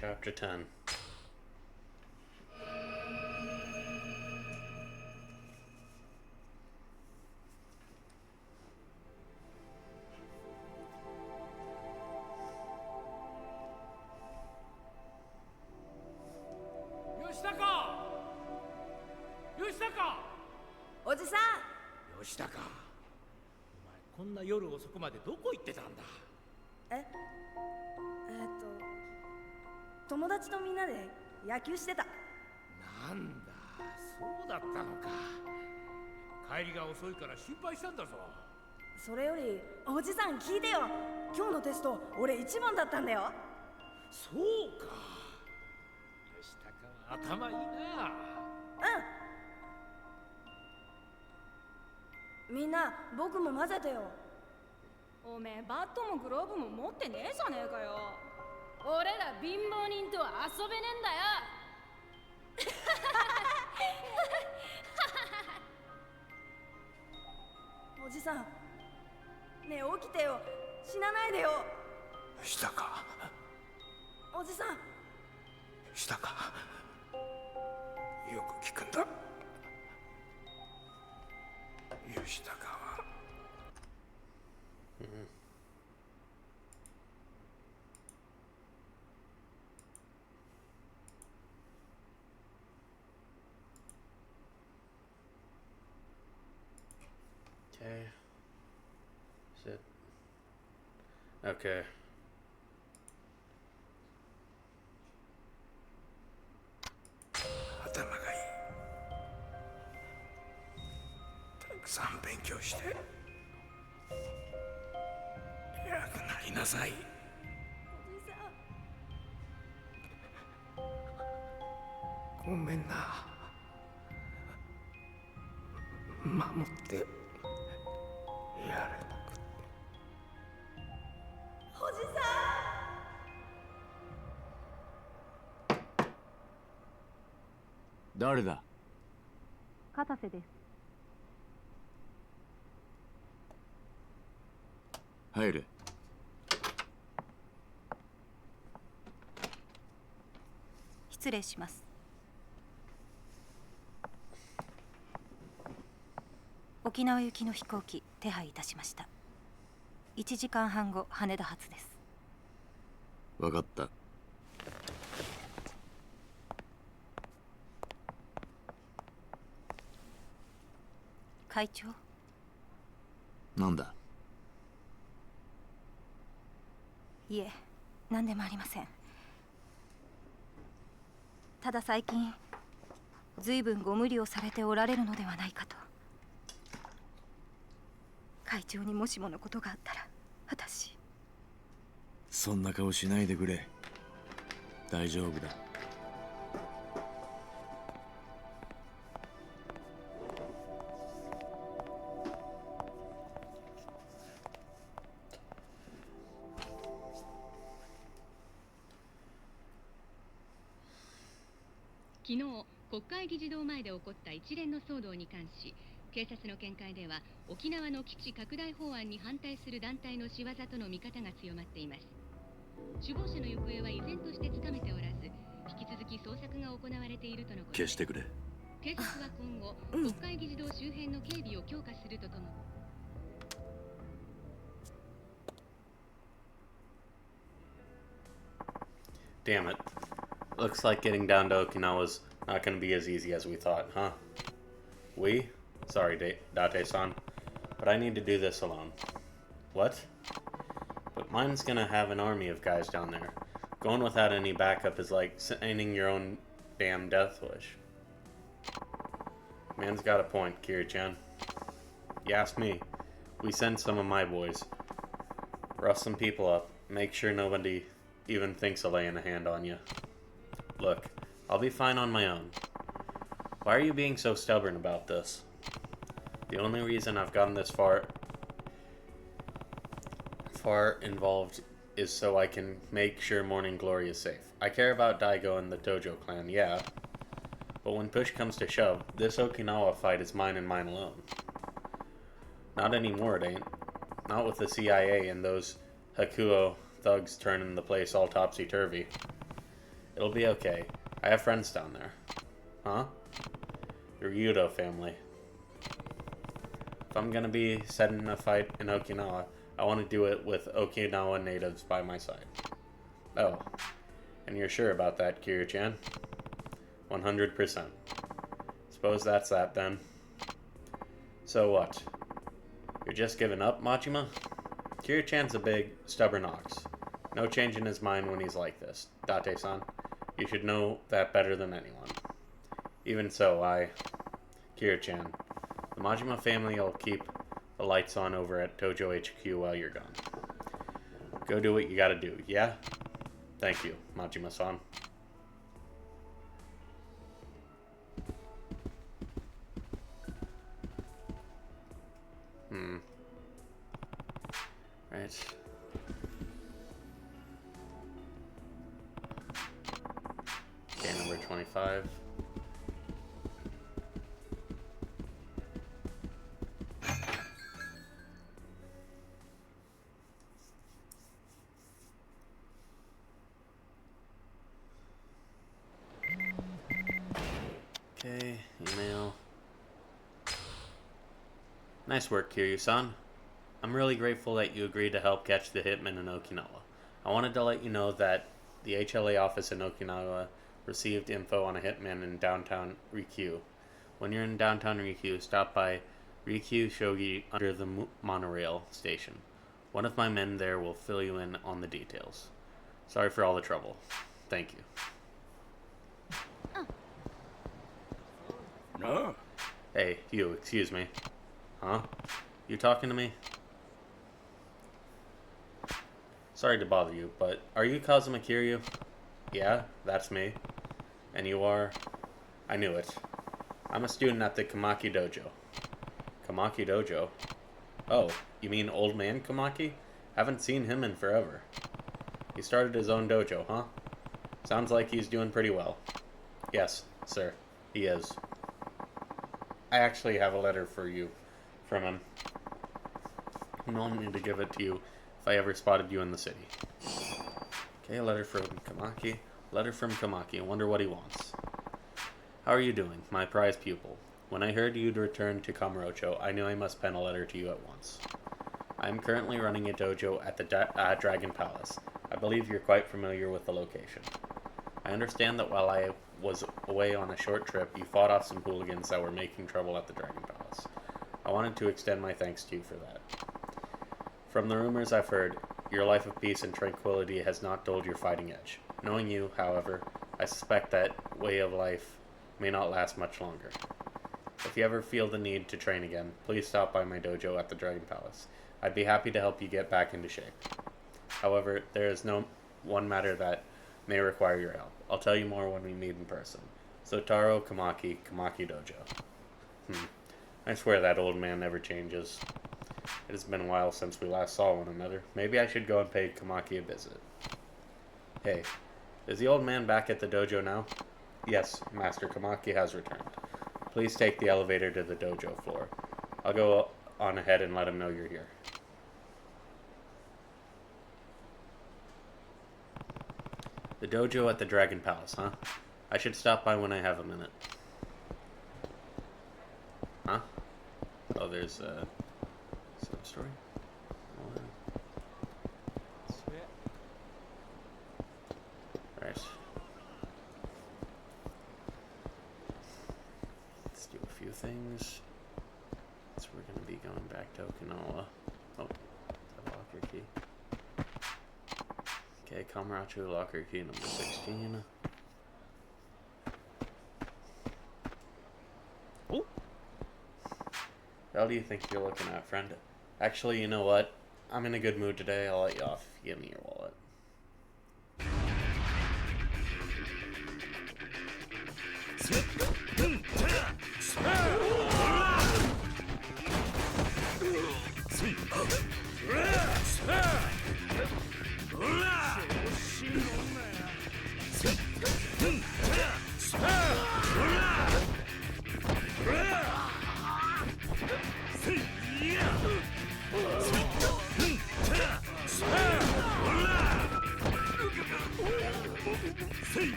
Chapter 10.おじさん。吉高、お前こんな夜遅くまでどこ行ってたんだ。友達とみんなで野球してた。なんだ、そうだったのか。帰りが遅いから心配したんだぞ。それよりおじさん聞いてよ。今日のテスト俺1番だったんだよ。そうか、吉高は頭いいな。みんな僕も混ぜてよ。おめえバットもグローブも持ってねえじゃねえかよ。俺ら貧乏人とは遊べねえんだよ。おじさんねえ起きてよ。死なないでよ。吉高、おじさん。吉高、よく聞くんだ。吉高はOkay. Sit. Okay.頭がいい。たくさん勉強して偉くなりなさい。おじさん。ごめんな。守ってやれなくて。おじさ誰だ。片瀬です。入れ。失礼します。沖縄行きの飛行機手配いたしました。1時間半後羽田発です。分かった。会長。なんだ。いえ、何でもありません。ただ最近随分ご無理をされておられるのではないかと。会長にもしものことがあったら私。そんな顔しないでくれ。大丈夫だ。昨日、国会議事堂前で起こった一連の騒動に関し、警察の見解では沖縄の基地拡大法案に反対する団体の仕業との見方が強まっています。首謀者の行方は依然としてつかめておらず、引き続き捜索が行われているとのことです。消してくれ。警察は今後、国会議事堂周辺の警備を強化するとともに。Damn it. Looks like getting down to Okinawa's not going to be as easy as we thought, huh? We? Sorry, Date-san, but I need to do this alone. What? But mine's going to have an army of guys down there. Going without any backup is like signing your own damn death wish. Man's got a point, Kiri-chan. You ask me. We send some of my boys. Rough some people up. Make sure nobody even thinks of laying a hand on you. Look, I'll be fine on my own. Why are you being so stubborn about this? The only reason I've gotten this far involved is so I can make sure Morning Glory is safe. I care about Daigo and the Dojo clan, yeah. But when push comes to shove, this Okinawa fight is mine and mine alone. Not anymore, it ain't. Not with the CIA and those Hakuo thugs turning the place all topsy-turvy. It'll be okay. I have friends down there. Huh? The Ryudo family. If I'm gonna be setting a fight in Okinawa, I want to do it with Okinawa natives by my side. Oh, and you're sure about that, Kiryu-chan? 100%. Suppose that's that then. So what? You're just giving up, Majima? Kiryu-chan's a big, stubborn ox. No change in his mind when he's like this. Date-san, you should know that better than anyone. Even so, Kiryu-chan, the Majima family will keep the lights on over at Dojo HQ while you're gone. Go do what you gotta do, yeah? Thank you, Majima-san. Right. Okay, number 25. Okay, email. Nice work, Kiryu-san. I'm really grateful that you agreed to help catch the hitman in Okinawa. I wanted to let you know that the HLA office in Okinawa received info on a hitman in downtown Rikyu. When you're in downtown Rikyu, stop by Rikyu Shogi under the monorail station. One of my men there will fill you in on the details. Sorry for all the trouble. Thank you. No. Hey, you, excuse me. Huh? You talking to me? Sorry to bother you, but are you Kazuma Kiryu? Yeah, that's me. And you are? I knew it. I'm a student at the Kamaki Dojo. Kamaki Dojo? Oh, you mean Old Man Kamaki? Haven't seen him in forever. He started his own dojo, huh? Sounds like he's doing pretty well. Yes, sir, he is. I actually have a letter for you from him. He wanted me to give it to you if I ever spotted you in the city. Okay, a letter from Kamaki. Letter from Kamaki. I wonder what he wants. How are you doing, my prized pupil? When I heard you'd returned to Kamurocho, I knew I must pen a letter to you at once. I am currently running a dojo at the Dragon Palace. I believe you're quite familiar with the location. I understand that while I was away on a short trip, you fought off some hooligans that were making trouble at the Dragon Palace. I wanted to extend my thanks to you for that. From the rumors I've heard, your life of peace and tranquility has not dulled your fighting edge. Knowing you, however, I suspect that way of life may not last much longer. If you ever feel the need to train again, please stop by my dojo at the Dragon Palace. I'd be happy to help you get back into shape. However, there is one matter that may require your help. I'll tell you more when we meet in person. Sotaro Kamaki, Kamaki Dojo. I swear that old man never changes. It has been a while since we last saw one another. Maybe I should go and pay Kamaki a visit. Hey, is the old man back at the dojo now? Yes, Master Kamaki has returned. Please take the elevator to the dojo floor. I'll go on ahead and let him know you're here. The dojo at the Dragon Palace, huh? I should stop by when I have a minute. Huh? Oh, there's a sub-story? Right. Let's do a few things. So we're going to be going back to Okinawa. Oh, the locker key. Okay, Kamurocho locker key number 16. Oh! What hell do you think you're looking at, friend? Actually, you know what? I'm in a good mood today. I'll let you off. Give me your wallet.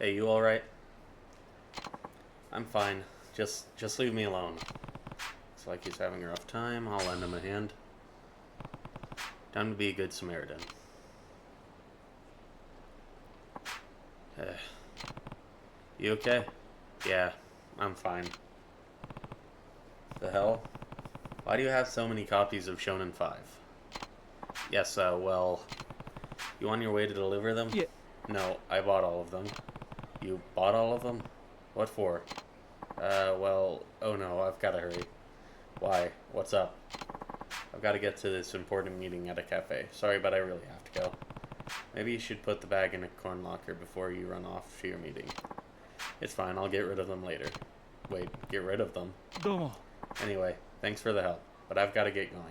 Hey, you alright? I'm fine. Just leave me alone. Looks like he's having a rough time. I'll lend him a hand. Time to be a good Samaritan. You okay? Yeah, I'm fine. The hell? Why do you have so many copies of Shonen 5? Yes, well... You on your way to deliver them? Yeah. No, I bought all of them. You bought all of them? What for? Well... Oh no, I've gotta hurry. Why? What's up? I've gotta get to this important meeting at a cafe. Sorry, but I really have to go. Maybe you should put the bag in a corn locker before you run off to your meeting. It's fine, I'll get rid of them later. Wait, get rid of them? どうも。 Anyway, thanks for the help, but I've gotta get going.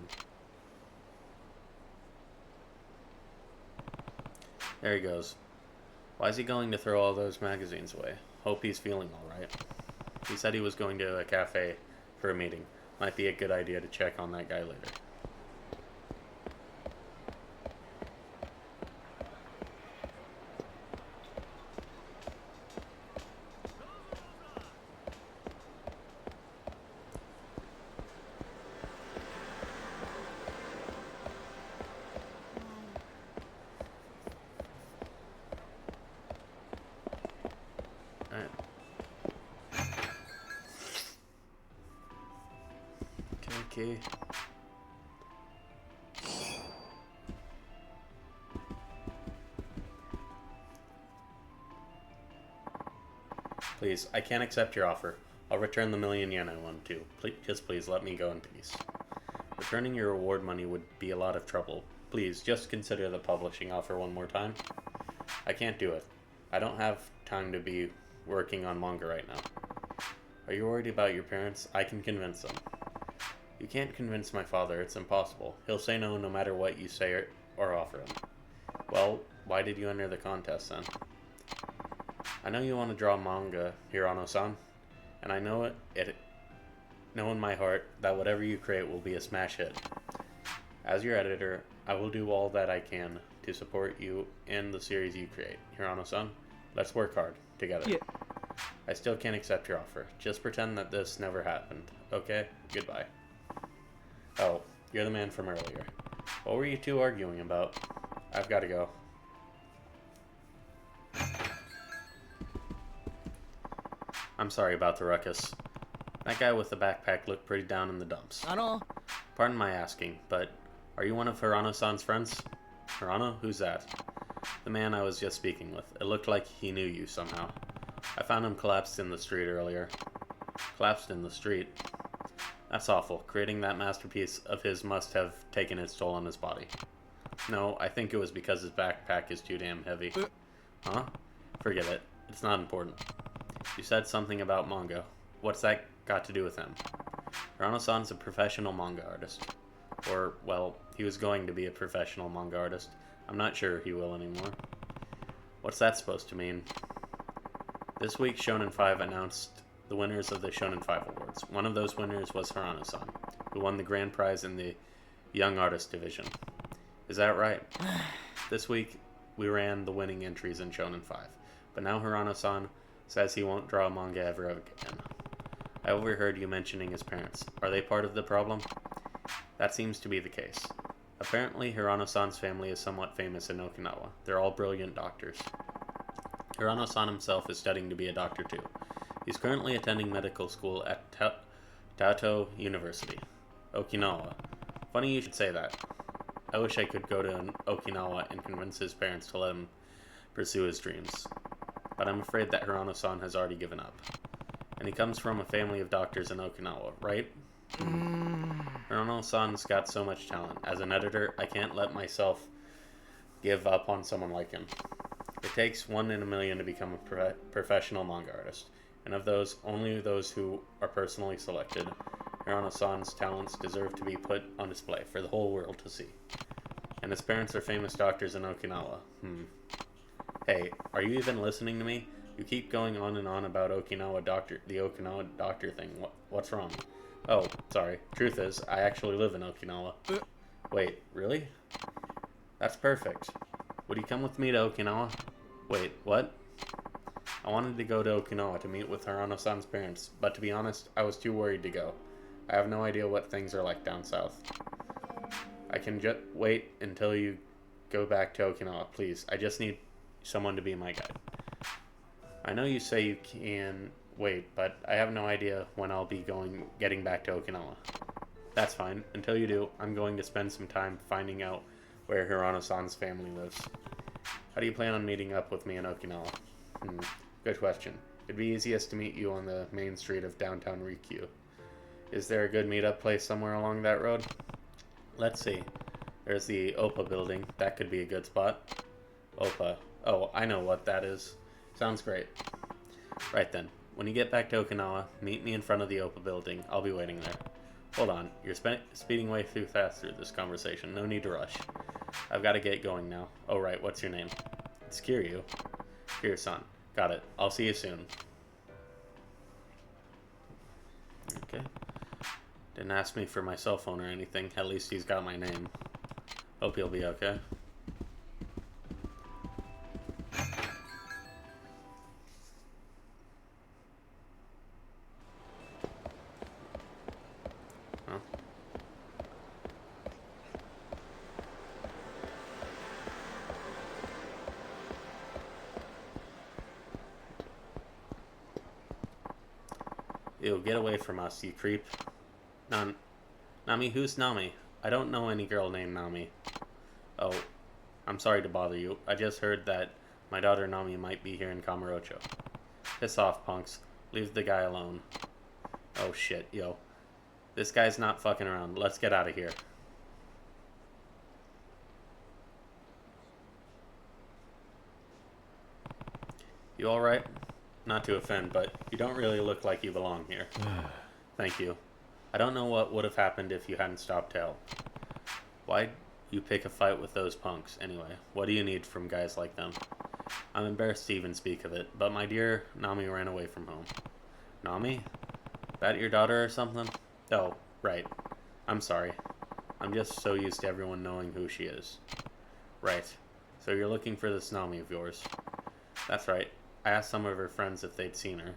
There he goes. Why is he going to throw all those magazines away? Hope he's feeling alright. He said he was going to a cafe for a meeting. Might be a good idea to check on that guy later. Alright. Okay. Please, I can't accept your offer. I'll return the $1,000,000 I won too. Please let me go in peace. Returning your reward money would be a lot of trouble. Please, just consider the publishing offer one more time. I can't do it. I don't have time to be working on manga right now. Are you worried about your parents? I can convince them. You can't convince my father. It's impossible. He'll say no no matter what you say or offer him. Well, why did you enter the contest then? I know you want to draw manga, Hirano-san, and I know know in my heart that whatever you create will be a smash hit. As your editor, I will do all that I can to support you in the series you create. Hirano-san, let's work hard together. Yeah. I still can't accept your offer. Just pretend that this never happened. Okay? Goodbye. Oh, you're the man from earlier. What were you two arguing about? I've got to go. I'm sorry about the ruckus. That guy with the backpack looked pretty down in the dumps. Pardon my asking, but are you one of Hirano-san's friends? Hirano? Who's that? The man I was just speaking with. It looked like he knew you somehow. I found him collapsed in the street earlier. Collapsed in the street? That's awful. Creating that masterpiece of his must have taken its toll on his body. No, I think it was because his backpack is too damn heavy. Huh? Forget it. It's not important. You said something about manga. What's that got to do with him? Hirano-san's a professional manga artist. Or, well, he was going to be a professional manga artist. I'm not sure he will anymore. What's that supposed to mean? This week, Shonen 5 announced the winners of the Shonen 5 Awards. One of those winners was Hirano-san, who won the grand prize in the Young Artist division. Is that right? This week, we ran the winning entries in Shonen 5, but now Hirano-san says he won't draw manga ever again. I overheard you mentioning his parents. Are they part of the problem? That seems to be the case. Apparently, Hirano-san's family is somewhat famous in Okinawa. They're all brilliant doctors. Hirano-san himself is studying to be a doctor too. He's currently attending medical school at Taoto University, Okinawa. Funny you should say that. I wish I could go to Okinawa and convince his parents to let him pursue his dreams. But I'm afraid that Hirano-san has already given up. And he comes from a family of doctors in Okinawa, right? Hirano-san's got so much talent. As an editor, I can't let myself give up on someone like him. It takes 1 in a million to become a professional manga artist. And of those, only those who are personally selected. Hirano-san's talents deserve to be put on display for the whole world to see. And his parents are famous doctors in Okinawa. Hey, are you even listening to me? You keep going on and on about the Okinawa doctor thing. What's wrong? Oh, sorry. Truth is, I actually live in Okinawa. Wait, really? That's perfect. Would you come with me to Okinawa? Wait, what? I wanted to go to Okinawa to meet with Harano-san's parents, but to be honest, I was too worried to go. I have no idea what things are like down south. I can just wait until you go back to Okinawa, please. I just need someone to be my guide. I know you say you can wait, but I have no idea when I'll be getting back to Okinawa. That's fine. Until you do, I'm going to spend some time finding out where Hirano-san's family lives. How do you plan on meeting up with me in Okinawa? Good question. It'd be easiest to meet you on the main street of downtown Rikyu. Is there a good meetup place somewhere along that road? Let's see. There's the Oppa building. That could be a good spot. Oppa. Oh, I know what that is. Sounds great. Right then. When you get back to Okinawa, meet me in front of the Oppa building. I'll be waiting there. Hold on. You're speeding way too fast through this conversation. No need to rush. I've got to get going now. Oh, right. What's your name? It's Kiryu. Kiryu-san. Got it. I'll see you soon. Okay. Didn't ask me for my cell phone or anything. At least he's got my name. Hope he'll be okay. Huh? Ew, get away from us, you creep. Nami, who's Nami? I don't know any girl named Nami. Oh, I'm sorry to bother you. I just heard that my daughter Nami might be here in Kamurocho. Piss off, punks. Leave the guy alone. Oh shit, yo. This guy's not fucking around. Let's get out of here. You alright? Not to offend, but you don't really look like you belong here. Thank you. I don't know what would have happened if you hadn't stopped to help. Why'd you pick a fight with those punks, anyway? What do you need from guys like them? I'm embarrassed to even speak of it, but my dear Nami ran away from home. Nami? That your daughter or something? Oh, right. I'm sorry. I'm just so used to everyone knowing who she is. Right. So you're looking for this Nami of yours. That's right. I asked some of her friends if they'd seen her,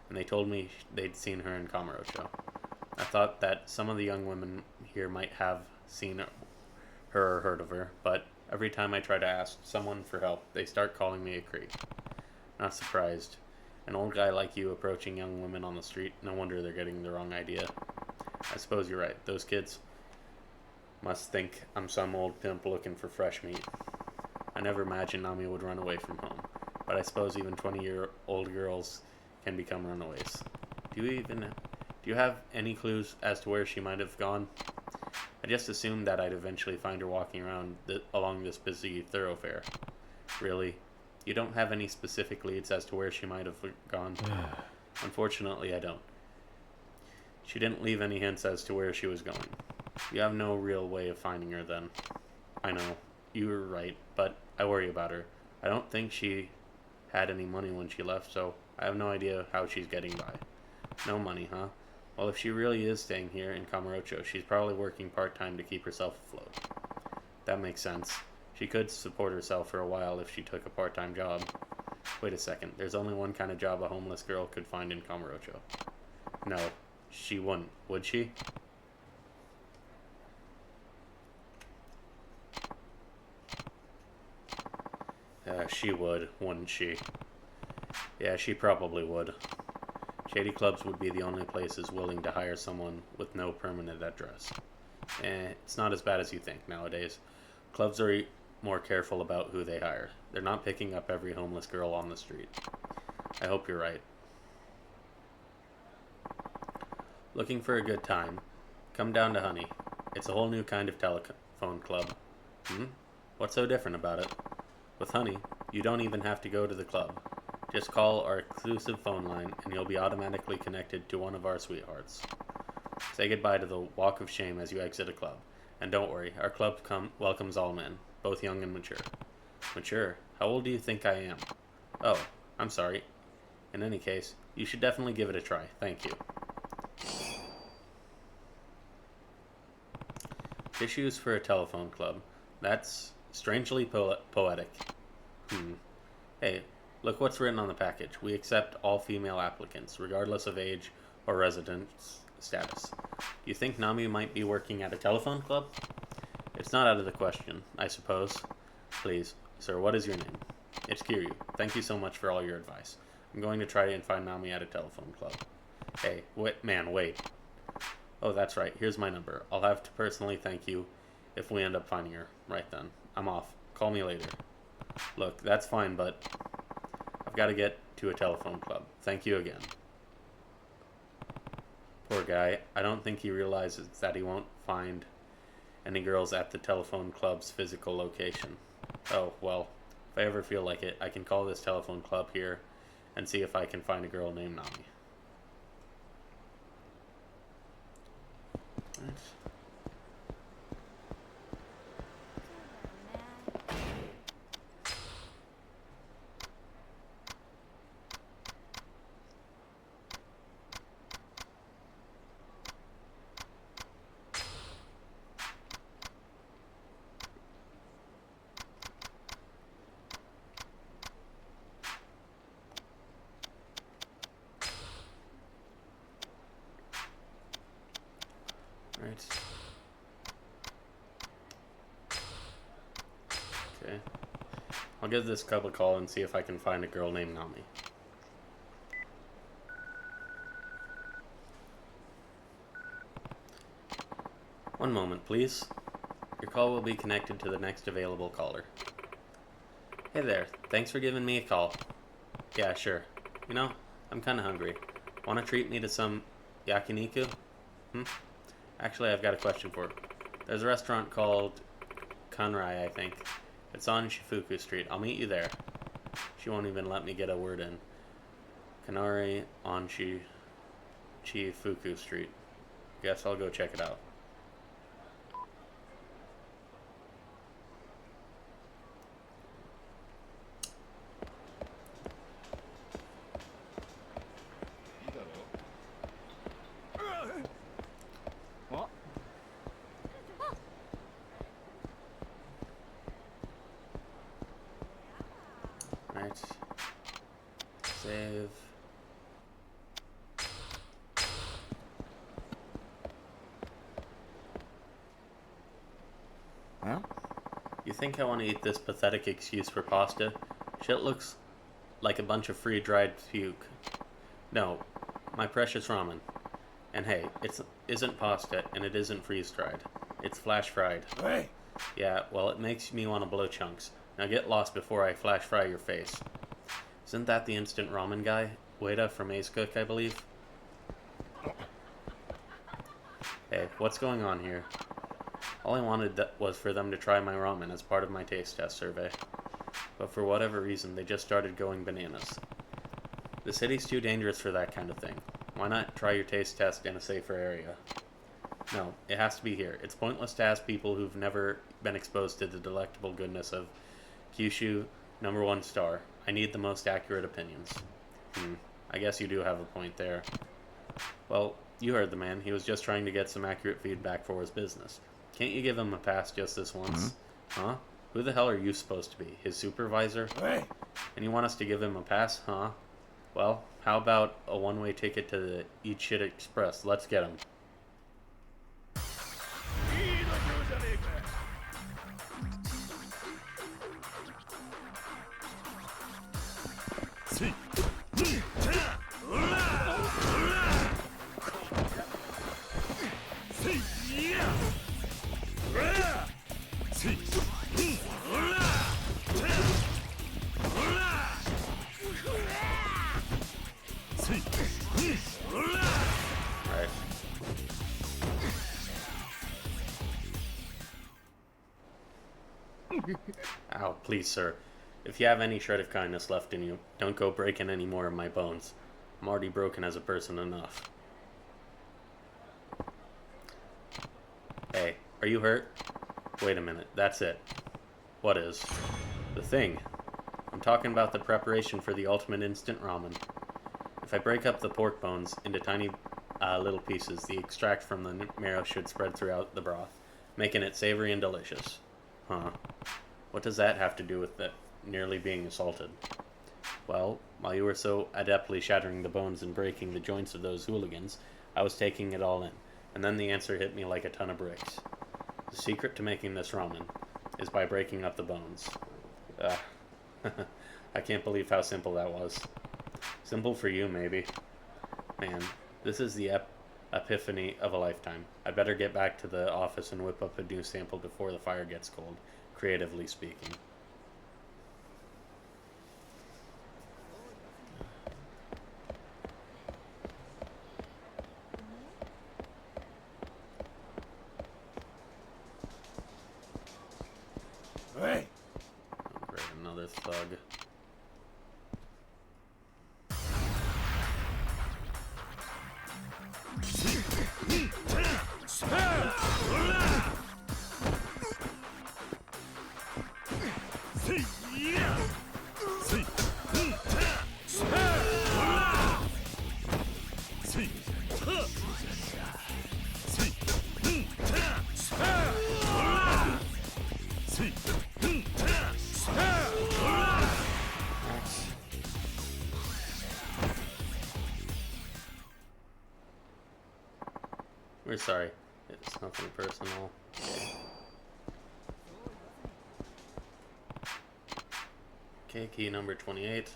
and they told me they'd seen her in Kamurocho. I thought that some of the young women here might have seen her or heard of her, but every time I try to ask someone for help, they start calling me a creep. Not surprised. An old guy like you approaching young women on the street, no wonder they're getting the wrong idea. I suppose you're right. Those kids must think I'm some old pimp looking for fresh meat. I never imagined Nami would run away from home, but I suppose even 20-year-old girls can become runaways. Do you have any clues as to where she might have gone? I just assumed that I'd eventually find her walking around along this busy thoroughfare. Really? You don't have any specific leads as to where she might have gone? Unfortunately, I don't. She didn't leave any hints as to where she was going. You have no real way of finding her then. I know. You were right, but I worry about her. I don't think she had any money when she left, so I have no idea how she's getting by. No money, huh? Well, if she really is staying here in Kamurocho, she's probably working part-time to keep herself afloat. That makes sense. She could support herself for a while if she took a part-time job. Wait a second, there's only one kind of job a homeless girl could find in Kamurocho. No, she wouldn't, would she? She would, wouldn't she? Yeah, she probably would. Shady clubs would be the only places willing to hire someone with no permanent address. It's not as bad as you think nowadays. Clubs are more careful about who they hire. They're not picking up every homeless girl on the street. I hope you're right. Looking for a good time? Come down to Honey. It's a whole new kind of telephone club. What's so different about it? With Honey, you don't even have to go to the club. Just call our exclusive phone line and you'll be automatically connected to one of our sweethearts. Say goodbye to the walk of shame as you exit a club. And don't worry, our club welcomes all men, both young and mature. Mature? How old do you think I am? Oh, I'm sorry. In any case, you should definitely give it a try. Thank you. Issues for a telephone club. That's strangely poetic. Hey, Look what's written on the package. We accept all female applicants, regardless of age or residence status. Do you think Nami might be working at a telephone club? It's not out of the question, I suppose. Please, sir, what is your name? It's Kiryu. Thank you so much for all your advice. I'm going to try and find Nami at a telephone club. Hey, wait. Oh, that's right. Here's my number. I'll have to personally thank you if we end up finding her. Right then. I'm off. Call me later. Look, that's fine, but I've got to get to a telephone club. Thank you again. Poor guy. I don't think he realizes that he won't find any girls at the telephone club's physical location. Oh, well, if I ever feel like it, I can call this telephone club here and see if I can find a girl named Nami. Right. Right. Okay. I'll give this club a call and see if I can find a girl named Nami. One moment, please. Your call will be connected to the next available caller. Hey there, thanks for giving me a call. Yeah, sure. You know, I'm kinda hungry. Wanna treat me to some yakiniku? Actually, I've got a question for you. There's a restaurant called Kanrai, I think. It's on Shifuku Street. I'll meet you there. She won't even let me get a word in. Kanari on Shifuku Street. Guess I'll go check it out. Right. Save. Huh? You think I want to eat this pathetic excuse for pasta? Shit looks like a bunch of free-dried puke. No, my precious ramen. And hey, it isn't pasta, and it isn't freeze-dried. It's flash-fried. Hey! Yeah, well, it makes me want to blow chunks. Now get lost before I flash-fry your face. Isn't that the instant ramen guy? Ueda from Ace Cook, I believe? Hey, what's going on here? All I wanted was for them to try my ramen as part of my taste test survey. But for whatever reason, they just started going bananas. The city's too dangerous for that kind of thing. Why not try your taste test in a safer area? No, it has to be here. It's pointless to ask people who've never been exposed to the delectable goodness of Kyushu #1 star. I need the most accurate opinions. I guess you do have a point there. Well, you heard the man. He was just trying to get some accurate feedback for his business. Can't you give him a pass just this once? Huh? Who the hell are you supposed to be? His supervisor? Hey! And you want us to give him a pass, huh? Well, how about a one-way ticket to the Eat Shit Express? Let's get him. Alright. Ow, please, sir. If you have any shred of kindness left in you, don't go breaking any more of my bones. I'm already broken as a person enough. Hey, are you hurt? Wait a minute, that's it. What is? The thing. I'm talking about the preparation for the ultimate instant ramen. If I break up the pork bones into tiny little pieces, the extract from the marrow should spread throughout the broth, making it savory and delicious. Huh. What does that have to do with it nearly being assaulted? Well, while you were so adeptly shattering the bones and breaking the joints of those hooligans, I was taking it all in. And then the answer hit me like a ton of bricks. The secret to making this ramen is by breaking up the bones. I can't believe how simple that was. Simple for you, maybe. Man, this is the epiphany of a lifetime. I'd better get back to the office and whip up a new sample before the fire gets cold, creatively speaking. Hey! Oh, great, another thug. We're sorry. It's nothing personal. Okay, key number 28.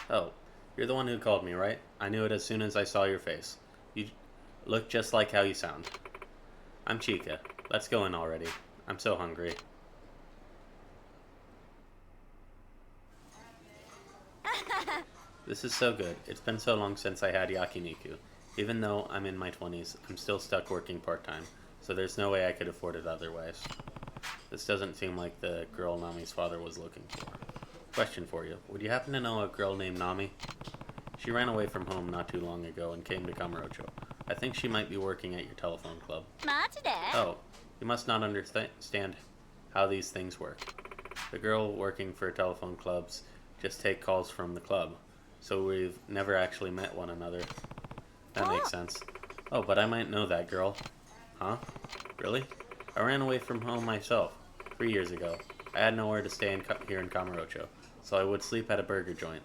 Oh, you're the one who called me, right? I knew it as soon as I saw your face. You look just like how you sound. I'm Chica. Let's go in already. I'm so hungry. This is so good. It's been so long since I had yakiniku. Even though I'm in my 20s, I'm still stuck working part-time, so there's no way I could afford it otherwise. This doesn't seem like the girl Nami's father was looking for. Question for you. Would you happen to know a girl named Nami? She ran away from home not too long ago and came to Kamurocho. I think she might be working at your telephone club. Oh, you must not understand how these things work. The girl working for telephone clubs just take calls from the club, so we've never actually met one another. That makes sense. Oh, but I might know that girl. Huh? Really? I ran away from home myself 3 years ago. I had nowhere to stay here in Kamurocho, so I would sleep at a burger joint.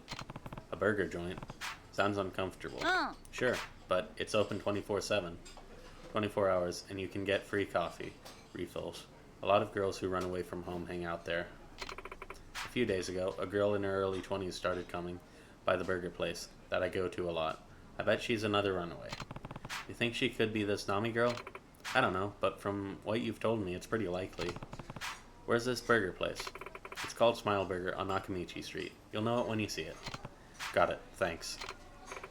A burger joint? Sounds uncomfortable. Sure, but it's open 24/7. 24 hours, and you can get free coffee refills. A lot of girls who run away from home hang out there. A few days ago, a girl in her early 20s started coming by the burger place that I go to a lot. I bet she's another runaway. You think she could be this Nami girl? I don't know, but from what you've told me, it's pretty likely. Where's this burger place? It's called Smile Burger on Nakamichi Street. You'll know it when you see it. Got it, thanks.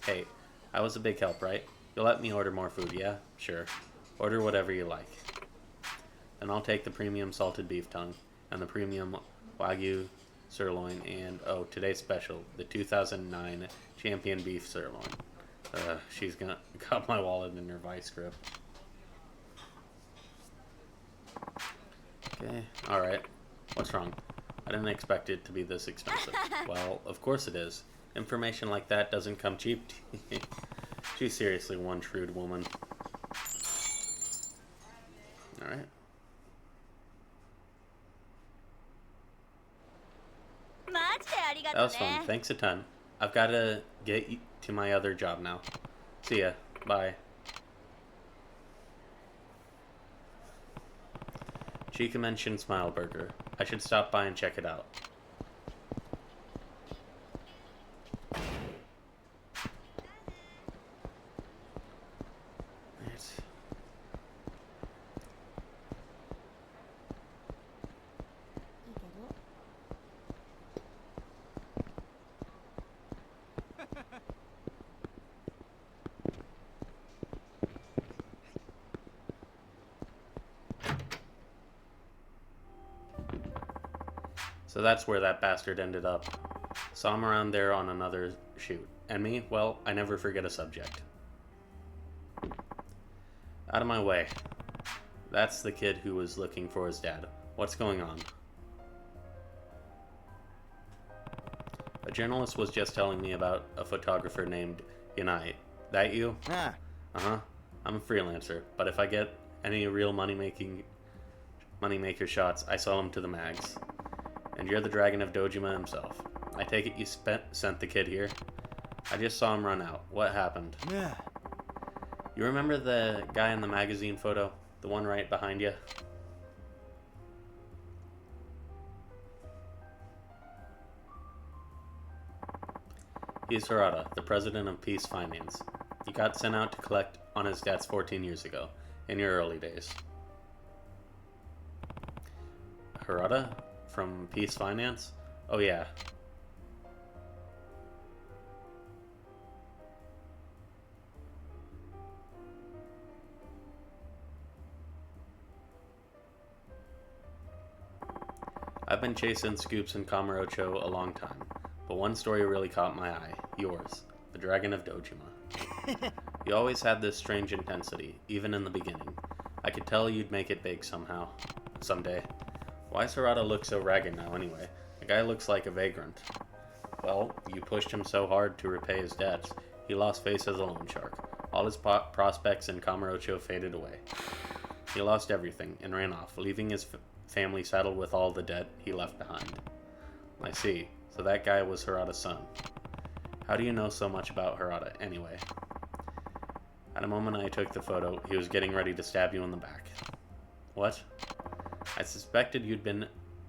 Hey, I was a big help, right? You'll let me order more food, yeah? Sure. Order whatever you like. Then I'll take the premium salted beef tongue, and the premium Wagyu sirloin, and, oh, today's special, the 2009 champion beef sirloin. She's got my wallet in her vice grip. Okay, alright. What's wrong? I didn't expect it to be this expensive. Well, of course it is. Information like that doesn't come cheap. She's seriously one shrewd woman. Alright. That was fun. Thanks a ton. I've got to get to my other job now. See ya. Bye. Chica mentioned Smile Burger. I should stop by and check it out. So that's where that bastard ended up. Saw him around there on another shoot. And me? Well, I never forget a subject. Out of my way. That's the kid who was looking for his dad. What's going on? A journalist was just telling me about a photographer named Yanai. That you? Ah, Uh-huh. I'm a freelancer, but if I get any real moneymaker shots, I sell them to the mags. And you're the Dragon of Dojima himself. I take it you sent the kid here? I just saw him run out. What happened? yeah. You remember the guy in the magazine photo? The one right behind you? He's Harada, the president of Peace Finance. He got sent out to collect on his debts 14 years ago, in your early days. Harada? From Peace Finance? Oh yeah. I've been chasing scoops in Kamurocho a long time, but one story really caught my eye. Yours, the Dragon of Dojima. You always had this strange intensity, even in the beginning. I could tell you'd make it big somehow. Someday. Why does Harada look so ragged now anyway? The guy looks like a vagrant. Well, you pushed him so hard to repay his debts, he lost face as a loan shark. All his prospects in Kamurocho faded away. He lost everything and ran off, leaving his family saddled with all the debt he left behind. I see. So that guy was Harada's son. How do you know so much about Harada, anyway? At a moment I took the photo, he was getting ready to stab you in the back. What? I suspected you'd been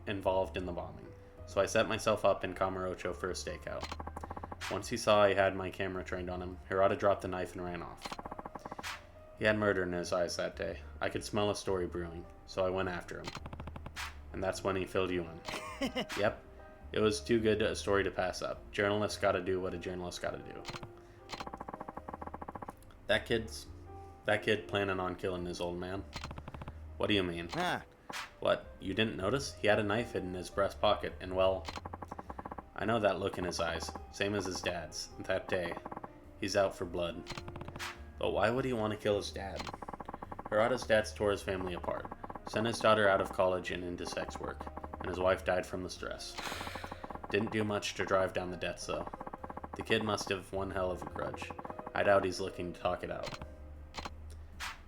involved in the bombing, so I set myself up in Kamurocho for a stakeout. Once he saw I had my camera trained on him, Harada dropped the knife and ran off. He had murder in his eyes that day. I could smell a story brewing, so I went after him. And that's when he filled you in. Yep. It was too good a story to pass up. Journalists gotta do what a journalist gotta do. That kid planning on killing his old man? What do you mean? Ah, What, you didn't notice? He had a knife hidden in his breast pocket, and well, I know that look in his eyes, same as his dad's. That day, he's out for blood. But why would he want to kill his dad? Harada's dad tore his family apart, sent his daughter out of college and into sex work, and his wife died from the stress. Didn't do much to drive down the debts, though. The kid must have one hell of a grudge. I doubt he's looking to talk it out.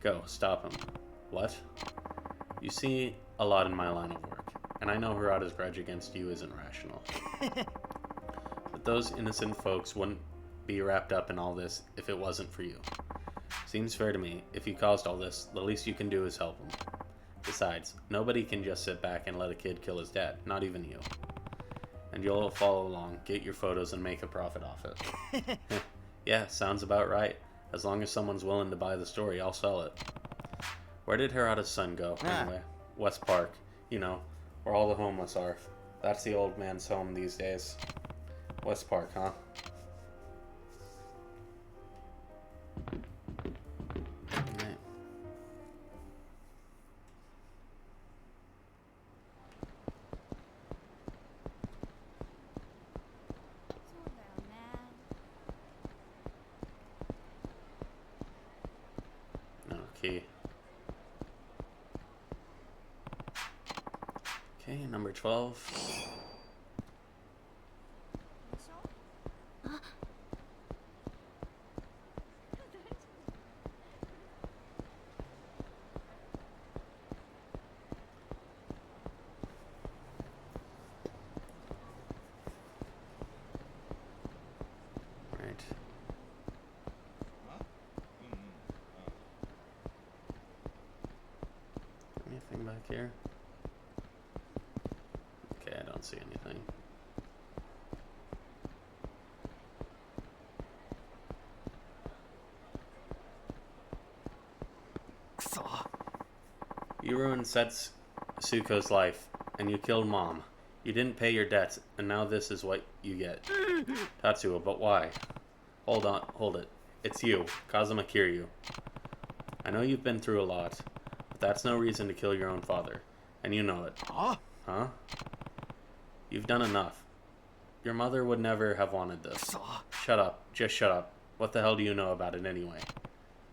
Go, stop him. What? You see a lot in my line of work, and I know Harada's grudge against you isn't rational. But those innocent folks wouldn't be wrapped up in all this if it wasn't for you. Seems fair to me. If you caused all this, the least you can do is help him. Besides, nobody can just sit back and let a kid kill his dad, not even you. And you'll follow along, get your photos, and make a profit off it. Yeah, sounds about right. As long as someone's willing to buy the story, I'll sell it. Where did Harada's son go, anyway? West Park. You know, where all the homeless are. That's the old man's home these days. West Park, huh? Right. Okay. Okay, number 12. Right. Anything back here? Okay, I don't see anything. You ruined Setsuko's life, and you killed Mom. You didn't pay your debts, and now this is what you get. Tatsuo, but why? Hold it. It's you, Kazuma Kiryu. I know you've been through a lot, but that's no reason to kill your own father, and you know it. Huh? You've done enough. Your mother would never have wanted this. Shut up. Just shut up. What the hell do you know about it anyway?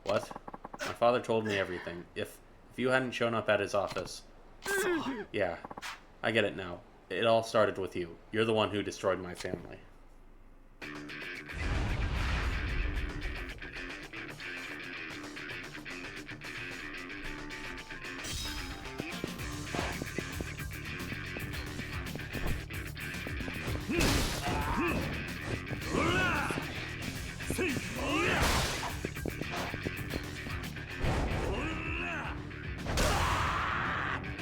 What? My father told me everything. If If you hadn't shown up at his office... Yeah, I get it now. It all started with you. You're the one who destroyed my family.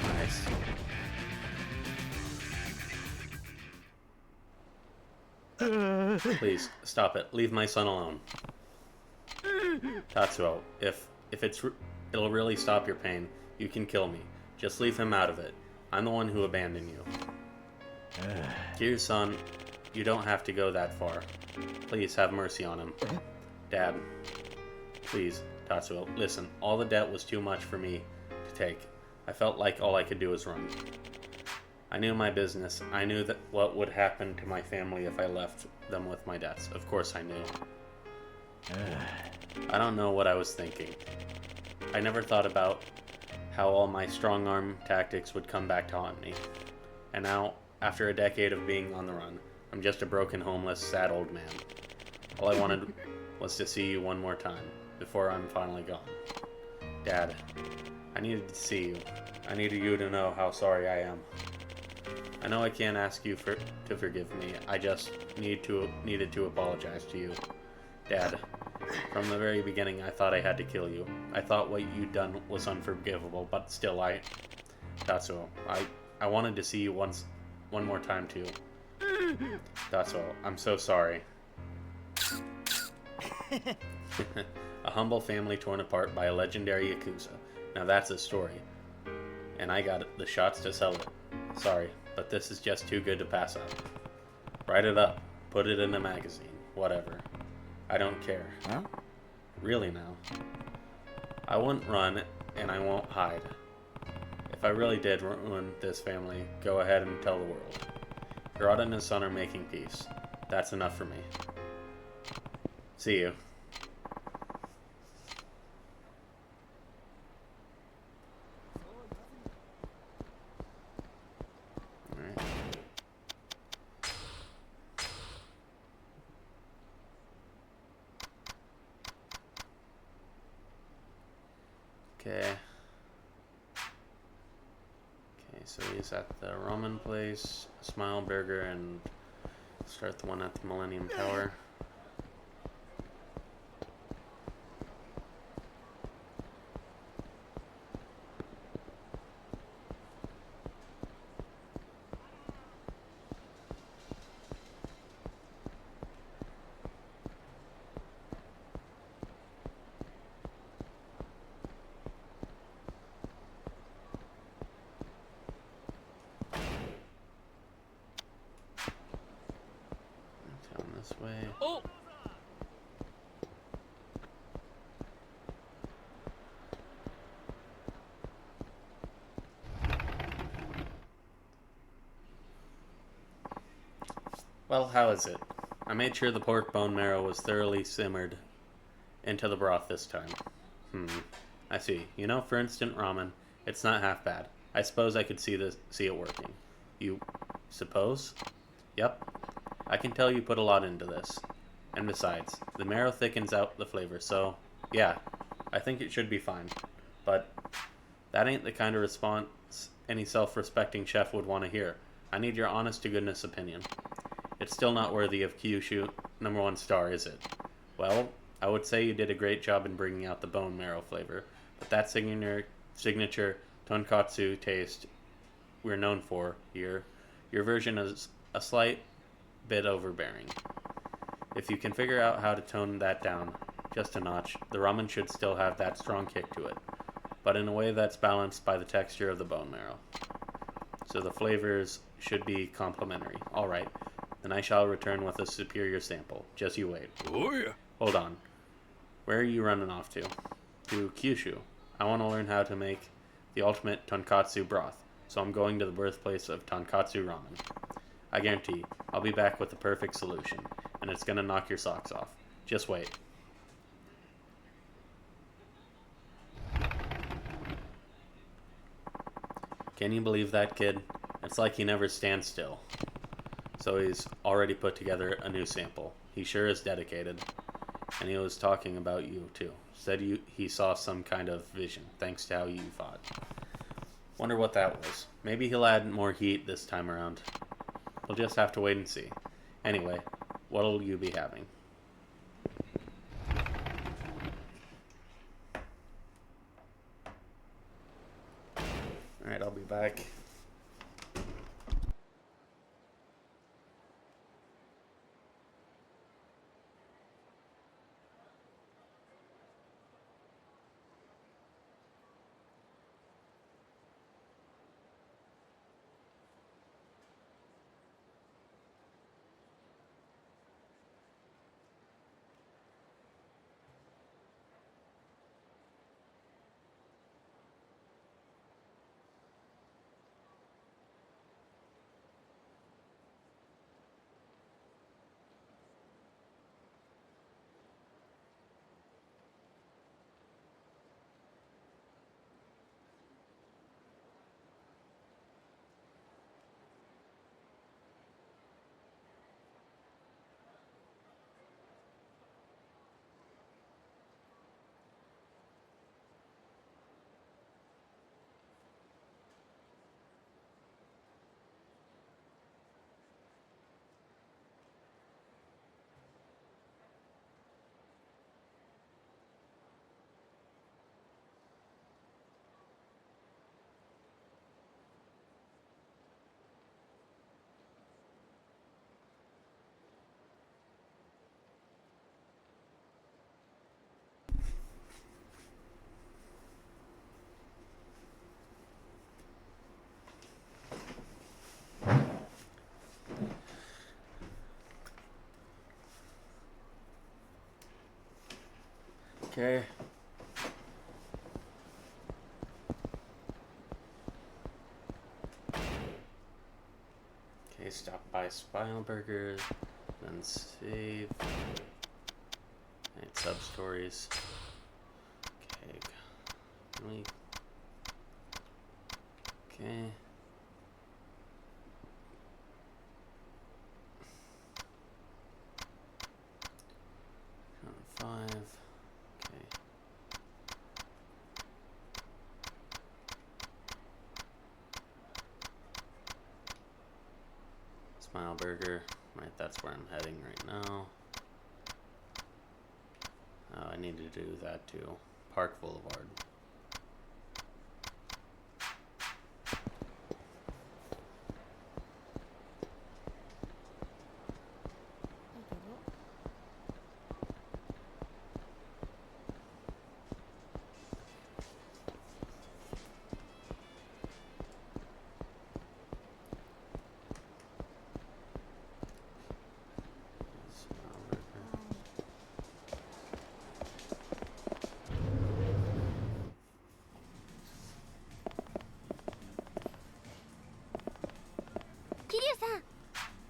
Nice. Please, stop it. Leave my son alone. Tatsuo, if it'll really stop your pain, you can kill me. Just leave him out of it. I'm the one who abandoned you. Dear son, you don't have to go that far. Please have mercy on him. Dad, please, Tatsuo, listen. All the debt was too much for me to take. I felt like all I could do was run. I knew my business. I knew that what would happen to my family if I left them with my debts. Of course I knew. I don't know what I was thinking. I never thought about how all my strong-arm tactics would come back to haunt me. And now, after a decade of being on the run, I'm just a broken, homeless, sad old man. All I wanted was to see you one more time, before I'm finally gone. Dad, I needed to see you. I needed you to know how sorry I am. I know I can't ask you to forgive me. I just needed to apologize to you. Dad, from the very beginning I thought I had to kill you. I thought what you'd done was unforgivable, but still Tatsuo, I wanted to see you one more time too. Tatsuo, I'm so sorry. A humble family torn apart by a legendary yakuza. Now that's a story. And I got the shots to sell it. Sorry, but this is just too good to pass up. Write it up. Put it in a magazine. Whatever. I don't care. Huh? Really now. I won't run, and I won't hide. If I really did ruin this family, go ahead and tell the world. Hirata and his son are making peace. That's enough for me. See you. Alright. Okay. So he's at the ramen place, Smile Burger, and start the one at the Millennium Tower. This way. Oh! Well, how is it? I made sure the pork bone marrow was thoroughly simmered into the broth this time. I see. You know, for instant ramen, it's not half bad. I suppose I could see it working. You suppose? Yep. I can tell you put a lot into this. And besides, the marrow thickens out the flavor, so yeah, I think it should be fine. But that ain't the kind of response any self-respecting chef would want to hear. I need your honest-to-goodness opinion. It's still not worthy of Kyushu #1 star, is it? Well, I would say you did a great job in bringing out the bone marrow flavor, but that signature tonkatsu taste we're known for here, your version is a slight bit overbearing. If you can figure out how to tone that down just a notch, the ramen should still have that strong kick to it, but in a way that's balanced by the texture of the bone marrow. So the flavors should be complementary. Alright, then I shall return with a superior sample. Just you wait. Oh yeah. Hold on. Where are you running off to? To Kyushu. I want to learn how to make the ultimate tonkatsu broth, so I'm going to the birthplace of tonkatsu ramen. I guarantee I'll be back with the perfect solution, and it's gonna knock your socks off. Just wait. Can you believe that, kid? It's like he never stands still. So he's already put together a new sample. He sure is dedicated. And he was talking about you, too. Said he saw some kind of vision, thanks to how you fought. Wonder what that was. Maybe he'll add more heat this time around. We'll just have to wait and see. Anyway, what'll you be having? Alright, I'll be back. Okay. Okay, stop by Spileberger, then save. And sub-stories. Okay. Okay. Five. Okay. Smile Burger. Right, that's where I'm heading right now. Oh, I need to do that too. Park Boulevard.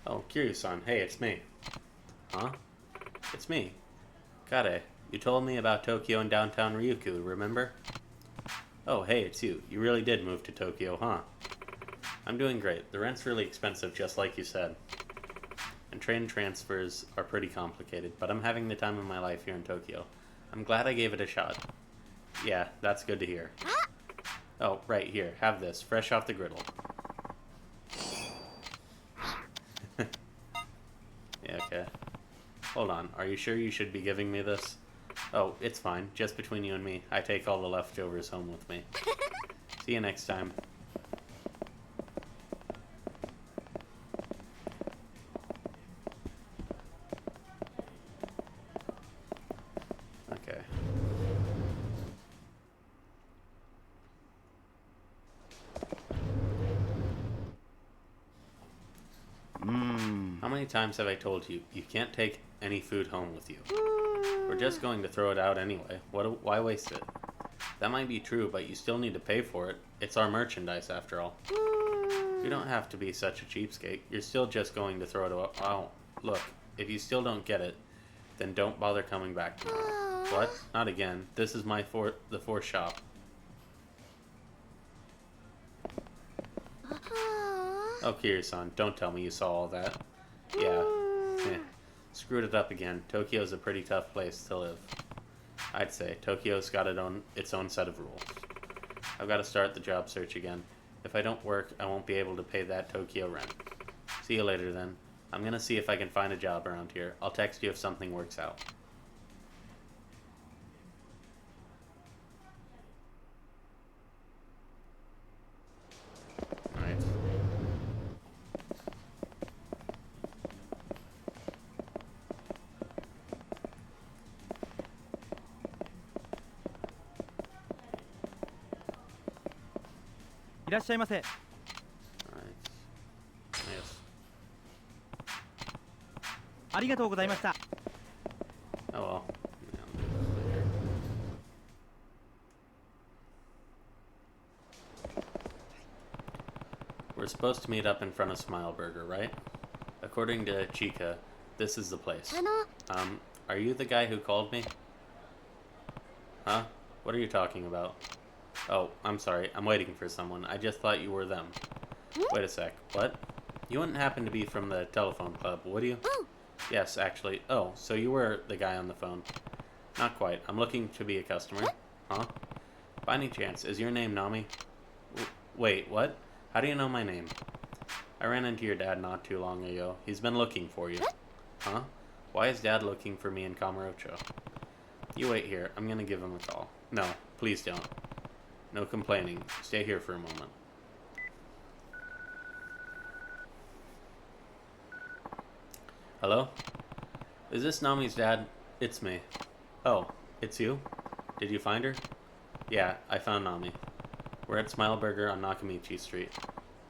Oh, Kiryu-san. Hey, it's me. Huh? It's me. Kare, you told me about Tokyo and downtown Ryukyu, remember? Oh, hey, it's you. You really did move to Tokyo, huh? I'm doing great. The rent's really expensive, just like you said. And train transfers are pretty complicated, but I'm having the time of my life here in Tokyo. I'm glad I gave it a shot. Yeah, that's good to hear. Oh, right here. Have this. Fresh off the griddle. Yeah, okay. Hold on. Are you sure you should be giving me this? Oh, it's fine. Just between you and me. I take all the leftovers home with me. See you next time. Okay. How many times have I told you, you can't take any food home with you? We're just going to throw it out anyway. Why waste it? That might be true, but you still need to pay for it. It's our merchandise, after all. You don't have to be such a cheapskate. You're still just going to throw it out. Oh, look, if you still don't get it, then don't bother coming back tomorrow. What? Not again. This is the fourth shop. Oh, Kiri-san, don't tell me you saw all that. Yeah. Screwed it up again. Tokyo's a pretty tough place to live. I'd say. Tokyo's got its own set of rules. I've got to start the job search again. If I don't work, I won't be able to pay that Tokyo rent. See you later then. I'm gonna see if I can find a job around here. I'll text you if something works out. Alright. Irashaimase. Alright. Yes. ありがとうございました。 Oh well. We're supposed to meet up in front of Smile Burger, right? According to Chica, this is the place. Are you the guy who called me? Huh? What are you talking about? Oh, I'm sorry. I'm waiting for someone. I just thought you were them. Wait a sec. What? You wouldn't happen to be from the telephone club, would you? Yes, actually. Oh, so you were the guy on the phone. Not quite. I'm looking to be a customer. Huh? By any chance, is your name Nami? Wait, what? How do you know my name? I ran into your dad not too long ago. He's been looking for you. Huh? Why is Dad looking for me in Kamurocho? You wait here. I'm gonna give him a call. No, please don't. No complaining. Stay here for a moment. Hello? Is this Nami's dad? It's me. Oh, it's you? Did you find her? Yeah, I found Nami. We're at Smile Burger on Nakamichi Street.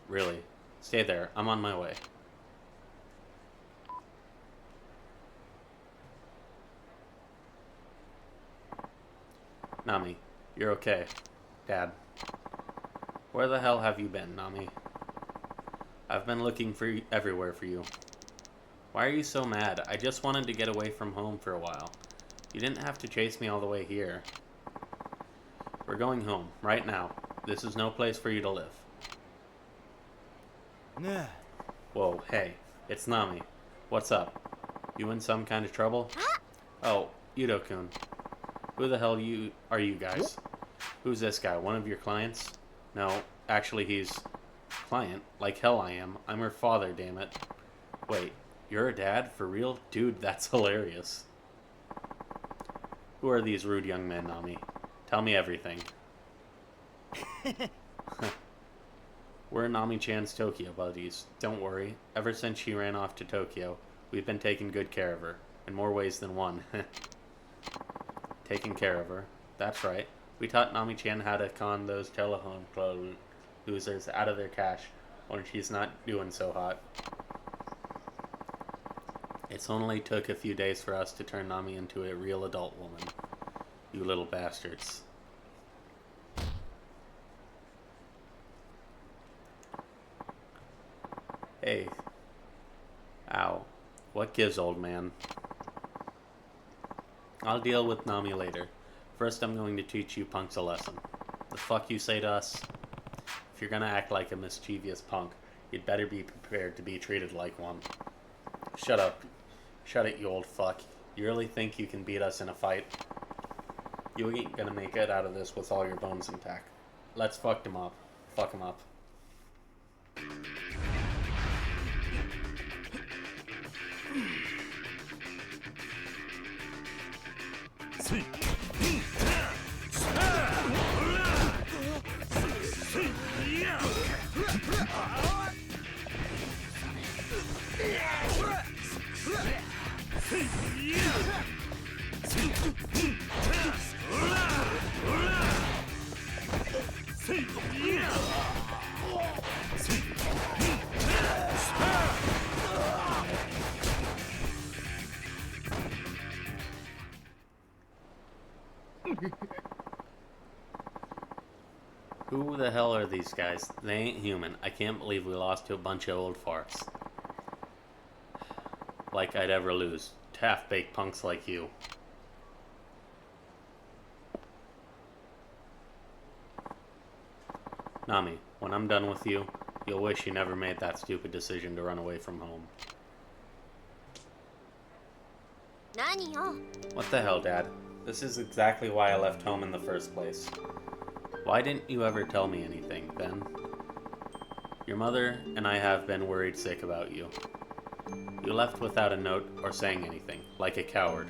Really? Stay there. I'm on my way. Nami, you're okay. Dad. Where the hell have you been, Nami? I've been looking everywhere for you. Why are you so mad? I just wanted to get away from home for a while. You didn't have to chase me all the way here. We're going home, right now. This is no place for you to live. Nah. Whoa, hey, it's Nami. What's up? You in some kind of trouble? Oh, Yudo-kun. Who the hell are you guys? Who's this guy? One of your clients? No, actually he's... Client? Like hell I am. I'm her father, damn it. Wait, you're a dad? For real? Dude, that's hilarious. Who are these rude young men, Nami? Tell me everything. We're Nami-chan's Tokyo buddies. Don't worry. Ever since she ran off to Tokyo, we've been taking good care of her. In more ways than one. Taking care of her. That's right. We taught Nami-chan how to con those telephone club losers out of their cash when she's not doing so hot. It's only took a few days for us to turn Nami into a real adult woman. You little bastards. Hey. Ow. What gives, old man? I'll deal with Nami later. First, I'm going to teach you punks a lesson. The fuck you say to us? If you're gonna act like a mischievous punk, you'd better be prepared to be treated like one. Shut up. Shut it, you old fuck. You really think you can beat us in a fight? You ain't gonna make it out of this with all your bones intact. Let's fuck him up. Fuck him up. Who the hell are these guys? They ain't human. I can't believe we lost to a bunch of old farts. Like I'd ever lose. To half-baked punks like you. Nami, when I'm done with you, You'll wish you never made that stupid decision to run away from home. 何よ What the hell, Dad? This is exactly why I left home in the first place. Why didn't you ever tell me anything, then? Your mother and I have been worried sick about you. You left without a note or saying anything, like a coward.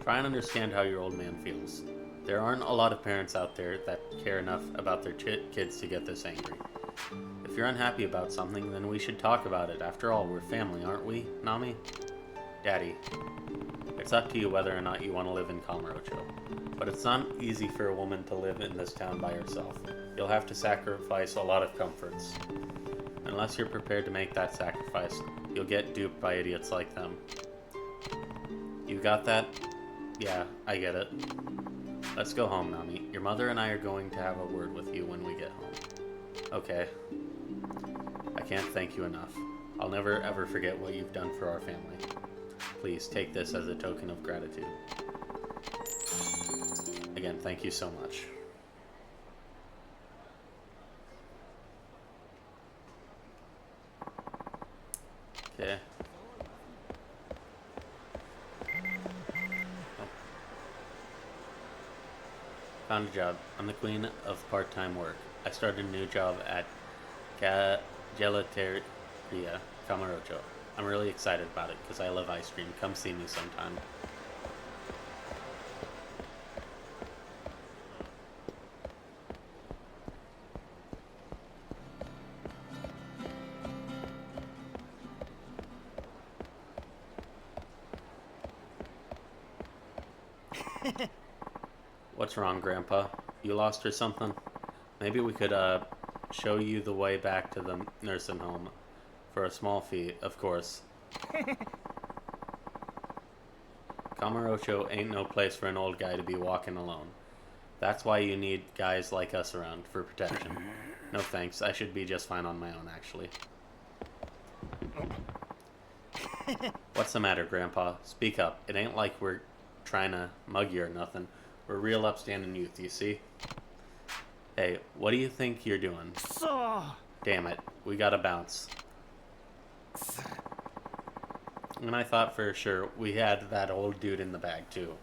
Try and understand how your old man feels. There aren't a lot of parents out there that care enough about their kids to get this angry. If you're unhappy about something, then we should talk about it. After all, we're family, aren't we, Nami? Daddy, it's up to you whether or not you want to live in Kamurocho. But it's not easy for a woman to live in this town by herself. You'll have to sacrifice a lot of comforts. Unless you're prepared to make that sacrifice, you'll get duped by idiots like them. You got that? Yeah, I get it. Let's go home, Nami. Your mother and I are going to have a word with you when we get home. Okay. I can't thank you enough. I'll never ever forget what you've done for our family. Please take this as a token of gratitude. Again, thank you so much. Okay. Oh. Found a job. I'm the queen of part-time work. I started a new job at Gelateria, Kamurocho. I'm really excited about it because I love ice cream. Come see me sometime. What's wrong, Grandpa? You lost or something? Maybe we could show you the way back to the nursing home. For a small fee, of course. Kamurocho ain't no place for an old guy to be walking alone. That's why you need guys like us around, for protection. No thanks, I should be just fine on my own, actually. What's the matter, Grandpa? Speak up. It ain't like we're trying to mug you or nothing. We're real upstanding youth, you see? Hey, what do you think you're doing? Damn it, we gotta bounce. And I thought for sure we had that old dude in the bag too.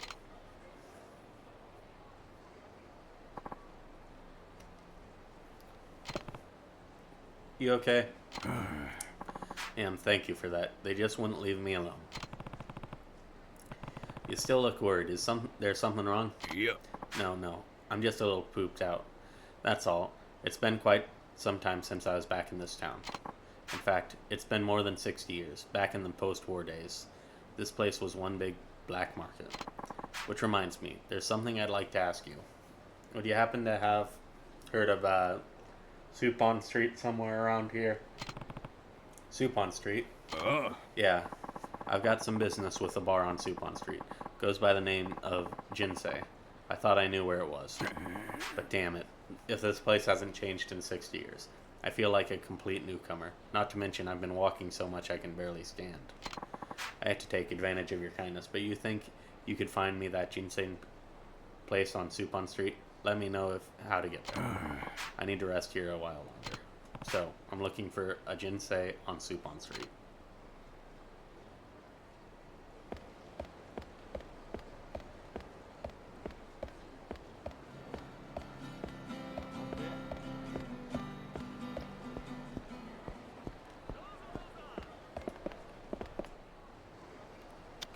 You okay? Thank you for that. They just wouldn't leave me alone. You still look worried. Is there something wrong? Yep. No. I'm just a little pooped out. That's all. It's been quite some time since I was back in this town. In fact, it's been more than 60 years, back in the post-war days. This place was one big black market. Which reminds me, there's something I'd like to ask you. Would you happen to have heard of Soup on Street somewhere around here? Soup on Street? Yeah, I've got some business with a bar on Soup on Street. Goes by the name of Jinsei. I thought I knew where it was. But damn it, if this place hasn't changed in 60 years. I feel like a complete newcomer. Not to mention I've been walking so much I can barely stand. I had to take advantage of your kindness, but you think you could find me that ginseng place on Soup on Street? Let me know how to get there. I need to rest here a while longer. So, I'm looking for a ginseng on Soup on Street.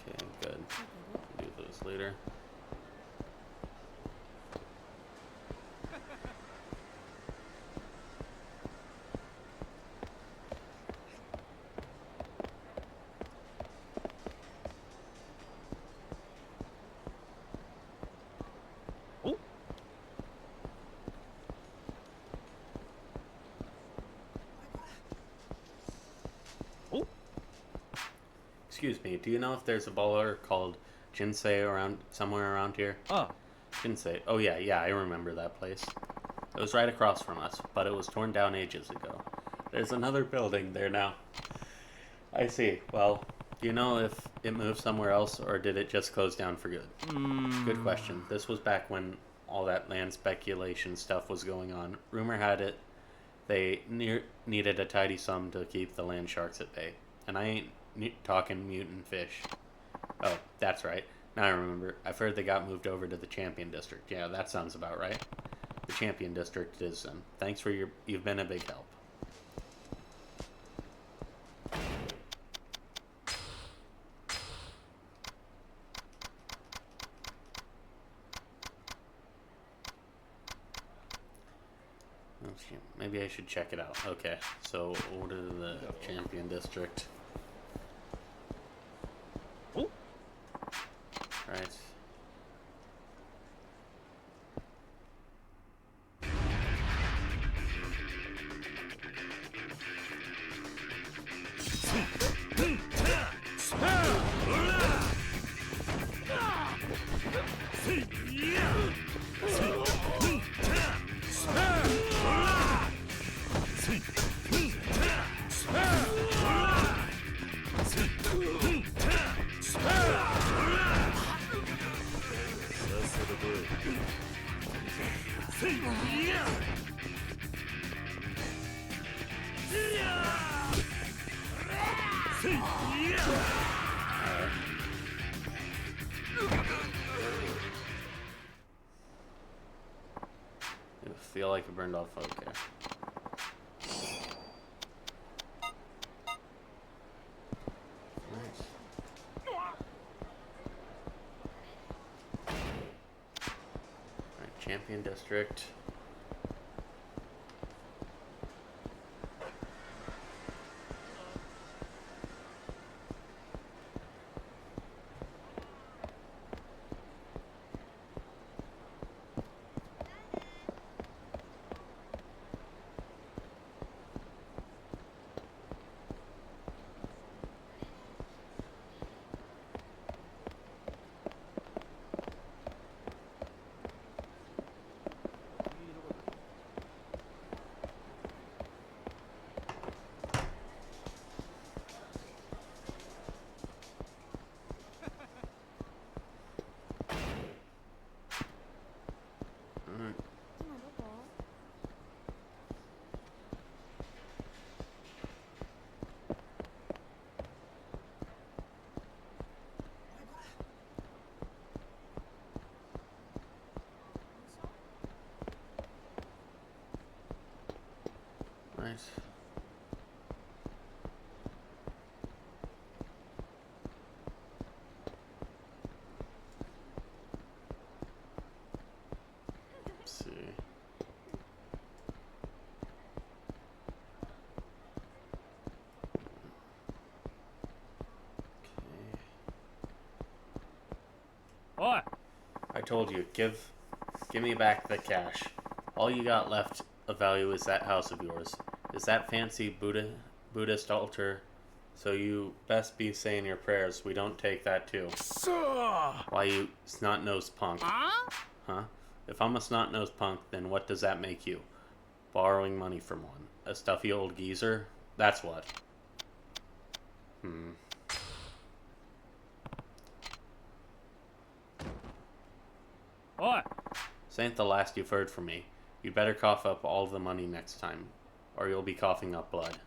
Okay, good. Do those later. Excuse me, do you know if there's a baller called Jinsei somewhere around here? Oh, Jinsei. Oh yeah, I remember that place. It was right across from us, but it was torn down ages ago. There's another building there now. I see. Well, do you know if it moved somewhere else or did it just close down for good? Good question. This was back when all that land speculation stuff was going on. Rumor had it They needed a tidy sum to keep the land sharks at bay. And I ain't talking mutant fish. Oh, that's right. Now I remember. I've heard they got moved over to the Champion District. Yeah, that sounds about right. The Champion District is in. Thanks for you've been a big help. Okay, maybe I should check it out. Okay, so order the Champion District. Oh. Right. I feel like it burned off. Okay. Nice. Alright, Champion District. Nice. Let's see. Oi! I told you, give me back the cash. All you got left of value is that house of yours. Is that fancy Buddhist altar? So you best be saying your prayers. We don't take that too. Why, you snot-nosed punk? Huh? If I'm a snot-nosed punk, then what does that make you? Borrowing money from one. A stuffy old geezer? That's what. Oi! This ain't the last you've heard from me. You'd better cough up all the money next time, or you'll be coughing up blood.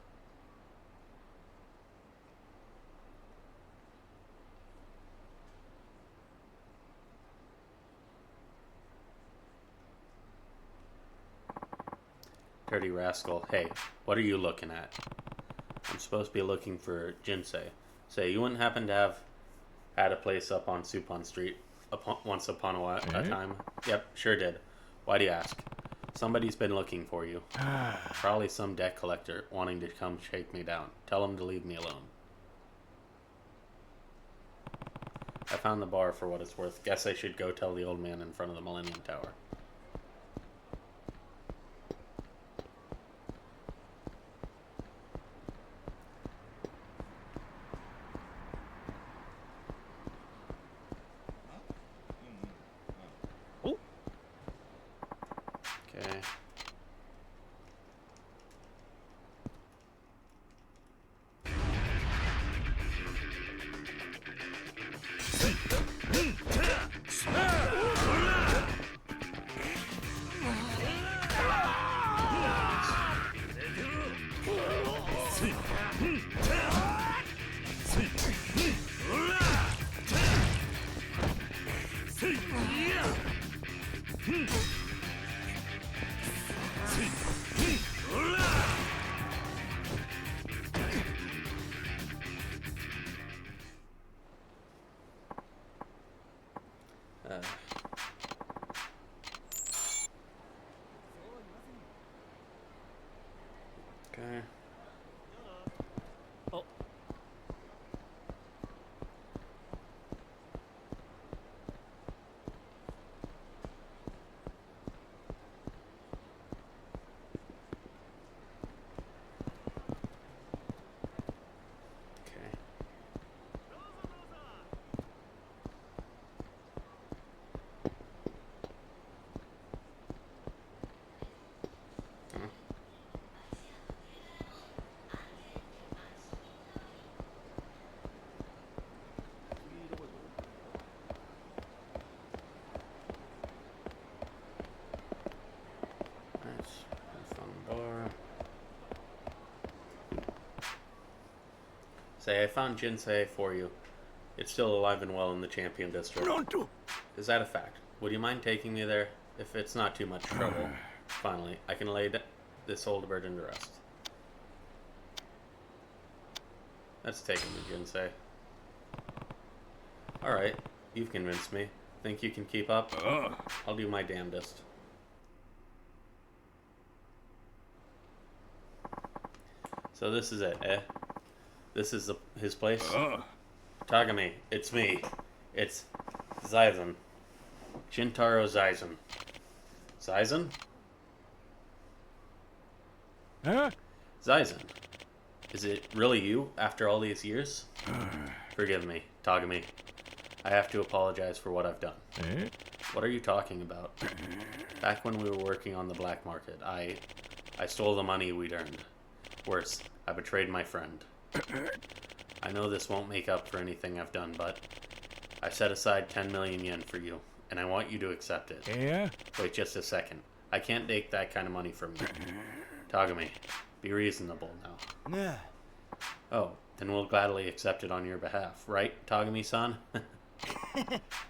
Dirty rascal. Hey, what are you looking at? I'm supposed to be looking for Jinsei. Say, you wouldn't happen to have had a place up on Supon Street once upon a time? Yep, sure did. Why do you ask? Somebody's been looking for you. Probably some debt collector wanting to come shake me down. Tell him to leave me alone. I found the bar for what it's worth. Guess I should go tell the old man in front of the Millennium Tower. Okay. Okay. Oh. Okay. Huh. Nice. That's on the door. Say, I found Jinsei for you. It's still alive and well in the Champion District. Is that a fact? Would you mind taking me there? If it's not too much trouble. Finally, I can lay this old burden to rest. That's taking me, Jinsei. Alright, you've convinced me. Think you can keep up? I'll do my damnedest. So this is it, eh? This is his place? Tagami, it's me. It's Zaizen. Shintaro Zaizen. Zaizen? Huh? Zaizen. Is it really you, after all these years? Forgive me, Tagami. I have to apologize for what I've done. What are you talking about? Back when we were working on the black market, I stole the money we'd earned. Worse, I betrayed my friend. I know this won't make up for anything I've done, but I set aside 10 million yen for you, and I want you to accept it. Yeah? Wait just a second. I can't take that kind of money from you. Tagami, be reasonable now. Nah. Oh, then we'll gladly accept it on your behalf, right, Tagami-san?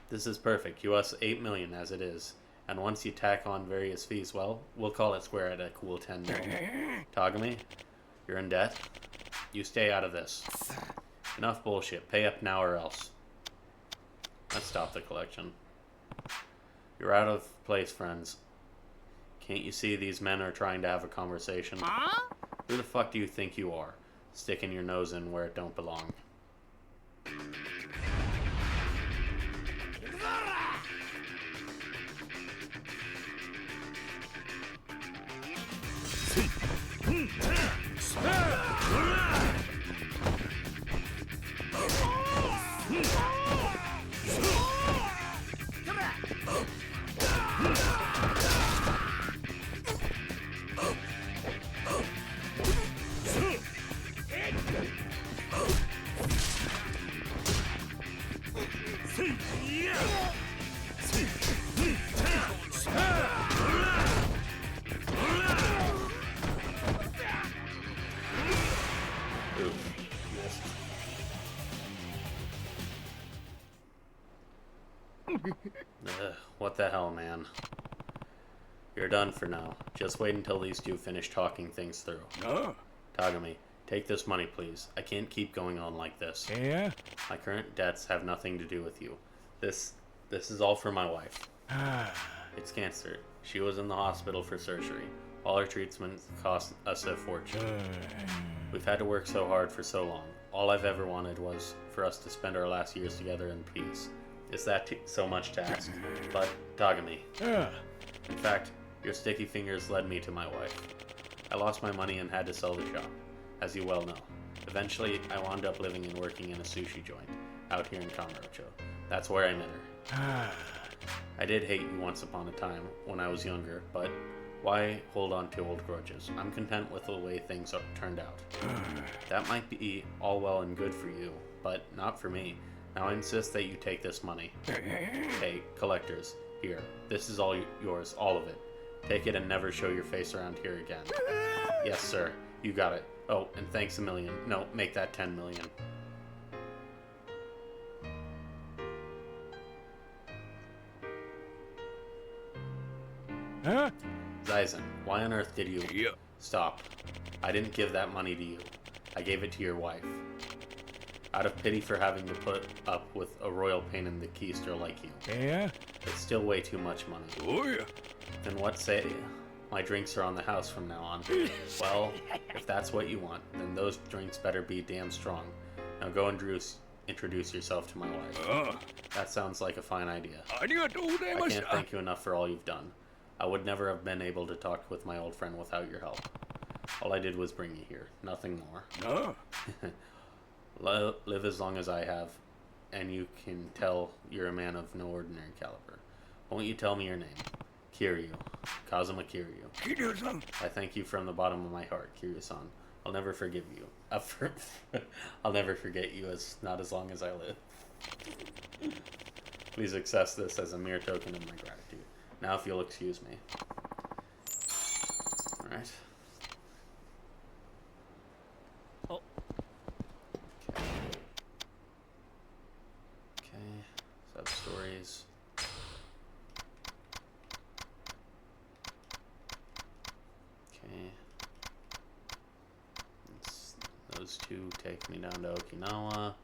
This is perfect. You owe us 8 million as it is. And once you tack on various fees, well, we'll call it square at a cool 10 million. Tagami, you're in debt? You stay out of this. Enough bullshit. Pay up now or else. Let's stop the collection. You're out of place, friends. Can't you see these men are trying to have a conversation? Who the fuck do you think you are? Sticking your nose in where it don't belong. What the hell, man? You're done for now. Just wait until these two finish talking things through. Tagami, take this money, please. I can't keep going on like this. Yeah? My current debts have nothing to do with you. This is all for my wife. It's cancer. She was in the hospital for surgery. All her treatments cost us a fortune. We've had to work so hard for so long. All I've ever wanted was for us to spend our last years together in peace. Is that so much to ask? But, Tagami. In fact, your sticky fingers led me to my wife. I lost my money and had to sell the shop, as you well know. Eventually, I wound up living and working in a sushi joint, out here in Kamurocho. That's where I met her. I did hate you once upon a time, when I was younger, but why hold on to old grudges? I'm content with the way things turned out. That might be all well and good for you, but not for me. Now I insist that you take this money. Hey, collectors, here. This is all yours, all of it. Take it and never show your face around here again. Yes, sir. You got it. Oh, and thanks a million. No, make that 10 million. Huh? Zaizen, why on earth did you... Yeah. Stop. I didn't give that money to you. I gave it to your wife. Out of pity for having to put up with a royal pain in the keister like you. Yeah? It's still way too much money. Oh, yeah. Then what say my drinks are on the house from now on? Well, if that's what you want, then those drinks better be damn strong. Now go and introduce yourself to my wife. That sounds like a fine idea. I can't thank you enough for all you've done. I would never have been able to talk with my old friend without your help. All I did was bring you here, nothing more. Live as long as I have, and you can tell you're a man of no ordinary caliber. Won't you tell me your name? Kiryu. Kazuma Kiryu. Kiryu-san. I thank you from the bottom of my heart, Kiryu-san. I'll never forgive you. I'll never forget you, not as long as I live. Please accept this as a mere token of my gratitude. Now if you'll excuse me. Alright. Oh. Okay. Sub-stories. Okay. Those two take me down to Okinawa.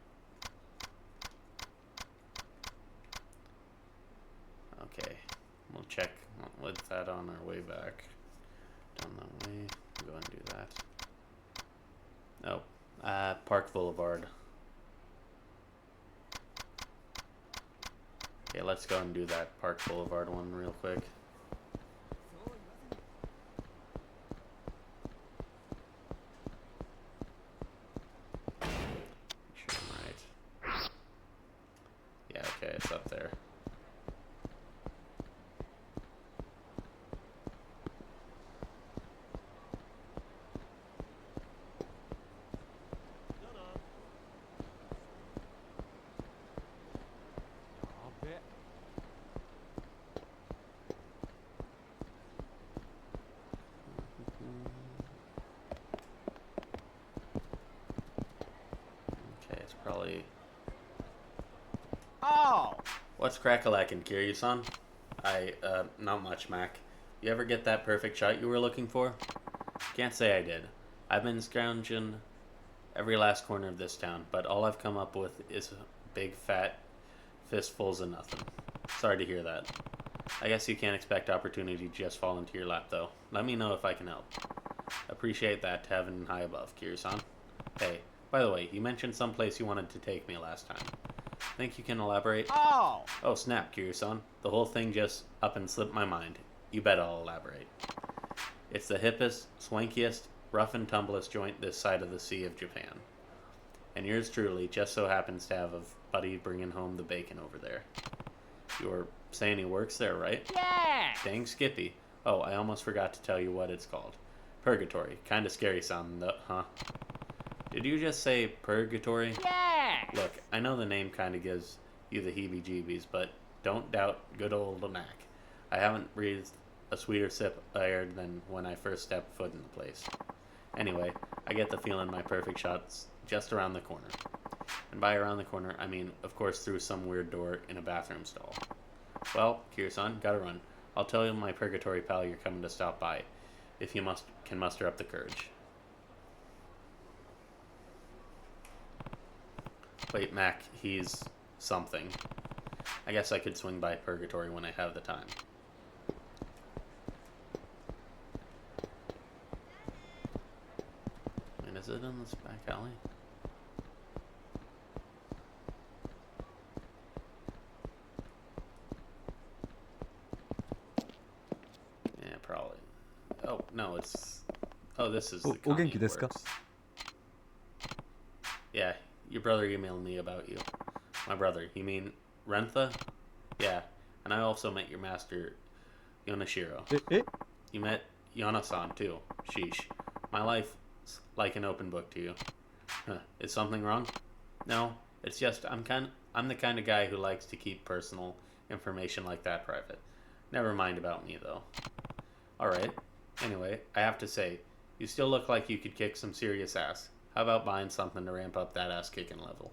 Okay. We'll check with that on our way back. Down that way. Go and do that. Oh. Park Boulevard. Okay, let's go and do that Park Boulevard one real quick. Make sure I'm right. Yeah, okay, it's up there. Okay, it's probably... Oh! What's crack-a-lackin', Kiryu-san? Not much, Mac. You ever get that perfect shot you were looking for? Can't say I did. I've been scrounging every last corner of this town, but all I've come up with is big, fat fistfuls of nothing. Sorry to hear that. I guess you can't expect opportunity to just fall into your lap, though. Let me know if I can help. Appreciate that, heaven high above, Kiryu-san. Hey, by the way, you mentioned someplace you wanted to take me last time. Think you can elaborate? Oh! Oh, snap, Kiryu-san. The whole thing just up and slipped my mind. You bet I'll elaborate. It's the hippest, swankiest, rough and tumblest joint this side of the Sea of Japan. And yours truly just so happens to have a buddy bringing home the bacon over there. You're saying he works there, right? Yeah! Dang Skippy. Oh, I almost forgot to tell you what it's called. Purgatory. Kinda scary sounding, though, huh? Did you just say purgatory? Yeah! Look, I know the name kinda gives you the heebie-jeebies, but don't doubt good old Mac. I haven't breathed a sweeter sip of air than when I first stepped foot in the place. Anyway, I get the feeling my perfect shot's just around the corner. And by around the corner, I mean, of course, through some weird door in a bathroom stall. Well, Kiryu-san, gotta run. I'll tell you my purgatory pal you're coming to stop by, if you can muster up the courage. Wait, Mac, he's something. I guess I could swing by Purgatory when I have the time. And is it in this back alley? Yeah, probably. Oh, no, it's... Oh, this is the commune works. Yeah, your brother emailed me about you. My brother, you mean Rentha? Yeah, and I also met your master, Yonashiro. You met Yana-san, too. Sheesh. My life's like an open book to you. Huh. Is something wrong? No, it's just I'm the kind of guy who likes to keep personal information like that private. Never mind about me, though. Alright. Anyway, I have to say, you still look like you could kick some serious ass. How about buying something to ramp up that ass-kicking level?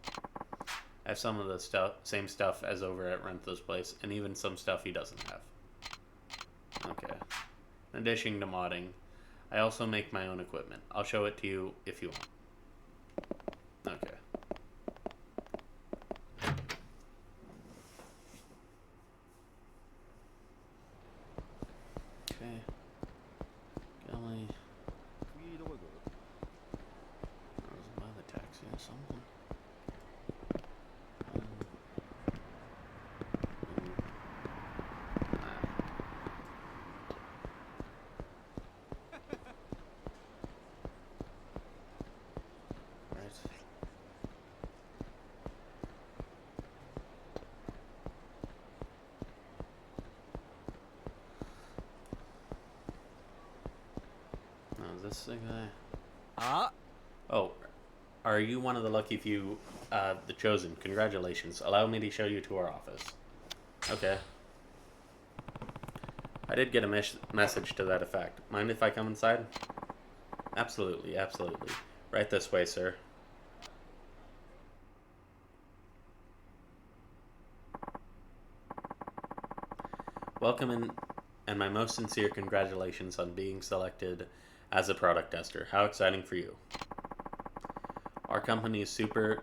I have some of the same stuff as over at Rentha's place, and even some stuff he doesn't have. Okay. In addition to modding, I also make my own equipment. I'll show it to you if you want. Okay. Okay. Golly. I was by the taxi or something. Is this the guy? Oh, are you one of the lucky few, the chosen? Congratulations. Allow me to show you to our office. Okay. I did get a message to that effect. Mind if I come inside? Absolutely, absolutely. Right this way, sir. Welcome in, and my most sincere congratulations on being selected as a product tester. How exciting for you. Our company's super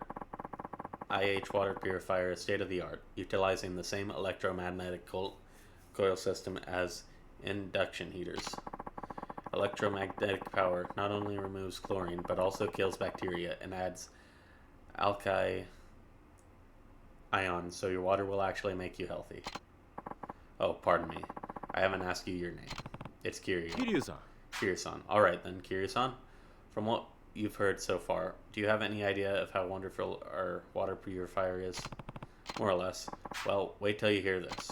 IH water purifier is state-of-the-art, utilizing the same electromagnetic coil system as induction heaters. Electromagnetic power not only removes chlorine, but also kills bacteria and adds alkali ions, so your water will actually make you healthy. Oh, pardon me. I haven't asked you your name. It's Kiryu. Kiryu-san. Kiryu-san. Alright then, Kiryu-san. From what you've heard so far, do you have any idea of how wonderful our water purifier is? More or less. Well, wait till you hear this.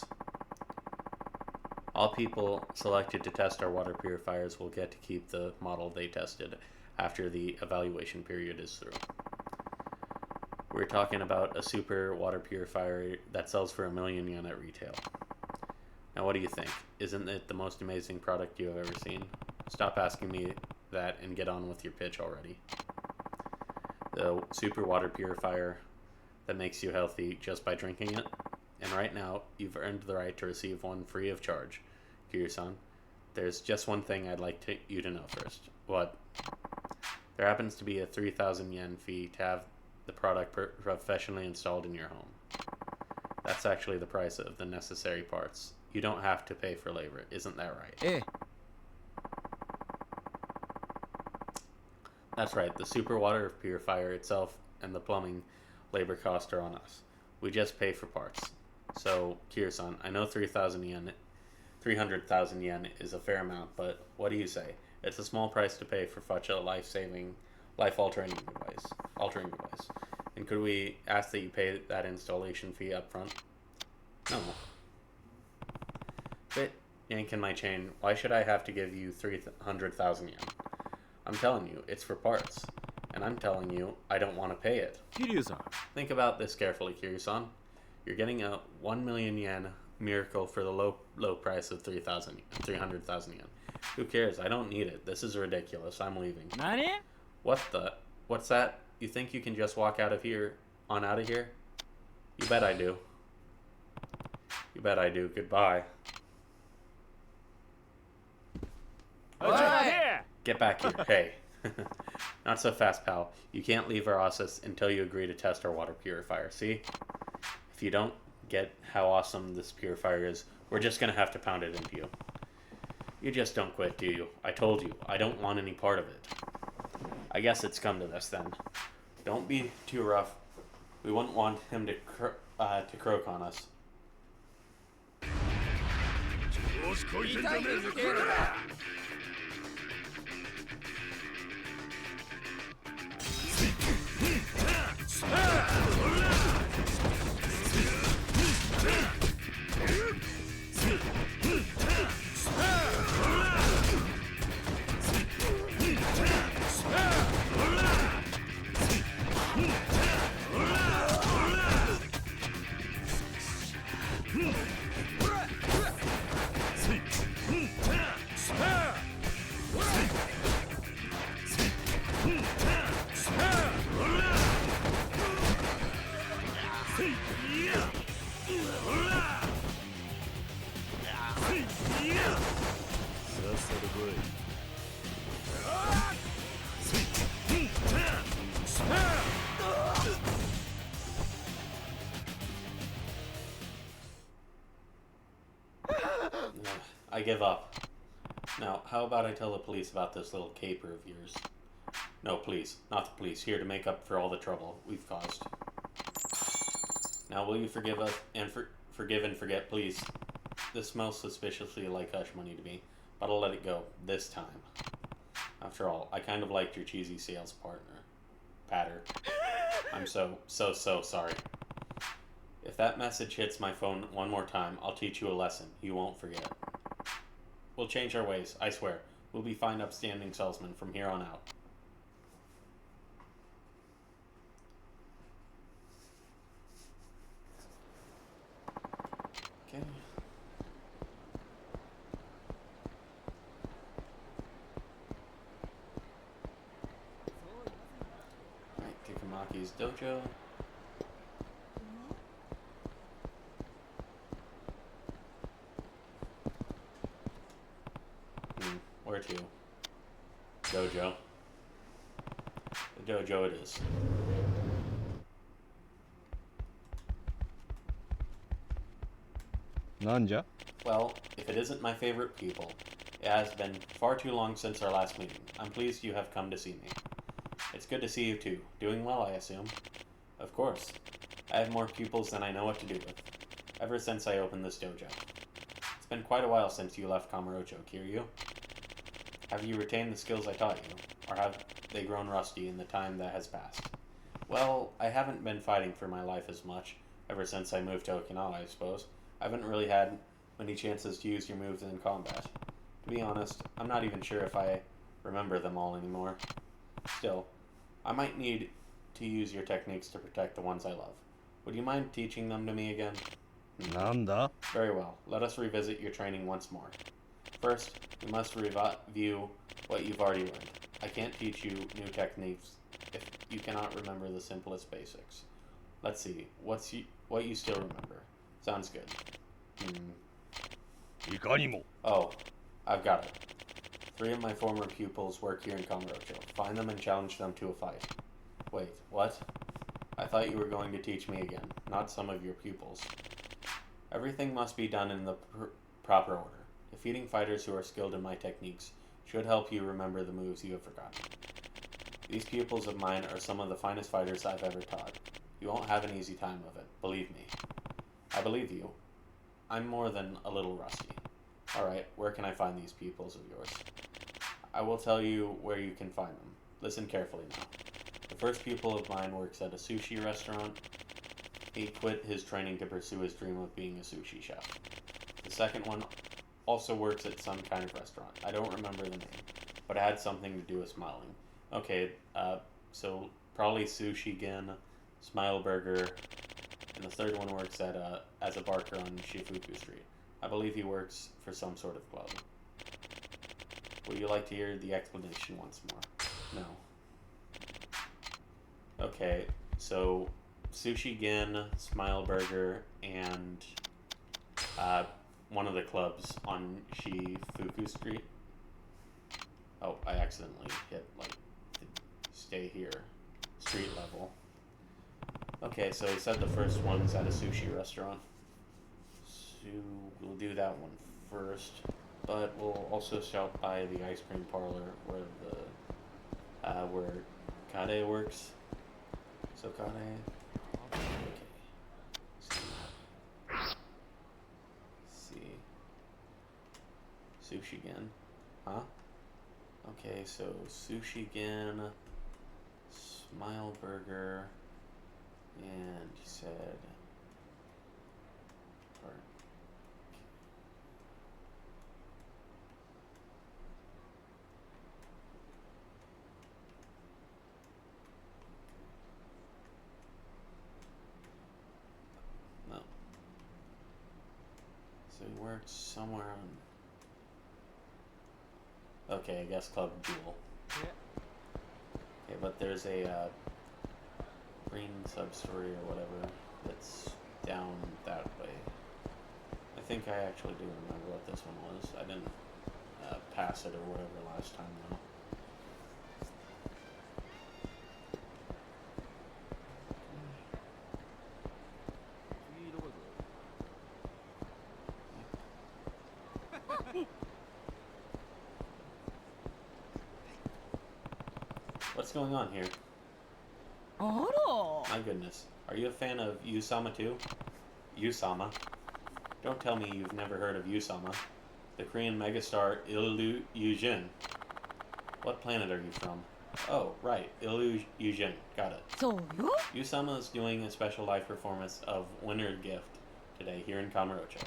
All people selected to test our water purifiers will get to keep the model they tested after the evaluation period is through. We're talking about a super water purifier that sells for 1 million yen at retail. Now what do you think? Isn't it the most amazing product you have ever seen? Stop asking me that and get on with your pitch already. The super water purifier that makes you healthy just by drinking it. And right now, you've earned the right to receive one free of charge. Kiryu-san, there's just one thing I'd like you to know first. What? There happens to be a 3,000 yen fee to have the product professionally installed in your home. That's actually the price of the necessary parts. You don't have to pay for labor, isn't that right? That's right, the super water purifier itself and the plumbing labor cost are on us. We just pay for parts. So, Kiryu-san, I know 300,000 yen is a fair amount, but what do you say? It's a small price to pay for such a life-altering device. And could we ask that you pay that installation fee up front? No. Quit yanking my chain. Why should I have to give you 300,000 yen? I'm telling you, it's for parts. And I'm telling you, I don't want to pay it. Kiryu-san. Think about this carefully, Kiryu-san. You're getting a 1 million yen miracle for the low price of 300,000 yen. Who cares? I don't need it. This is ridiculous. I'm leaving. Nani? What's that? You think you can just walk out of here? You bet I do. You bet I do. Goodbye. Get back here. Hey. Not so fast, pal. You can't leave our office until you agree to test our water purifier. See? If you don't get how awesome this purifier is, we're just gonna have to pound it into you. You just don't quit, do you? I told you, I don't want any part of it. I guess it's come to this then. Don't be too rough. We wouldn't want him to croak on us. I give up. Now, how about I tell the police about this little caper of yours? No, please. Not the police. Here to make up for all the trouble we've caused. Now, will you forgive us and forgive and forget, please? This smells suspiciously like hush money to me, but I'll let it go this time. After all, I kind of liked your cheesy sales patter. I'm so sorry. If that message hits my phone one more time, I'll teach you a lesson. You won't forget. We'll change our ways, I swear. We'll be fine, upstanding salesmen from here on out. Okay. Alright, Kikamaki's dojo. Where to? Dojo. The dojo it is. Nanja? Well, if it isn't my favorite pupil, it has been far too long since our last meeting. I'm pleased you have come to see me. It's good to see you too. Doing well, I assume? Of course. I have more pupils than I know what to do with, ever since I opened this dojo. It's been quite a while since you left Kamurocho, Kiryu. Have you retained the skills I taught you, or have they grown rusty in the time that has passed? Well, I haven't been fighting for my life as much ever since I moved to Okinawa, I suppose. I haven't really had many chances to use your moves in combat. To be honest, I'm not even sure if I remember them all anymore. Still, I might need to use your techniques to protect the ones I love. Would you mind teaching them to me again? Nanda? Very well. Let us revisit your training once more. First, we must review what you've already learned. I can't teach you new techniques if you cannot remember the simplest basics. Let's see, what you still remember. Sounds good. Oh, I've got it. 3 of my former pupils work here in Kamurocho. Find them and challenge them to a fight. Wait, what? I thought you were going to teach me again, not some of your pupils. Everything must be done in the proper order. Defeating fighters who are skilled in my techniques should help you remember the moves you have forgotten. These pupils of mine are some of the finest fighters I've ever taught. You won't have an easy time of it, believe me. I believe you. I'm more than a little rusty. Alright, where can I find these pupils of yours? I will tell you where you can find them. Listen carefully now. The first pupil of mine works at a sushi restaurant. He quit his training to pursue his dream of being a sushi chef. The second one also works at some kind of restaurant. I don't remember the name, but it had something to do with smiling. Okay, so probably Sushi Gin, Smile Burger, and the third one works at as a barker on Shifuku Street. I believe he works for some sort of club. Would you like to hear the explanation once more? No. Okay, so Sushi Gin, Smile Burger, and one of the clubs on Shifuku Street. Oh, I accidentally hit stay here, street level. Okay, so he said the first one's at a sushi restaurant. So we'll do that one first, but we'll also stop by the ice cream parlor where where Kade works. So Kade. Okay. See. Sushi Gin. Huh? Okay, so Sushi Gin, Smile Burger, and he said, no. So he works somewhere on. Okay, I guess Club Jewel. Yeah. Okay, but there's a green sub-story or whatever that's down that way. I think I actually do remember what this one was. I didn't pass it or whatever last time, though. What's going on here? My goodness. Are you a fan of Usama too? Usama? Don't tell me you've never heard of Usama. The Korean megastar Yujin. What planet are you from? Oh, right. Yujin. Got it. Usama is doing a special live performance of Winter Gift today here in Kamurocho.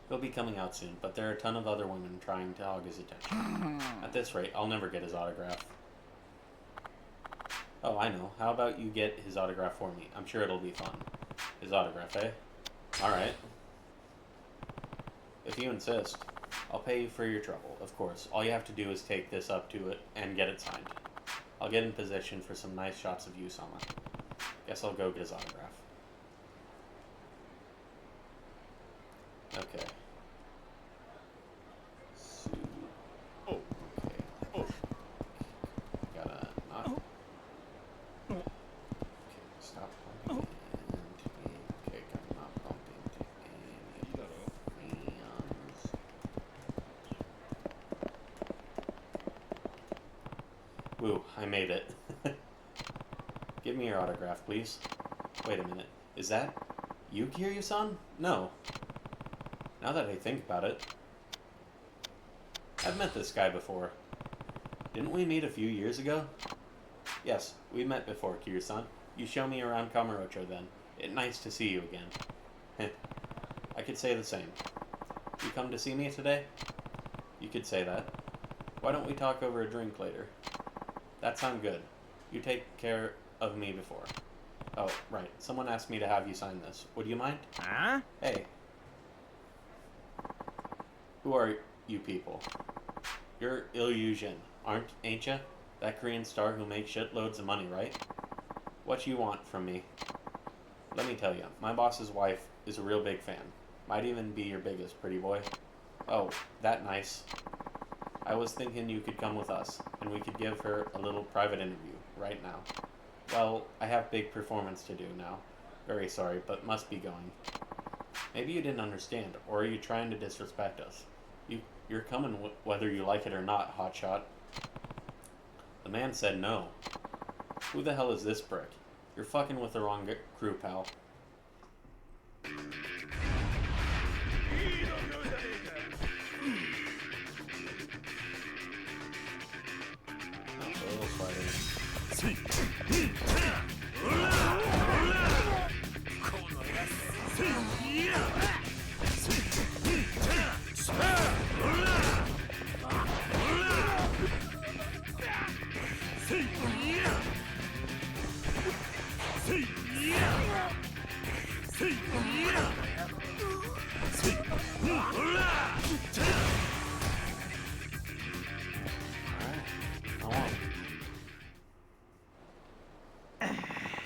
He'll be coming out soon, but there are a ton of other women trying to hog his attention. At this rate, I'll never get his autograph. Oh, I know. How about you get his autograph for me? I'm sure it'll be fun. His autograph, eh? Alright. If you insist, I'll pay you for your trouble, of course. All you have to do is take this up to it and get it signed. I'll get in position for some nice shots of Usama. Guess I'll go get his autograph. Okay. So, okay. Gotta not. Okay, stop bumping into me. Okay, gotta not bump into any fans. Woo, I made it. Give me your autograph, please. Wait a minute. Is that you, Kiryu-san? No. Now that I think about it, I've met this guy before. Didn't we meet a few years ago? Yes, we met before, Kiryu-san. You show me around Kamurocho then. It's nice to see you again. I could say the same. You come to see me today? You could say that. Why don't we talk over a drink later? That sounds good. You take care of me before. Oh, right. Someone asked me to have you sign this. Would you mind? Huh? Hey. Who are you people? You're Ilyushin, ain't ya? That Korean star who makes shitloads of money, right? What you want from me? Let me tell you, my boss's wife is a real big fan. Might even be your biggest, pretty boy. Oh, that nice. I was thinking you could come with us, and we could give her a little private interview, right now. Well, I have big performance to do now. Very sorry, but must be going. Maybe you didn't understand, or are you trying to disrespect us? You're coming whether you like it or not, hotshot. The man said no. Who the hell is this prick? You're fucking with the wrong crew, pal.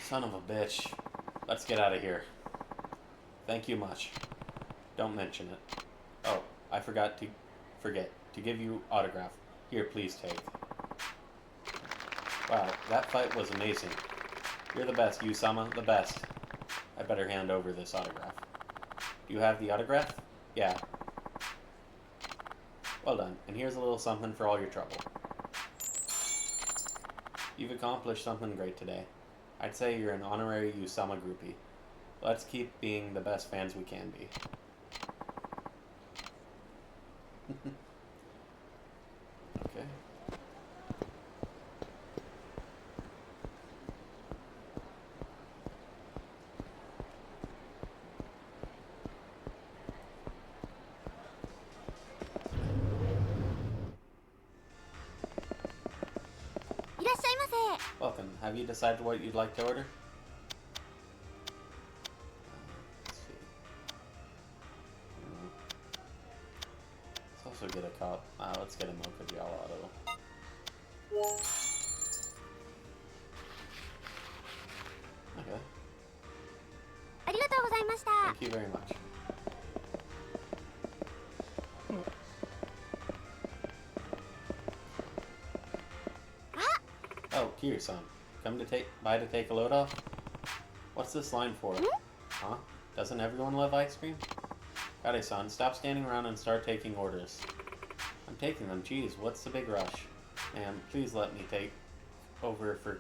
Son of a bitch. Let's get out of here. Thank you much. Don't mention it. Oh, I forget to give you autograph. Here, please take. Wow, that fight was amazing. You're the best, Usama, the best. I better hand over this autograph. Do you have the autograph? Yeah. Well done, and here's a little something for all your trouble. You've accomplished something great today. I'd say you're an honorary Usama groupie. Let's keep being the best fans we can be. Okay. Welcome. Have you decided what you'd like to order? Let's see. Let's also get a cup. Let's get a mocha gelato. Okay. Thank you very much. Kiryu-san, come to take a load off? What's this line for? Huh? Doesn't everyone love ice cream? Kade-san, stop standing around and start taking orders. I'm taking them, geez, what's the big rush? Ma'am, please let me take over for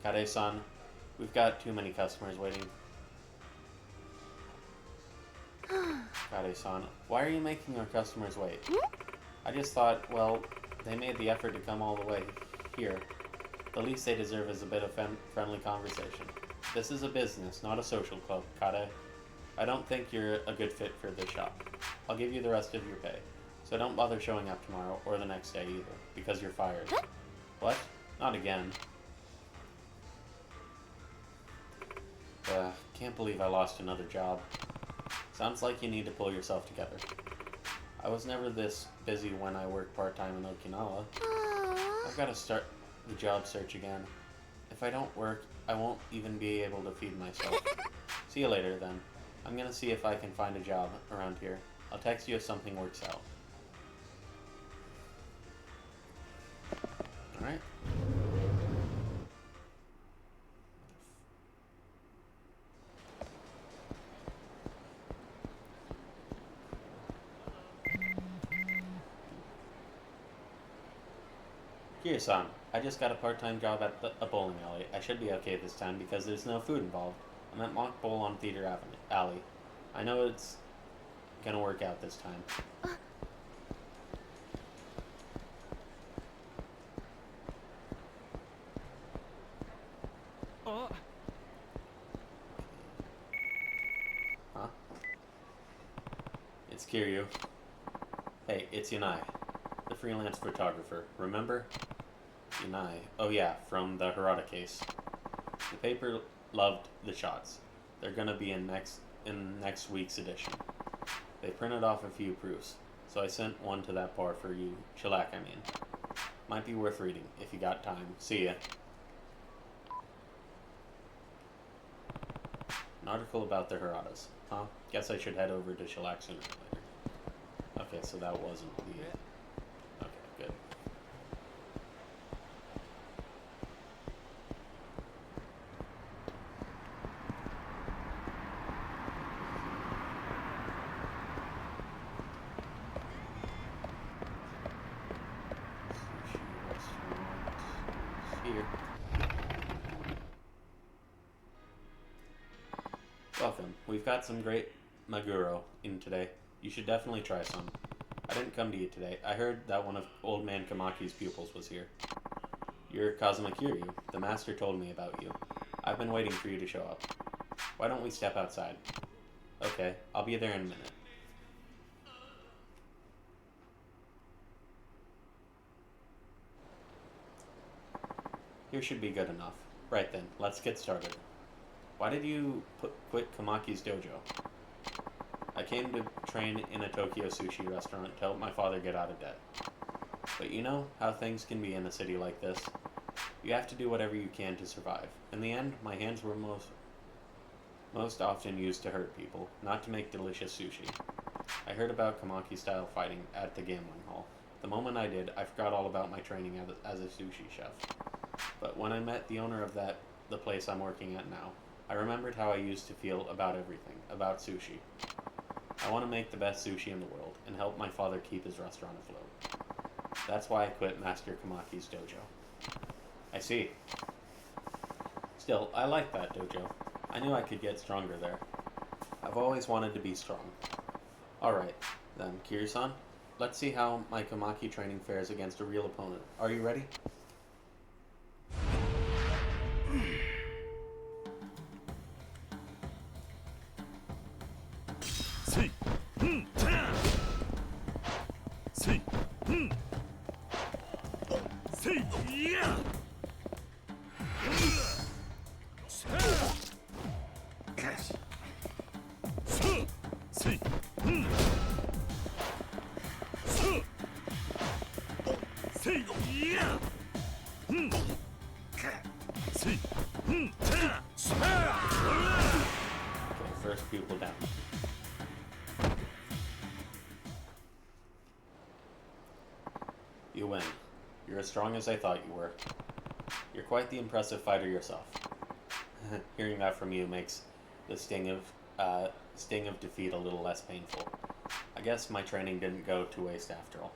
Kade-san. We've got too many customers waiting. Kade-san, why are you making our customers wait? I just thought, well, they made the effort to come all the way here. The least they deserve is a bit of friendly conversation. This is a business, not a social club, Kade. I don't think you're a good fit for this shop. I'll give you the rest of your pay. So don't bother showing up tomorrow or the next day either, because you're fired. What? Not again. Can't believe I lost another job. Sounds like you need to pull yourself together. I was never this busy when I worked part-time in Okinawa. I've got to start the job search again. If I don't work, I won't even be able to feed myself. See you later, then. I'm gonna see if I can find a job around here. I'll text you if something works out. Alright. Kiryu-san, I just got a part-time job at a bowling alley. I should be okay this time because there's no food involved. I'm at Mock Bowl on Theater Alley. I know it's gonna work out this time. Huh? It's Kiryu. Hey, it's Yanai, the freelance photographer. Remember? Yanai. Oh yeah, from the Hirata case. The paper loved the shots. They're gonna be in next week's edition. They printed off a few proofs, so I sent one to that bar for you. Shellac, I mean. Might be worth reading, if you got time. See ya. An article about the Hiratas. Huh? Guess I should head over to Shellac sooner or later. Okay, so that wasn't the... Okay, good. Here. Welcome. We've got some great maguro in today. You should definitely try some. I didn't come to you today. I heard that one of Old Man Kamaki's pupils was here. You're Kazuma Kiryu. The master told me about you. I've been waiting for you to show up. Why don't we step outside? Okay, I'll be there in a minute. Here should be good enough. Right then, let's get started. Why did you quit Kamaki's dojo? I came to train in a Tokyo sushi restaurant to help my father get out of debt. But you know how things can be in a city like this. You have to do whatever you can to survive. In the end, my hands were most often used to hurt people, not to make delicious sushi. I heard about Kamaki-style fighting at the gambling hall. The moment I did, I forgot all about my training as a sushi chef. But when I met the owner of the place I'm working at now, I remembered how I used to feel about everything, about sushi. I want to make the best sushi in the world, and help my father keep his restaurant afloat. That's why I quit Master Kamaki's dojo. I see. Still, I like that dojo. I knew I could get stronger there. I've always wanted to be strong. Alright, then, Kiryu-san, let's see how my Kamaki training fares against a real opponent. Are you ready? First pupil down. You win. You're as strong as I thought you were. You're quite the impressive fighter yourself. Hearing that from you makes the sting of defeat a little less painful. I guess my training didn't go to waste after all.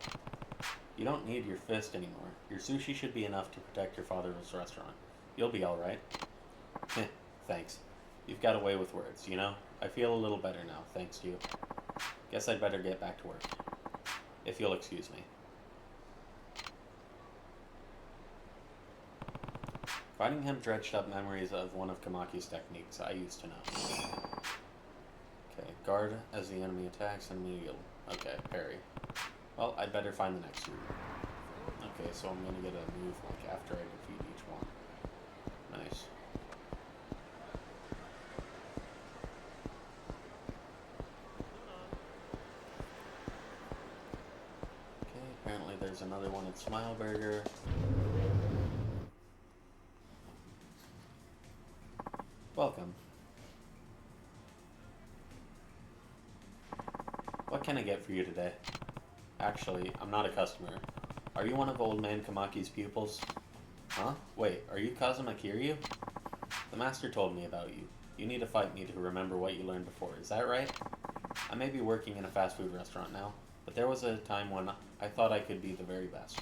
You don't need your fist anymore. Your sushi should be enough to protect your father's restaurant. You'll be alright. Thanks. You've got away with words, you know? I feel a little better now, thanks to you. Guess I'd better get back to work. If you'll excuse me. Fighting him dredged up memories of one of Kamaki's techniques I used to know. Okay, guard as the enemy attacks, enemy yield. Okay, parry. Well, I'd better find the next one. Okay, so I'm gonna get a move like after I defeat each one. Nice. Okay, apparently there's another one at Smileburger. Welcome. What can I get for you today? Actually, I'm not a customer. Are you one of Old Man Kamaki's pupils? Huh? Wait, are you Kazuma Kiryu? The master told me about you. You need to fight me to remember what you learned before, is that right? I may be working in a fast food restaurant now, but there was a time when I thought I could be the very best.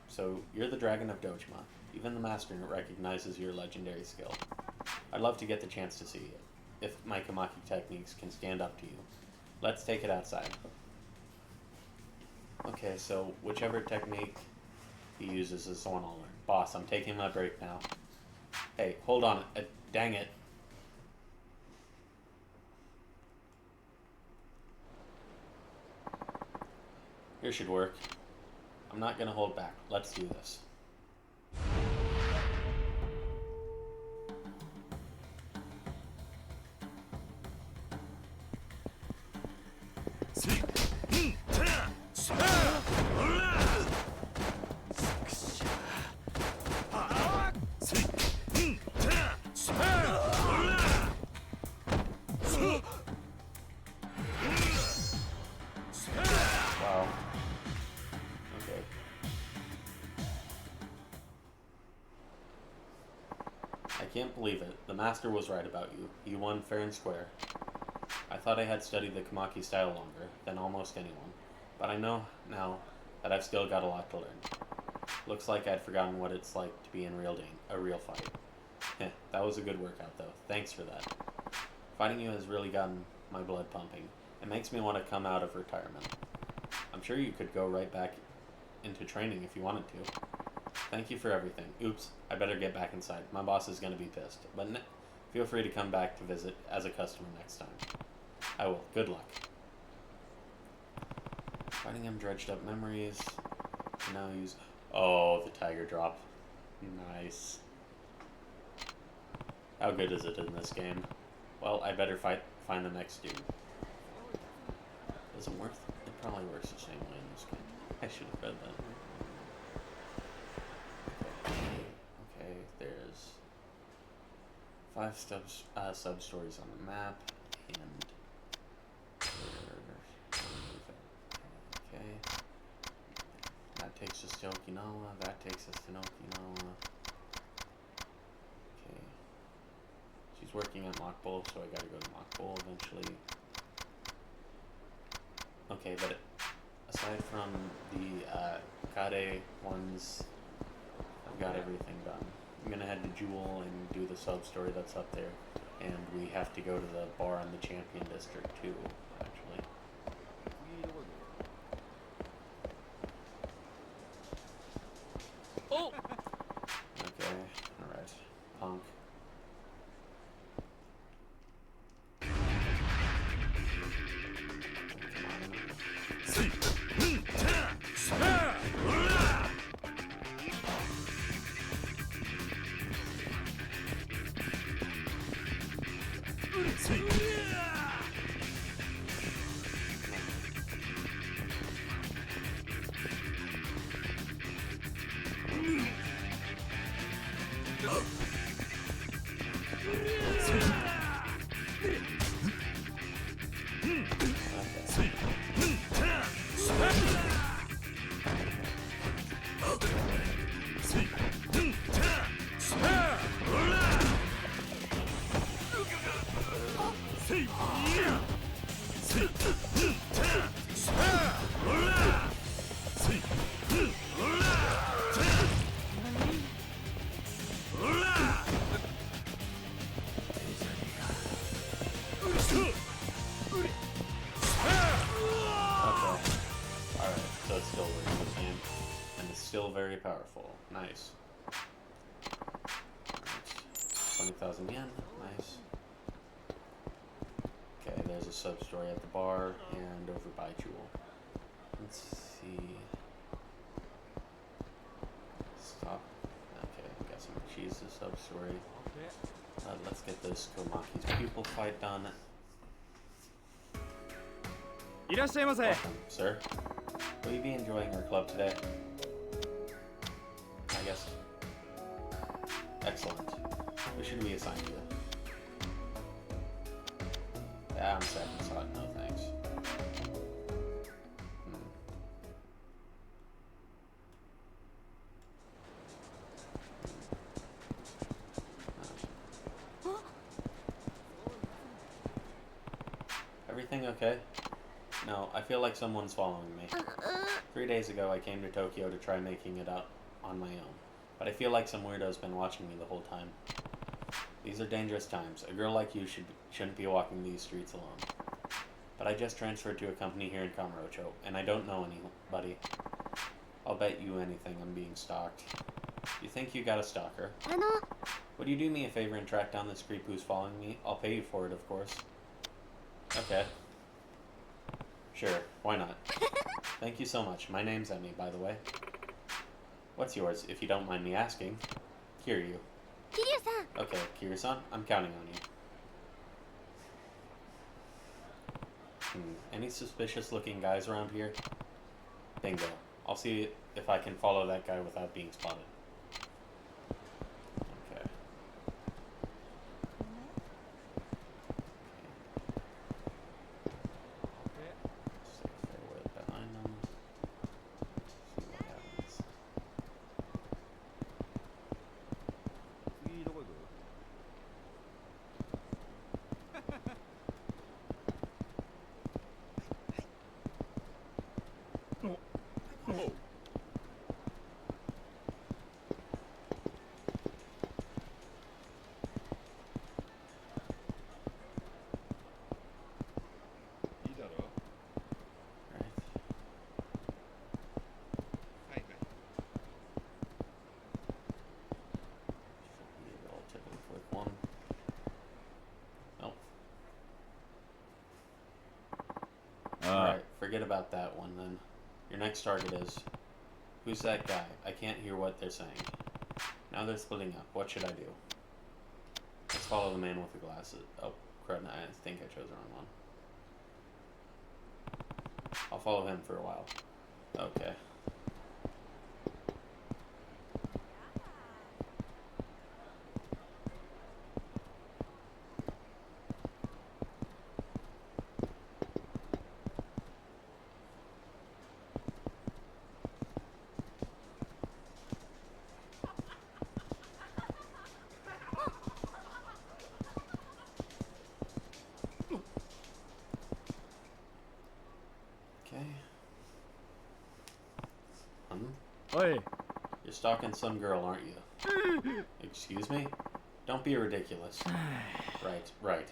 So, you're the Dragon of Dojima. Even the master recognizes your legendary skill. I'd love to get the chance to see it, if my Kamaki techniques can stand up to you. Let's take it outside. Okay, so whichever technique he uses is the one I'll learn. Boss, I'm taking my break now. Hey, hold on. Dang it. Here should work. I'm not gonna hold back. Let's do this. Wow. Okay. I can't believe it. The master was right about you. You won fair and square. I thought I had studied the Kamaki style longer than almost anyone, but I know now that I've still got a lot to learn. Looks like I'd forgotten what it's like to be in a real fight. That was a good workout though. Thanks for that. Fighting you has really gotten my blood pumping. It makes me want to come out of retirement. I'm sure you could go right back into training if you wanted to. Thank you for everything. Oops, I better get back inside. My boss is going to be pissed. But feel free to come back to visit as a customer next time. I will. Good luck. Fighting him dredged up memories. Now use... Oh, the tiger drop. Nice. How good is it in this game? Well, I better find the next dude. Does it work? It probably works the same way in this game. I should have read that. Okay, there's 5 sub-stories on the map, and okay. That takes us to Okinawa, that takes us to Okinawa. Okay. She's working at Mockbull, so I gotta go to Mockbull eventually. Okay, but aside from the Kade ones, I've got everything done. I'm gonna head to Jewel and do the sub-story that's up there, and we have to go to the bar in the Champion District too, actually. Oh! Okay, alright. Punk. still very powerful. Nice. 20,000 yen. Nice. Okay, there's a sub-story at the bar and over by Jewel. Let's see. Stop. Okay, I got some cheese to sub-story. Let's get this Komaki's pupil fight done. いらっしゃいませ。 Welcome, sir. Will you be enjoying our club today? I guess. Excellent. Who should we assign you? I'm second slot, no thanks. Everything okay? No, I feel like someone's following me. 3 days ago, I came to Tokyo to try making it up on my own, but I feel like some weirdo's been watching me the whole time. These are dangerous times. A girl like you shouldn't be walking these streets alone. But I just transferred to a company here in Kamurocho, and I don't know anybody. I'll bet you anything I'm being stalked. You think you got a stalker? Would you do me a favor and track down this creep who's following me? I'll pay you for it, of course. Okay. Sure, why not? Thank you so much. My name's Emmy, by the way. What's yours, if you don't mind me asking? Kiryu. Kiryu-san. Okay, Kiryu-san, I'm counting on you. Any suspicious looking guys around here? Bingo. I'll see if I can follow that guy without being spotted. Okay. Stay a fair way behind them. See what happens. 次どこ行く？ Alright, forget about that one then. Your next target is... Who's that guy? I can't hear what they're saying. Now they're splitting up. What should I do? Let's follow the man with the glasses. Oh, crud, I think I chose the wrong one. I'll follow him for a while. Okay. Oi. You're stalking some girl, aren't you? Excuse me? Don't be ridiculous. Right.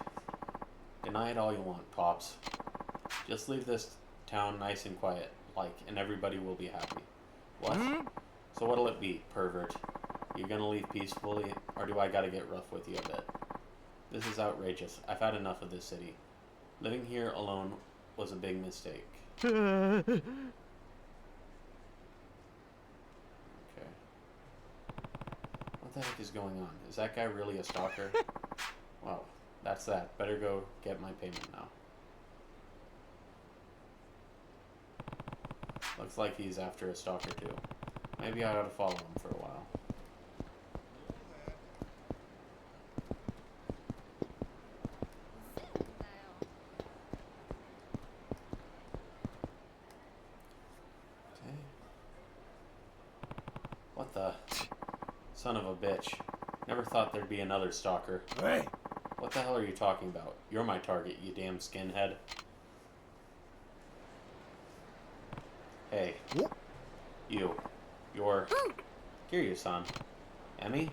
Deny it all you want, Pops. Just leave this town nice and quiet, and everybody will be happy. What? So what'll it be, pervert? You gonna leave peacefully, or do I gotta get rough with you a bit? This is outrageous. I've had enough of this city. Living here alone was a big mistake. Okay. What the heck is going on? Is that guy really a stalker? Well, that's that. Better go get my payment now. Looks like he's after a stalker too. Maybe I ought to follow him for a while. Okay. What the? Son of a bitch. Never thought there'd be another stalker. Hey. What the hell are you talking about? You're my target, you damn skinhead. Hey. You're... Kiryu-san. Emmy?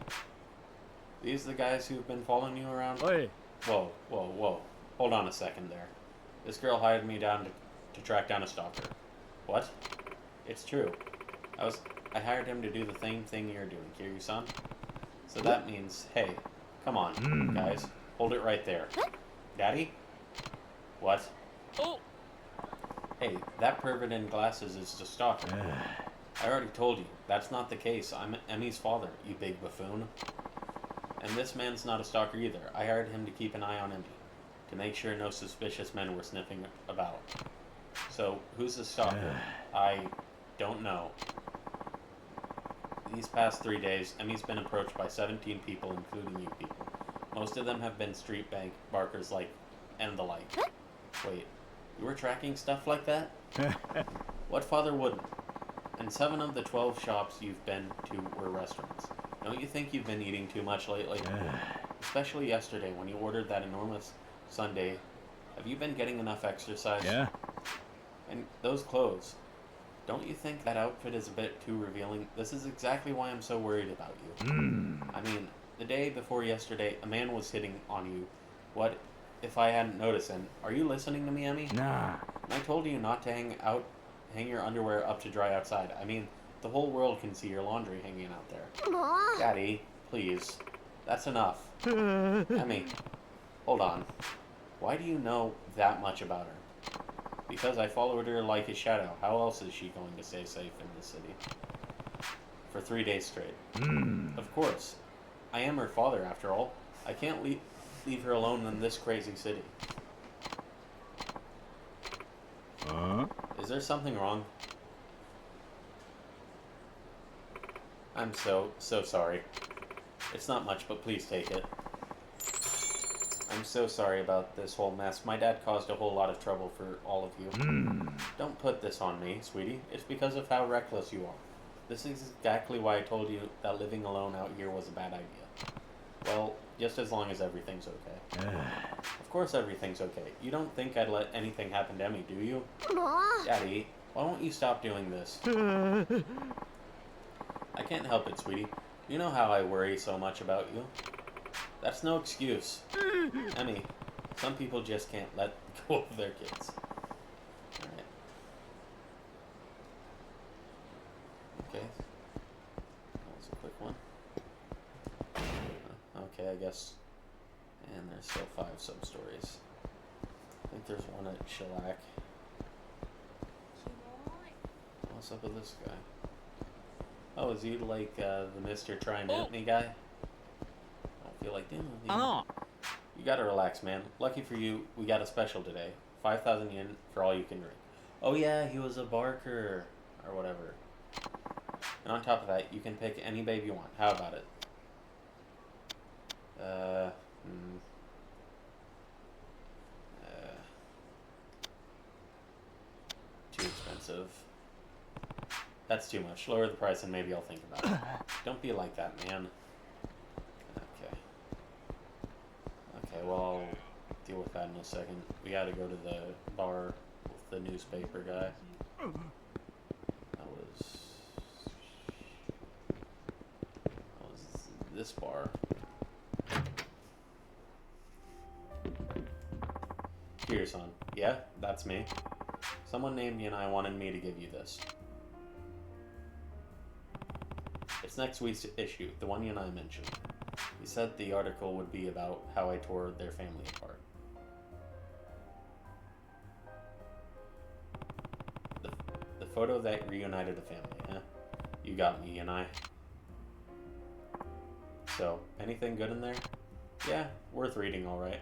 These the guys who've been following you around? Oi. Whoa. Hold on a second there. This girl hired me down to track down a stalker. What? It's true. I I hired him to do the same thing you're doing, Kiryu-san. So that means, hey, come on, guys. Hold it right there. Daddy? What? Oh! Hey, that pervert in glasses is the stalker. I already told you, that's not the case. I'm Emmy's father, you big buffoon. And this man's not a stalker either. I hired him to keep an eye on Emmy, to make sure no suspicious men were sniffing about. So, who's the stalker? I don't know. These past 3 days, Emmy's been approached by 17 people, including you people. Most of them have been street bank barkers and the like. Wait, you were tracking stuff like that? What father wouldn't? And 7 of the 12 shops you've been to were restaurants. Don't you think you've been eating too much lately? Especially yesterday when you ordered that enormous sundae. Have you been getting enough exercise? Yeah. And those clothes. Don't you think that outfit is a bit too revealing? This is exactly why I'm so worried about you. I mean, the day before yesterday, a man was hitting on you. What if I hadn't noticed? And are you listening to me, Emmy? Nah. And I told you not to hang your underwear up to dry outside. I mean, the whole world can see your laundry hanging out there. もう Daddy, please. That's enough. Emmy, hold on. Why do you know that much about her? Because I followed her like a shadow. How else is she going to stay safe in this city? For 3 days straight. Of course. I am her father, after all. I can't leave her alone in this crazy city. Is there something wrong? I'm so sorry. It's not much, but please take it. I'm so sorry about this whole mess. My dad caused a whole lot of trouble for all of you. Don't put this on me, sweetie. It's because of how reckless you are. This is exactly why I told you that living alone out here was a bad idea. Well, just as long as everything's okay. Of course everything's okay. You don't think I'd let anything happen to Emmy, do you? もう Daddy, why won't you stop doing this? I can't help it, sweetie. You know how I worry so much about you. That's no excuse. Emmy, some people just can't let go of their kids. Alright. Okay. That was a quick one. Okay, I guess. And there's still 5 sub-stories. I think there's one at Shellac. What's up with this guy? Oh, is he like the Mr. Try and Hit Me guy? I don't feel like doing anything. You gotta relax, man. Lucky for you, we got a special today. 5,000 yen for all you can drink. Oh yeah, he was a barker. Or whatever. And on top of that, you can pick any babe you want. How about it? Too expensive. That's too much. Lower the price and maybe I'll think about it. Don't be like that, man. Okay. Okay, well, I'll deal with that in a second. We gotta go to the bar with the newspaper guy. That was this bar. Kiryu-san. Yeah, that's me. Someone named Yanai wanted me to give you this. It's next week's issue, the one Yanai mentioned. He said the article would be about how I tore their family apart. The photo that reunited a family, huh? You got me, Yanai. So, anything good in there? Yeah, worth reading, alright.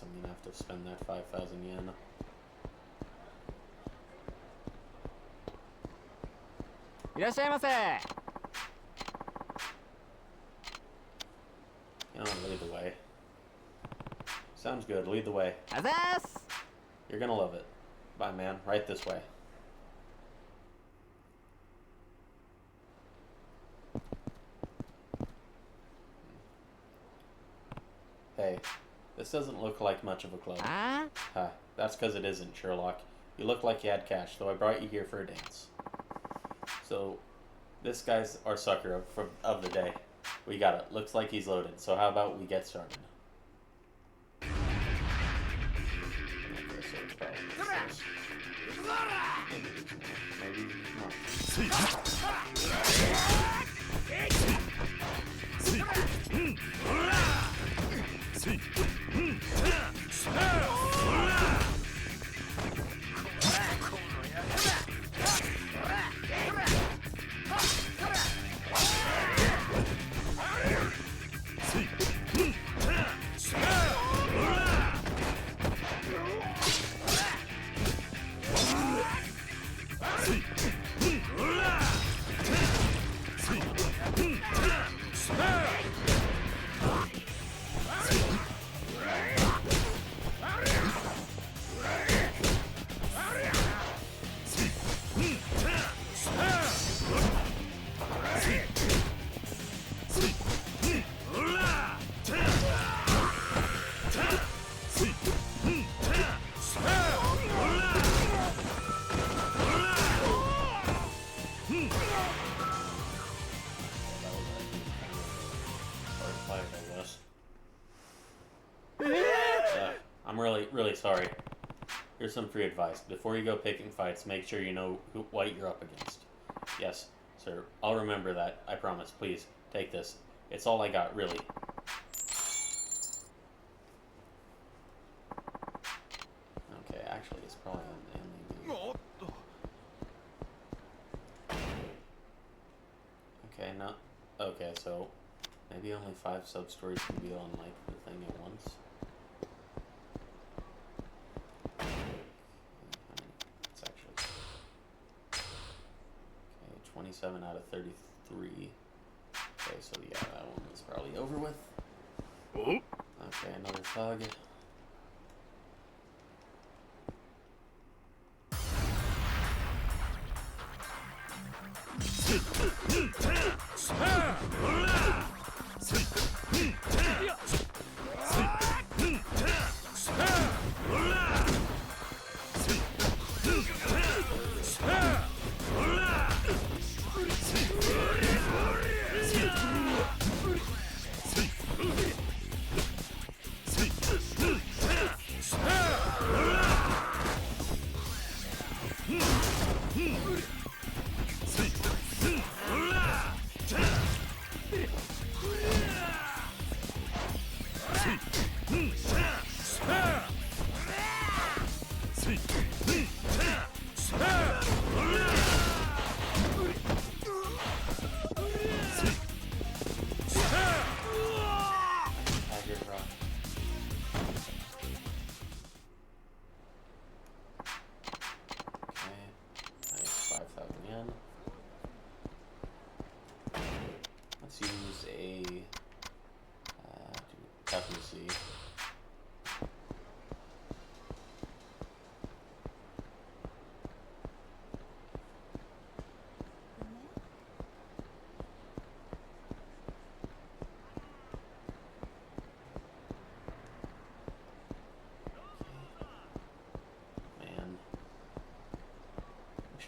I'm gonna have to spend that 5,000 yen. You know, lead the way. Sounds good, lead the way. You're gonna love it. Bye, man. Right this way. Hey. This doesn't look like much of a club. Ha, that's because it isn't, Sherlock. You look like you had cash, though I brought you here for a dance. So, this guy's our sucker of the day. We got it. Looks like he's loaded. So how about we get started? Okay, so it's probably this. Maybe not. I'm really sorry. Here's some free advice. Before you go picking fights, make sure you know what you're up against. Yes, sir. I'll remember that. I promise. Please, take this. It's all I got, really. Okay, actually, it's probably in the... Okay, no. Okay, so maybe only 5 sub-stories can be on, like, the thing at once. It's actually... Okay, 27 out of 33. Okay, so yeah, that one is probably over with. Okay, another thug.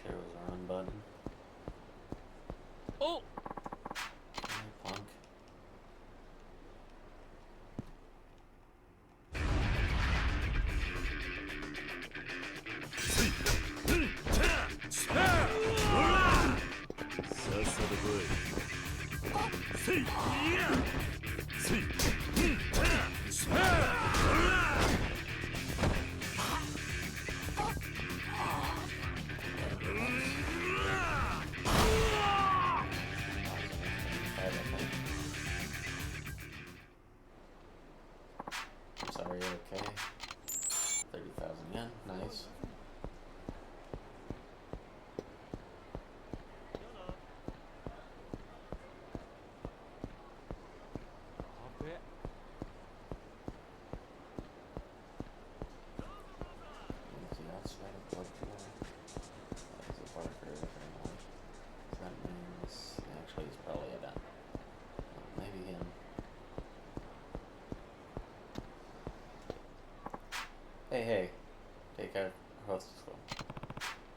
There was a run button. Oh! Punk. I'm sorry, okay. 30,000 yen, nice. See, that's right up like there. That is a Barker very much. That means actually he's probably a done. Maybe him. Hey, take our hostess phone.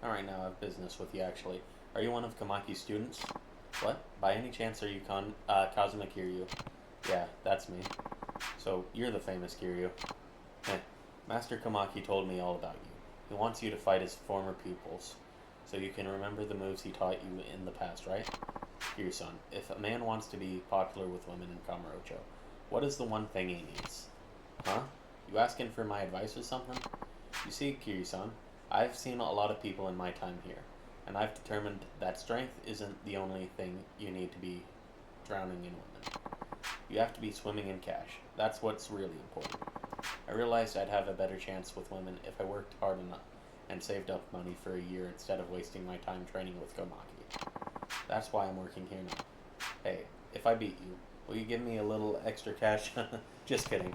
Alright, now I have business with you actually. Are you one of Kamaki's students? What? By any chance are you Kazuma Kiryu? Yeah, that's me. So, you're the famous Kiryu. Heh. Master Kamaki told me all about you. He wants you to fight his former pupils, so you can remember the moves he taught you in the past, right? Kiryu-san, if a man wants to be popular with women in Kamurocho, what is the one thing he needs? Huh? You asking for my advice or something? You see, Kiryu-san, I've seen a lot of people in my time here, and I've determined that strength isn't the only thing you need to be drowning in women. You have to be swimming in cash. That's what's really important. I realized I'd have a better chance with women if I worked hard enough and saved up money for a year instead of wasting my time training with Komaki. That's why I'm working here now. Hey, if I beat you, will you give me a little extra cash? Just kidding.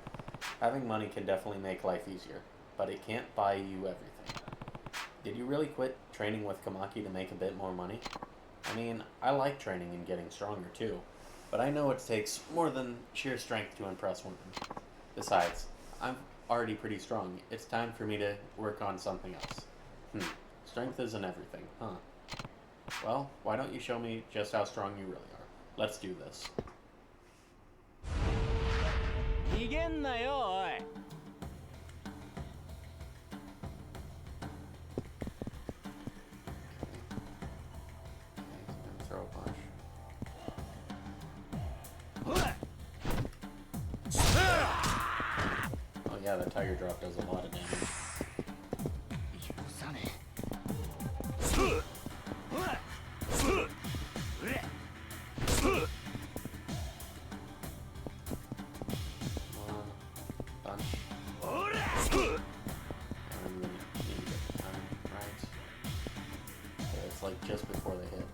Having money can definitely make life easier, but it can't buy you everything. Did you really quit training with Komaki to make a bit more money? I mean, I like training and getting stronger too, but I know it takes more than sheer strength to impress women. Besides, I'm already pretty strong. It's time for me to work on something else. Strength isn't everything, huh? Well, why don't you show me just how strong you really are? Let's do this. Throw a punch. Oh yeah, that tiger drop does a lot of damage. Punch. And then you get the time right. Okay, it's like just before they hit.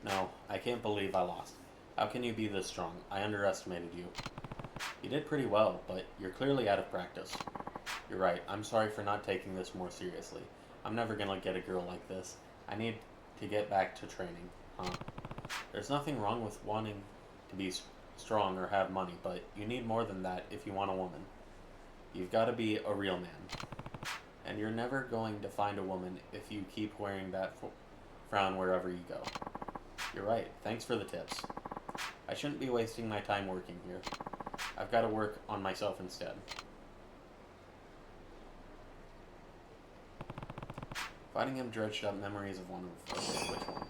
No, I can't believe I lost. How can you be this strong? I underestimated you. You did pretty well, but you're clearly out of practice. You're right, I'm sorry for not taking this more seriously. I'm never gonna get a girl like this. I need to get back to training, huh? There's nothing wrong with wanting to be strong or have money, but you need more than that if you want a woman. You've got to be a real man. And you're never going to find a woman if you keep wearing that frown wherever you go. You're right. Thanks for the tips. I shouldn't be wasting my time working here. I've got to work on myself instead. Fighting him dredged up memories of one of... Okay, which one?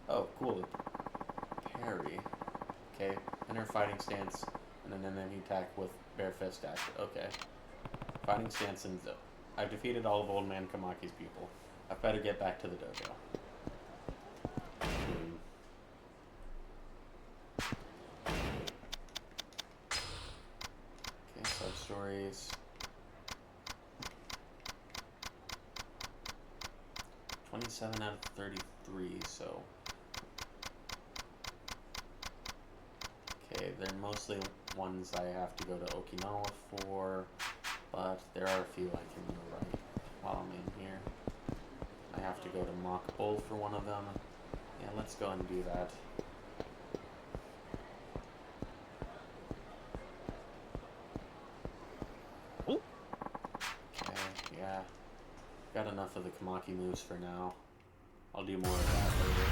Oh, cool. Parry. Okay, inner fighting stance, and then enemy attack with bare fist action. Okay. Fighting stance and zip. I've defeated all of Old Man Kamaki's people. I'd better get back to the dojo. Okay, sub-stories. 27 out of 33, so... Okay, they're mostly ones I have to go to Okinawa for, but there are a few I can go right while I'm in here. I have to go to Mockbull for one of them. Yeah, let's go and do that. Okay, yeah. Got enough of the Kamaki moves for now. I'll do more of that later.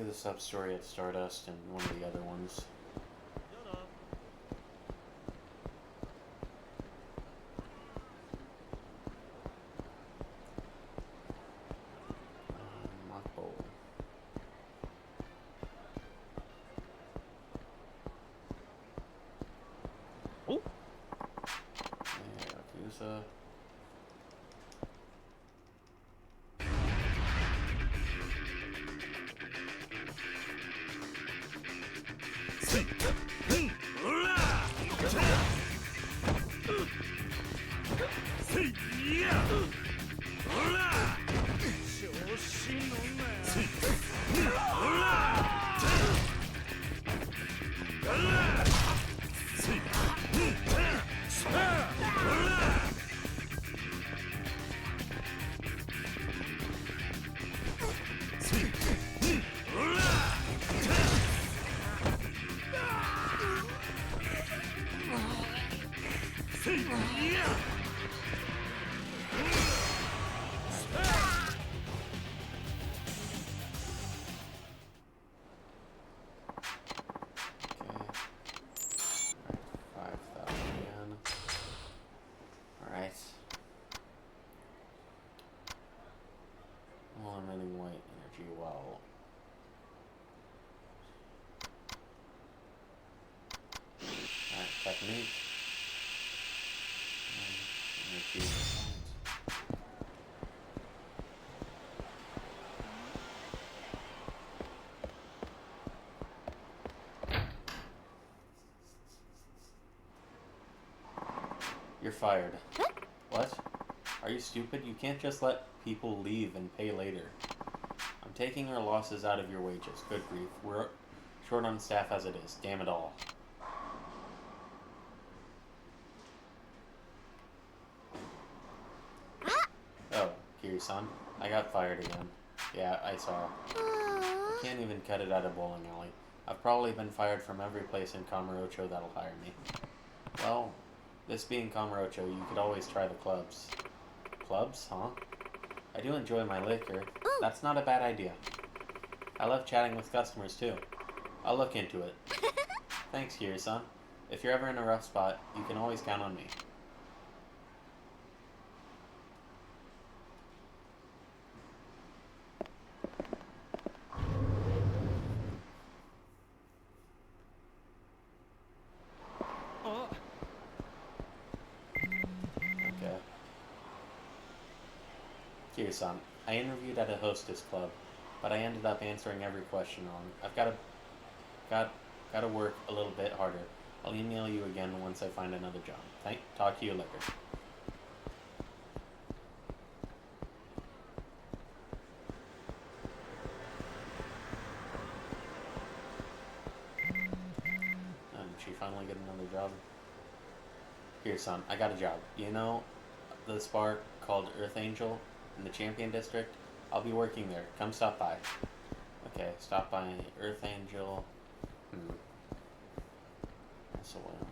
the sub-story at Stardust and one of the other ones. Mock Bowl. Oh. Yeah, yakuza. Technique. You're fired. What? Are you stupid? You can't just let people leave and pay later. I'm taking our losses out of your wages. Good grief. We're short on staff as it is. Damn it all. Oh, Kiri-san. I got fired again. Yeah, I saw. I can't even cut it at a bowling alley. I've probably been fired from every place in Kamurocho that'll hire me. Well, this being Kamurocho, you could always try the clubs. Clubs, huh? I do enjoy my liquor. That's not a bad idea. I love chatting with customers too. I'll look into it. Thanks, Kiri-san. If you're ever in a rough spot, you can always count on me. Kiri-san, I interviewed at a hostess club, but I ended up answering every question wrong. I've gotta work a little bit harder. I'll email you again once I find another job. Talk to you later. Did she finally get another job? Kiri-san, I got a job. You know this bar called Earth Angel in the Champion District? I'll be working there. Come stop by. Okay, stop by Earth Angel. That's a while.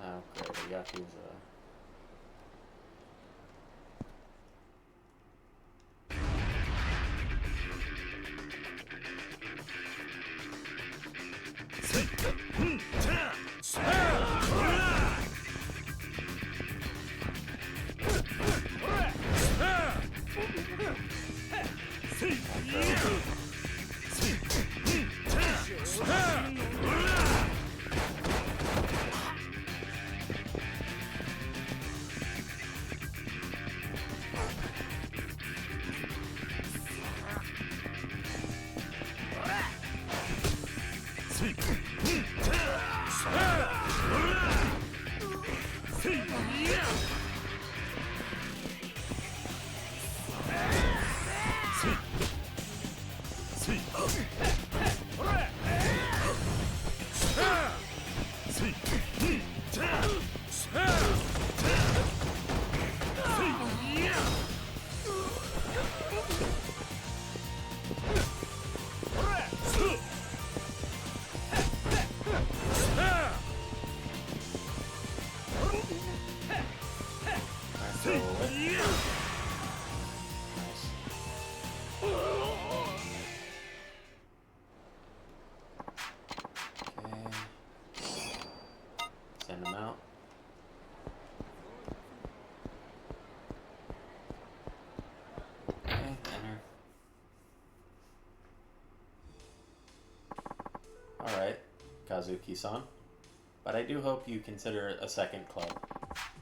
Oh, great. A yakuza. Alright, Kazuki-san. But I do hope you consider a second club.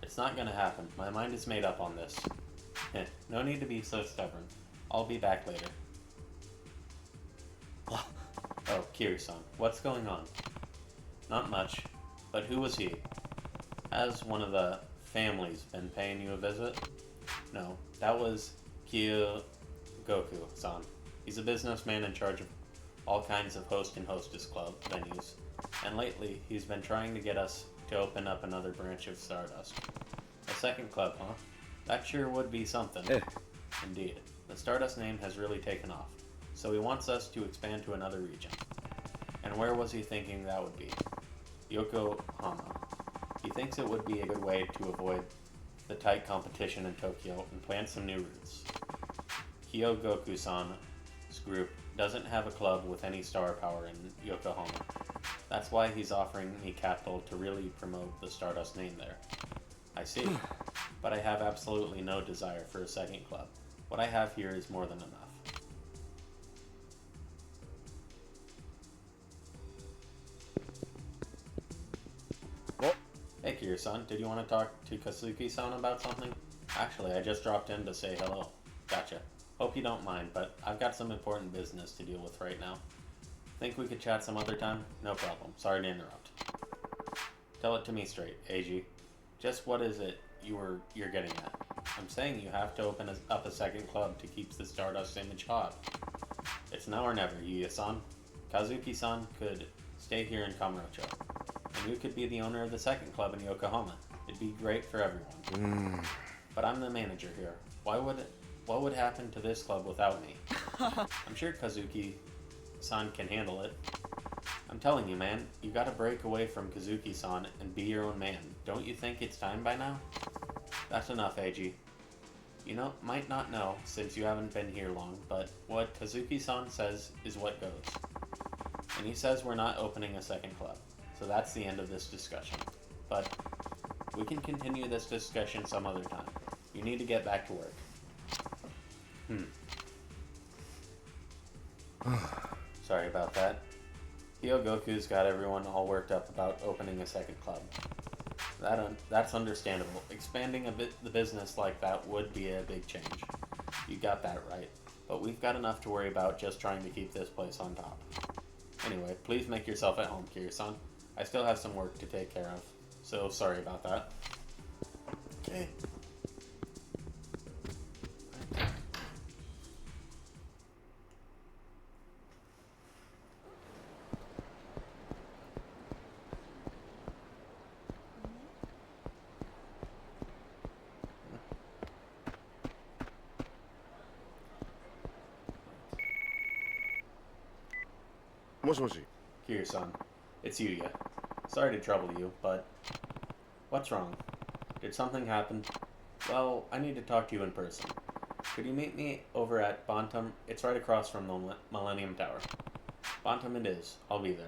It's not gonna happen. My mind is made up on this. No need to be so stubborn. I'll be back later. Oh, Kiri-san, what's going on? Not much, but who was he? Has one of the families been paying you a visit? No, that was Kyogoku-san. He's a businessman in charge of all kinds of host and hostess club venues, and lately he's been trying to get us to open up another branch of Stardust. A second club, huh? That sure would be something. Indeed. The Stardust name has really taken off, so he wants us to expand to another region. And where was he thinking that would be? Yokohama. He thinks it would be a good way to avoid the tight competition in Tokyo and plant some new roots. Kyogoku-san's group doesn't have a club with any star power in Yokohama. That's why he's offering me capital to really promote the Stardust name there. I see. But I have absolutely no desire for a second club. What I have here is more than enough. Hey Kira-san, did you want to talk to Kazuki-san about something? Actually, I just dropped in to say hello. Gotcha. Hope you don't mind, but I've got some important business to deal with right now. Think we could chat some other time? No problem. Sorry to interrupt. Tell it to me straight, AG. Just what is it you're getting at? I'm saying you have to open up a second club to keep the Stardust image hot. It's now or never, Yuya-san. Kazuki-san could stay here in Kamurocho, and you could be the owner of the second club in Yokohama. It'd be great for everyone. But I'm the manager here. What would happen to this club without me? I'm sure Kazuki-san can handle it. I'm telling you, man, you gotta break away from Kazuki-san and be your own man. Don't you think it's time by now? That's enough, AG. You might not know, since you haven't been here long, but what Kazuki-san says is what goes. And he says we're not opening a second club. So that's the end of this discussion. But we can continue this discussion some other time. You need to get back to work. Sorry about that. Hyogoku's got everyone all worked up about opening a second club. That's understandable. Expanding the business like that would be a big change. You got that right. But we've got enough to worry about just trying to keep this place on top. Anyway, please make yourself at home, Kiryu-san. I still have some work to take care of. So sorry about that. Okay. もしもし。 Kiryu-san, it's Yuya. Sorry to trouble you, but what's wrong? Did something happen? Well, I need to talk to you in person. Could you meet me over at Bantam? It's right across from the Millennium Tower. Bantam it is. I'll be there.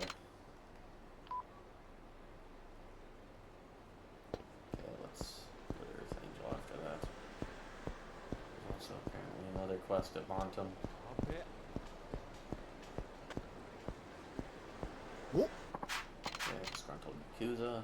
Okay, let's put Earth Angel after that. There's also apparently another quest at Bantam. Okay, disgruntled yakuza.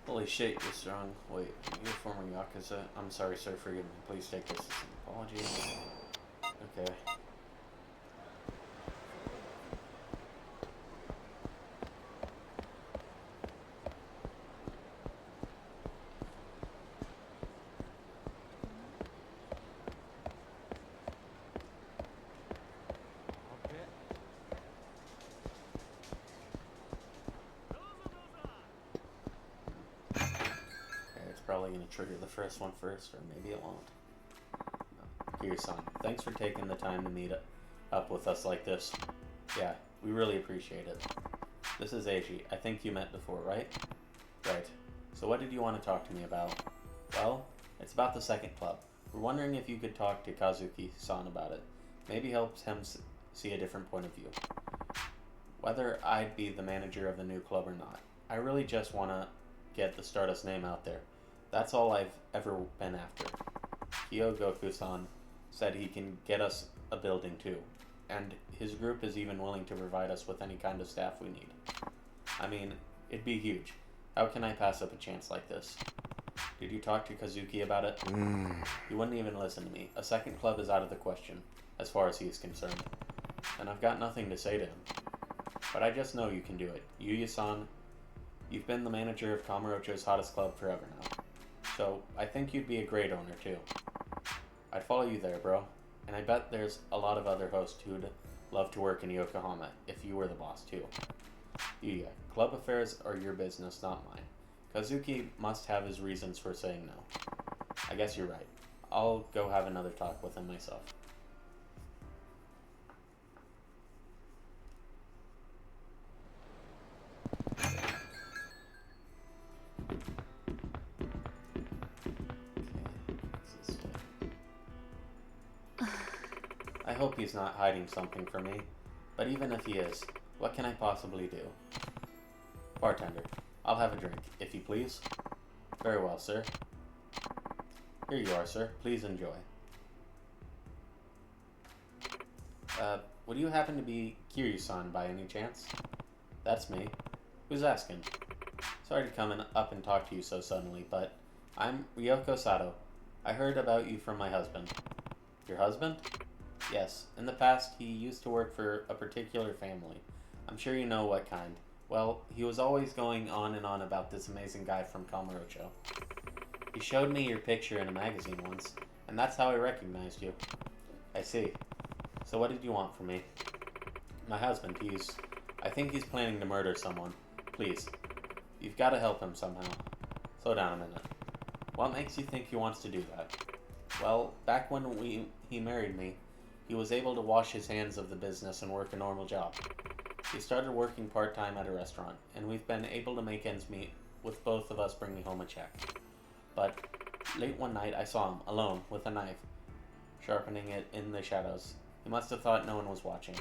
Holy shit, you're strong. Wait, you're a former yakuza? I'm sorry, sir, forgive me. Please take this as an apology. Okay. probably going to trigger the first one first, or maybe it won't. Kiryu-san, thanks for taking the time to meet up with us like this. Yeah, we really appreciate it. This is Eiji. I think you met before, right? Right. So what did you want to talk to me about? Well, it's about the second club. We're wondering if you could talk to Kazuki-san about it. Maybe helps him see a different point of view. Whether I'd be the manager of the new club or not. I really just want to get the Stardust name out there. That's all I've ever been after. Kyogoku-san said he can get us a building too. And his group is even willing to provide us with any kind of staff we need. I mean, it'd be huge. How can I pass up a chance like this? Did you talk to Kazuki about it? He wouldn't even listen to me. A second club is out of the question, as far as he is concerned. And I've got nothing to say to him. But I just know you can do it. Yuya-san, you've been the manager of Kamurocho's hottest club forever now. So, I think you'd be a great owner, too. I'd follow you there, bro. And I bet there's a lot of other hosts who'd love to work in Yokohama if you were the boss, too. Yuya, club affairs are your business, not mine. Kazuki must have his reasons for saying no. I guess you're right. I'll go have another talk with him myself. I hope he's not hiding something from me, but even if he is, what can I possibly do? Bartender, I'll have a drink, if you please. Very well, sir. Here you are, sir. Please enjoy. Would you happen to be Kiryu-san by any chance? That's me. Who's asking? Sorry to come up and talk to you so suddenly, but I'm Ryoko Sato. I heard about you from my husband. Your husband? Yes. In the past, he used to work for a particular family. I'm sure you know what kind. Well, he was always going on and on about this amazing guy from Kamurocho. He showed me your picture in a magazine once, and that's how I recognized you. I see. So what did you want from me? My husband, I think he's planning to murder someone. Please. You've got to help him somehow. Slow down a minute. What makes you think he wants to do that? Well, back when he married me, he was able to wash his hands of the business and work a normal job. He started working part-time at a restaurant, and we've been able to make ends meet with both of us bringing home a check. But late one night I saw him, alone, with a knife, sharpening it in the shadows. He must have thought no one was watching.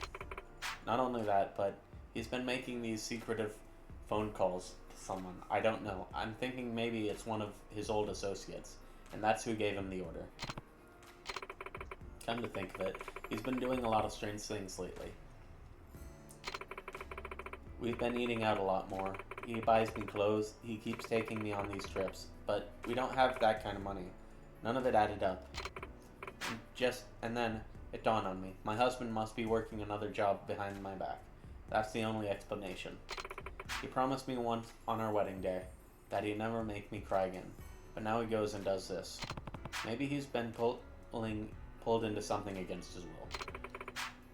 Not only that, but he's been making these secretive phone calls to someone. I don't know. I'm thinking maybe it's one of his old associates, and that's who gave him the order. Come to think of it, he's been doing a lot of strange things lately. We've been eating out a lot more. He buys me clothes, he keeps taking me on these trips, but we don't have that kind of money. None of it added up. And then it dawned on me. My husband must be working another job behind my back. That's the only explanation. He promised me once on our wedding day that he'd never make me cry again, but now he goes and does this. Maybe he's been pulled into something against his will.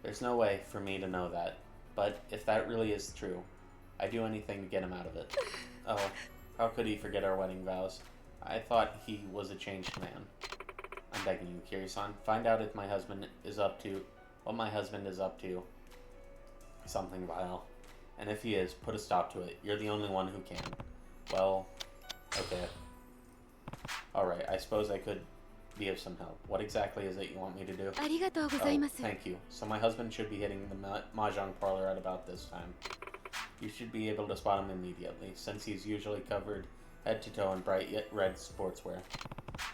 There's no way for me to know that, but if that really is true, I'd do anything to get him out of it. Oh, how could he forget our wedding vows? I thought he was a changed man. I'm begging you, Kiryu-san, find out if my husband is up to something vile. And if he is, put a stop to it. You're the only one who can. Well, okay. Alright, I suppose I could be of some help. What exactly is it you want me to do? Oh, thank you. So my husband should be hitting the mahjong parlor at about this time. You should be able to spot him immediately, since he's usually covered head to toe in bright yet red sportswear.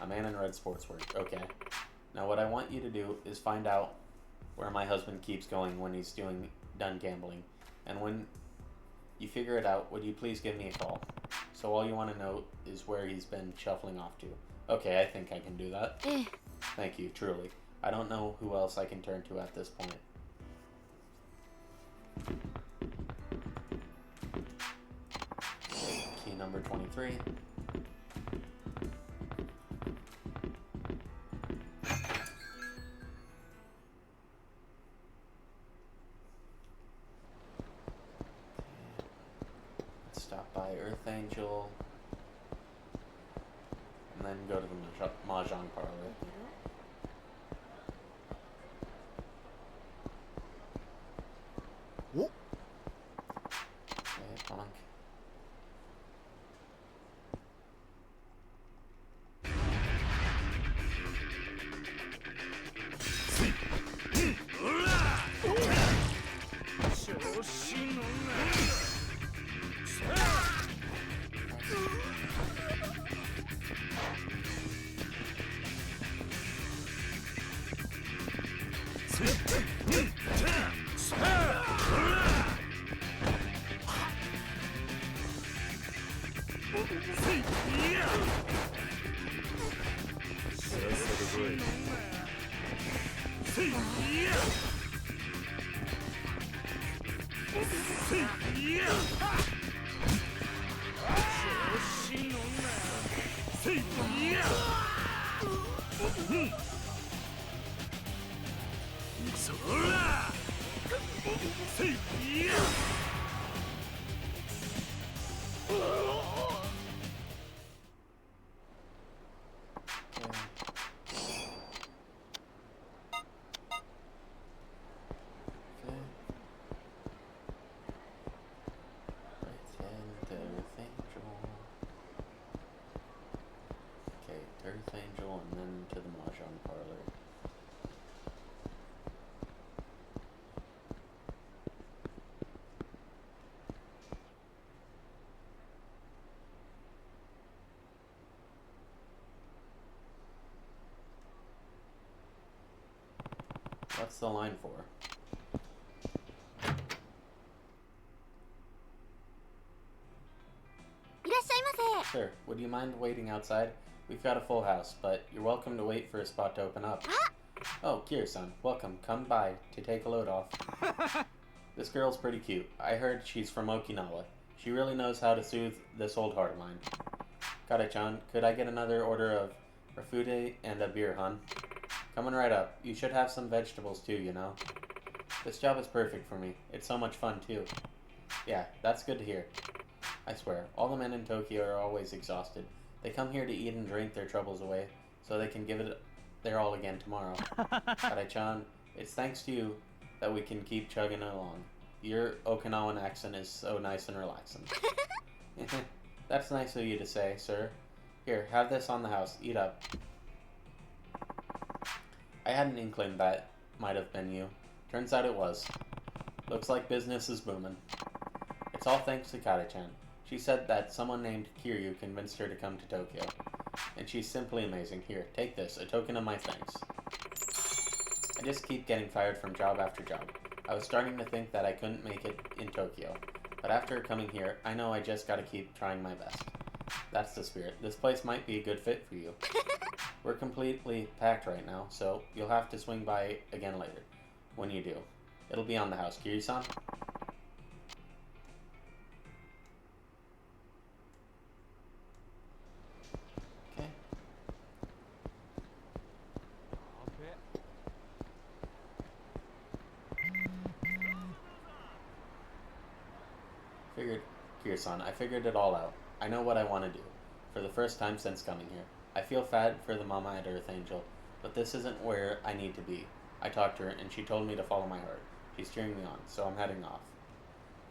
A man in red sportswear. Okay. Now what I want you to do is find out where my husband keeps going when he's done gambling. And when you figure it out, would you please give me a call? So all you want to know is where he's been shuffling off to. Okay, I think I can do that. Thank you, truly. I don't know who else I can turn to at this point. Key number 23. Let's stop by Earth Angel. and then go to the mahjong parlor. Oh. Okay, bonk. Earth Angel, and then to the mahjong parlor. What's the line for? Sir, would you mind waiting outside? We've got a full house, but you're welcome to wait for a spot to open up. Oh, Kira-san, welcome. Come by to take a load off. This girl's pretty cute. I heard she's from Okinawa. She really knows how to soothe this old heart of mine. Kare-chan, could I get another order of rafude and a beer, hun? Coming right up. You should have some vegetables too, you know. This job is perfect for me. It's so much fun too. Yeah, that's good to hear. I swear, all the men in Tokyo are always exhausted. They come here to eat and drink their troubles away, so they can give it their all again tomorrow. Kare-chan, it's thanks to you that we can keep chugging along. Your Okinawan accent is so nice and relaxing. That's nice of you to say, sir. Here, have this on the house. Eat up. I had an inkling that might have been you. Turns out it was. Looks like business is booming. It's all thanks to Kare-chan. She said that someone named Kiryu convinced her to come to Tokyo. And she's simply amazing. Here, take this, a token of my thanks. I just keep getting fired from job after job. I was starting to think that I couldn't make it in Tokyo. But after coming here, I know I just gotta keep trying my best. That's the spirit. This place might be a good fit for you. We're completely packed right now, so you'll have to swing by again later. When you do. It'll be on the house. Kiryu-san? Kiryu-san, I figured it all out. I know what I want to do. For the first time since coming here. I feel bad for the mama at Earth Angel, but this isn't where I need to be. I talked to her, and she told me to follow my heart. She's cheering me on, so I'm heading off.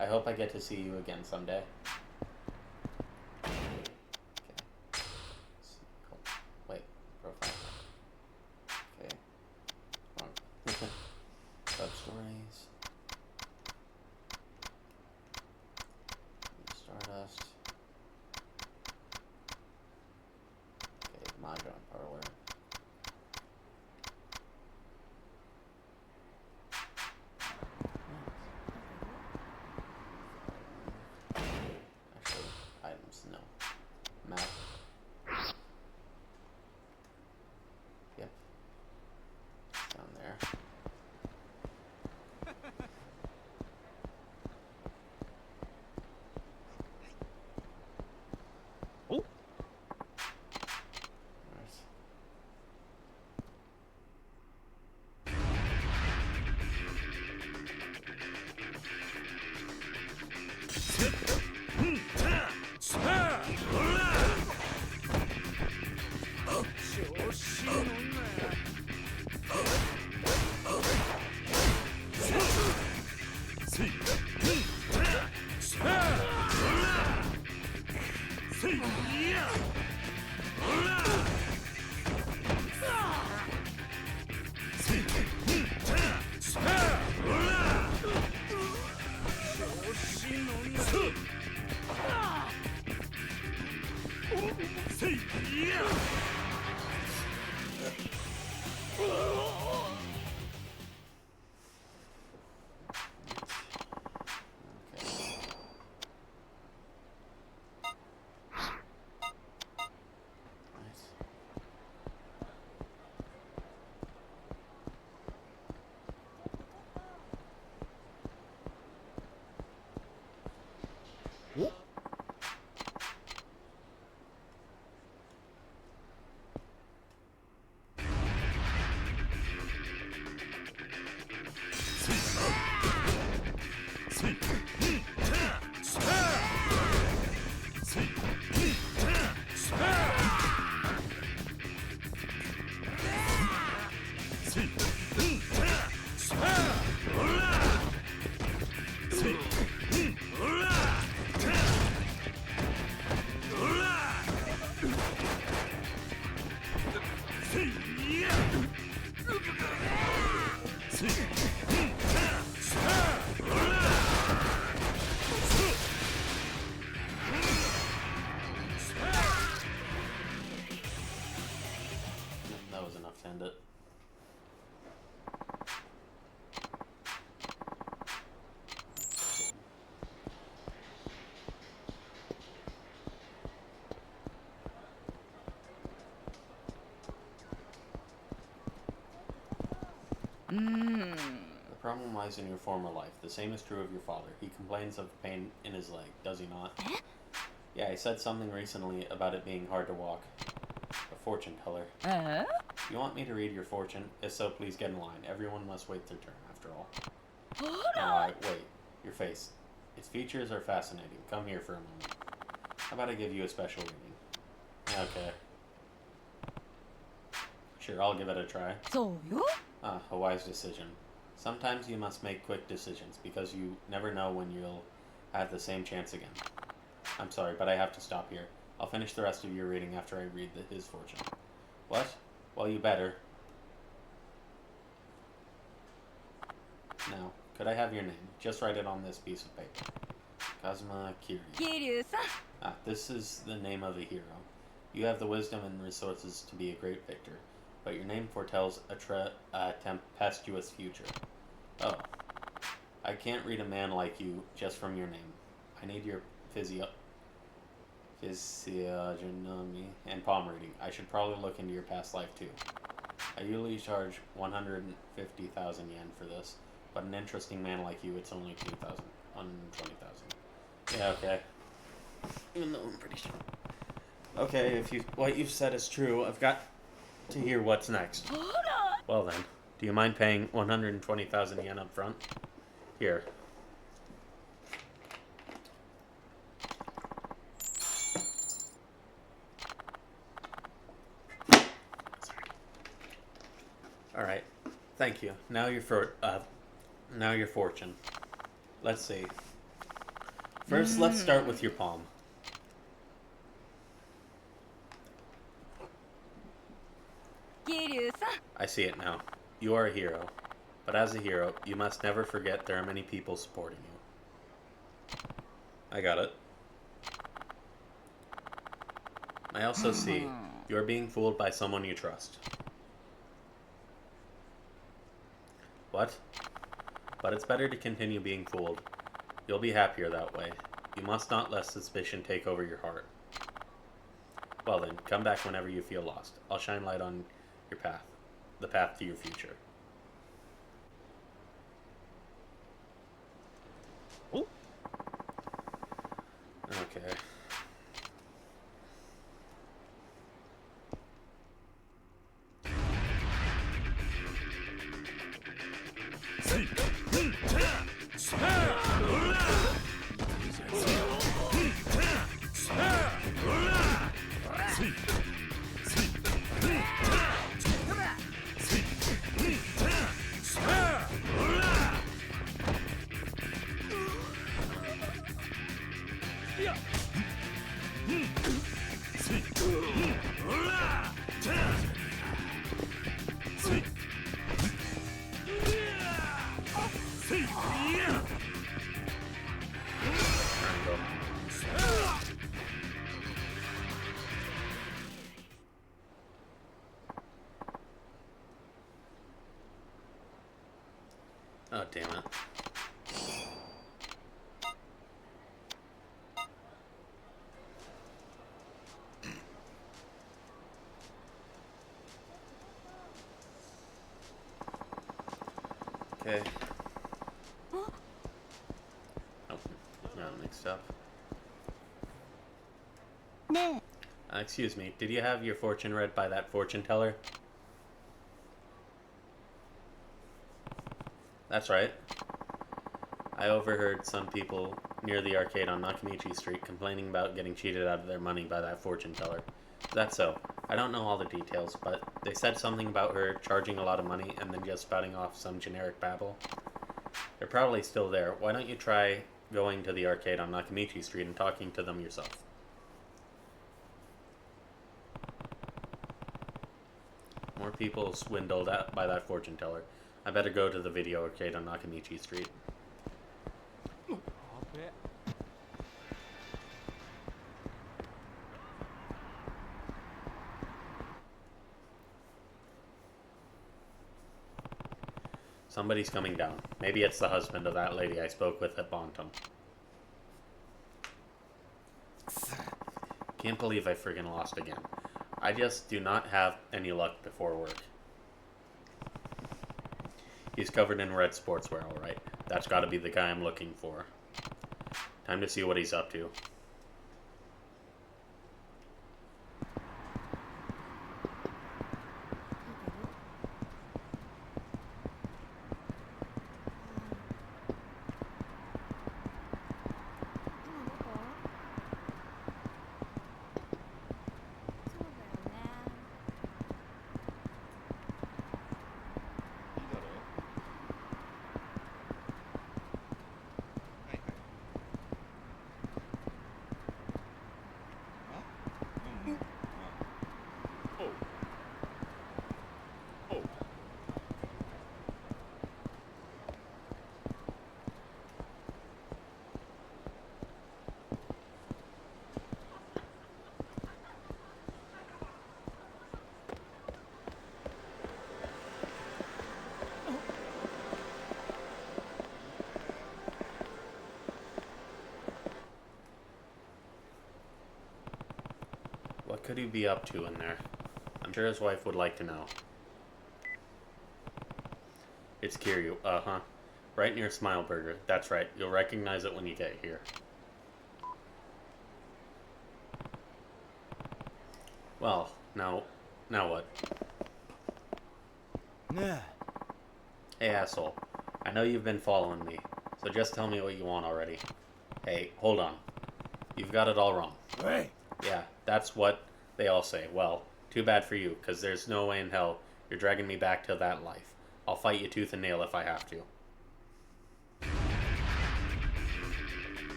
I hope I get to see you again someday. Okay. Cool. Wait. Profile. Okay. Wrong. Sub-stories. Stardust. Okay, mahjong parlor. Actually, items, no. Map. Yep. Down there. That was enough to end it. The problem lies in your former life. The same is true of your father. He complains of pain in his leg, does he not? Yeah, he said something recently about it being hard to walk. A fortune teller. You want me to read your fortune? If so, please get in line. Everyone must wait their turn, after all. Wait. Your face. Its features are fascinating. Come here for a moment. How about I give you a special reading? Okay. Sure, I'll give it a try. A wise decision. Sometimes you must make quick decisions, because you never know when you'll have the same chance again. I'm sorry, but I have to stop here. I'll finish the rest of your reading after I read his fortune. What? Well, you better. Now, could I have your name? Just write it on this piece of paper. Kazuma Kiryu. This is the name of a hero. You have the wisdom and resources to be a great victor, but your name foretells a tempestuous future. Oh. I can't read a man like you just from your name. I need your physiognomy and palm reading. I should probably look into your past life too. I usually charge 150,000 yen for this, but an interesting man like you, it's only 120,000. Yeah, okay. Even though I'm pretty sure. Okay, if what you've said is true, I've got to hear what's next. Well then, do you mind paying 120,000 yen up front? Here. All right. Thank you. Now your fortune. Let's see. First, let's start with your palm. I see it now. You are a hero. But as a hero, you must never forget there are many people supporting you. I got it. I also see you are being fooled by someone you trust. What? But it's better to continue being fooled. You'll be happier that way. You must not let suspicion take over your heart. Well then, come back whenever you feel lost. I'll shine light on your path. The path to your future. Oh. Okay. damn it. Okay. Oh, got mixed up. Excuse me, did you have your fortune read by that fortune teller? That's right. I overheard some people near the arcade on Nakamichi Street complaining about getting cheated out of their money by that fortune teller. That's so. I don't know all the details, but they said something about her charging a lot of money and then just spouting off some generic babble. They're probably still there. Why don't you try going to the arcade on Nakamichi Street and talking to them yourself? More people swindled out by that fortune teller. I better go to the video arcade on Nakamichi Street. Somebody's coming down. Maybe it's the husband of that lady I spoke with at Bontum. Can't believe I friggin' lost again. I just do not have any luck before work. He's covered in red sportswear, alright. That's gotta be the guy I'm looking for. Time to see what he's up to. What could he be up to in there? I'm sure his wife would like to know. It's Kiryu, uh-huh. Right near Smile Burger. That's right, you'll recognize it when you get here. Well, now what? Hey asshole, I know you've been following me, so just tell me what you want already. Hey, hold on. You've got it all wrong. Hey! Yeah, that's what they all say. Well, too bad for you, because there's no way in hell you're dragging me back to that life. I'll fight you tooth and nail if I have to.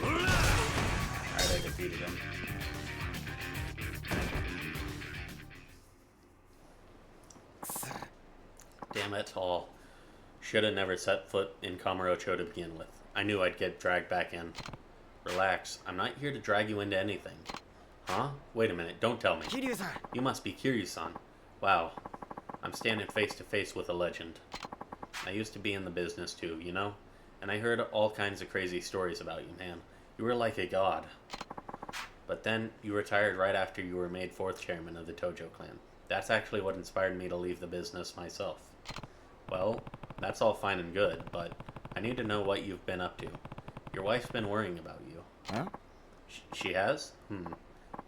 Alright, I defeated him. Damn it all. Should have never set foot in Kamurocho to begin with. I knew I'd get dragged back in. Relax, I'm not here to drag you into anything. Huh? Wait a minute, don't tell me. Kiryu-san! You must be Kiryu-san. Wow. I'm standing face to face with a legend. I used to be in the business too, you know? And I heard all kinds of crazy stories about you, man. You were like a god. But then, you retired right after you were made 4th chairman of the Tojo clan. That's actually what inspired me to leave the business myself. Well, that's all fine and good, but I need to know what you've been up to. Your wife's been worrying about you. Huh? She has?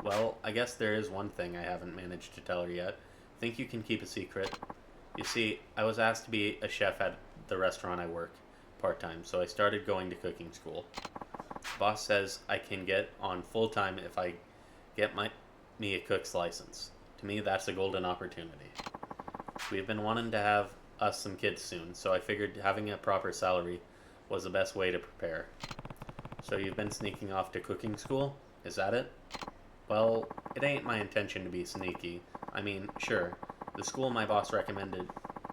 Well, I guess there is one thing I haven't managed to tell her yet. Think you can keep a secret? You see, I was asked to be a chef at the restaurant I work, part-time, so I started going to cooking school. Boss says I can get on full-time if I get me a cook's license. To me, that's a golden opportunity. We've been wanting to have us some kids soon, so I figured having a proper salary was the best way to prepare. So you've been sneaking off to cooking school? Is that it? Well, it ain't my intention to be sneaky. I mean, sure, the school my boss recommended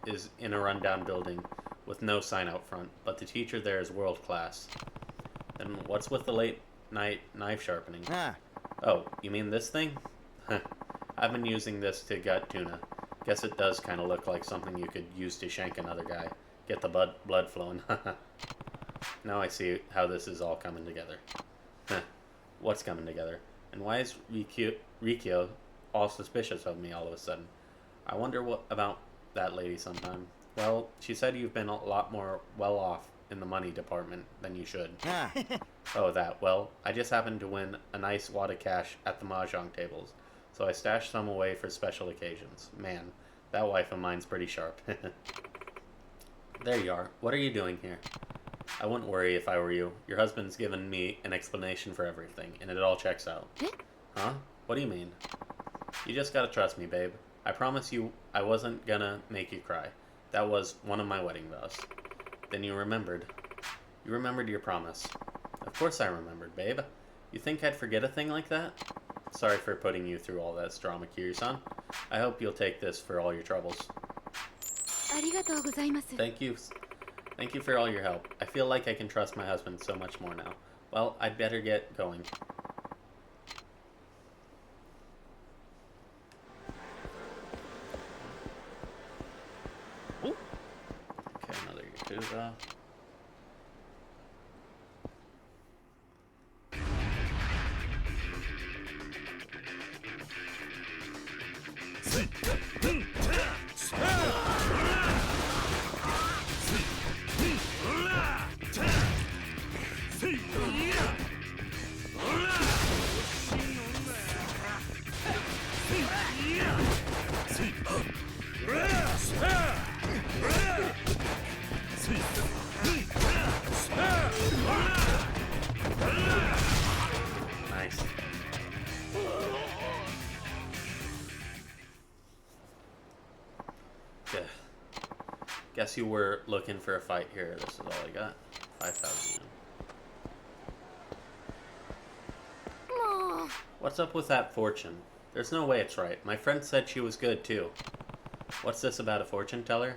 is in a rundown building with no sign out front, but the teacher there is world class. Then what's with the late night knife sharpening? Ah, Oh, you mean this thing? I've been using this to gut tuna. Guess it does kind of look like something you could use to shank another guy. Get the blood flowing. Now I see how this is all coming together. What's coming together? And why is Rikyo all suspicious of me all of a sudden? I wonder what about that lady sometime. Well, she said you've been a lot more well off in the money department than you should. ah. Oh, that. Well, I just happened to win a nice wad of cash at the mahjong tables, so I stashed some away for special occasions. Man, that wife of mine's pretty sharp. There you are. What are you doing here? I wouldn't worry if I were you. Your husband's given me an explanation for everything, and it all checks out. Huh? What do you mean? You just gotta trust me, babe. I promise you I wasn't gonna make you cry. That was one of my wedding vows. Then you remembered. You remembered your promise. Of course I remembered, babe. You think I'd forget a thing like that? Sorry for putting you through all that drama, Kiryu-san. I hope you'll take this for all your troubles. Thank you. Thank you for all your help. I feel like I can trust my husband so much more now. Well, I'd better get going. Okay, another yakuza. Nice. Okay. Guess you were looking for a fight here. This is all I got. 5,000 yen. What's up with that fortune? There's no way it's right. My friend said she was good too. What's this about a fortune teller?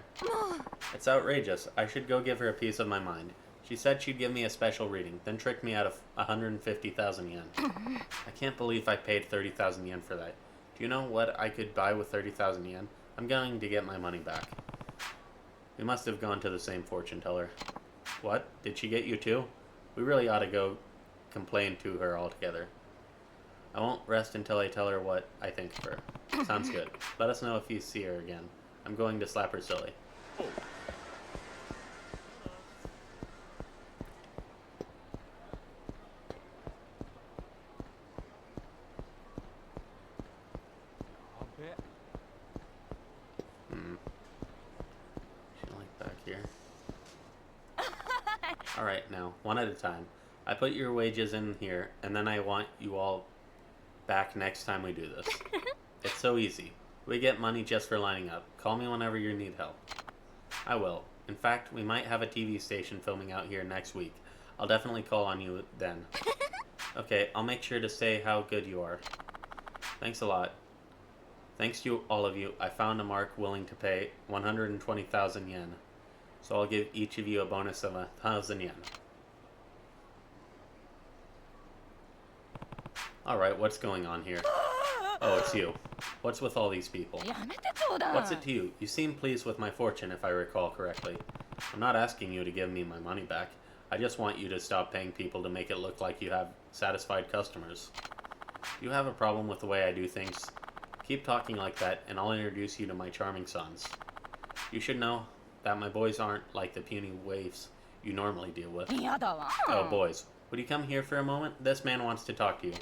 It's outrageous. I should go give her a piece of my mind. She said she'd give me a special reading, then tricked me out of 150,000 yen. I can't believe I paid 30,000 yen for that. Do you know what I could buy with 30,000 yen? I'm going to get my money back. We must have gone to the same fortune teller. What? Did she get you too? We really ought to go complain to her altogether. I won't rest until I tell her what I think of her. Sounds good. Let us know if you see her again. I'm going to slap her silly. Like back here. Alright, now, one at a time. I put your wages in here, and then I want you all back next time we do this. It's so easy. We get money just for lining up. Call me whenever you need help. I will. In fact, we might have a TV station filming out here next week. I'll definitely call on you then. Okay, I'll make sure to say how good you are. Thanks a lot. Thanks to all of you, I found a mark willing to pay 120,000 yen. So I'll give each of you a bonus of 1,000 yen. Alright, what's going on here? Oh, it's you. What's with all these people? What's it to you? You seem pleased with my fortune, if I recall correctly. I'm not asking you to give me my money back. I just want you to stop paying people to make it look like you have satisfied customers. You have a problem with the way I do things? Keep talking like that, and I'll introduce you to my charming sons. You should know that my boys aren't like the puny waifs you normally deal with. Oh, boys. Would you come here for a moment? This man wants to talk to you.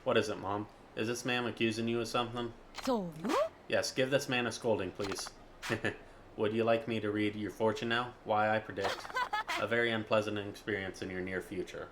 What is it, Mom? Is this man accusing you of something? Yes, give this man a scolding, please. Would you like me to read your fortune now? Why, I predict a very unpleasant experience in your near future.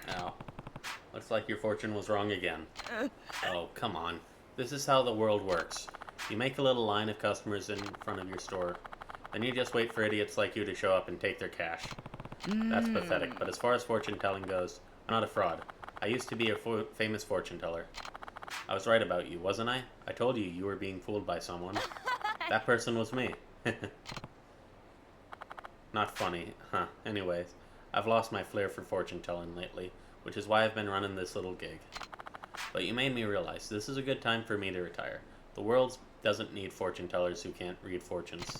Ow. Looks like your fortune was wrong again. Oh, come on. This is how the world works. You make a little line of customers in front of your store. Then you just wait for idiots like you to show up and take their cash. That's pathetic, but as far as fortune telling goes, I'm not a fraud. I used to be a famous fortune teller. I was right about you, wasn't I? I told you you were being fooled by someone. That person was me. Not funny, huh? Anyways, I've lost my flair for fortune telling lately, which is why I've been running this little gig. But you made me realize this is a good time for me to retire. The world doesn't need fortune tellers who can't read fortunes.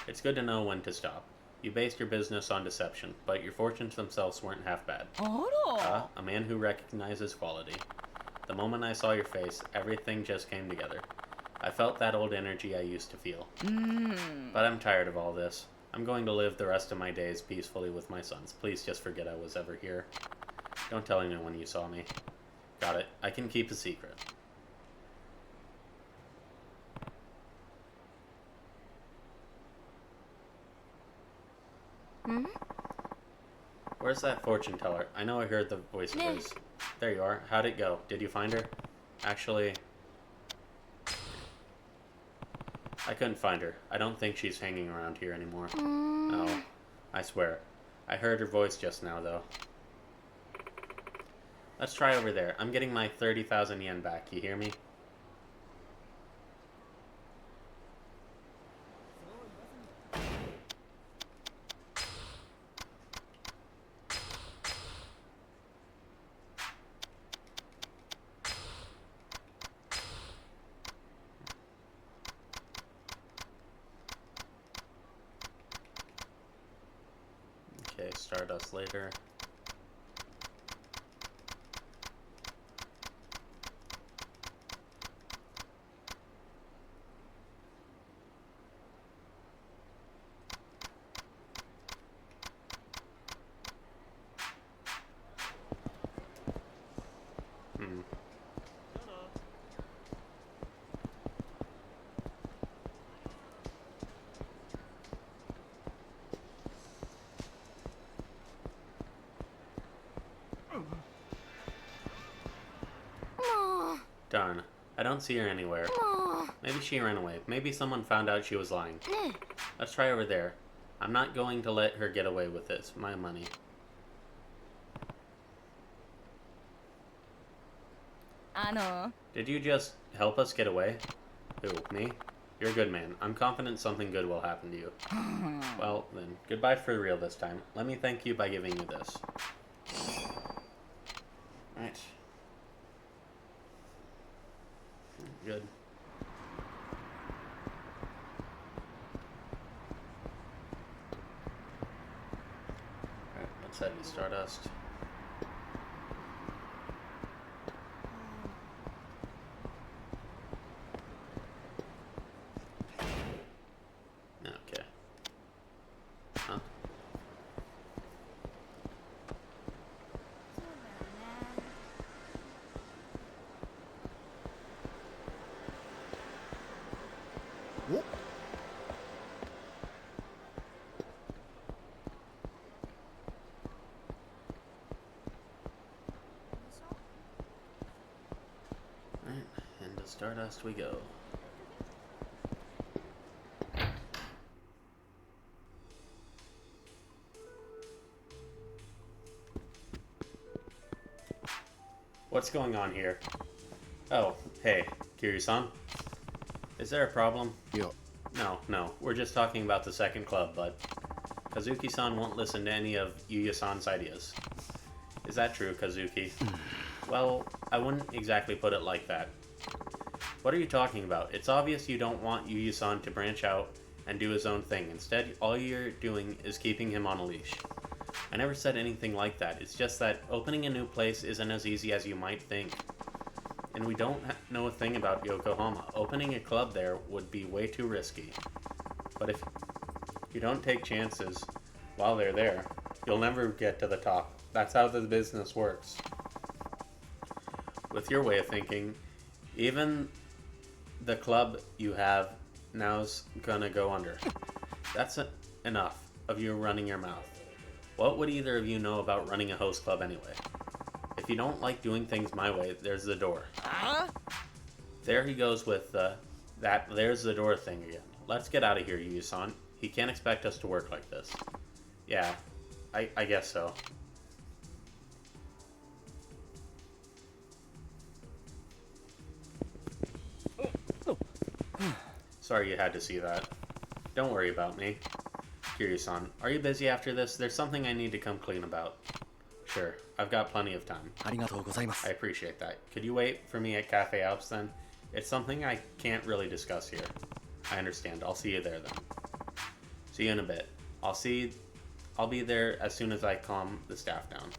It's good to know when to stop. You based your business on deception, but your fortunes themselves weren't half bad. A man who recognizes quality. The moment I saw your face, everything just came together. I felt that old energy I used to feel. But I'm tired of all this. I'm going to live the rest of my days peacefully with my sons. Please just forget I was ever here. Don't tell anyone you saw me. Got it. I can keep a secret. Where's that fortune teller? I know I heard the voice of hers. There you are. How'd it go? Did you find her? Actually, I couldn't find her. I don't think she's hanging around here anymore. No, I swear. I heard her voice just now, though. Let's try over there. I'm getting my 30,000 yen back. You hear me? Okay, Stardust later. Darn. I don't see her anywhere. Maybe she ran away. Maybe someone found out she was lying. Let's try over there. I'm not going to let her get away with this. My money. Did you just help us get away? Who, me? You're a good man. I'm confident something good will happen to you. Well, then, goodbye for real this time. Let me thank you by giving you this. Right. Good. Alright, let's head to Stardust. Okay. Huh? Alright, into Stardust we go. What's going on here? Oh, hey, Kiryu-san? Is there a problem? Yeah. No, we're just talking about the second club, but Kazuki-san won't listen to any of Yuya-san's ideas. Is that true, Kazuki? Well, I wouldn't exactly put it like that. What are you talking about? It's obvious you don't want Yuya-san to branch out and do his own thing. Instead, all you're doing is keeping him on a leash. I never said anything like that. It's just that opening a new place isn't as easy as you might think. And we don't know a thing about Yokohama. Opening a club there would be way too risky. But if you don't take chances while they're there, you'll never get to the top. That's how the business works. With your way of thinking, even the club you have now's gonna go under. That's enough of you running your mouth. What would either of you know about running a host club anyway? If you don't like doing things my way, there's the door. There he goes with there's the door thing again. Let's get out of here, Yuya-san. He can't expect us to work like this. Yeah, I guess so. Sorry you had to see that. Don't worry about me. Kiryu-san, are you busy after this? There's something I need to come clean about. Sure, I've got plenty of time. I appreciate that. Could you wait for me at Cafe Alps then? It's something I can't really discuss here. I understand. I'll see you there then. See you in a bit. I'll be there as soon as I calm the staff down.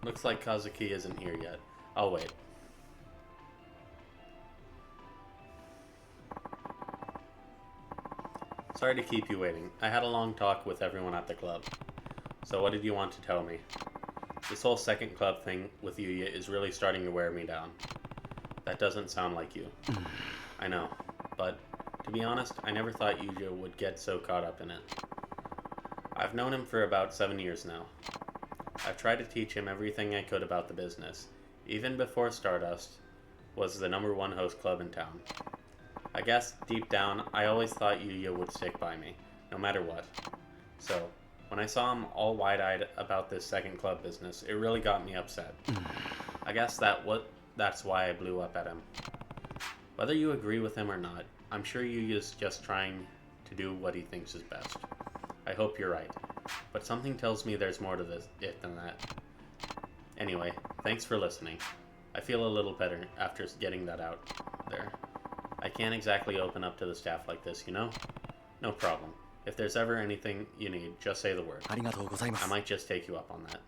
Looks like Kazuki isn't here yet. I'll wait. Sorry to keep you waiting. I had a long talk with everyone at the club. So what did you want to tell me? This whole second club thing with Yuya is really starting to wear me down. That doesn't sound like you. I know, but to be honest, I never thought Yuya would get so caught up in it. I've known him for about 7 years now. I've tried to teach him everything I could about the business, even before Stardust was the #1 host club in town. I guess, deep down, I always thought Yuya would stick by me, no matter what. So, when I saw him all wide-eyed about this second club business, it really got me upset. I guess that's why I blew up at him. Whether you agree with him or not, I'm sure Yuya's just trying to do what he thinks is best. I hope you're right. But something tells me there's more to it than that. Anyway, thanks for listening. I feel a little better after getting that out there. I can't exactly open up to the staff like this, you know? No problem. If there's ever anything you need, just say the word. I might just take you up on that.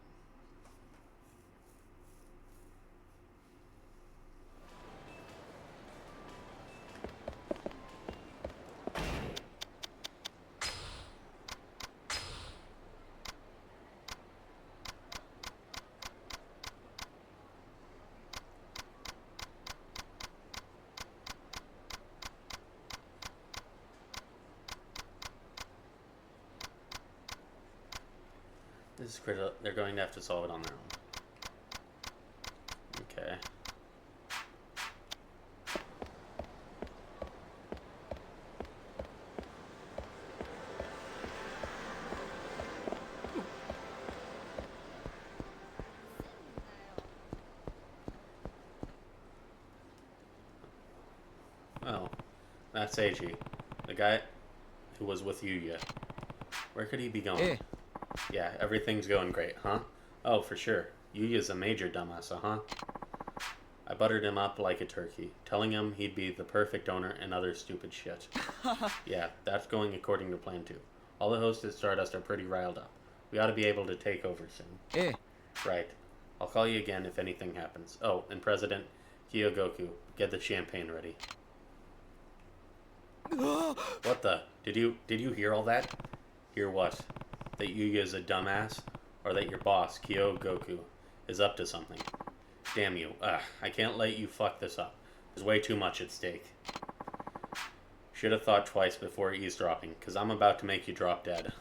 This is critical. They're going to have to solve it on their own. Okay. Well, that's Eiji, the guy who was with Yuya. Where could he be going? Yeah, everything's going great, huh? Oh, for sure. Yuya's a major dumbass, huh? I buttered him up like a turkey, telling him he'd be the perfect owner and other stupid shit. Yeah, that's going according to plan too. All the hosts at Stardust are pretty riled up. We ought to be able to take over soon. Right. I'll call you again if anything happens. Oh, and President Kyogoku, get the champagne ready. What the? Did you hear all that? Hear what? That Yuya's a dumbass? Or that your boss, Kyogoku, is up to something? Damn you. I can't let you fuck this up. There's way too much at stake. Should have thought twice before eavesdropping, because I'm about to make you drop dead.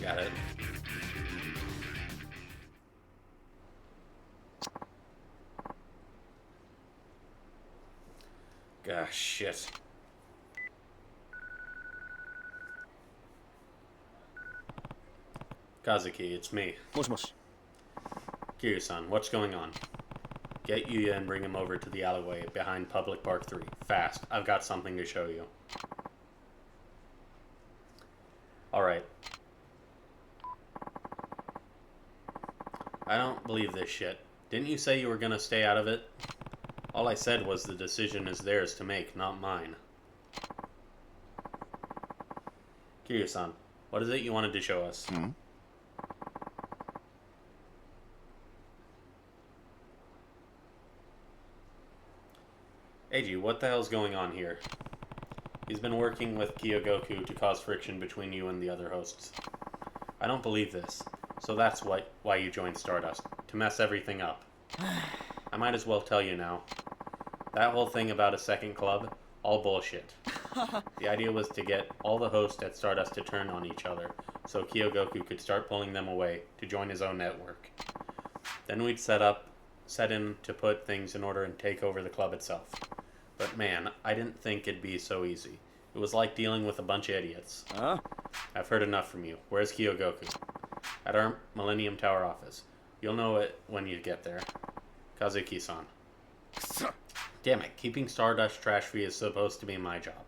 Got it. Gosh, shit. Kazuki, it's me. もしもし。 Kiryu-san, what's going on? Get Yuya and bring him over to the alleyway behind Public Park 3. Fast. I've got something to show you. Alright. I don't believe this shit. Didn't you say you were gonna stay out of it? All I said was the decision is theirs to make, not mine. Kiryu-san, what is it you wanted to show us? Eiji, what the hell's going on here? He's been working with Kyogoku to cause friction between you and the other hosts. I don't believe this. So that's why you joined Stardust. To mess everything up. I might as well tell you now. That whole thing about a second club, all bullshit. The idea was to get all the hosts at Stardust to turn on each other, so Kyogoku could start pulling them away to join his own network. Then we'd set in to put things in order and take over the club itself. But man, I didn't think it'd be so easy. It was like dealing with a bunch of idiots. Huh? I've heard enough from you. Where's Kyogoku? At our Millennium Tower office. You'll know it when you get there. Kazuki-san. Damn it, keeping Stardust trash-free is supposed to be my job.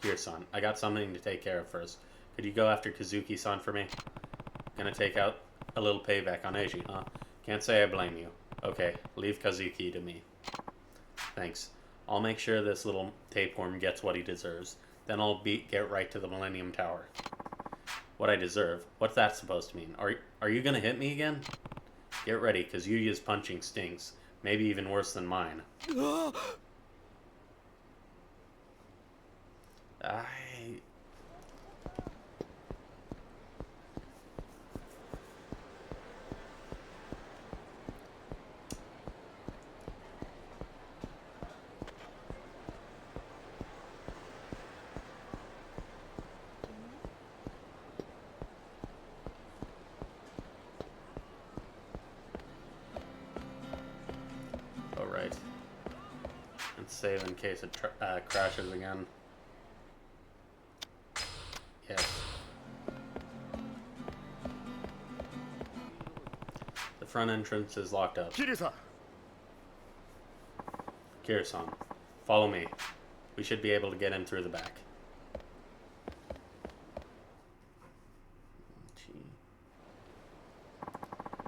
Here-san, I got something to take care of first. Could you go after Kazuki-san for me? Gonna take out a little payback on Eiji, huh? Can't say I blame you. Okay, leave Kazuki to me. Thanks. I'll make sure this little tapeworm gets what he deserves. Then I'll get right to the Millennium Tower. What I deserve? What's that supposed to mean? Are you gonna hit me again? Get ready, cause Yuya's punching stinks. Maybe even worse than mine. Alright. Let's save in case it crashes again. Yes. The front entrance is locked up. Kiryu-san. Kiryu-san, follow me. We should be able to get in through the back.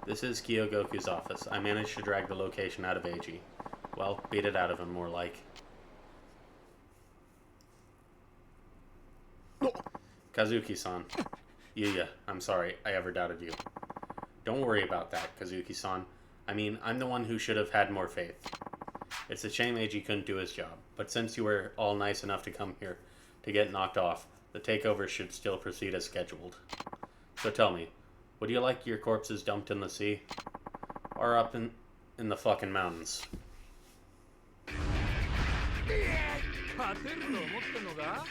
This is Kyogoku's office. I managed to drag the location out of Eiji. Well, beat it out of him, more like. Kazuki-san. Yuya, I'm sorry I ever doubted you. Don't worry about that, Kazuki-san. I mean, I'm the one who should have had more faith. It's a shame Eiji couldn't do his job, but since you were all nice enough to come here to get knocked off, the takeover should still proceed as scheduled. So tell me, would you like your corpses dumped in the sea? Or up in the fucking mountains? 勝てると思ってんのか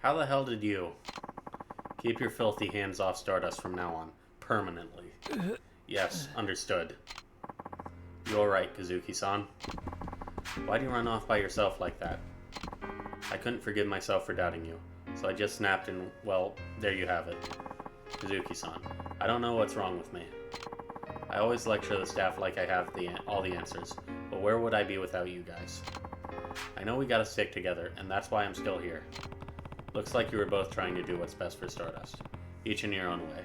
How the hell did you? Keep your filthy hands off Stardust from now on. Permanently. Yes, understood. You alright, Kazuki-san? Why'd you run off by yourself like that? I couldn't forgive myself for doubting you, so I just snapped and, well, there you have it. Kazuki-san, I don't know what's wrong with me. I always lecture the staff like I have all the answers, but where would I be without you guys? I know we gotta stick together, and that's why I'm still here. Looks like you were both trying to do what's best for Stardust, each in your own way.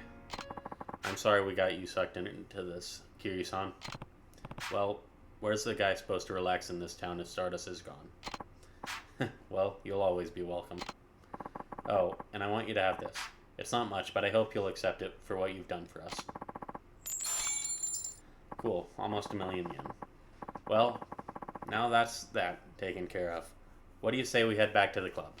I'm sorry we got you sucked into this, Kiryu-san. Well, where's the guy supposed to relax in this town if Stardust is gone? Well, you'll always be welcome. Oh, and I want you to have this. It's not much, but I hope you'll accept it for what you've done for us. Cool, almost 1,000,000 yen. Well, now that's that taken care of. What do you say we head back to the club?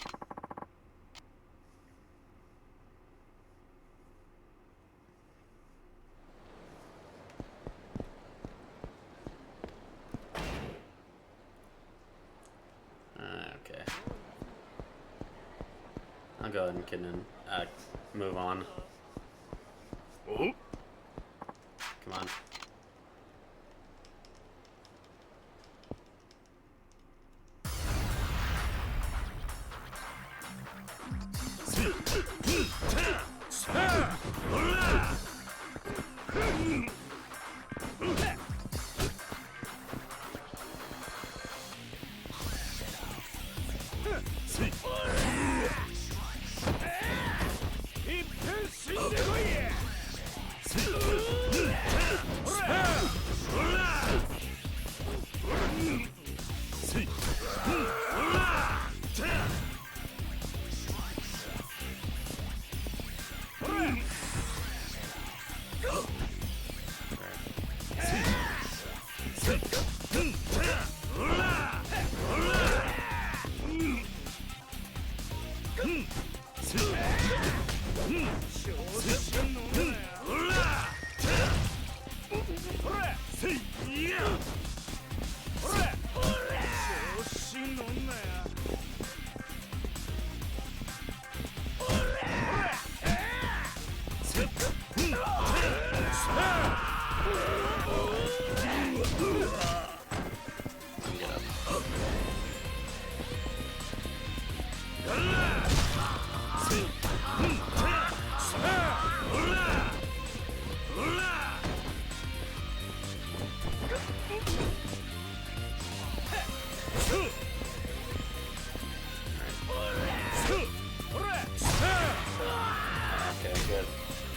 Okay. I'll go ahead and move on. Come on.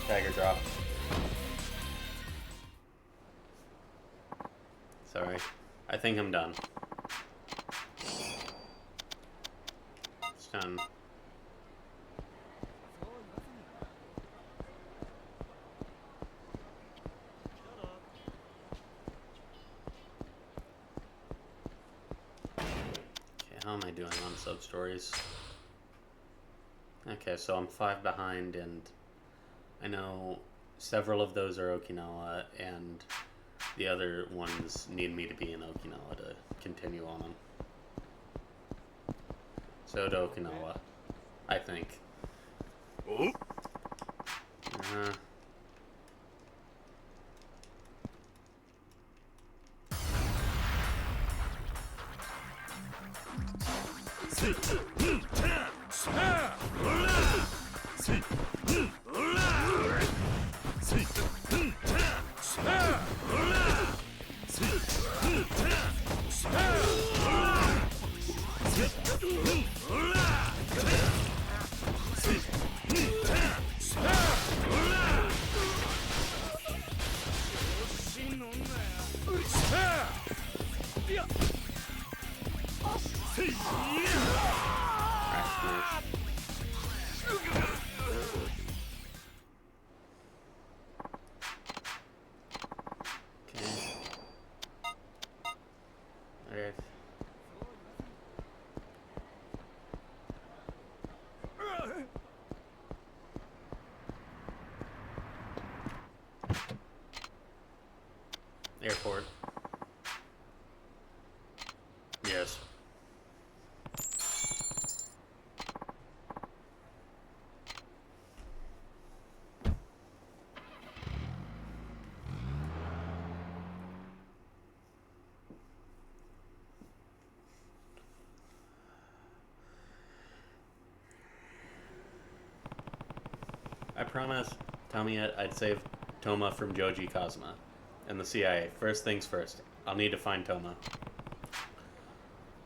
Dagger drop. Sorry. I think I'm done. It's done. Okay, how am I doing on sub-stories? Okay, so I'm 5 behind, and I know several of those are Okinawa, and the other ones need me to be in Okinawa to continue on them. So to Okinawa, I think. Airport. Yes. I promised Tommy I'd save Toma from Joji Kazuma. and the CIA. First things first. I'll need to find Toma.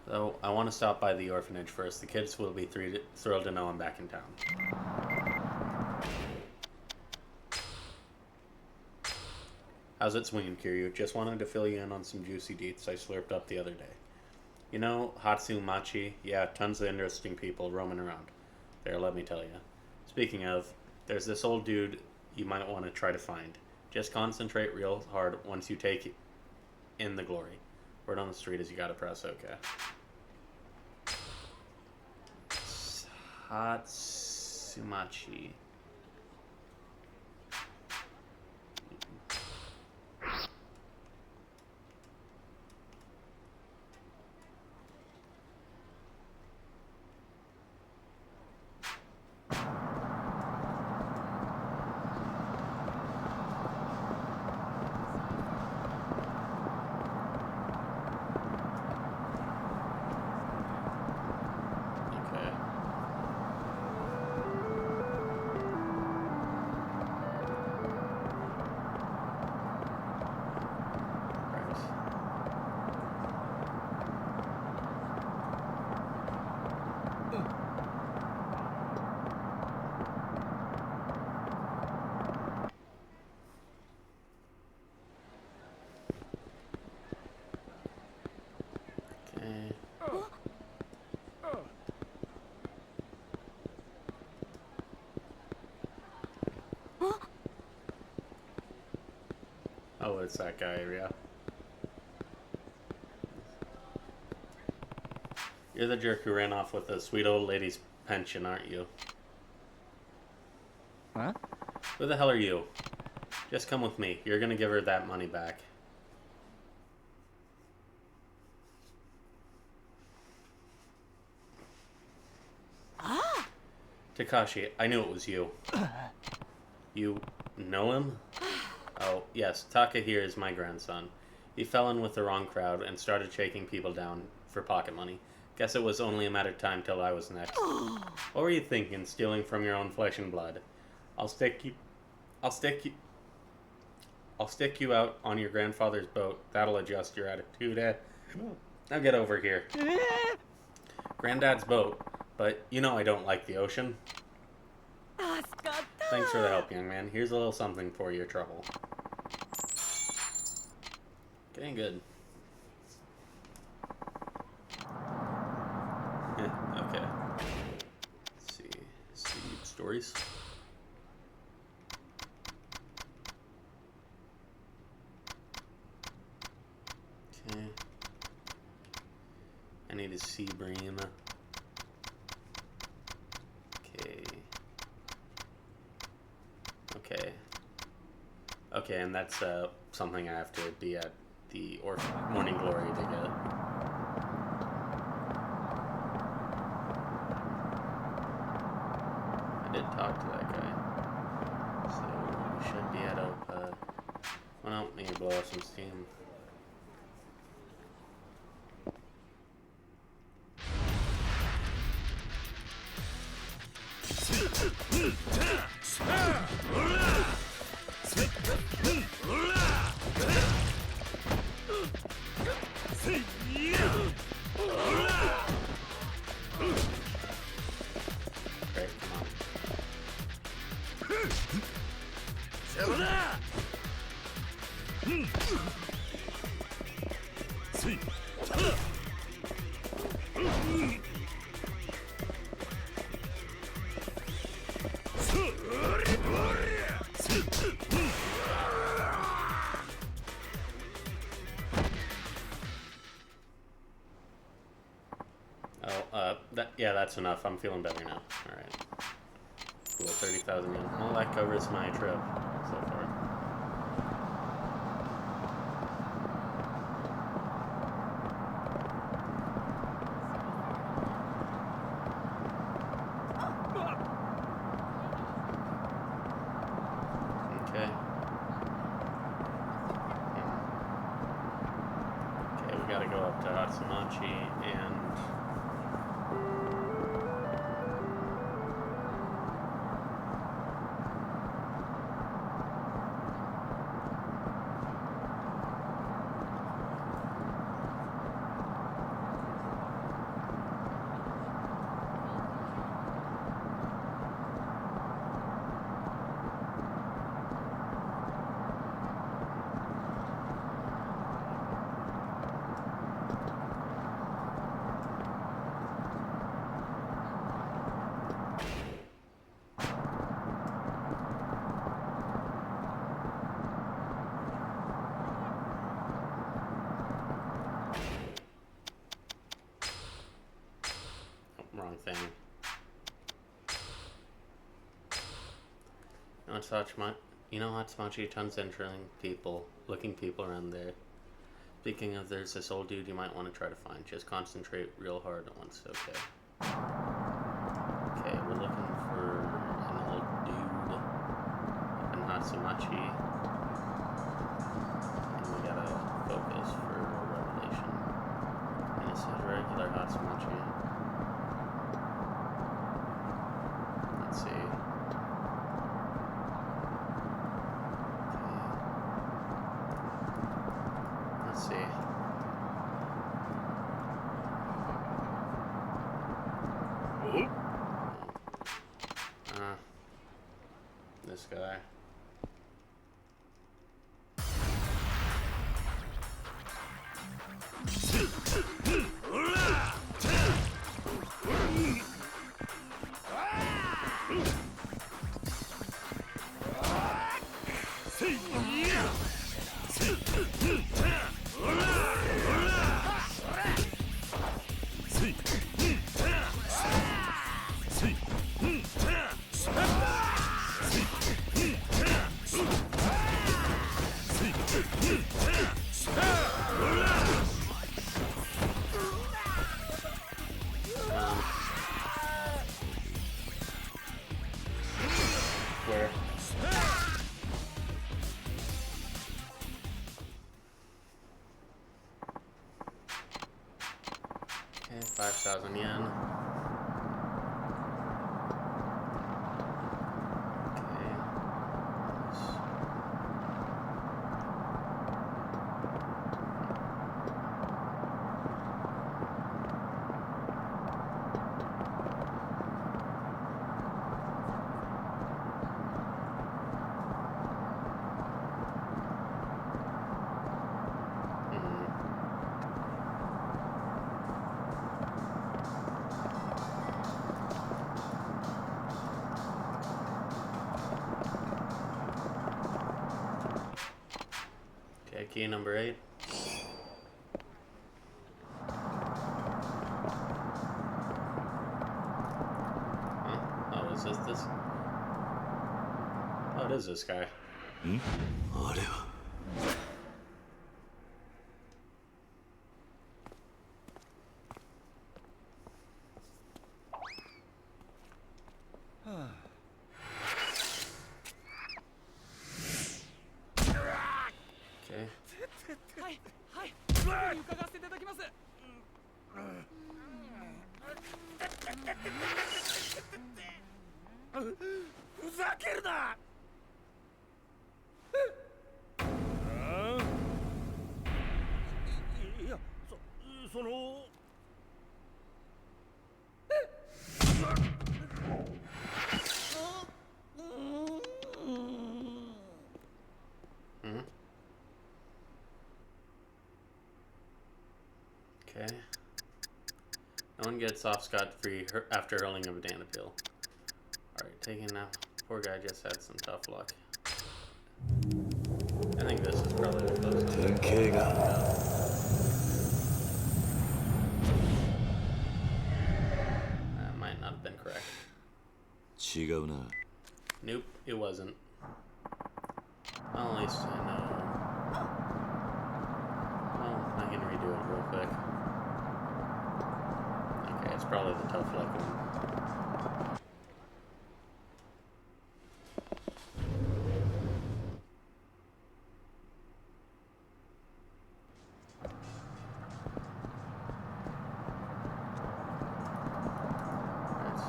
Though I want to stop by the orphanage first. The kids will be thrilled to know I'm back in town. How's it swinging, Kiryu? Just wanted to fill you in on some juicy deets I slurped up the other day. You know, Hatsumachi? Yeah, tons of interesting people roaming around. There, let me tell you. Speaking of, there's this old dude you might want to try to find. Just concentrate real hard once you take in the glory. Word on the street is you gotta press OK. Hatsumachi. Oh, it's that guy, yeah. You're the jerk who ran off with the sweet old lady's pension, aren't you? Huh? Who the hell are you? Just come with me. You're gonna give her that money back. Ah! Takashi, I knew it was you. You know him? Oh, yes, Taka here is my grandson. He fell in with the wrong crowd and started shaking people down for pocket money. Guess it was only a matter of time till I was next. What were you thinking, stealing from your own flesh and blood? I'll stick you out on your grandfather's boat. That'll adjust your attitude, eh? Now get over here. Granddad's boat, but you know I don't like the ocean. Thanks for the help, young man. Here's a little something for your trouble. Getting good. Okay. Let's see. Stories. Okay. I need a sea bream. Okay. Okay. Okay, and that's something I have to be at the Morning Glory to get. I did talk to that guy. So we should be at Opa. Well, no, maybe blow off some steam. Great, come on. Yeah, that's enough. I'm feeling better now. Alright. Cool, 30,000 yen. Well, that covers my trip so far. Okay. Okay, we gotta go up to Hatsumachi and... thing. You know, Hatsumachi, tons of interesting people, looking people around there. Speaking of, there's this old dude you might want to try to find. Just concentrate real hard at once, okay? Okay, we're looking for an old dude up in Hatsumachi. And we gotta focus for a revelation. And this is regular Hatsumachi. Let's see. Let's see. This guy. Where? Okay, 5,000 yen. Okay. Okay, key number 8. Huh? Oh, is this? Oh, it is this guy. あれは Okay. はいはいすぐに伺わせていただきますふざけるないやそのOkay. No one gets off scot-free after hurling a banana peel. Alright, taking out. Poor guy just had some tough luck. I think this is probably the closest. 典型が That might not have been correct. 違うな Nope, it wasn't. Well, at least I know. Well, I can redo it real quick. Okay, it's probably the tough luck one. Let's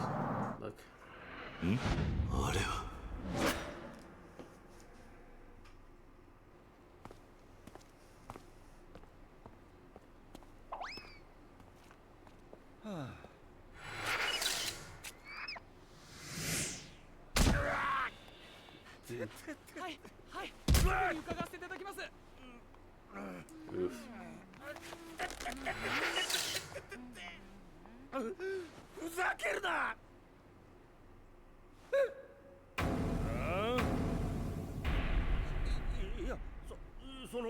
look. あれは はいはいすぐに伺わせていただきます Oof. ふざけるないやその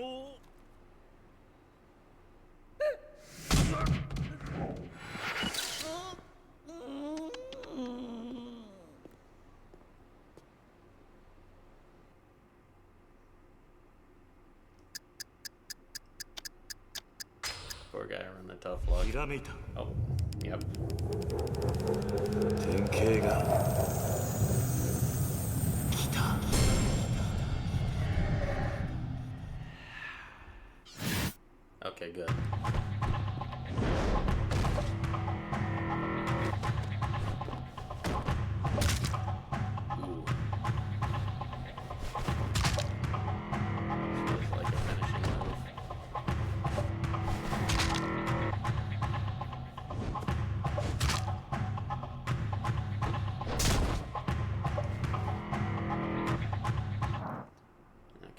Poor guy running a tough luck. ひらめいた Oh, yep. 典型が来た Okay, good. Ooh. Feels like a finishing move.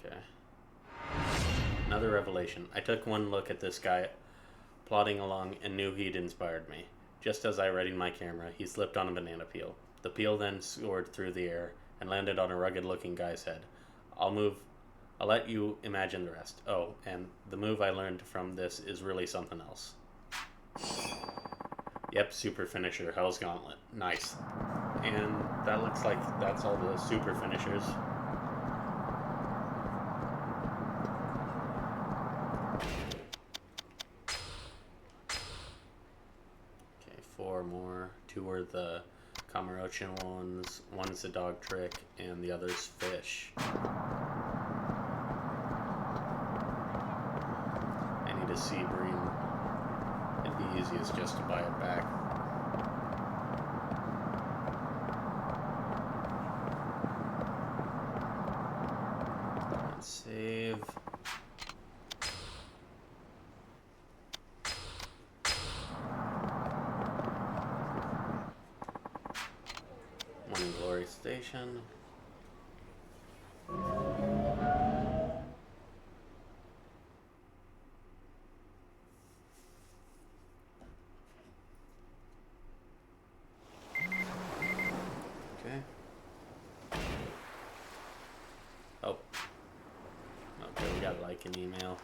Okay. Another revelation. I took one look at this guy plodding along and knew he'd inspired me. Just as I readied my camera, he slipped on a banana peel. The peel then soared through the air and landed on a rugged-looking guy's head. I'll let you imagine the rest. Oh, and the move I learned from this is really something else. Yep, super finisher, Hell's Gauntlet. Nice. And that looks like that's all the super finishers. Okay, 4 more. 2 are the Kamarochin ones, 1's the dog trick, and the other's fish. I need a sea bream. It'd be easiest just to buy it back. Let's save. Morning Glory Station. Okay. Oh. Okay, we got like an email.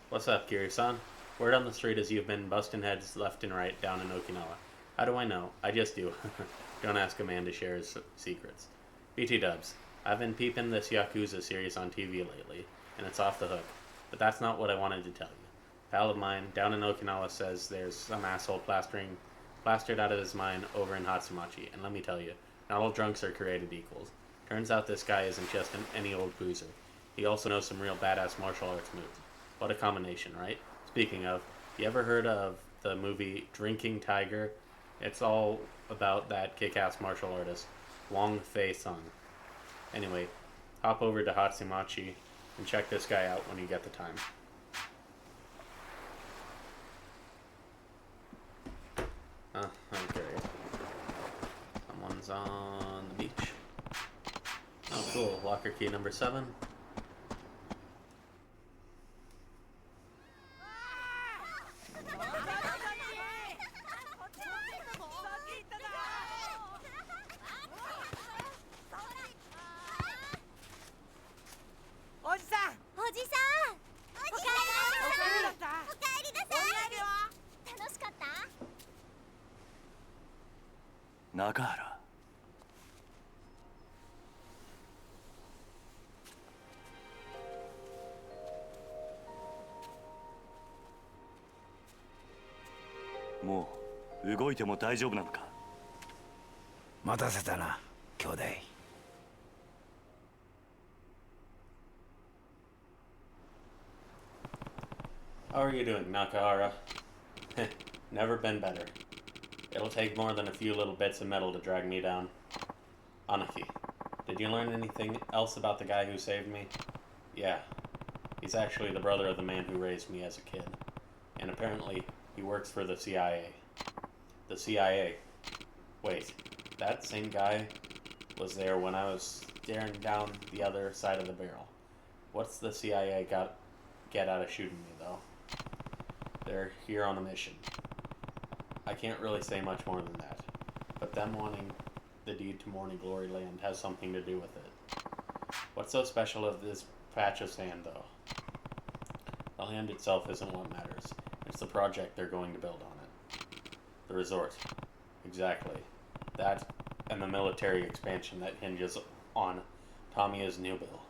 What's up, Kiri-san? Word on the street is you've been busting heads left and right down in Okinawa. How do I know? I just do. Don't ask a man to share his secrets. BT dubs. I've been peeping this Yakuza series on TV lately, and it's off the hook. But that's not what I wanted to tell you. A pal of mine down in Okinawa says there's some asshole plastered out of his mind over in Hatsumachi, and let me tell you, not all drunks are created equals. Turns out this guy isn't just any old boozer. He also knows some real badass martial arts moves. What a combination, right? Speaking of, you ever heard of the movie Drinking Tiger? It's all about that kick-ass martial artist, Wong Fei-sung. Anyway, hop over to Hatsumachi and check this guy out when you get the time. Okay. Someone's on the beach. Oh, cool. Locker key number 7. Nakahara. もう動いても大丈夫なのか。待たせたな、兄弟。How are you doing, Nakahara? Never been better. It'll take more than a few little bits of metal to drag me down. Anaki, did you learn anything else about the guy who saved me? Yeah. He's actually the brother of the man who raised me as a kid. And apparently, he works for the CIA. The CIA. Wait, that same guy was there when I was staring down the other side of the barrel. What's the CIA get out of shooting me, though? They're here on a mission. I can't really say much more than that, but them wanting the deed to Morning Glory Land has something to do with it. What's so special of this patch of sand, though? The land itself isn't what matters. It's the project they're going to build on it. The resort. Exactly. That, and the military expansion that hinges on Tamiya's new bill.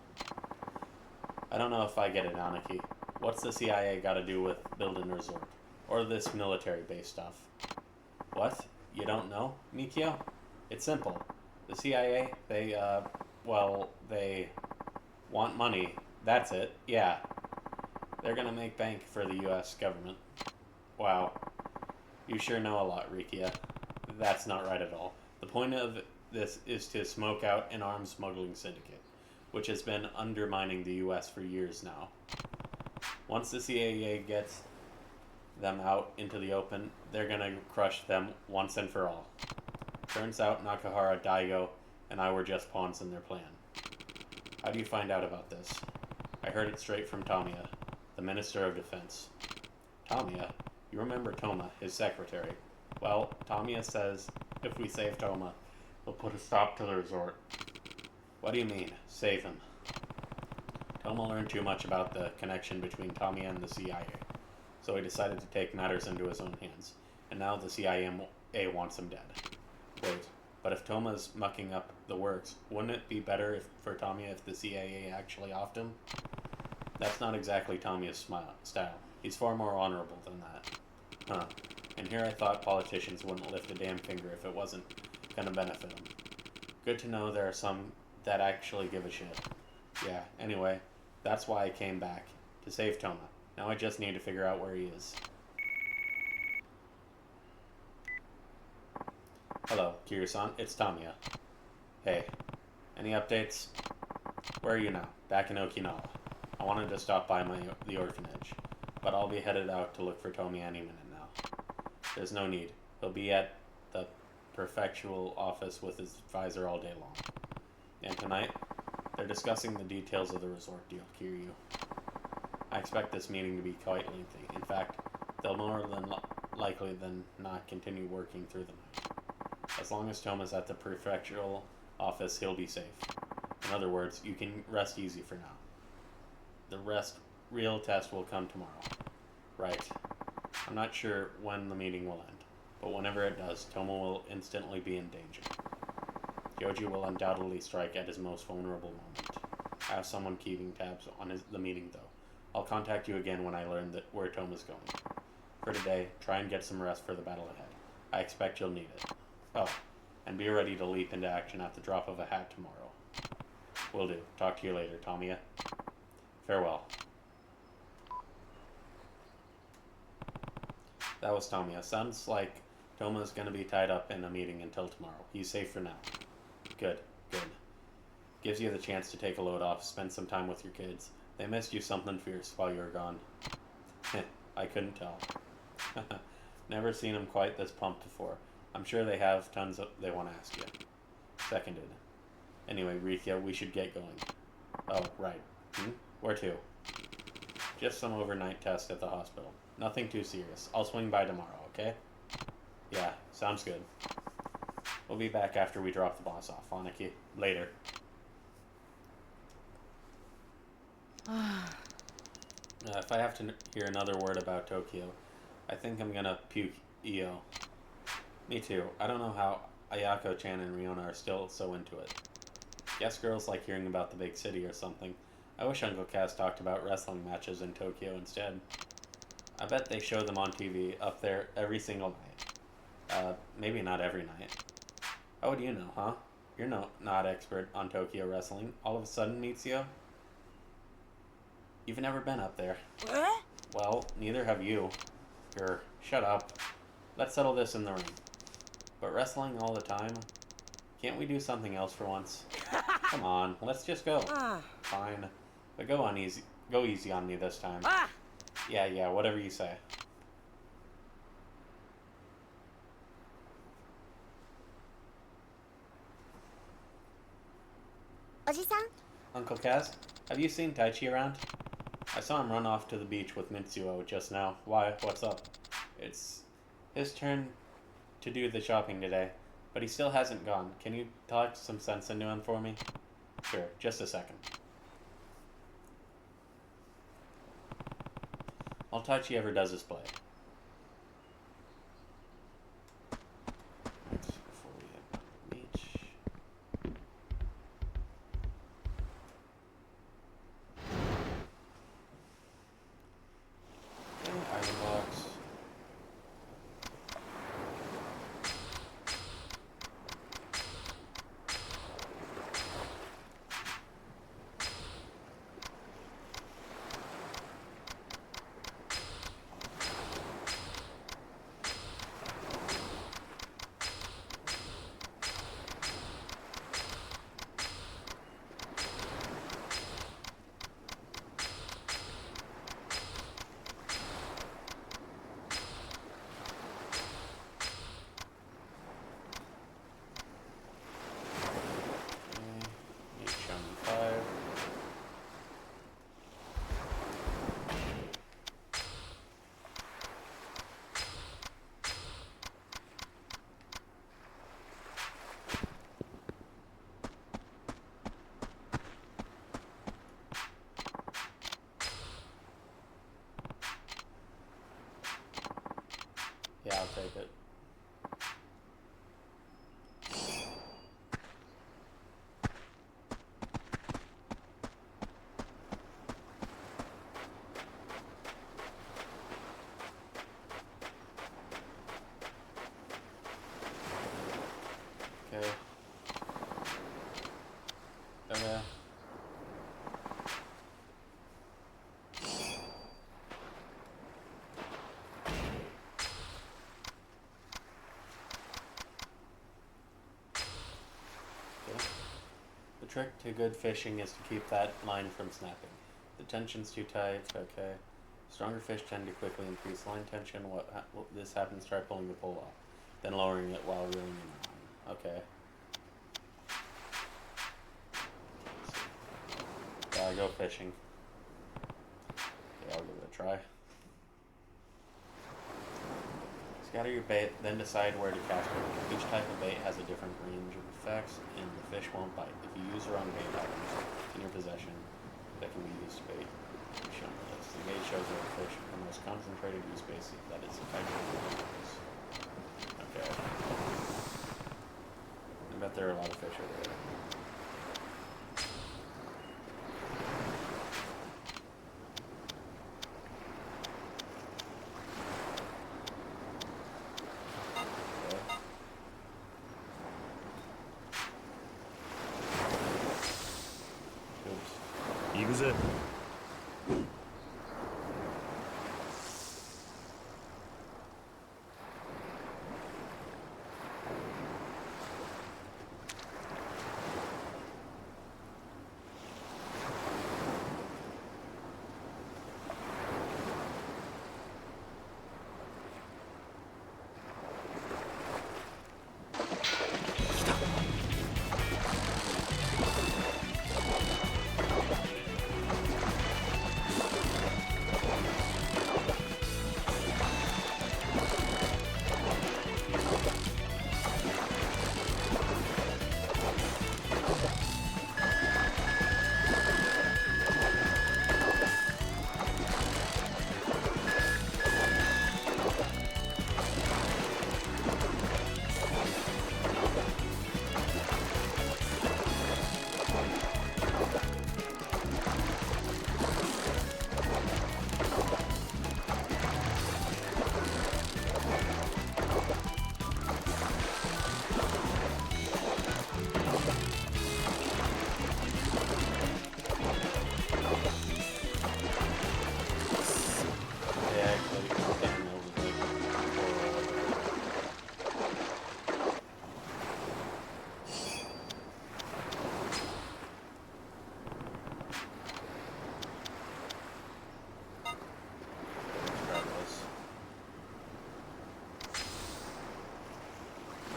I don't know if I get it, Aniki. What's the CIA got to do with building a resort? Or this military base stuff? What? You don't know, Mikio? It's simple. The CIA, they want money. That's it. Yeah. They're gonna make bank for the US government. Wow. You sure know a lot, Rikia. That's not right at all. The point of this is to smoke out an arms smuggling syndicate, which has been undermining the US for years now. Once the CIA gets them out into the open, they're gonna crush them once and for all. Turns out Nakahara, Daigo, and I were just pawns in their plan. How do you find out about this? I heard it straight from Tamiya, the Minister of Defense. Tamiya? You remember Toma, his secretary. Well, Tamiya says if we save Toma, we'll put a stop to the resort. What do you mean, save him? Toma learned too much about the connection between Tamiya and the CIA, so he decided to take matters into his own hands, and now the CIA wants him dead. Wait, but if Toma's mucking up the works, wouldn't it be better for Tamiya if the CIA actually offed him? That's not exactly Tamiya's style. He's far more honorable than that. Huh. And here I thought politicians wouldn't lift a damn finger if it wasn't gonna benefit them. Good to know there are some that actually give a shit. Yeah, anyway, that's why I came back. To save Toma. Now I just need to figure out where he is. Hello, Kiryu-san. It's Tamiya. Hey. Any updates? Where are you now? Back in Okinawa. I wanted to stop by the orphanage, but I'll be headed out to look for Tomi any minute now. There's no need. He'll be at the prefectural office with his advisor all day long. And tonight, they're discussing the details of the resort deal, Kiryu. I expect this meeting to be quite lengthy. In fact, they'll more than likely than not continue working through the night. As long as Toma's at the prefectural office, he'll be safe. In other words, you can rest easy for now. The real test will come tomorrow. Right. I'm not sure when the meeting will end, but whenever it does, Toma will instantly be in danger. Joji will undoubtedly strike at his most vulnerable moment. I have someone keeping tabs on the meeting, though. I'll contact you again when I learn where Toma's going. For today, try and get some rest for the battle ahead. I expect you'll need it. Oh, and be ready to leap into action at the drop of a hat tomorrow. Will do. Talk to you later, Tamiya. Farewell. That was Tamiya. Sounds like Toma's gonna be tied up in a meeting until tomorrow. He's safe for now. Good, good. Gives you the chance to take a load off, spend some time with your kids. They missed you something fierce while you were gone. I couldn't tell. Never seen them quite this pumped before. I'm sure they have tons they want to ask you. Seconded. Anyway, Rikia, we should get going. Oh, right. Where to? Just some overnight test at the hospital. Nothing too serious. I'll swing by tomorrow, okay? Yeah, sounds good. We'll be back after we drop the boss off, Aniki. Later. If I have to hear another word about Tokyo, I think I'm gonna puke EO. Me too. I don't know how Ayako-chan and Riona are still so into it. Guess girls like hearing about the big city or something. I wish Uncle Cass talked about wrestling matches in Tokyo instead. I bet they show them on TV up there every single night. Maybe not every night. How would you know, huh? You're not expert on Tokyo wrestling. All of a sudden, Mitsuyo? You've never been up there. What? Well, neither have you. Shut up. Let's settle this in the ring. But wrestling all the time? Can't we do something else for once? Come on, let's just go. Fine. But go easy on me this time. Yeah, whatever you say. Oji-san? Uncle Kaz, have you seen Taichi around? I saw him run off to the beach with Mitsuo just now. Why? What's up? It's his turn to do the shopping today, but he still hasn't gone. Can you talk some sense into him for me? Sure, just a second. All Taichi ever does is play. Before we head to the beach. trick to good fishing is to keep that line from snapping. The tension's too tight, okay. Stronger fish tend to quickly increase line tension. This happens, try pulling the pole off, then lowering it while reeling in the line. Okay. Gotta go fishing. Okay, I'll give it a try. Scatter your bait, then decide where to cast it. Each type of bait has a different range of effects, and the fish won't bite. If you use the wrong bait items in your possession that can be used to bait, shown on this. The gauge shows that fish the most concentrated use base that is effective. Okay. I bet there are a lot of fish over there. Oops. 行くぜ。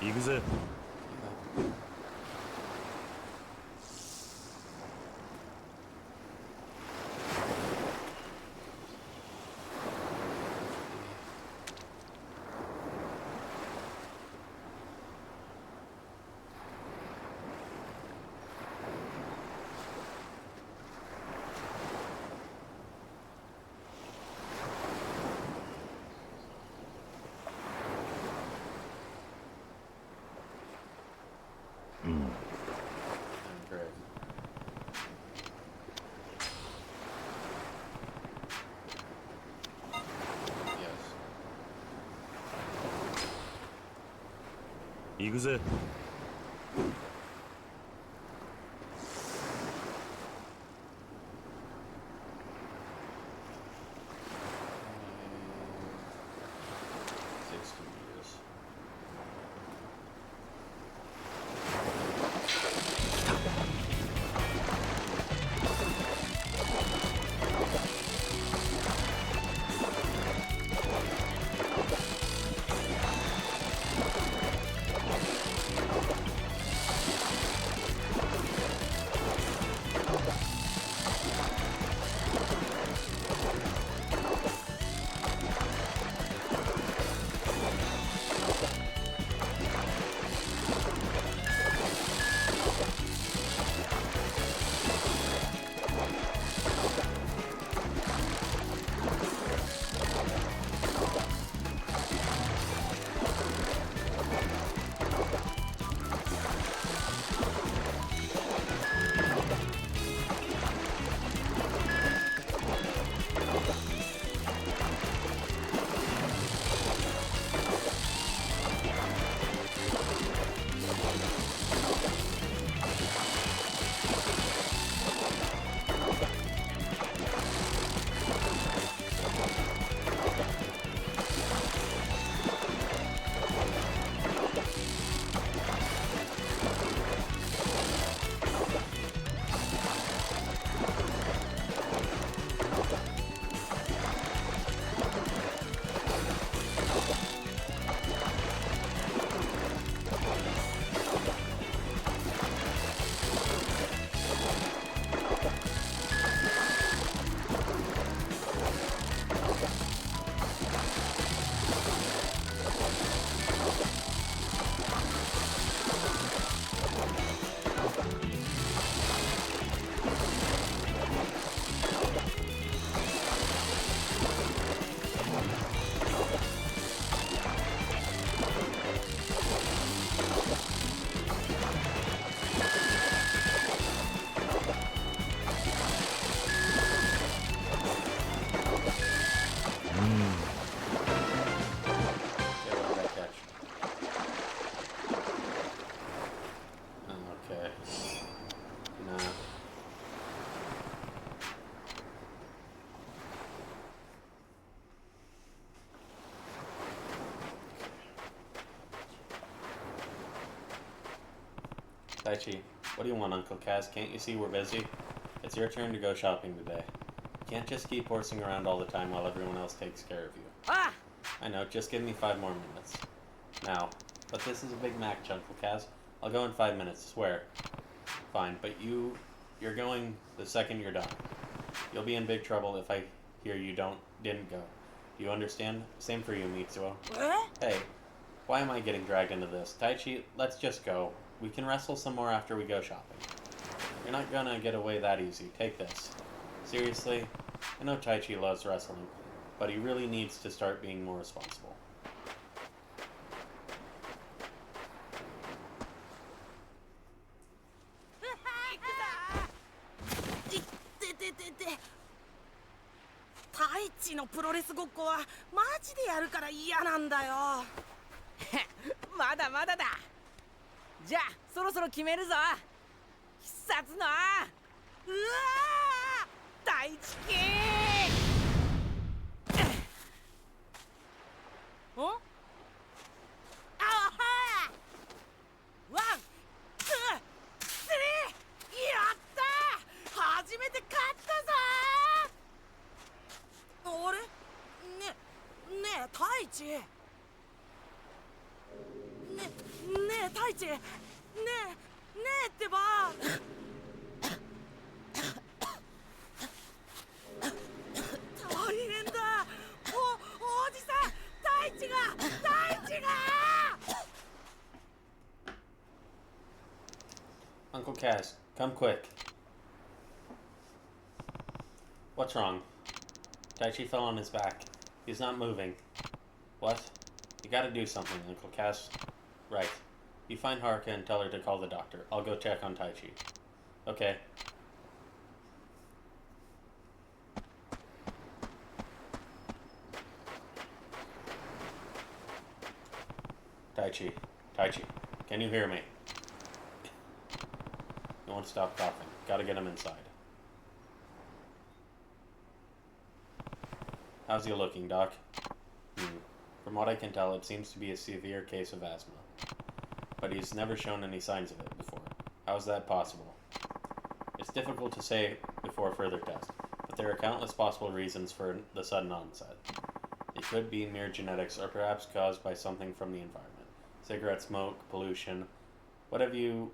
行くぜ。Great. Yes. 行くぜ。60 meters. Daichi, what do you want, Uncle Kaz? Can't you see we're busy? It's your turn to go shopping today. You can't just keep horsing around all the time while everyone else takes care of you. Ah! I know, just give me 5 more minutes. Now. But this is a big match, Uncle Kaz. I'll go in 5 minutes, swear. Fine, but you're going the second you're done. You'll be in big trouble if I hear you didn't go. Do you understand? Same for you, Mitsuo. Hey, why am I getting dragged into this? Taichi, let's just go. We can wrestle some more after we go shopping. You're not gonna get away that easy. Take this. Seriously? I know Taichi loves wrestling, but he really needs to start being more responsible. Taichi のプロレスごっこはマジでやるから嫌なんだよ。まだまだだ。じゃあそろそろ決めるぞ。必殺のうわー大地キーん。あはーワン、ツー、スリー、やったー初めて勝ったぞー。あれねえ太一ねえ太一ねえってば大変だおじさん太一が Uncle Kaz, come quick. What's wrong? Taichi fell on his back. He's not moving. What? You gotta do something, Uncle Kaz. Right. You find Haruka and tell her to call the doctor. I'll go check on Taichi. Okay. Taichi, can you hear me? You won't stop coughing. Gotta get him inside. How's he looking, Doc? From what I can tell, it seems to be a severe case of asthma. But he's never shown any signs of it before. How's that possible? It's difficult to say before further tests, but there are countless possible reasons for the sudden onset. It could be mere genetics, or perhaps caused by something from the environment. Cigarette smoke, pollution, what have you.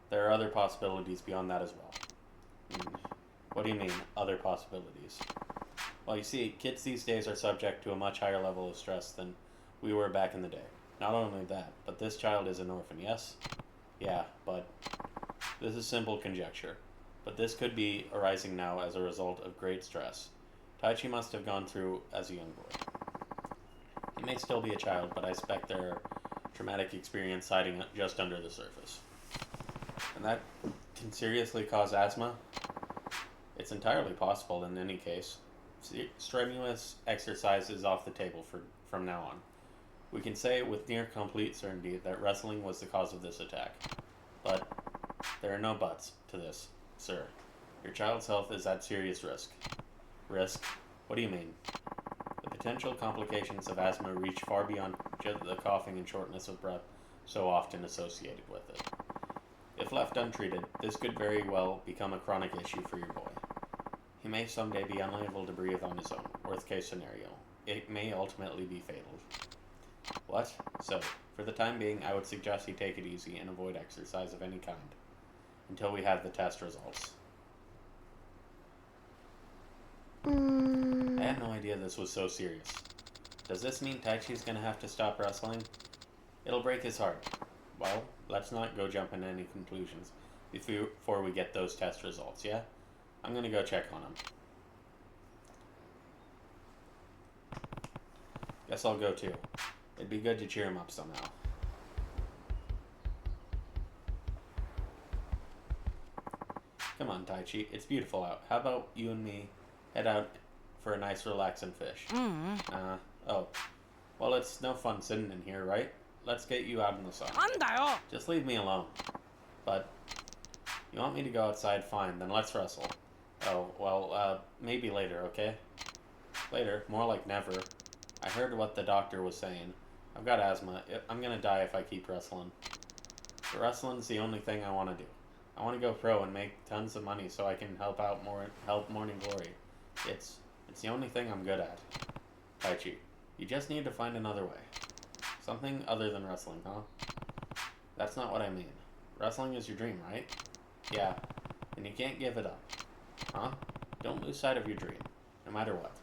There are other possibilities beyond that as well. What do you mean, other possibilities? Well, you see, kids these days are subject to a much higher level of stress than we were back in the day. Not only that, but this child is an orphan, yes? Yeah, but this is simple conjecture. But this could be arising now as a result of great stress. Taichi must have gone through as a young boy. He may still be a child, but I suspect there are traumatic experience hiding just under the surface. And that can seriously cause asthma? It's entirely possible in any case. Strenuous exercise is off the table from now on. We can say with near complete certainty that wrestling was the cause of this attack. But there are no buts to this, sir. Your child's health is at serious risk. Risk? What do you mean? The potential complications of asthma reach far beyond just the coughing and shortness of breath so often associated with it. If left untreated, this could very well become a chronic issue for your boy. He may someday be unable to breathe on his own. Worst case scenario. It may ultimately be fatal. What? So, for the time being, I would suggest he take it easy and avoid exercise of any kind. Until we have the test results. I had no idea this was so serious. Does this mean Taichi's gonna have to stop wrestling? It'll break his heart. Well, let's not go jump into any conclusions before we get those test results, yeah? I'm gonna go check on him. Guess I'll go too. It'd be good to cheer him up somehow. Come on, Taichi. It's beautiful out. How about you and me head out for a nice relaxing fish? Oh. Well, it's no fun sitting in here, right? Let's get you out in the sun. Just leave me alone. But, you want me to go outside? Fine, then let's wrestle. Oh, well, maybe later, okay? Later? More like never. I heard what the doctor was saying. I've got asthma. I'm gonna die if I keep wrestling. Wrestling's the only thing I want to do. I want to go pro and make tons of money so I can help Morning Glory. It's the only thing I'm good at. Taichi, you just need to find another way. Something other than wrestling, huh? That's not what I mean. Wrestling is your dream, right? Yeah, and you can't give it up. Huh? Don't lose sight of your dream, no matter what.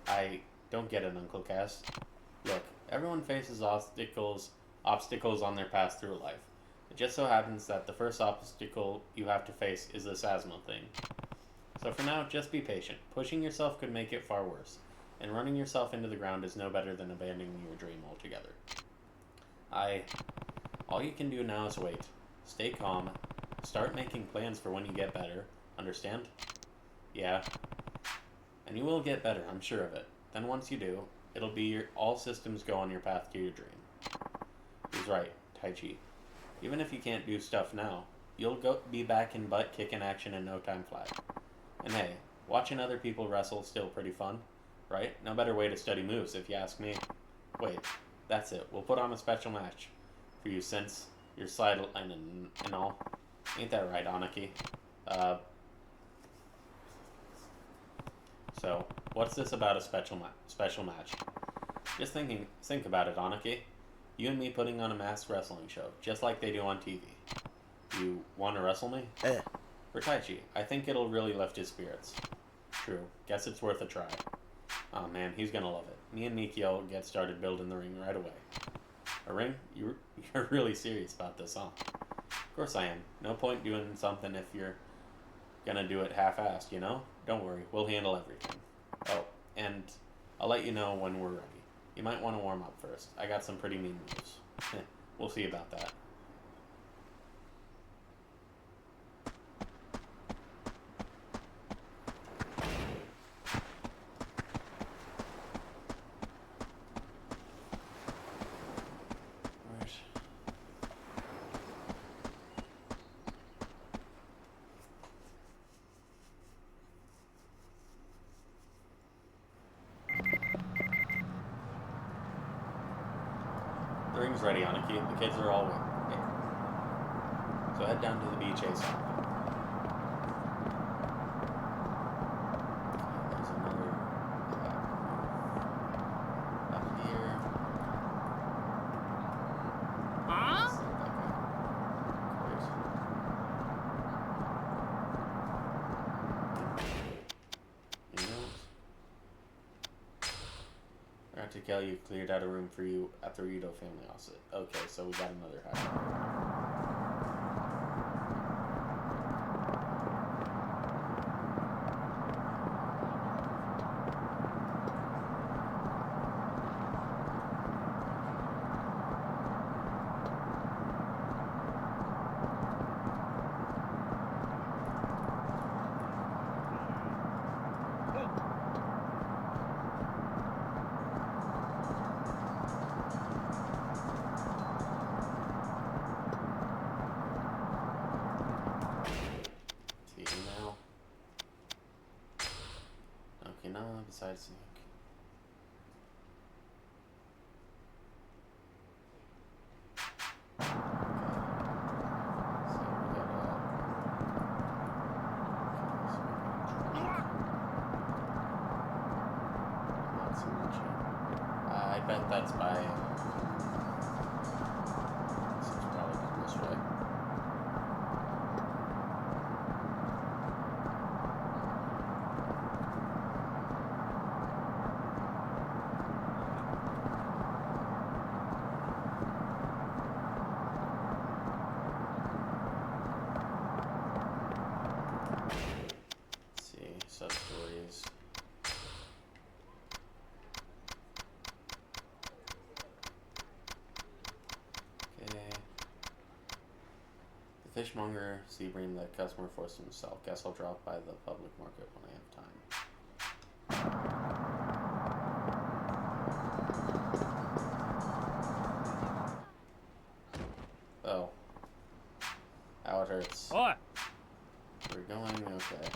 I don't get it, Uncle Cass. Look, everyone faces obstacles on their path through life. It just so happens that the first obstacle you have to face is this asthma thing. So for now, just be patient. Pushing yourself could make it far worse, and running yourself into the ground is no better than abandoning your dream altogether. All you can do now is wait. Stay calm. Start making plans for when you get better. Understand? Yeah. And you will get better, I'm sure of it. Then once you do, it'll be all systems go on your path to your dream. He's right, Taichi. Even if you can't do stuff now, you'll be back in butt-kicking action in no time flat. And hey, watching other people wrestle is still pretty fun, right? No better way to study moves, if you ask me. Wait, that's it. We'll put on a special match for you since your sideline and all. Ain't that right, Anaki? So, what's this about a special match? Just think about it, Anaki. You and me putting on a masked wrestling show, just like they do on TV. You want to wrestle me? For Taichi, I think it'll really lift his spirits. True. Guess it's worth a try. Oh man, he's gonna love it. Me and Mikio get started building the ring right away. A ring? You're really serious about this, huh? Of course I am. No point doing something if you're gonna do it half-assed, you know? Don't worry, we'll handle everything. Oh, and I'll let you know when we're ready. You might want to warm up first. I got some pretty mean moves. We'll see about that. The ring's ready, Anaki. The kids are all waiting. So head down to the beach ASAP. There's another up here. Huh? Tell you cleared out a room for you at the Rito family house. Okay, so we got another hack. Besides Nick. Okay. So we got not so much. I bet that's by this is probably done this way. Sub-stories. Okay. The fishmonger sea bream that customer forced him to sell. Guess I'll drop by the public market when I have time. Oh. Ow, it hurts. Oi! We're going okay.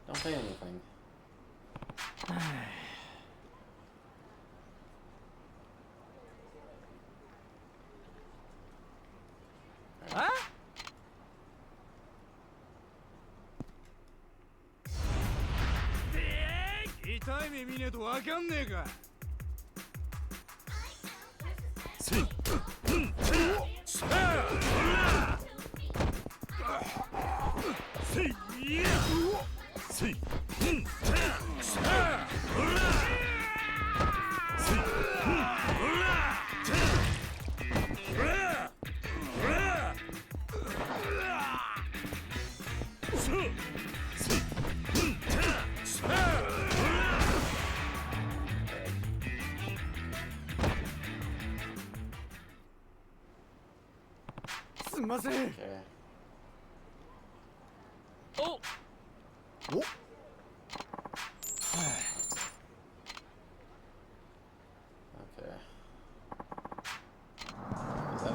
Don't say anything. い目見ねえとわかんねえか。すんません。 Okay. お Okay. Is that a...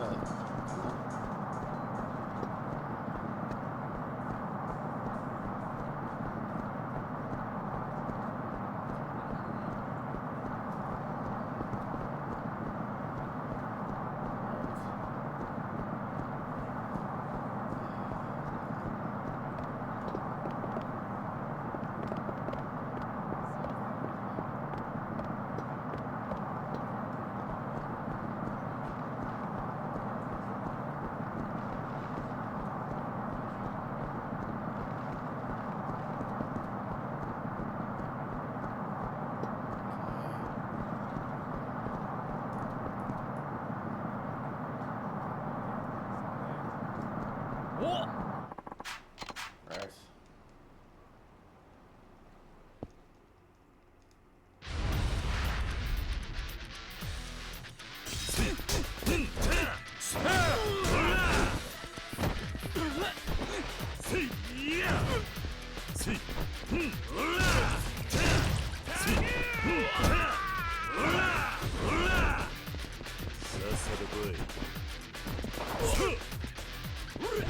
Right.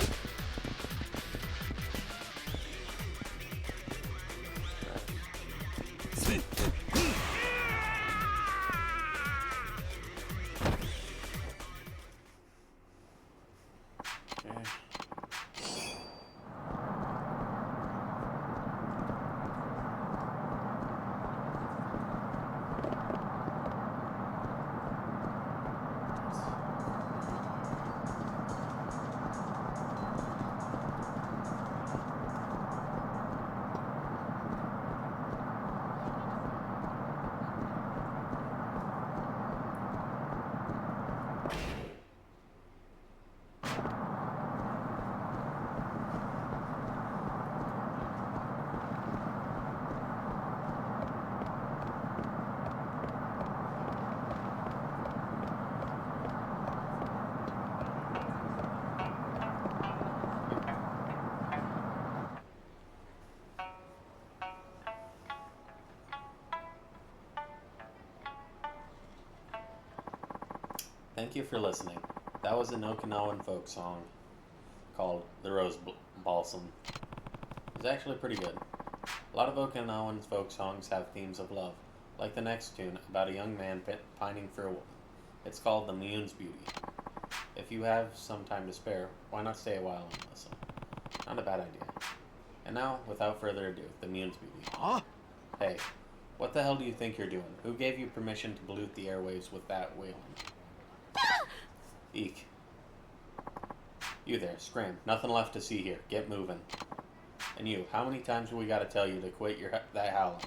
Thank you for listening. That was an Okinawan folk song called The Rose Balsam. It was actually pretty good. A lot of Okinawan folk songs have themes of love, like the next tune about a young man pining for a woman. It's called The Moon's Beauty. If you have some time to spare, why not stay a while and listen? Not a bad idea. And now, without further ado, The Moon's Beauty. Huh? Hey, what the hell do you think you're doing? Who gave you permission to pollute the airwaves with that wailing? Eek. You there, scram. Nothing left to see here. Get moving. And you, how many times do we gotta tell you to quit that howling?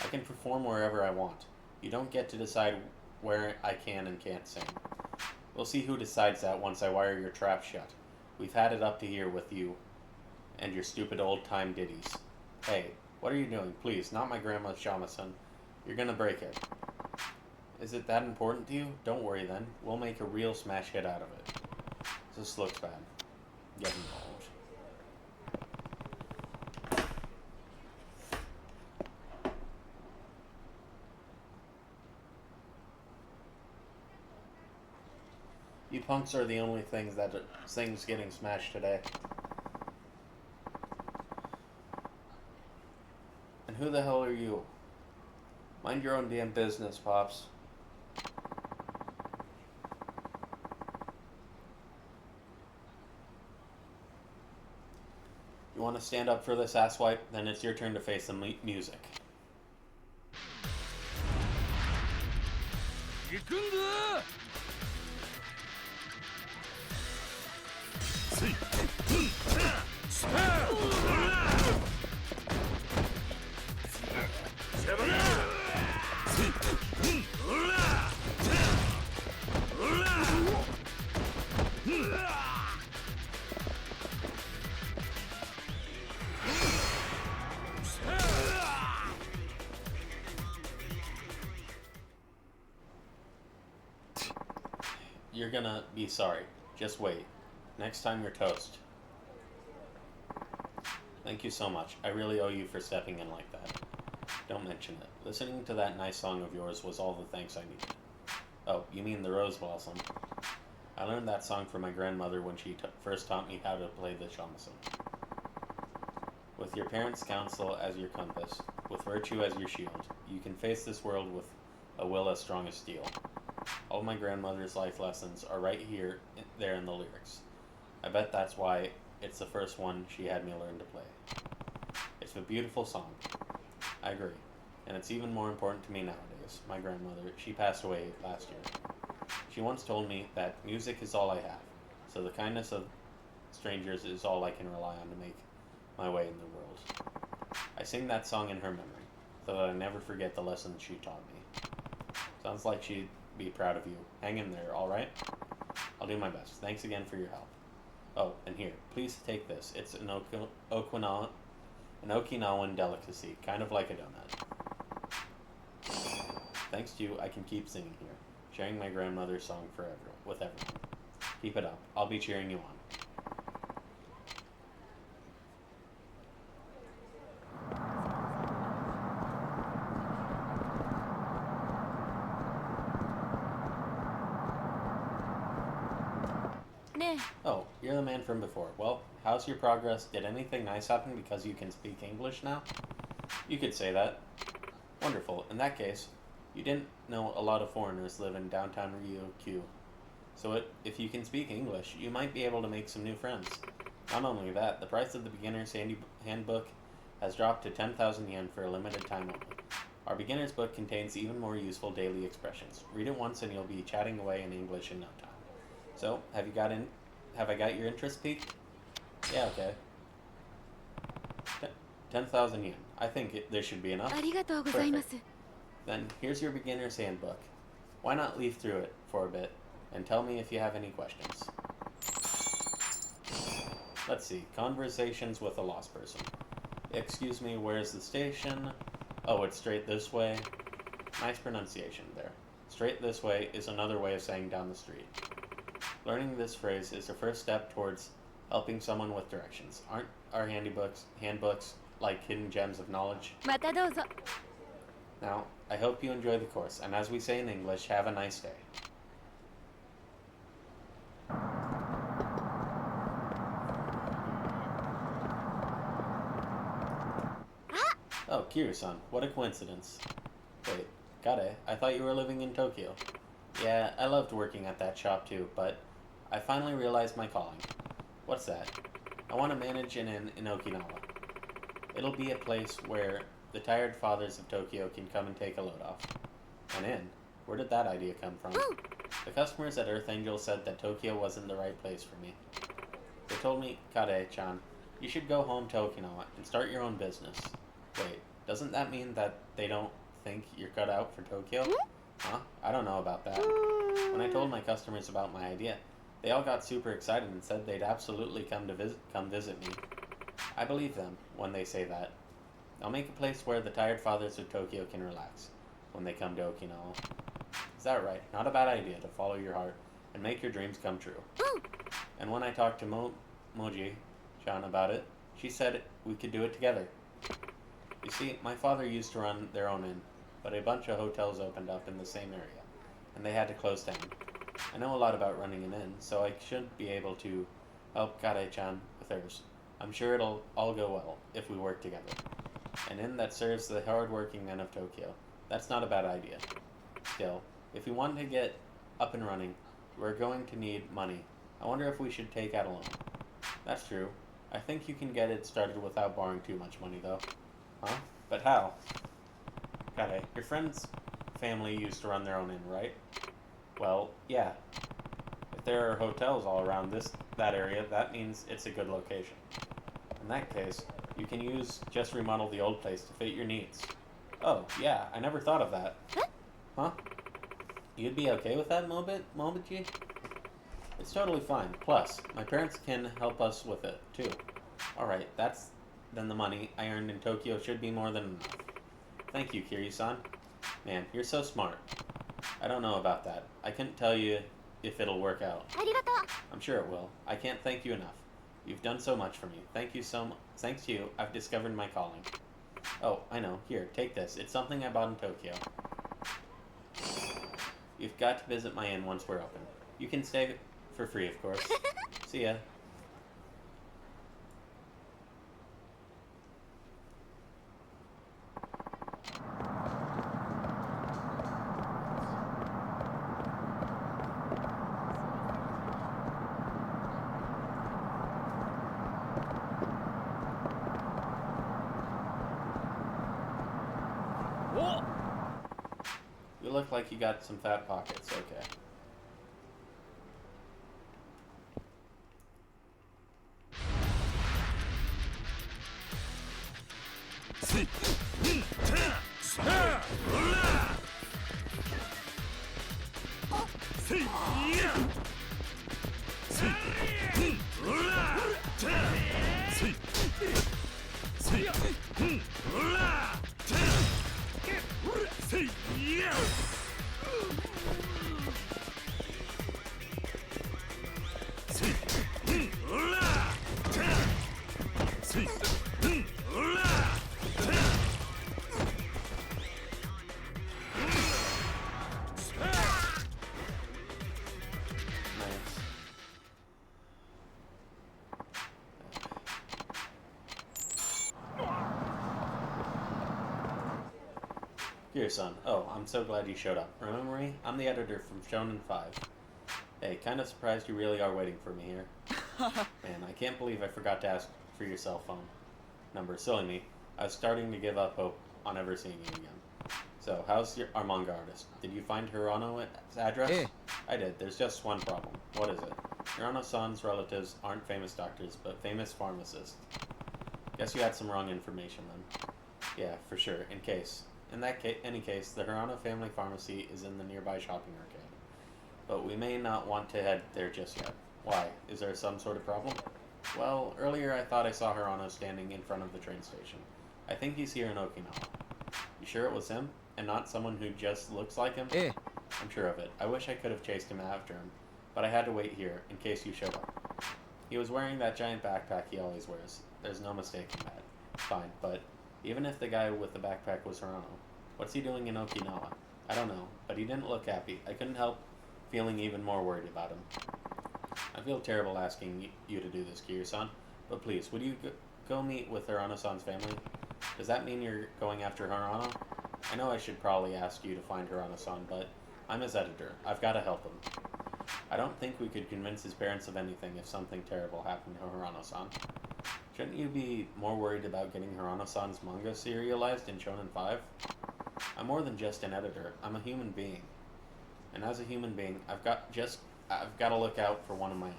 I can perform wherever I want. You don't get to decide where I can and can't sing. We'll see who decides that once I wire your trap shut. We've had it up to here with you and your stupid old-time ditties. Hey, what are you doing? Please, not my grandma's shamisen. You're gonna break it. Is it that important to you? Don't worry then. We'll make a real smash hit out of it. This looks bad. Get involved. You punks are the only things getting smashed today. And who the hell are you? Mind your own damn business, Pops. You want to stand up for this asswipe? Then it's your turn to face the music. くんだ。You're gonna be sorry. Just wait. Next time you're toast. Thank you so much. I really owe you for stepping in like that. Don't mention it. Listening to that nice song of yours was all the thanks I needed. Oh, you mean the Rose Blossom. I learned that song from my grandmother when she first taught me how to play the shamisen. With your parents' counsel as your compass, with virtue as your shield, you can face this world with a will as strong as steel. All my grandmother's life lessons are right here, there in the lyrics. I bet that's why it's the first one she had me learn to play. It's a beautiful song. I agree. And it's even more important to me nowadays. My grandmother, she passed away last year. She once told me that music is all I have, so the kindness of strangers is all I can rely on to make my way in the world. I sing that song in her memory, so that I never forget the lessons she taught me. Sounds like she'd be proud of you. Hang in there, alright? I'll do my best. Thanks again for your help. Oh, and here, please take this. It's an Okinawan delicacy, kind of like a donut. Thanks to you, I can keep singing here, sharing my grandmother's song with everyone. Keep it up. I'll be cheering you on. Oh, you're the man from before. Well, how's your progress? Did anything nice happen because you can speak English now? You could say that. Wonderful. In that case, you didn't know a lot of foreigners live in downtown Ryukyu. So if you can speak English, you might be able to make some new friends. Not only that, the price of the beginner's handbook has dropped to 10,000 yen for a limited time only. Our beginner's book contains even more useful daily expressions. Read it once and you'll be chatting away in English in no time. So, have I got your interest peaked? Yeah, okay. 10,000 yen. I think there should be enough. Perfect. Then, here's your beginner's handbook. Why not leaf through it for a bit, and tell me if you have any questions. Let's see. Conversations with a lost person. Excuse me, where's the station? Oh, it's straight this way. Nice pronunciation there. Straight this way is another way of saying down the street. Learning this phrase is the first step towards helping someone with directions. Aren't our handbooks like hidden gems of knowledge? Now, I hope you enjoy the course, and as we say in English, have a nice day. Oh, Kiryu-san, what a coincidence. Wait, Kade, I thought you were living in Tokyo. Yeah, I loved working at that shop too, but I finally realized my calling. What's that? I want to manage an inn in Okinawa. It'll be a place where the tired fathers of Tokyo can come and take a load off. An inn? Where did that idea come from? The customers at Earth Angel said that Tokyo wasn't the right place for me. They told me, Kade-chan, you should go home to Okinawa and start your own business. Wait, doesn't that mean that they don't think you're cut out for Tokyo? Huh? I don't know about that. When I told my customers about my idea, they all got super excited and said they'd absolutely come visit me. I believe them when they say that. I'll make a place where the tired fathers of Tokyo can relax when they come to Okinawa. Is that right? Not a bad idea to follow your heart and make your dreams come true. And when I talked to Moji-chan about it, she said we could do it together. You see, my father used to run their own inn, but a bunch of hotels opened up in the same area, and they had to close down. I know a lot about running an inn, so I should be able to help Kade-chan with hers. I'm sure it'll all go well if we work together. An inn that serves the hard-working men of Tokyo. That's not a bad idea. Still, if we want to get up and running, we're going to need money. I wonder if we should take out a loan. That's true. I think you can get it started without borrowing too much money, though. Huh? But how? Kade, your friend's family used to run their own inn, right? Well, yeah. If there are hotels all around that area, that means it's a good location. In that case, you can just remodel the old place to fit your needs. Oh, yeah, I never thought of that. Huh? You'd be okay with that, Momoji? It's totally fine. Plus, my parents can help us with it, too. Alright, then the money I earned in Tokyo should be more than enough. Thank you, Kiryu-san. Man, you're so smart. I don't know about that. I couldn't tell you if it'll work out. I'm sure it will. I can't thank you enough. You've done so much for me. Thanks to you, I've discovered my calling. Oh, I know. Here, take this. It's something I bought in Tokyo. You've got to visit my inn once we're open. You can stay for free, of course. See ya. You look like you got some fat pockets, okay. Here, son. Oh, I'm so glad you showed up. Remember me? I'm the editor from Shonen 5. Hey, kind of surprised you really are waiting for me here. Man, I can't believe I forgot to ask for your cell phone number. Silly me. I was starting to give up hope on ever seeing you again. So, how's our manga artist? Did you find Hirano's address? I did. There's just one problem. What is it? Hirano-san's relatives aren't famous doctors, but famous pharmacists. Guess you had some wrong information then. Yeah, for sure. In any case, the Hirano family pharmacy is in the nearby shopping arcade. But we may not want to head there just yet. Why? Is there some sort of problem? Well, earlier I thought I saw Hirano standing in front of the train station. I think he's here in Okinawa. You sure it was him? And not someone who just looks like him? I'm sure of it. I wish I could have chased him after him, but I had to wait here, in case you showed up. He was wearing that giant backpack he always wears. There's no mistaking that. Fine, but even if the guy with the backpack was Hirano, what's he doing in Okinawa? I don't know, but he didn't look happy. I couldn't help feeling even more worried about him. I feel terrible asking you to do this, Kiryu-san, but please, would you go meet with Hirano-san's family? Does that mean you're going after Hirano? I know I should probably ask you to find Hirano-san, but I'm his editor. I've got to help him. I don't think we could convince his parents of anything if something terrible happened to Hirano-san. Shouldn't you be more worried about getting Hirano-san's manga serialized in Shonen 5? I'm more than just an editor. I'm a human being. And as a human being, I've got to look out for one of my own.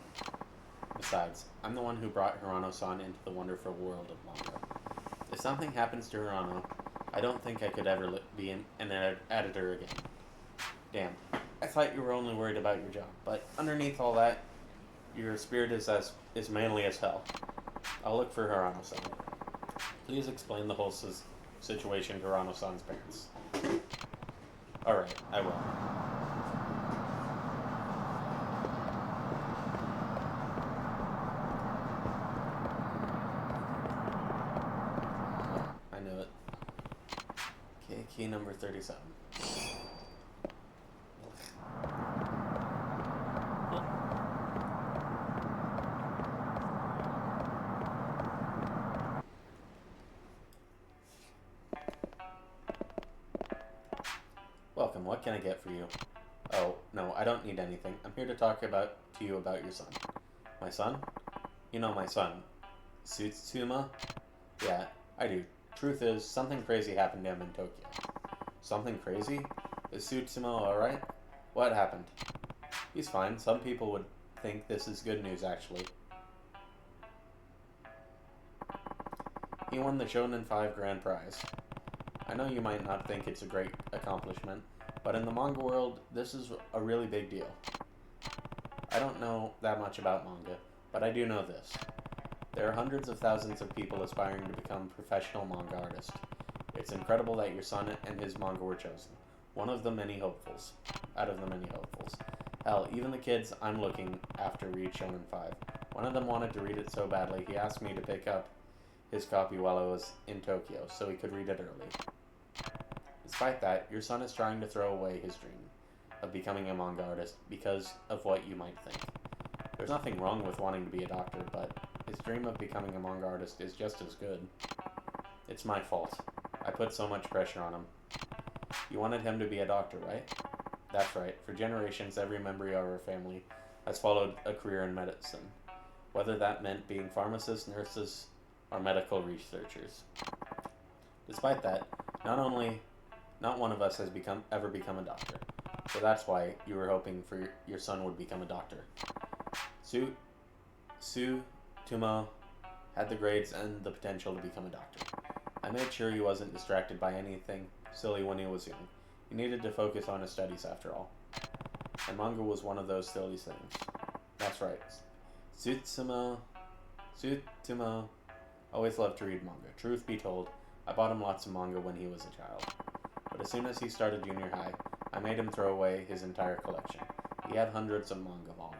Besides, I'm the one who brought Hirano-san into the wonderful world of manga. If something happens to Hirano, I don't think I could ever be an editor again. Damn, I thought you were only worried about your job, but underneath all that, your spirit is manly as hell. I'll look for Hirano-san. Please explain the whole situation to Hirano-san's parents. Alright, I will. I knew it. Okay, key number 37. Welcome, what can I get for you? Oh, no, I don't need anything. I'm here to talk to you about your son. My son? You know my son. Tsutsuma? Yeah, I do. Truth is, something crazy happened to him in Tokyo. Something crazy? Is Tsutsuma alright? What happened? He's fine. Some people would think this is good news, actually. He won the Shonen 5 grand prize. I know you might not think it's a great accomplishment, but in the manga world, this is a really big deal. I don't know that much about manga, but I do know this. There are hundreds of thousands of people aspiring to become professional manga artists. It's incredible that your son and his manga were chosen. One of the many hopefuls. Out of the many hopefuls. Hell, even the kids I'm looking after read Shonen 5. One of them wanted to read it so badly, he asked me to pick up his copy while I was in Tokyo, so he could read it early. Despite that, your son is trying to throw away his dream of becoming a manga artist because of what you might think. There's nothing wrong with wanting to be a doctor, but his dream of becoming a manga artist is just as good. It's my fault. I put so much pressure on him. You wanted him to be a doctor, right? That's right. For generations, every member of our family has followed a career in medicine, whether that meant being pharmacists, nurses, or medical researchers. Despite that, not one of us has ever become a doctor. So that's why you were hoping for your son would become a doctor. Tumo had the grades and the potential to become a doctor. I made sure he wasn't distracted by anything silly when he was young. He needed to focus on his studies after all. And manga was one of those silly things. That's right. Tsutomu always loved to read manga. Truth be told, I bought him lots of manga when he was a child. But as soon as he started junior high, I made him throw away his entire collection. He had hundreds of manga volumes.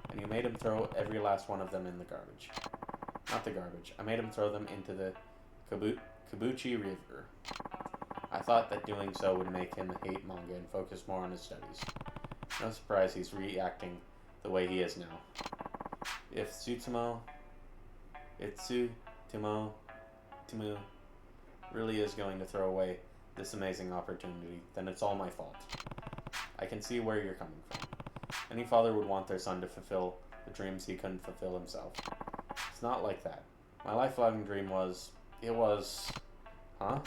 And you made him throw every last one of them in the garbage. Not the garbage. I made him throw them into the Kabuchi River. I thought that doing so would make him hate manga and focus more on his studies. No surprise he's reacting the way he is now. If Tsutomu really is going to throw away this amazing opportunity, then it's all my fault. I can see where you're coming from. Any father would want their son to fulfill the dreams he couldn't fulfill himself. It's not like that. My lifelong dream was... Huh?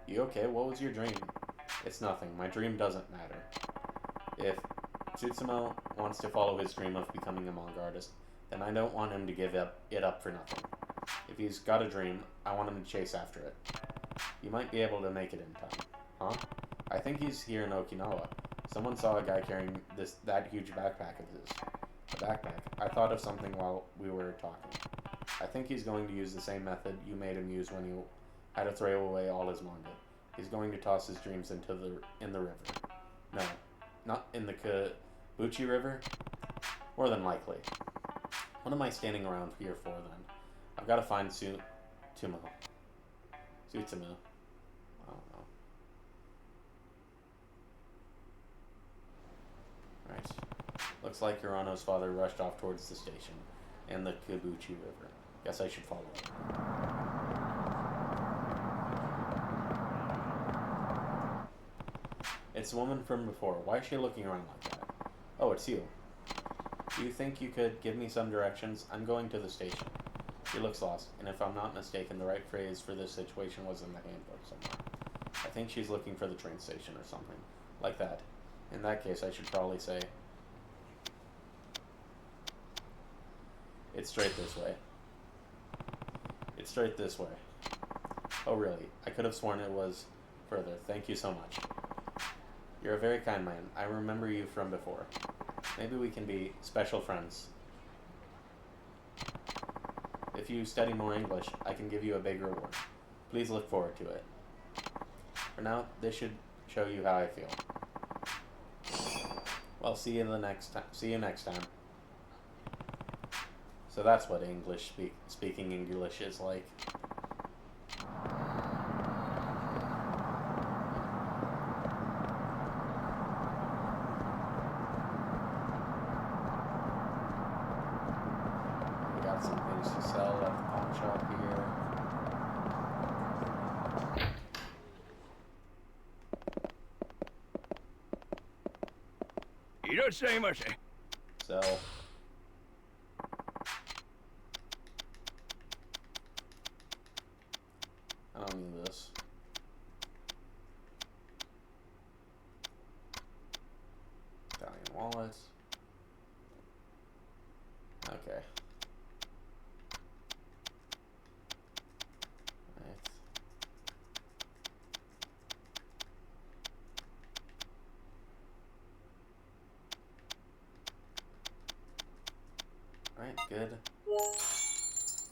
You okay? What was your dream? It's nothing. My dream doesn't matter. If Tsutomu wants to follow his dream of becoming a manga artist, then I don't want him to give it up for nothing. If he's got a dream, I want him to chase after it. You might be able to make it in time. Huh? I think he's here in Okinawa. Someone saw a guy carrying that huge backpack of his. A backpack. I thought of something while we were talking. I think he's going to use the same method you made him use when you had to throw away all his manga. He's going to toss his dreams in the river. No, not in the Kabuchi River? More than likely. What am I standing around here for then? I've got to find Tsutomu. I don't know. Right. Looks like Hirano's father rushed off towards the station and the Kabuchi River. Guess I should follow him. It's the woman from before. Why is she looking around like that? Oh, it's you. Do you think you could give me some directions? I'm going to the station. She looks lost, and if I'm not mistaken, the right phrase for this situation was in the handbook somewhere. I think she's looking for the train station or something. Like that. In that case, I should probably say... It's straight this way. It's straight this way. Oh, really? I could have sworn it was further. Thank you so much. You're a very kind man. I remember you from before. Maybe we can be special friends. If you study more English, I can give you a big reward. Please look forward to it. For now, this should show you how I feel. Well, see you next time. So that's what speaking English is like. We got some things to sell at the pawn shop here. Sell. I don't need this. Okay. Right. Alright, good.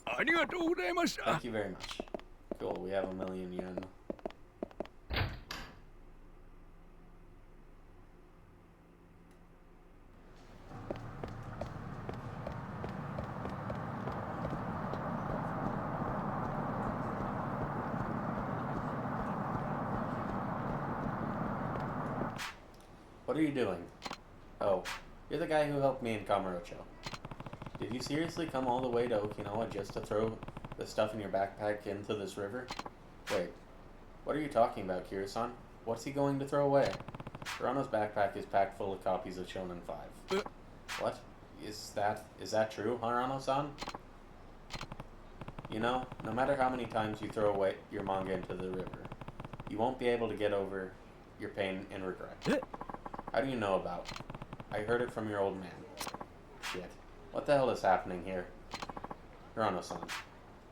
ありがとうございました。 Thank you very much. Cool, we have 1,000,000 yen. What are you doing? Oh, you're the guy who helped me in Kamurocho. Did you seriously come all the way to Okinawa just to throw the stuff in your backpack into this river? Wait, what are you talking about, Kira-san? What's he going to throw away? Hirano's backpack is packed full of copies of Shonen 5. What? Is that true, Hirano-san? You know, no matter how many times you throw away your manga into the river, you won't be able to get over your pain and regret. How do you know about it? I heard it from your old man. Shit. What the hell is happening here? Hirano-san,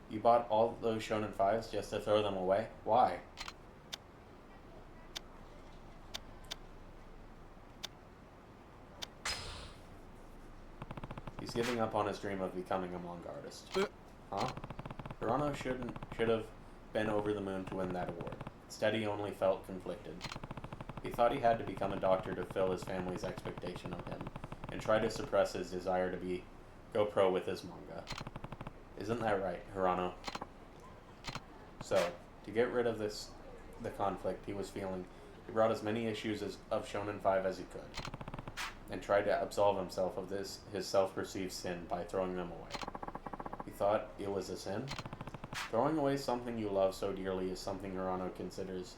you bought all those Shonen 5s just to throw them away? Why? He's giving up on his dream of becoming a manga artist. Huh? Hirano should have been over the moon to win that award. Instead, he only felt conflicted. He thought he had to become a doctor to fill his family's expectation of him, and try to suppress his desire to go pro with his manga. Isn't that right, Hirano? So, to get rid of the conflict he was feeling, he brought as many issues of Shonen 5 as he could, and tried to absolve himself of his self-perceived sin by throwing them away. He thought it was a sin? Throwing away something you love so dearly is something Hirano considers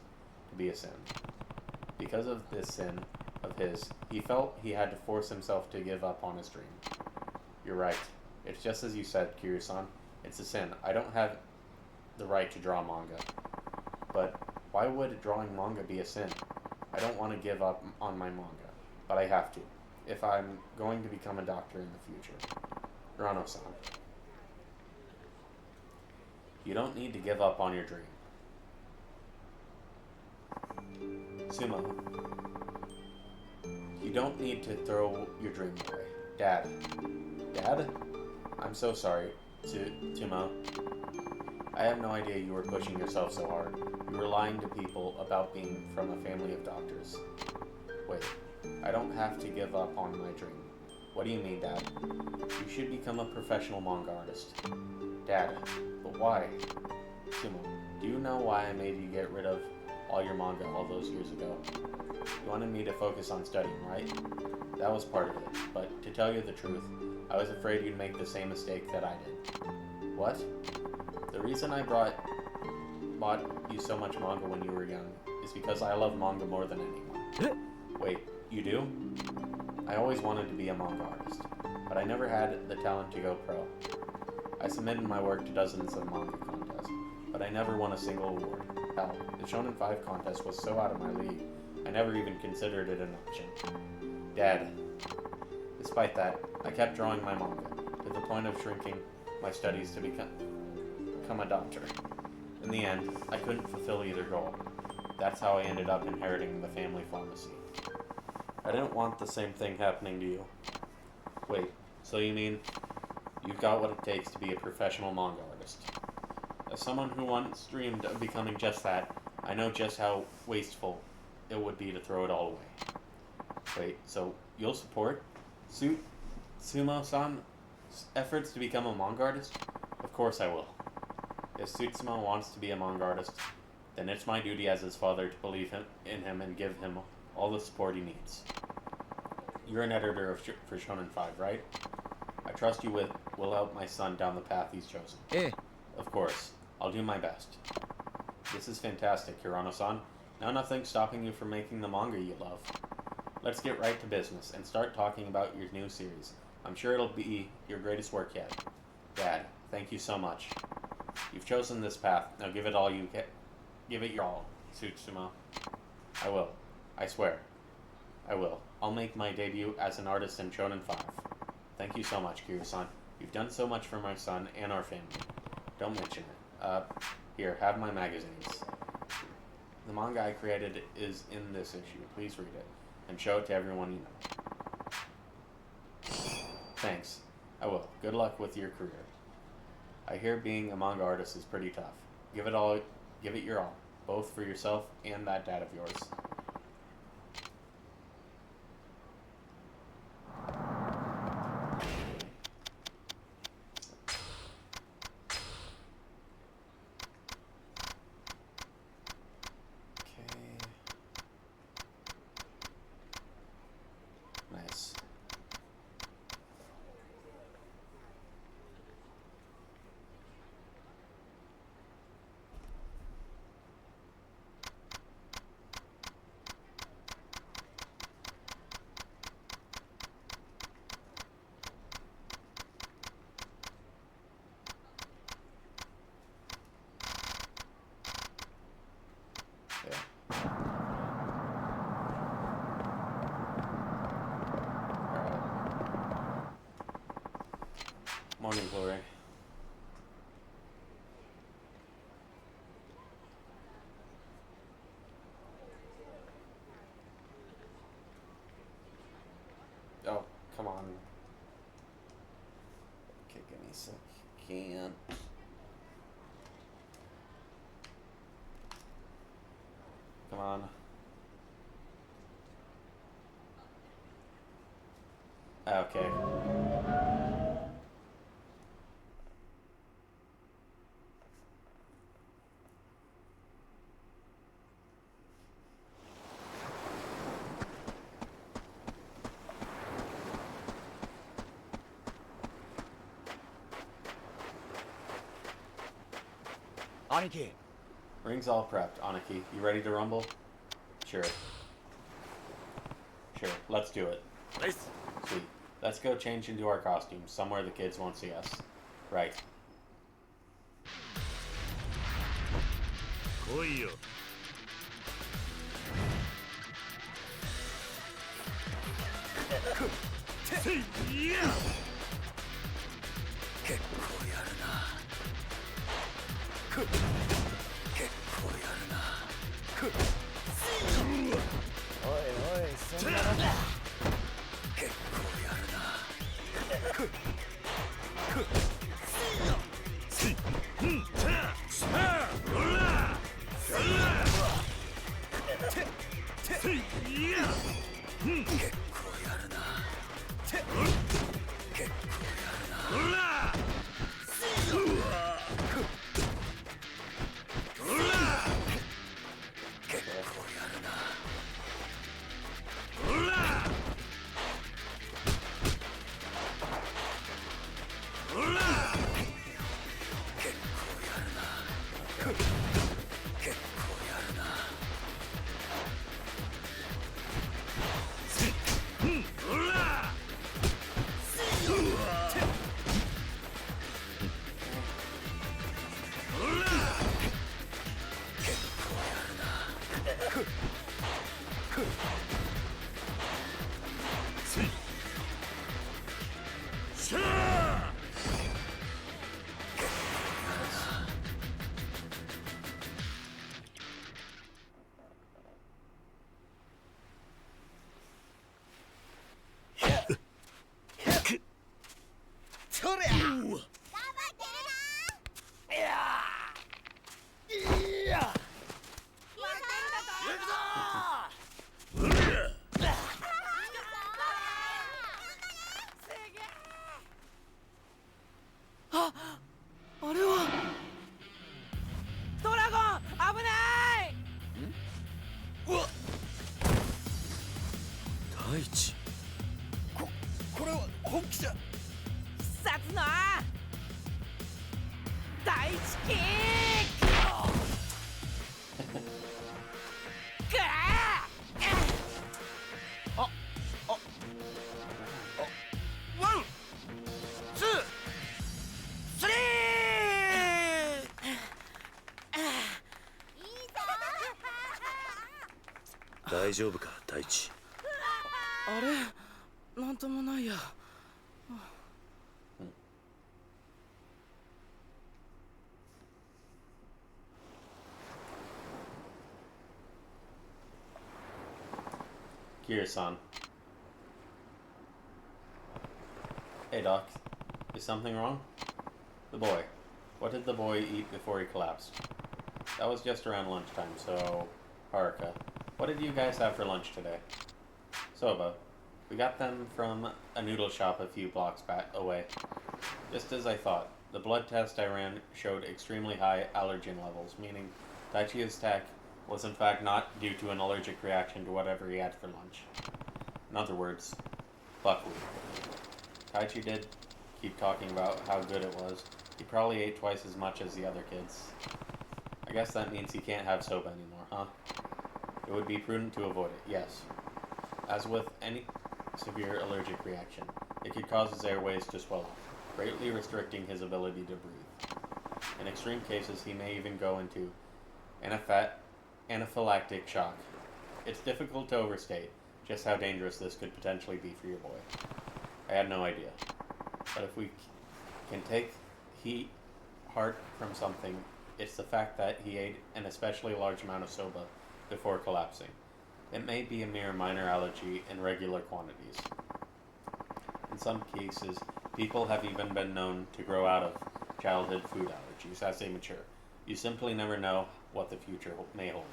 to be a sin. Because of this sin of his, he felt he had to force himself to give up on his dream. You're right. It's just as you said, Kiryu-san. It's a sin. I don't have the right to draw manga. But why would drawing manga be a sin? I don't want to give up on my manga, but I have to, if I'm going to become a doctor in the future. Hirano-san. You don't need to give up on your dream. Sumo. You don't need to throw your dream away. Dad. Dad? I'm so sorry, Tumo. I have no idea you were pushing yourself so hard. You were lying to people about being from a family of doctors. Wait, I don't have to give up on my dream. What do you mean, Dad? You should become a professional manga artist. Dad, but why? Sumo, do you know why I made you get rid of all your manga all those years ago? You wanted me to focus on studying, right? That was part of it, but to tell you the truth, I was afraid you'd make the same mistake that I did. What? The reason I bought you so much manga when you were young is because I love manga more than anyone. Wait, you do? I always wanted to be a manga artist, but I never had the talent to go pro. I submitted my work to dozens of manga contests, but I never won a single award. Hell, the Shonen 5 contest was so out of my league, I never even considered it an option. Dad. Despite that, I kept drawing my manga, to the point of shrinking my studies to become a doctor. In the end, I couldn't fulfill either goal. That's how I ended up inheriting the family pharmacy. I didn't want the same thing happening to you. Wait, so you mean you've got what it takes to be a professional manga artist? As someone who once dreamed of becoming just that, I know just how wasteful it would be to throw it all away. Wait, so you'll support Sumo-san's efforts to become a manga artist? Of course I will. If Tsutsuma wants to be a manga artist, then it's my duty as his father to believe in him and give him all the support he needs. You're an editor for Shonen 5, right? I trust you will help my son down the path he's chosen. Of course. I'll do my best. This is fantastic, Hirano-san. Now nothing's stopping you from making the manga you love. Let's get right to business and start talking about your new series. I'm sure it'll be your greatest work yet. Dad, thank you so much. You've chosen this path. Now give it all you get. Give it your all, Tsutsuma. I will. I swear. I will. I'll make my debut as an artist in Shonen 5. Thank you so much, Kiryu-san. You've done so much for my son and our family. Don't mention it. Here, have my magazines. The manga I created is in this issue. Please read it. And show it to everyone you know. Thanks. I will. Good luck with your career. I hear being a manga artist is pretty tough. Give it your all. Both for yourself and that dad of yours. Nice. Morning glory. Oh, come on. Okay, give me a sec. Can't. Come on. Okay. Aniki. Ring's all prepped, Aniki. You ready to rumble? Sure. Sure, let's do it. Let's. Sweet. Let's go change into our costumes, somewhere the kids won't see us. Right. 来いよ。せいや。結構やるな。結構やるな。おいおい、そんなの結構やるな。せい。うん。さあ。ほら。せいや。うん。結構やるな。結構やるな。ほら。あれはドラゴン危ない。大地。これは本気じゃ。必殺の大地キック。くらワンツースリー。大丈夫か大地。あれなんともないや。Kira-san. Hey, Doc. Is something wrong? The boy. What did the boy eat before he collapsed? That was just around lunchtime, so... Haruka. What did you guys have for lunch today? Soba. We got them from a noodle shop a few blocks back away. Just as I thought. The blood test I ran showed extremely high allergen levels, meaning Taichi's attack was in fact not due to an allergic reaction to whatever he had for lunch. In other words, buckwheat. Taichi did keep talking about how good it was. He probably ate twice as much as the other kids. I guess that means he can't have soba anymore, huh? It would be prudent to avoid it, yes. As with any severe allergic reaction, it could cause his airways to swell up, greatly restricting his ability to breathe. In extreme cases, he may even go into anaphylactic shock. It's difficult to overstate just how dangerous this could potentially be for your boy. I had no idea. But if we can take heart from something, it's the fact that he ate an especially large amount of soba before collapsing. It may be a mere minor allergy in regular quantities. In some cases, people have even been known to grow out of childhood food allergies as they mature. You simply never know what the future may hold.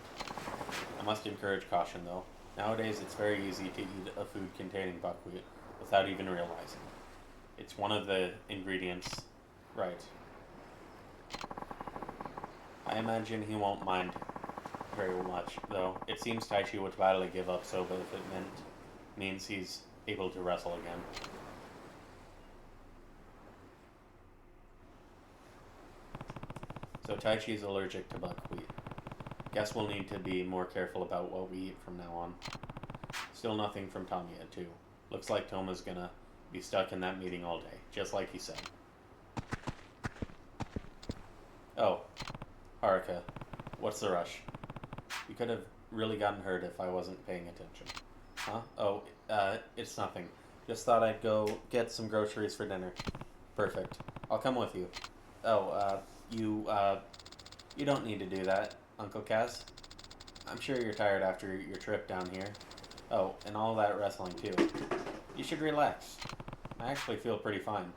I must encourage caution though. Nowadays it's very easy to eat a food containing buckwheat without even realizing. It's one of the ingredients. Right. I imagine he won't mind very much, though. It seems Taichi would gladly give up soba if it means he's able to wrestle again. So Taichi is allergic to buckwheat. Guess we'll need to be more careful about what we eat from now on. Still nothing from Tamiya, too. Looks like Toma's gonna be stuck in that meeting all day, just like he said. Oh, Haruka, what's the rush? You could have really gotten hurt if I wasn't paying attention. Huh? Oh, it's nothing. Just thought I'd go get some groceries for dinner. Perfect. I'll come with you. Oh, you don't need to do that, Uncle Kaz. I'm sure you're tired after your trip down here. Oh, and all that wrestling too. You should relax. I actually feel pretty fine.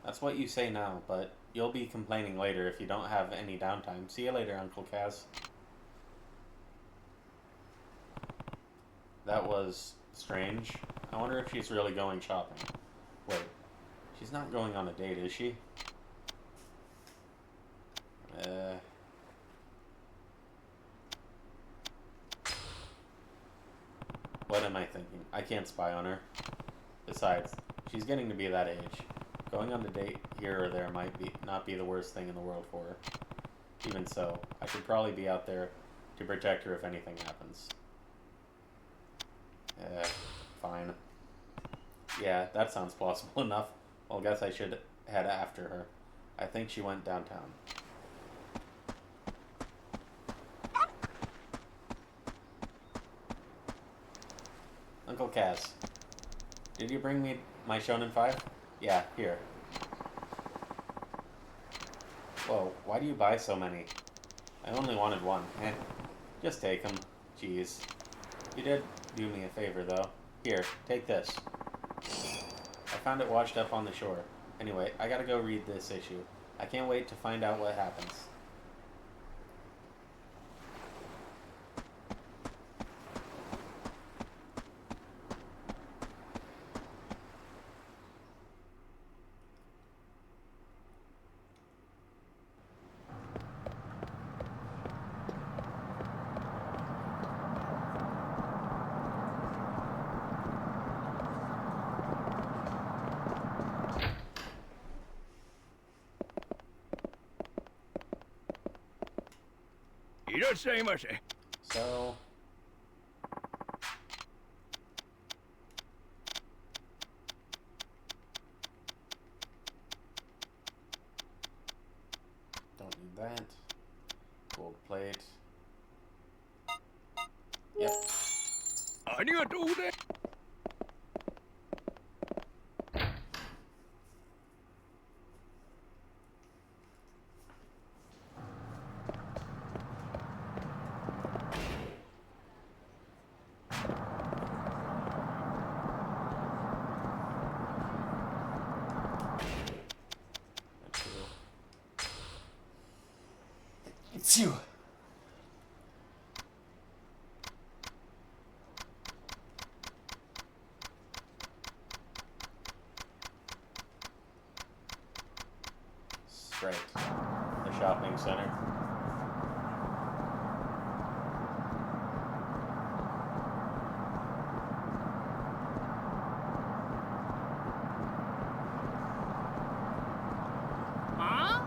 That's what you say now, but you'll be complaining later if you don't have any downtime. See you later, Uncle Kaz. That was strange. I wonder if she's really going shopping. Wait, she's not going on a date, is she? What am I thinking? I can't spy on her. Besides, she's getting to be that age. Going on a date here or there might not be the worst thing in the world for her. Even so, I should probably be out there to protect her if anything happens. Fine. Yeah, that sounds plausible enough. Well, guess I should head after her. I think she went downtown. Uncle Kaz, did you bring me my Shonen 5? Yeah, here. Whoa, why do you buy so many? I only wanted one. Just take them. Jeez. You did do me a favor, though. Here, take this. I found it washed up on the shore. Anyway, I gotta go read this issue. I can't wait to find out what happens. So... don't need that. Gold plate. Yep. It's you. Straight. The shopping center. Huh?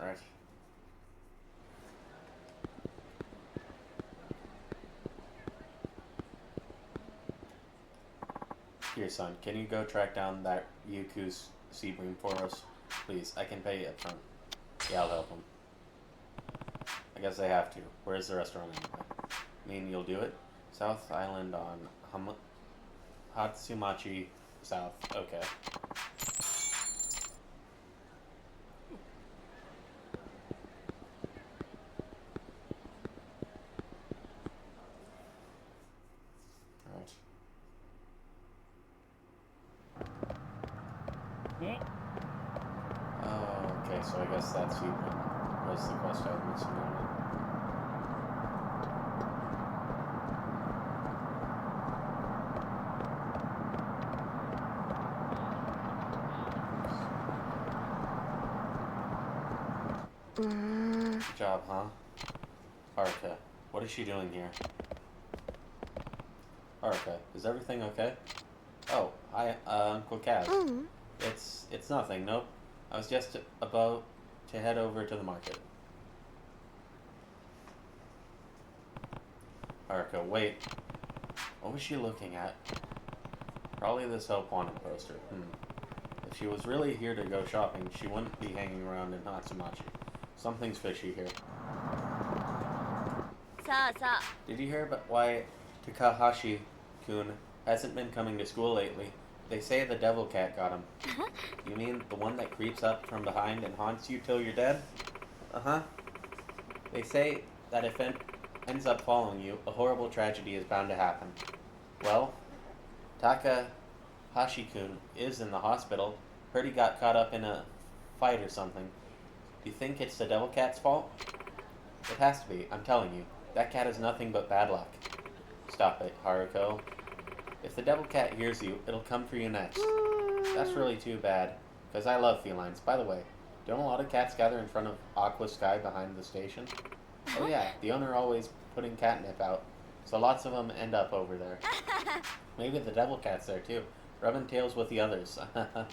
Right. Here, son, can you go track down that yakuza Seabream for us? Please, I can pay you up front. Yeah, I'll help him. I guess I have to. Where's the restaurant anyway? Mean you'll do it? South Island on Hatsumachi South. Okay. Oh, okay, so I guess that's Seabream was the quest I was missing on it. Good job, huh? Haruka, what is she doing here? Haruka, is everything okay? Oh, hi, Uncle Kaz. It's nothing, nope. I was just about to head over to the market. Haruka, wait. What was she looking at? Probably this Help Wanted poster. If she was really here to go shopping, she wouldn't be hanging around in Hatsumachi. Something's fishy here. Did you hear about why Takahashi-kun hasn't been coming to school lately? They say the devil cat got him. You mean the one that creeps up from behind and haunts you till you're dead? Uh-huh. They say that if it ends up following you, a horrible tragedy is bound to happen. Well, Takahashi-kun is in the hospital. Heard he got caught up in a fight or something. Do you think it's the devil cat's fault? It has to be, I'm telling you. That cat is nothing but bad luck. Stop it, Haruko. If the devil cat hears you, it'll come for you next. That's really too bad, because I love felines. By the way, don't a lot of cats gather in front of Aqua Sky behind the station? Oh yeah, the owner always putting catnip out, so lots of them end up over there. Maybe the devil cat's there too, rubbing tails with the others. A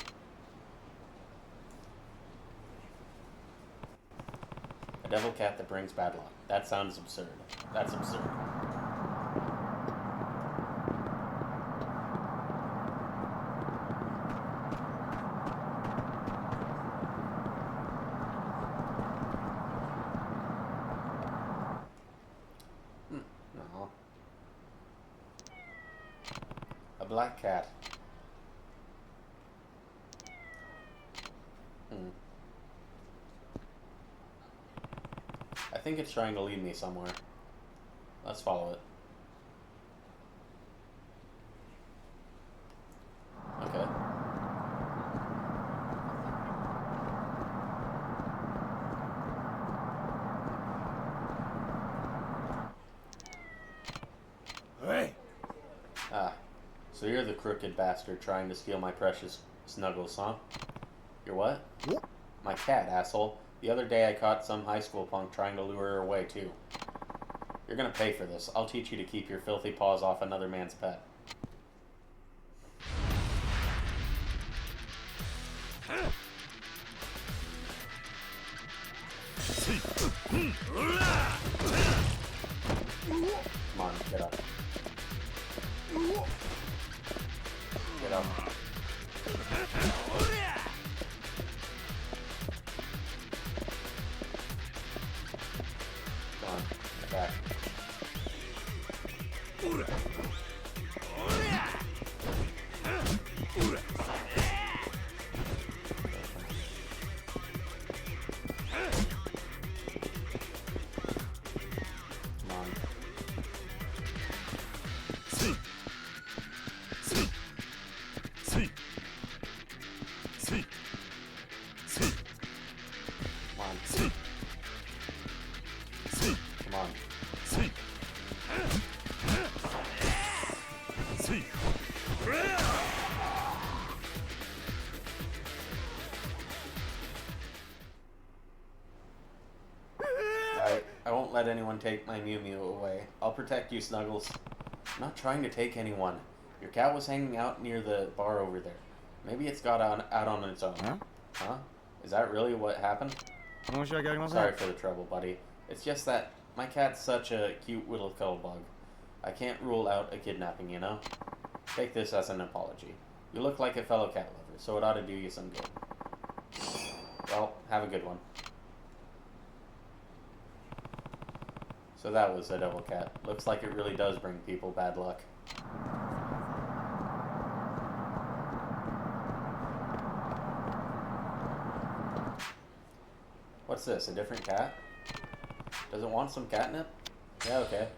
devil cat that brings bad luck. That sounds absurd. That's absurd. No. A black cat. I think it's trying to lead me somewhere. let's follow it. Okay. Hey! Ah, so you're the crooked bastard trying to steal my precious Snuggles, huh? You're what? My cat, asshole. The other day I caught some high school punk trying to lure her away, too. You're gonna pay for this. I'll teach you to keep your filthy paws off another man's pet. Come on, get up. Get up. Come on, back. Come on. Come on. I won't let anyone take my Mew Mew away. I'll protect you, Snuggles. I'm not trying to take anyone. Your cat was hanging out near the bar over there. Maybe it's got out on its own. Huh? Is that really what happened? Sorry for the trouble, buddy. It's just that my cat's such a cute little cuddle bug. I can't rule out a kidnapping, you know? Take this as an apology. You look like a fellow cat lover, so it ought to do you some good. Well, have a good one. So that was a devil cat. Looks like it really does bring people bad luck. What's this, a different cat? Does it want some catnip? Yeah, okay.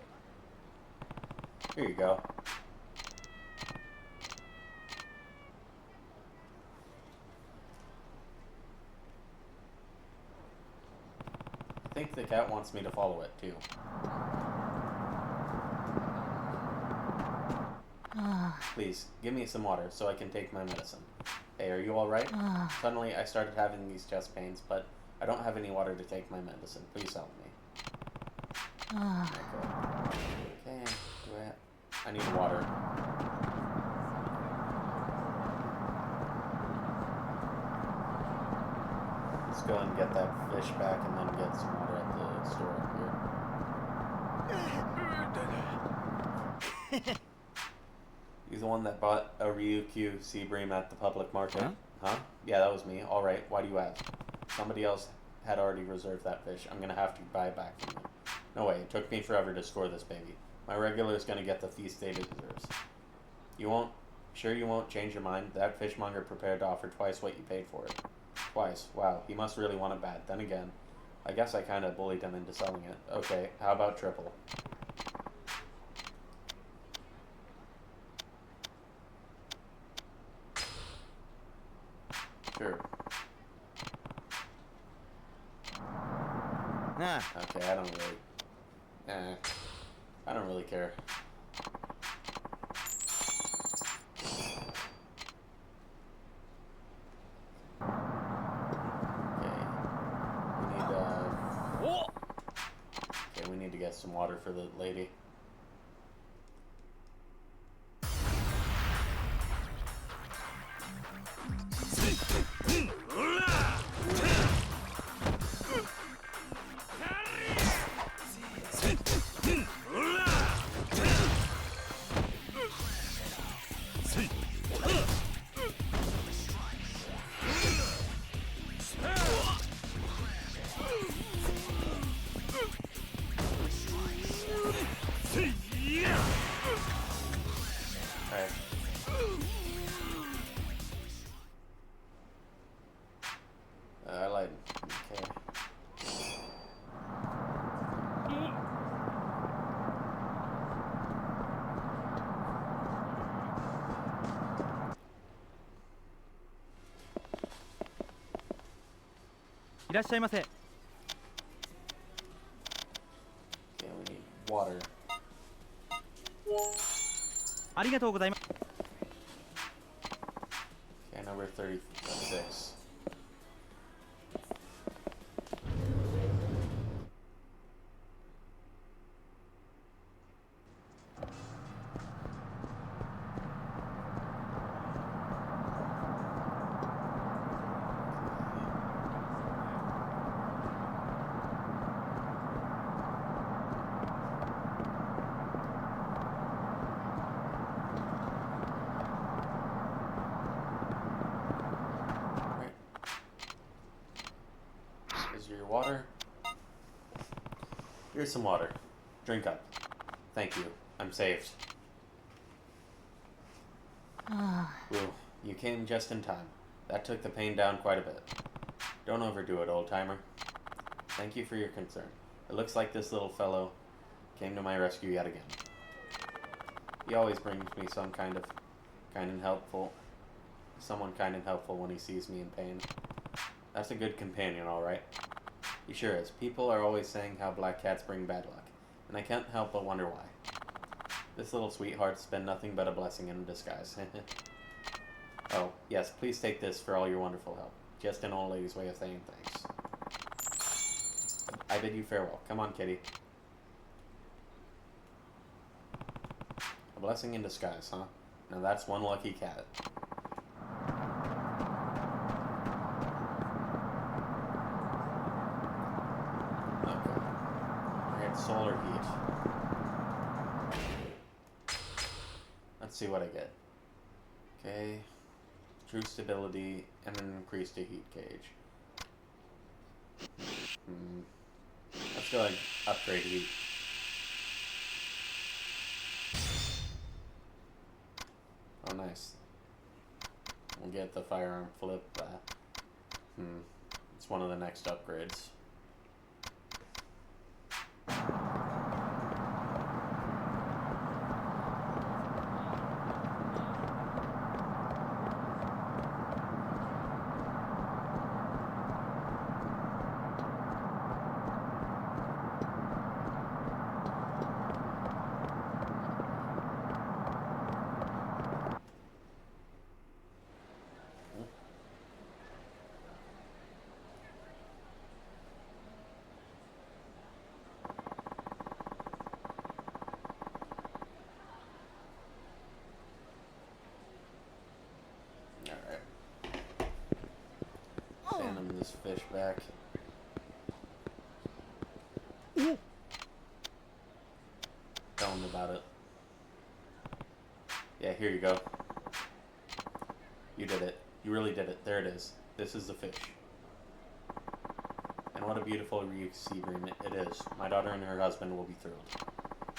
Here you go. I think the cat wants me to follow it, too. Please, give me some water so I can take my medicine. Hey, are you alright? Suddenly, I started having these chest pains, but I don't have any water to take my medicine. Please help me. Okay, I need water. Let's go and get that fish back and then get some water at the store up here. You the one that bought a Ryukyu sea bream at the public market? Huh? Yeah, that was me. Alright, why do you ask? Somebody else had already reserved that fish. I'm gonna have to buy it back from you. No way, it took me forever to score this baby. My regular is gonna get the feast it deserves. You won't? Sure you won't change your mind? That fishmonger prepared to offer twice what you paid for it. Twice? Wow, he must really want it bad. Then again, I guess I kinda bullied him into selling it. Okay, how about triple? Sure. Okay, I don't really care. Okay, we need to get some water for the lady. いらっしゃいませ。 Okay, we need water. ありがとうございます。 Okay, number 36. Your water. Here's some water. Drink up. Thank you. I'm saved. Ooh, you came just in time. That took the pain down quite a bit. Don't overdo it, old-timer. Thank you for your concern. It looks like this little fellow came to my rescue yet again. He always brings me someone kind and helpful when he sees me in pain. That's a good companion, all right. He sure is. People are always saying how black cats bring bad luck, and I can't help but wonder why. This little sweetheart's been nothing but a blessing in disguise. Oh, yes, please take this for all your wonderful help. Just an old lady's way of saying thanks. I bid you farewell. Come on, kitty. A blessing in disguise, huh? Now that's one lucky cat. Solar heat. Let's see what I get. Okay. True stability and an increase to heat gauge. Let's go and upgrade heat. Oh, nice. We'll get the firearm flip. It's one of the next upgrades. This fish back. Tell him about it. Yeah, here you go. You did it. You really did it. There it is. This is the fish. And what a beautiful receiver it is. My daughter and her husband will be thrilled.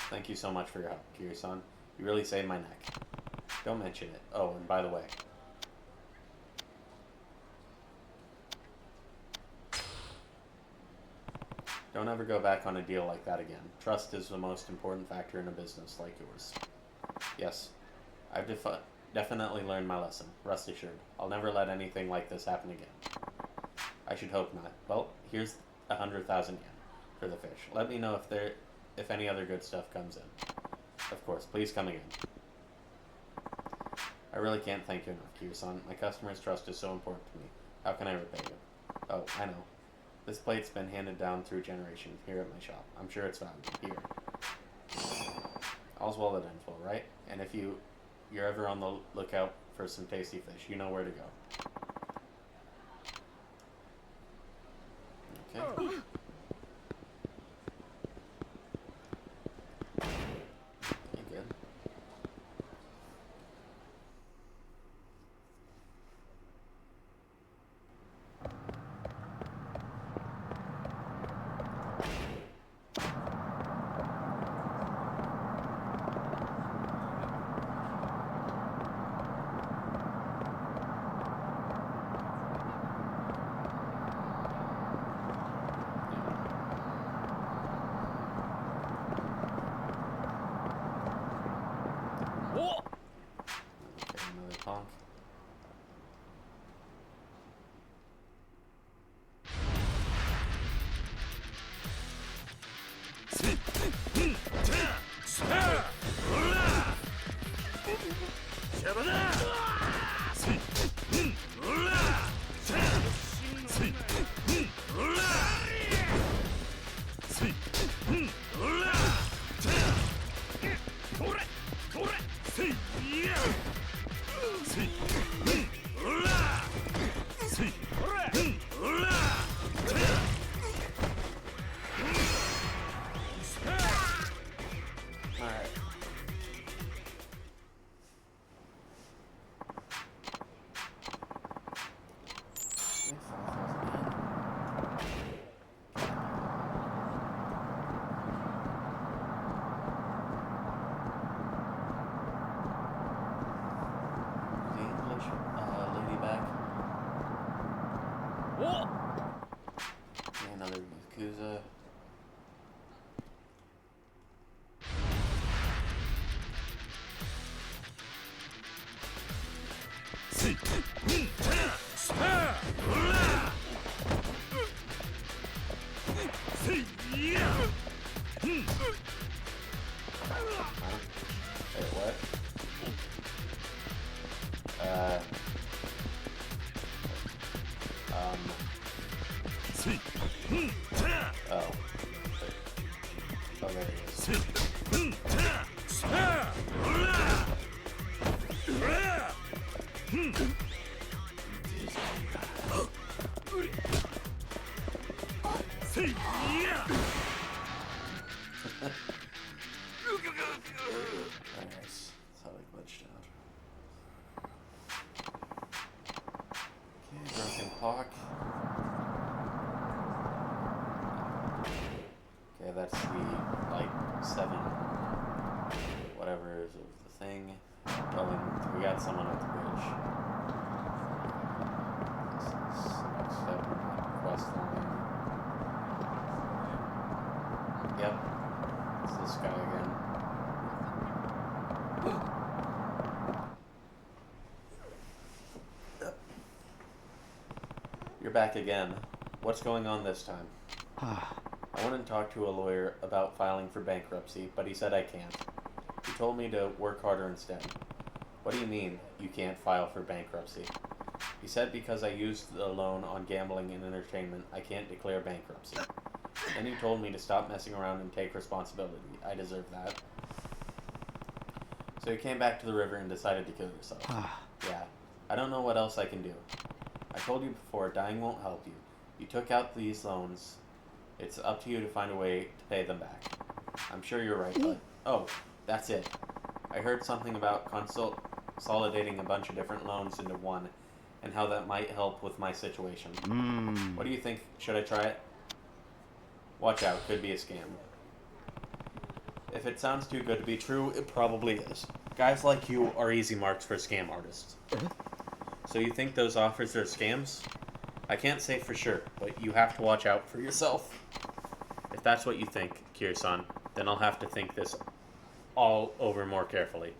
Thank you so much for your help, Kiryu-san. You really saved my neck. Don't mention it. Oh, and by the way, don't ever go back on a deal like that again. Trust is the most important factor in a business like yours. Yes, I've definitely learned my lesson. Rest assured, I'll never let anything like this happen again. I should hope not. Well, here's 100,000 yen for the fish. Let me know if any other good stuff comes in. Of course, please come again. I really can't thank you enough, Kiryu-san. My customers' trust is so important to me. How can I repay you? Oh, I know. This plate's been handed down through generations here at my shop. I'm sure it's valuable. Here. All's well that ends well, right? And if you're ever on the lookout for some tasty fish, you know where to go. Okay. Good. Another yakuza. Wait, what? Oh. Oh, there he is. Nice. That's how they glitched out. Okay, broken clock. Okay, that's the, like, 7 whatever is of the thing. Oh, and we got someone at the bridge. This is the next step in the quest line. Yep. It's this guy again. You're back again. What's going on this time? I went and talked to a lawyer about filing for bankruptcy, but he said I can't. He told me to work harder instead. What do you mean, you can't file for bankruptcy? He said because I used the loan on gambling and entertainment, I can't declare bankruptcy. Then he told me to stop messing around and take responsibility. I deserve that. So he came back to the river and decided to kill himself. Yeah, I don't know what else I can do. I told you before, dying won't help you. You took out these loans. It's up to you to find a way to pay them back. I'm sure you're right, but... Oh, that's it. I heard something about consolidating a bunch of different loans into one, and how that might help with my situation. What do you think? Should I try it? Watch out, could be a scam. If it sounds too good to be true, it probably is. Guys like you are easy marks for scam artists. So you think those offers are scams? I can't say for sure, but you have to watch out for yourself. If that's what you think, Kiryu-san, then I'll have to think this all over more carefully.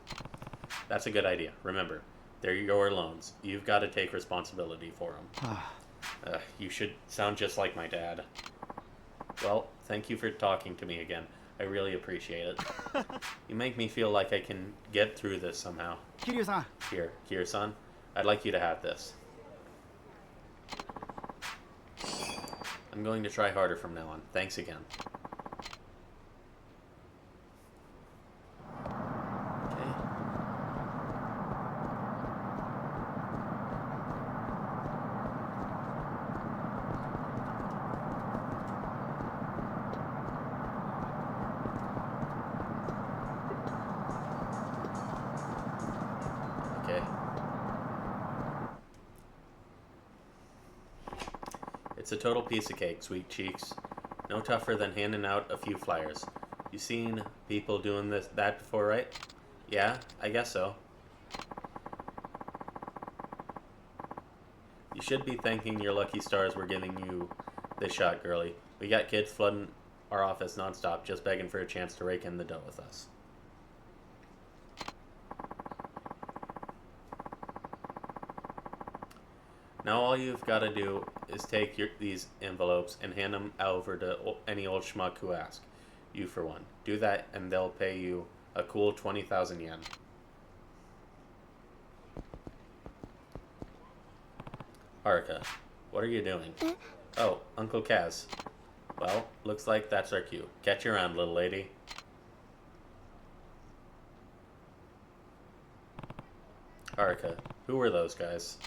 That's a good idea. Remember, they're your loans. You've got to take responsibility for them. You should sound just like my dad. Well, thank you for talking to me again. I really appreciate it. You make me feel like I can get through this somehow. Kiryu-san. Here, Kiryu-san, I'd like you to have this. I'm going to try harder from now on. Thanks again. Okay. Okay. It's a total piece of cake, sweet cheeks. No tougher than handing out a few flyers. You seen people doing that before, right? Yeah, I guess so. You should be thanking your lucky stars we're giving you this shot, girlie. We got kids flooding our office nonstop, just begging for a chance to rake in the dough with us. Now all you've got to do is take these envelopes and hand them over to any old schmuck who asks. You for one. Do that and they'll pay you a cool 20,000 yen. Haruka, what are you doing? Oh, Uncle Kaz. Well, looks like that's our cue. Catch you around, little lady. Haruka, who were those guys?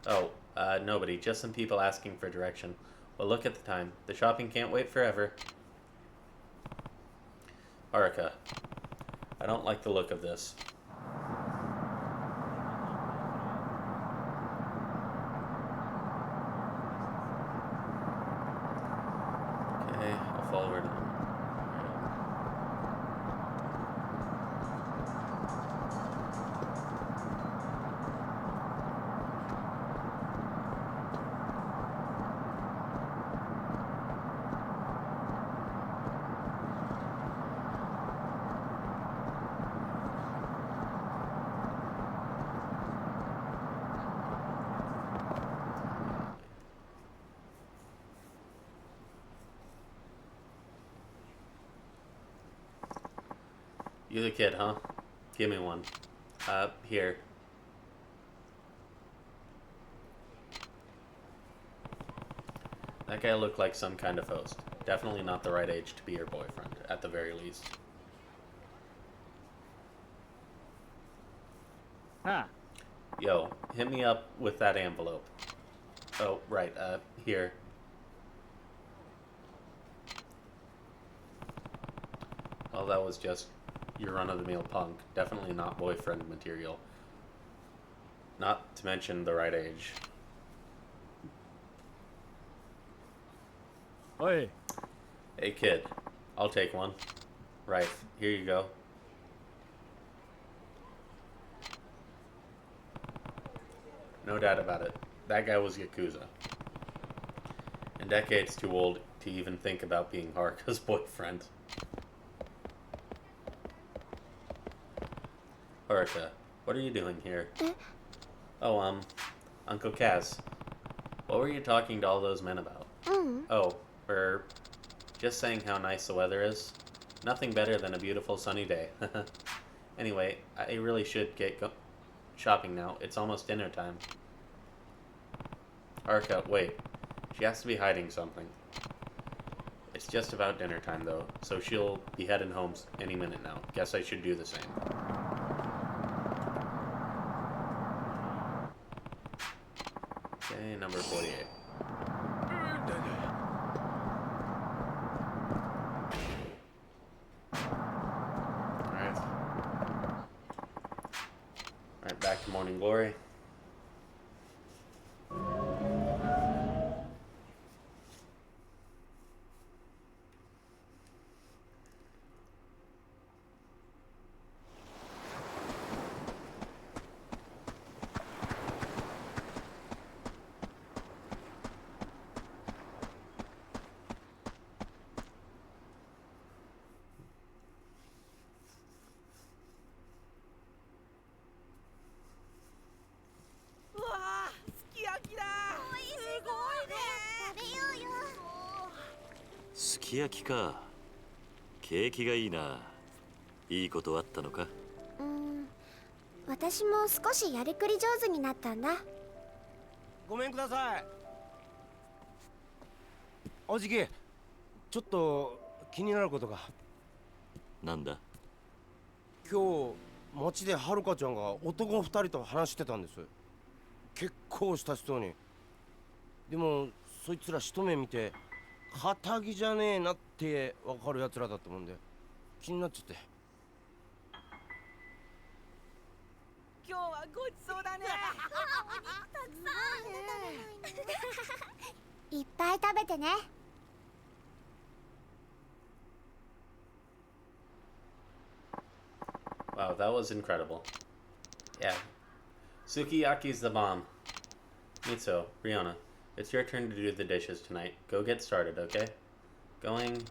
Oh, nobody. Just some people asking for direction. Well, look at the time. The shopping can't wait forever. Haruka, I don't like the look of this. Okay, I'll follow her to them. You the kid, huh? Give me one. Here. That guy looked like some kind of host. Definitely not the right age to be your boyfriend, at the very least. Ah, Yo, hit me up with that envelope. Oh, right, here. Well, that was just your run-of-the-mill punk. Definitely not boyfriend material. Not to mention the right age. oi. Hey, kid. I'll take one. Right, here you go. No doubt about it. That guy was yakuza. And decades too old to even think about being Haruka's boyfriend. Haruka, what are you doing here? Oh, Uncle Kaz. What were you talking to all those men about? Oh, we're just saying how nice the weather is. Nothing better than a beautiful sunny day. Anyway, I really should get shopping now. It's almost dinner time. Haruka, wait. She has to be hiding something. It's just about dinner time, though, so she'll be heading home any minute now. Guess I should do the same. Okay, number 48. Alright, back to Morning Glory. Yo. すき焼きか。景気がいいな。いいことあったのか。私も少しやりくり上手になったんだ。ごめんください。おじき、ちょっと気になることが。なんだ。今日街ではるかちゃんが男2人と話してたんです。結構親しそうに。でもそいつら一目見て堅気じゃねえなってわかるやつらだったもんで気になっちゃって。今日はごちそうだね。お肉たくさんいっぱい食べてね。Wow, that was incredible. Yeah. Sukiyaki's the bomb. Mitsuo, Rihanna, it's your turn to do the dishes tonight. Go get started, okay? Going...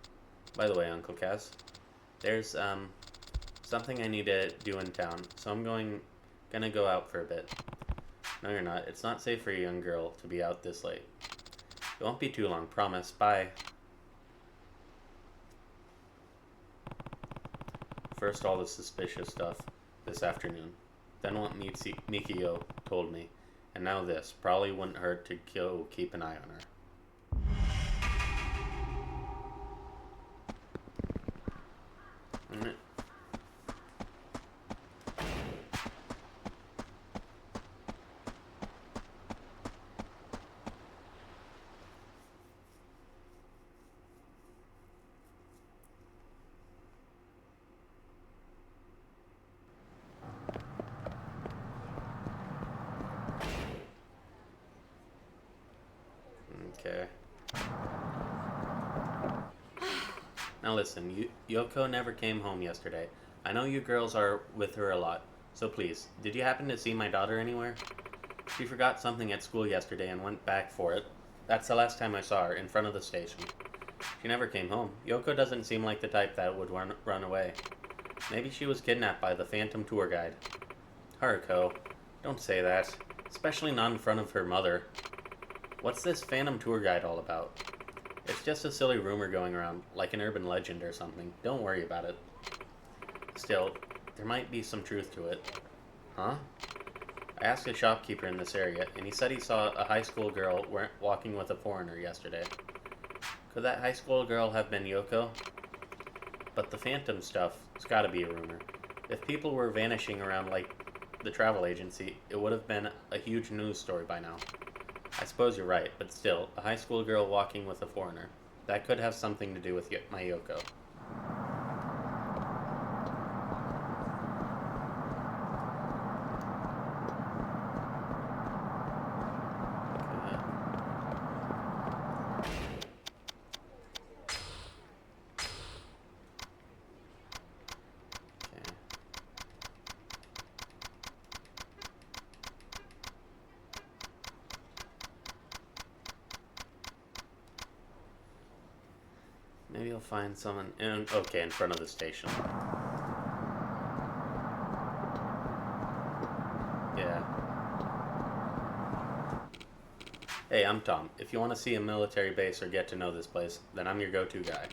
By the way, Uncle Kaz, there's, something I need to do in town, so I'm gonna go out for a bit. No, you're not. It's not safe for a young girl to be out this late. It won't be too long, promise. Bye. First all the suspicious stuff this afternoon, then what Mikio told me, and now this. Probably wouldn't hurt to go keep an eye on her. Okay. Now listen, Yoko never came home yesterday. I know you girls are with her a lot, so please, did you happen to see my daughter anywhere? She forgot something at school yesterday and went back for it. That's the last time I saw her, in front of the station. She never came home. Yoko doesn't seem like the type that would run away. Maybe she was kidnapped by the phantom tour guide. Haruko, don't say that. Especially not in front of her mother. What's this phantom tour guide all about? It's just a silly rumor going around, like an urban legend or something. Don't worry about it. Still, there might be some truth to it. Huh? I asked a shopkeeper in this area, and he said he saw a high school girl walking with a foreigner yesterday. Could that high school girl have been Yoko? But the phantom stuff, it's gotta be a rumor. If people were vanishing around like the travel agency, it would have been a huge news story by now. I suppose you're right, but still, a high school girl walking with a foreigner. That could have something to do with my Yoko. Maybe I'll find someone in front of the station. Yeah. Hey, I'm Tom. If you want to see a military base or get to know this place, then I'm your go-to guy.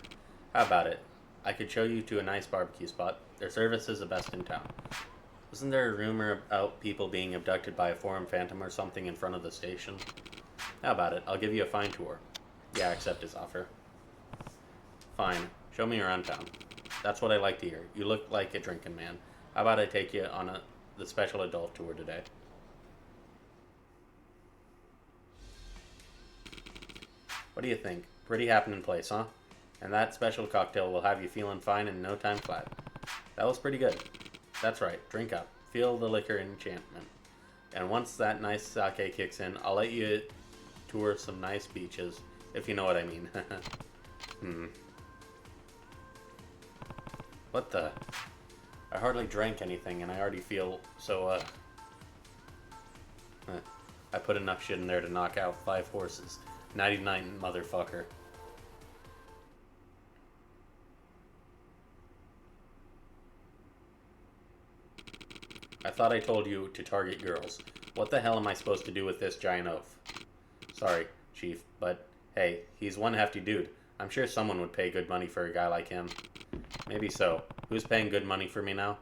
How about it? I could show you to a nice barbecue spot. Their service is the best in town. Wasn't there a rumor about people being abducted by a foreign phantom or something in front of the station? How about it? I'll give you a fine tour. Yeah, accept his offer. Fine. Show me around town. That's what I like to hear. You look like a drinking man. How about I take you on the special adult tour today? What do you think? Pretty happening place, huh? And that special cocktail will have you feeling fine in no time flat. That was pretty good. That's right. Drink up. Feel the liquor enchantment. And once that nice sake kicks in, I'll let you tour some nice beaches, if you know what I mean. What the? I hardly drank anything and I already feel so, I put enough shit in there to knock out 5 horses. 99 motherfucker. I thought I told you to target girls. What the hell am I supposed to do with this giant oaf? Sorry, Chief, but hey, he's one hefty dude. I'm sure someone would pay good money for a guy like him. Maybe so. Who's paying good money for me now?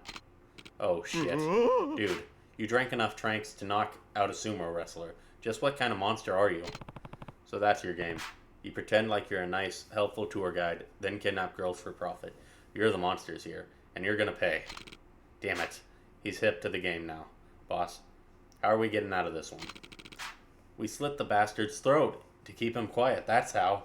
Oh, shit. Dude, you drank enough tranks to knock out a sumo wrestler. Just what kind of monster are you? So that's your game. You pretend like you're a nice, helpful tour guide, then kidnap girls for profit. You're the monsters here, and you're gonna pay. Damn it. He's hip to the game now. Boss, how are we getting out of this one? We slit the bastard's throat to keep him quiet, that's how.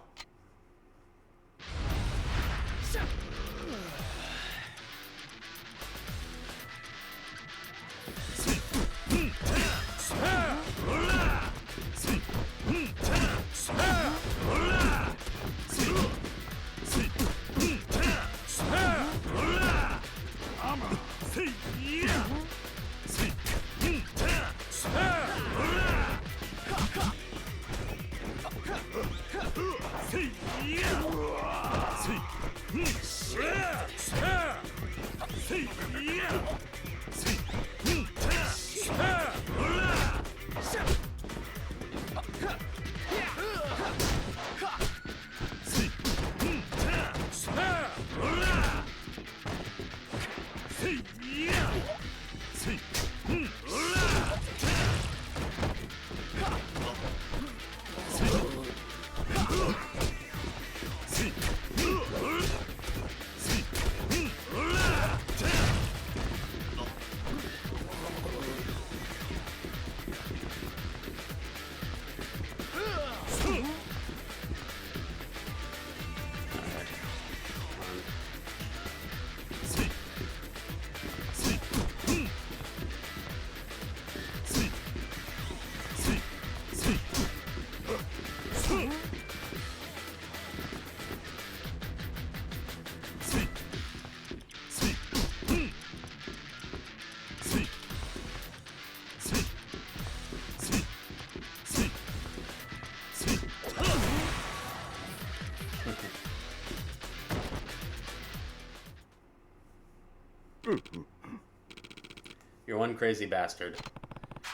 You're one crazy bastard.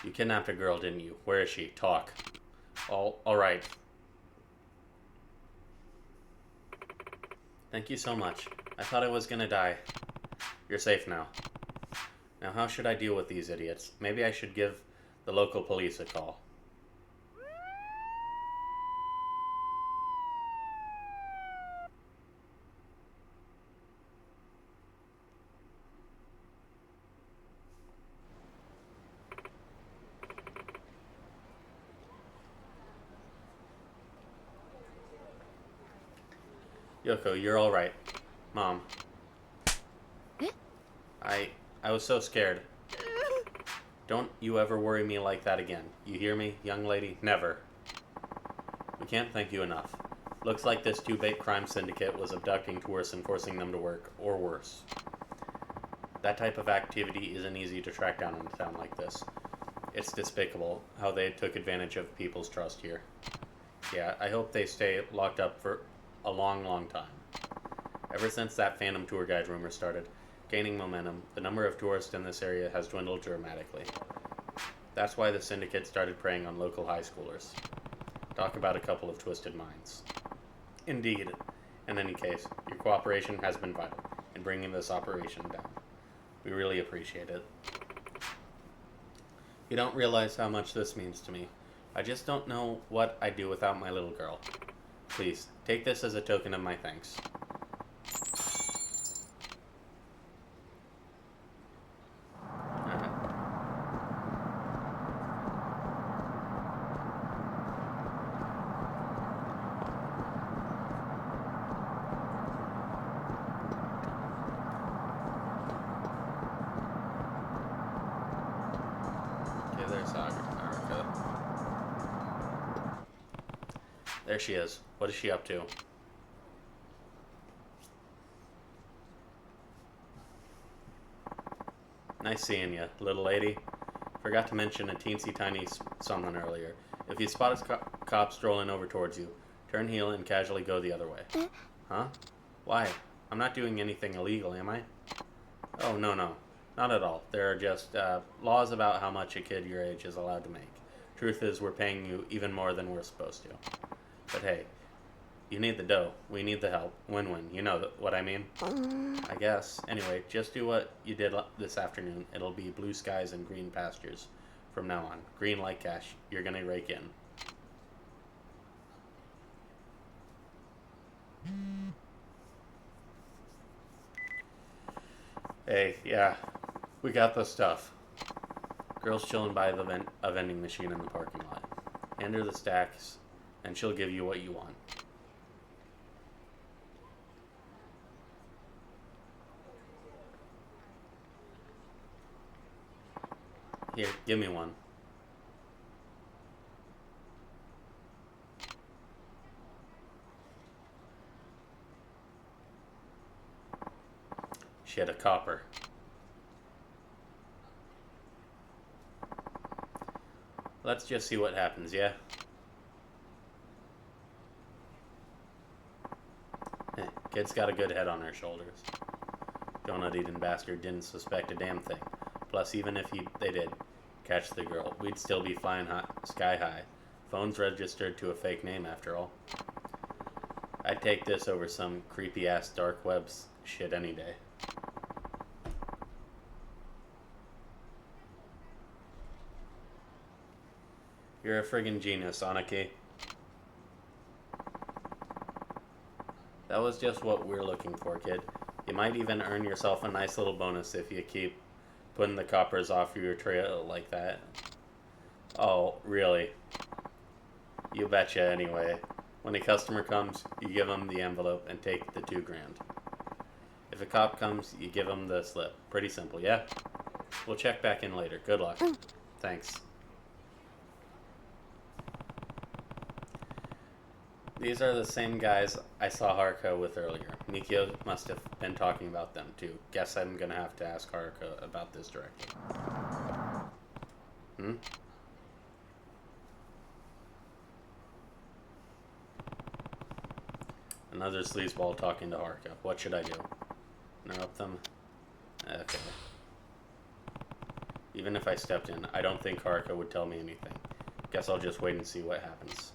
You kidnapped a girl, didn't you? Where is she? Talk. All right. Thank you so much. I thought I was gonna die. You're safe now. Now how should I deal with these idiots? Maybe I should give the local police a call. Yoko, you're all right. Mom. Eh? I was so scared. Don't you ever worry me like that again. You hear me, young lady? Never. We can't thank you enough. Looks like this two-bait crime syndicate was abducting tourists and forcing them to work, or worse. That type of activity isn't easy to track down in a town like this. It's despicable how they took advantage of people's trust here. Yeah, I hope they stay locked up for a long, long time. Ever since that Phantom tour guide rumor started gaining momentum, the number of tourists in this area has dwindled dramatically. That's why the syndicate started preying on local high schoolers. Talk about a couple of twisted minds. Indeed. In any case, your cooperation has been vital in bringing this operation down. We really appreciate it. You don't realize how much this means to me. I just don't know what I'd do without my little girl. Please, take this as a token of my thanks. There she is. What is she up to? Nice seeing you, little lady. Forgot to mention a teensy tiny something earlier. If you spot a cop strolling over towards you, turn heel and casually go the other way. Huh? Why? I'm not doing anything illegal, am I? Oh, no. Not at all. There are just laws about how much a kid your age is allowed to make. Truth is, we're paying you even more than we're supposed to. But hey, you need the dough. We need the help. Win-win. You know what I mean? I guess. Anyway, just do what you did this afternoon. It'll be blue skies and green pastures from now on. Green like cash. You're gonna rake in. Hey, yeah. We got the stuff. Girl's chilling by a vending machine in the parking lot. Hand her the stacks, and she'll give you what you want. Here, give me one. She had a copper. Let's just see what happens, yeah? Kid's got a good head on her shoulders. Donut-eating bastard didn't suspect a damn thing. Plus, even if they did catch the girl, we'd still be flying sky high. Phone's registered to a fake name, after all. I'd take this over some creepy-ass dark webs shit any day. You're a friggin' genius, Anaki. That was just what we're looking for, kid. You might even earn yourself a nice little bonus if you keep putting the coppers off your trail like that. Oh, really? You betcha anyway. When a customer comes, you give them the envelope and take the $2 grand. If a cop comes, you give them the slip. Pretty simple, yeah? We'll check back in later. Good luck. Thanks. These are the same guys I saw Haruka with earlier. Mikio must have been talking about them too. Guess I'm gonna have to ask Haruka about this directly. Another sleazeball talking to Haruka. What should I do? Interrupt them? Okay. Even if I stepped in, I don't think Haruka would tell me anything. Guess I'll just wait and see what happens.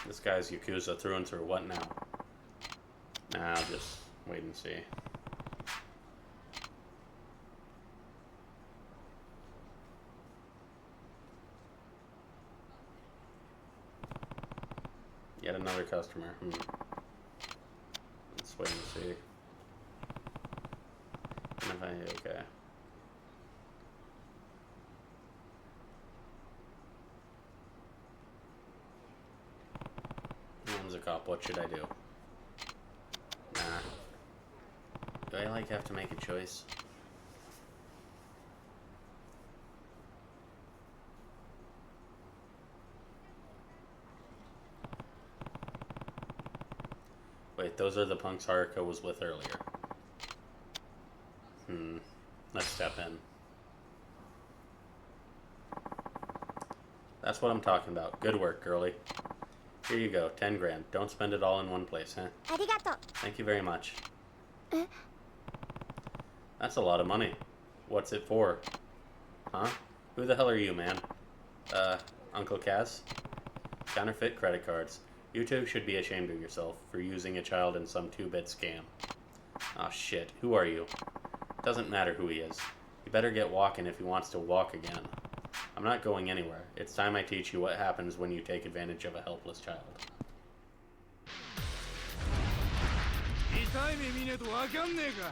This guy's yakuza through and through. What now? Nah, I'll just wait and see. Yet another customer. Let's wait and see. And if okay. One's a cop. What should I do? Nah. Do I like have to make a choice? Wait, those are the punks Haruka was with earlier. Let's step in. That's what I'm talking about. Good work, girlie. Here you go, 10 grand. Don't spend it all in one place, huh? Arigato. Thank you very much. That's a lot of money. What's it for? Huh? Who the hell are you, man? Uncle Kaz? Counterfeit credit cards. You two should be ashamed of yourself for using a child in some 2-bit scam. Aw, shit. Who are you? Doesn't matter who he is. You better get walking if he wants to walk again. I'm not going anywhere. It's time I teach you what happens when you take advantage of a helpless child. 痛い目見ねえとわかんねえか。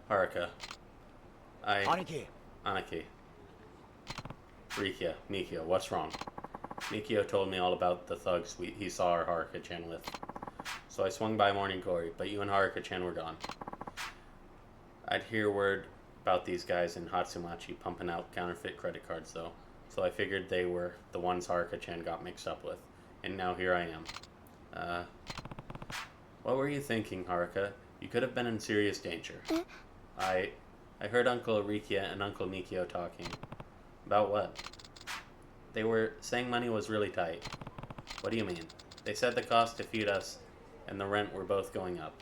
Haruka. Aniki. Aniki. Rikia. Mikio, what's wrong? Mikio told me all about the thugs he saw our Haruka-chan with. So I swung by Morning Glory, but you and Haruka-chan were gone. I'd hear word about these guys in Hatsumachi pumping out counterfeit credit cards, though. So I figured they were the ones Haruka-chan got mixed up with. And now here I am. What were you thinking, Haruka? You could have been in serious danger. I heard Uncle Rikia and Uncle Mikio talking. About what? They were saying money was really tight. What do you mean? They said the cost to feed us and the rent were both going up.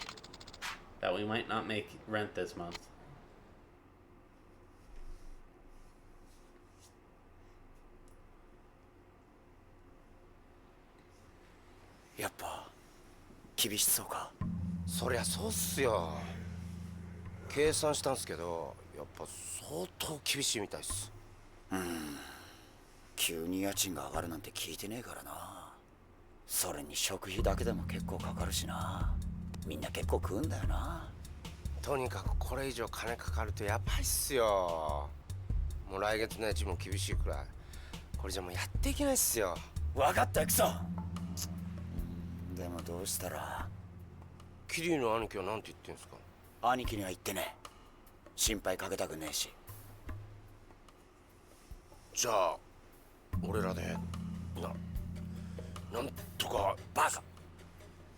That we might not make rent this month. Yappa, 厳しそうか。そりゃそうっすよ。計算したんすけど、やっぱ相当厳しいみたいっす。急に家賃が上がるなんて聞いてねえからな。それに食費だけでも結構かかるしな。みんな結構食うんだよな。とにかくこれ以上金かかるとやばいっすよ。もう来月の家賃も厳しいくらい。これじゃもうやっていけないっすよ。分かったクソ。でもどうしたら。キリの兄貴はなんて言ってんすか。兄貴には言ってねえ。心配かけたくねえし。じゃあ俺らでなんとか。バカ。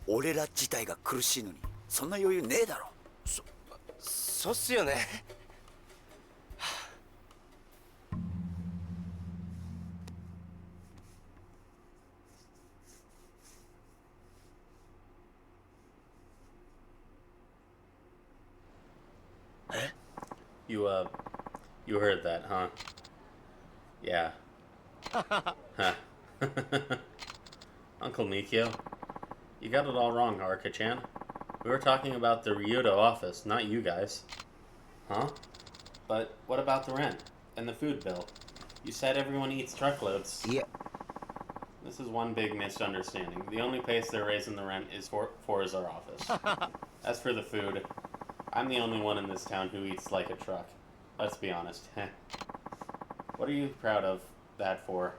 俺ら自体が苦しいのにそんな余裕ねえだろ。そうっすよね。You heard that, huh? Yeah. Huh. Uncle Mikio, you got it all wrong, Haruka-chan. We were talking about the Ryudo office, not you guys. Huh? But what about the rent and the food bill? You said everyone eats truckloads. Yeah. This is one big misunderstanding. The only place they're raising the rent is for is our office. As for the food, I'm the only one in this town who eats like a truck. Let's be honest. What are you proud of that for?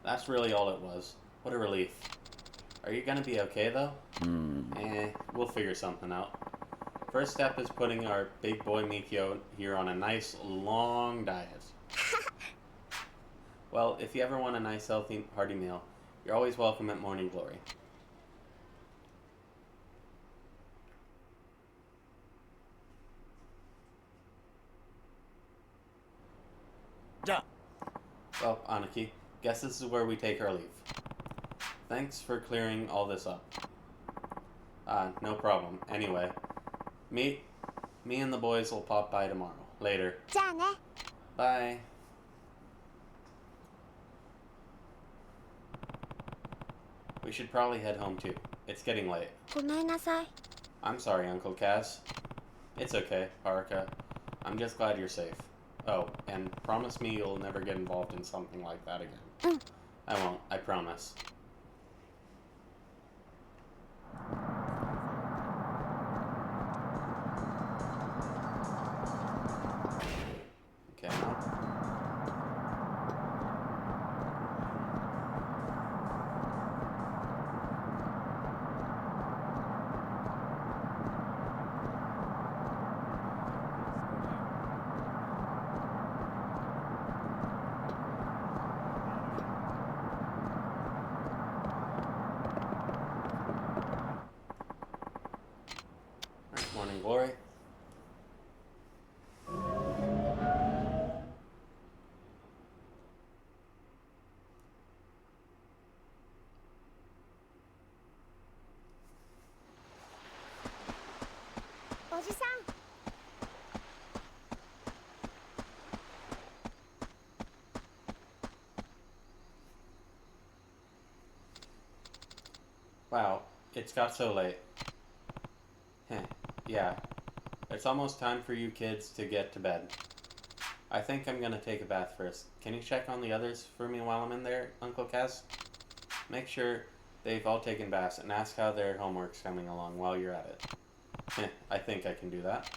That's really all it was. What a relief. Are you gonna be okay, though? We'll figure something out. First step is putting our big boy Mikio here on a nice, long diet. Well, if you ever want a nice, healthy, hearty meal, you're always welcome at Morning Glory. Ja. Well, Aniki, guess this is where we take our leave. Thanks for clearing all this up. No problem. Anyway, me and the boys will pop by tomorrow. Later. じゃあね。 Bye. We should probably head home too. It's getting late. ごめんなさい。 I'm sorry, Uncle Kaz. It's okay, Haruka. I'm just glad you're safe. Oh, and promise me you'll never get involved in something like that again. I won't, I promise. Okay, now. Alright, Morning Glory.おじさん。 Wow, it's got so late. Heh, yeah. It's almost time for you kids to get to bed. I think I'm gonna take a bath first. Can you check on the others for me while I'm in there, Uncle Kaz? Make sure they've all taken baths and ask how their homework's coming along while you're at it. Heh, I think I can do that.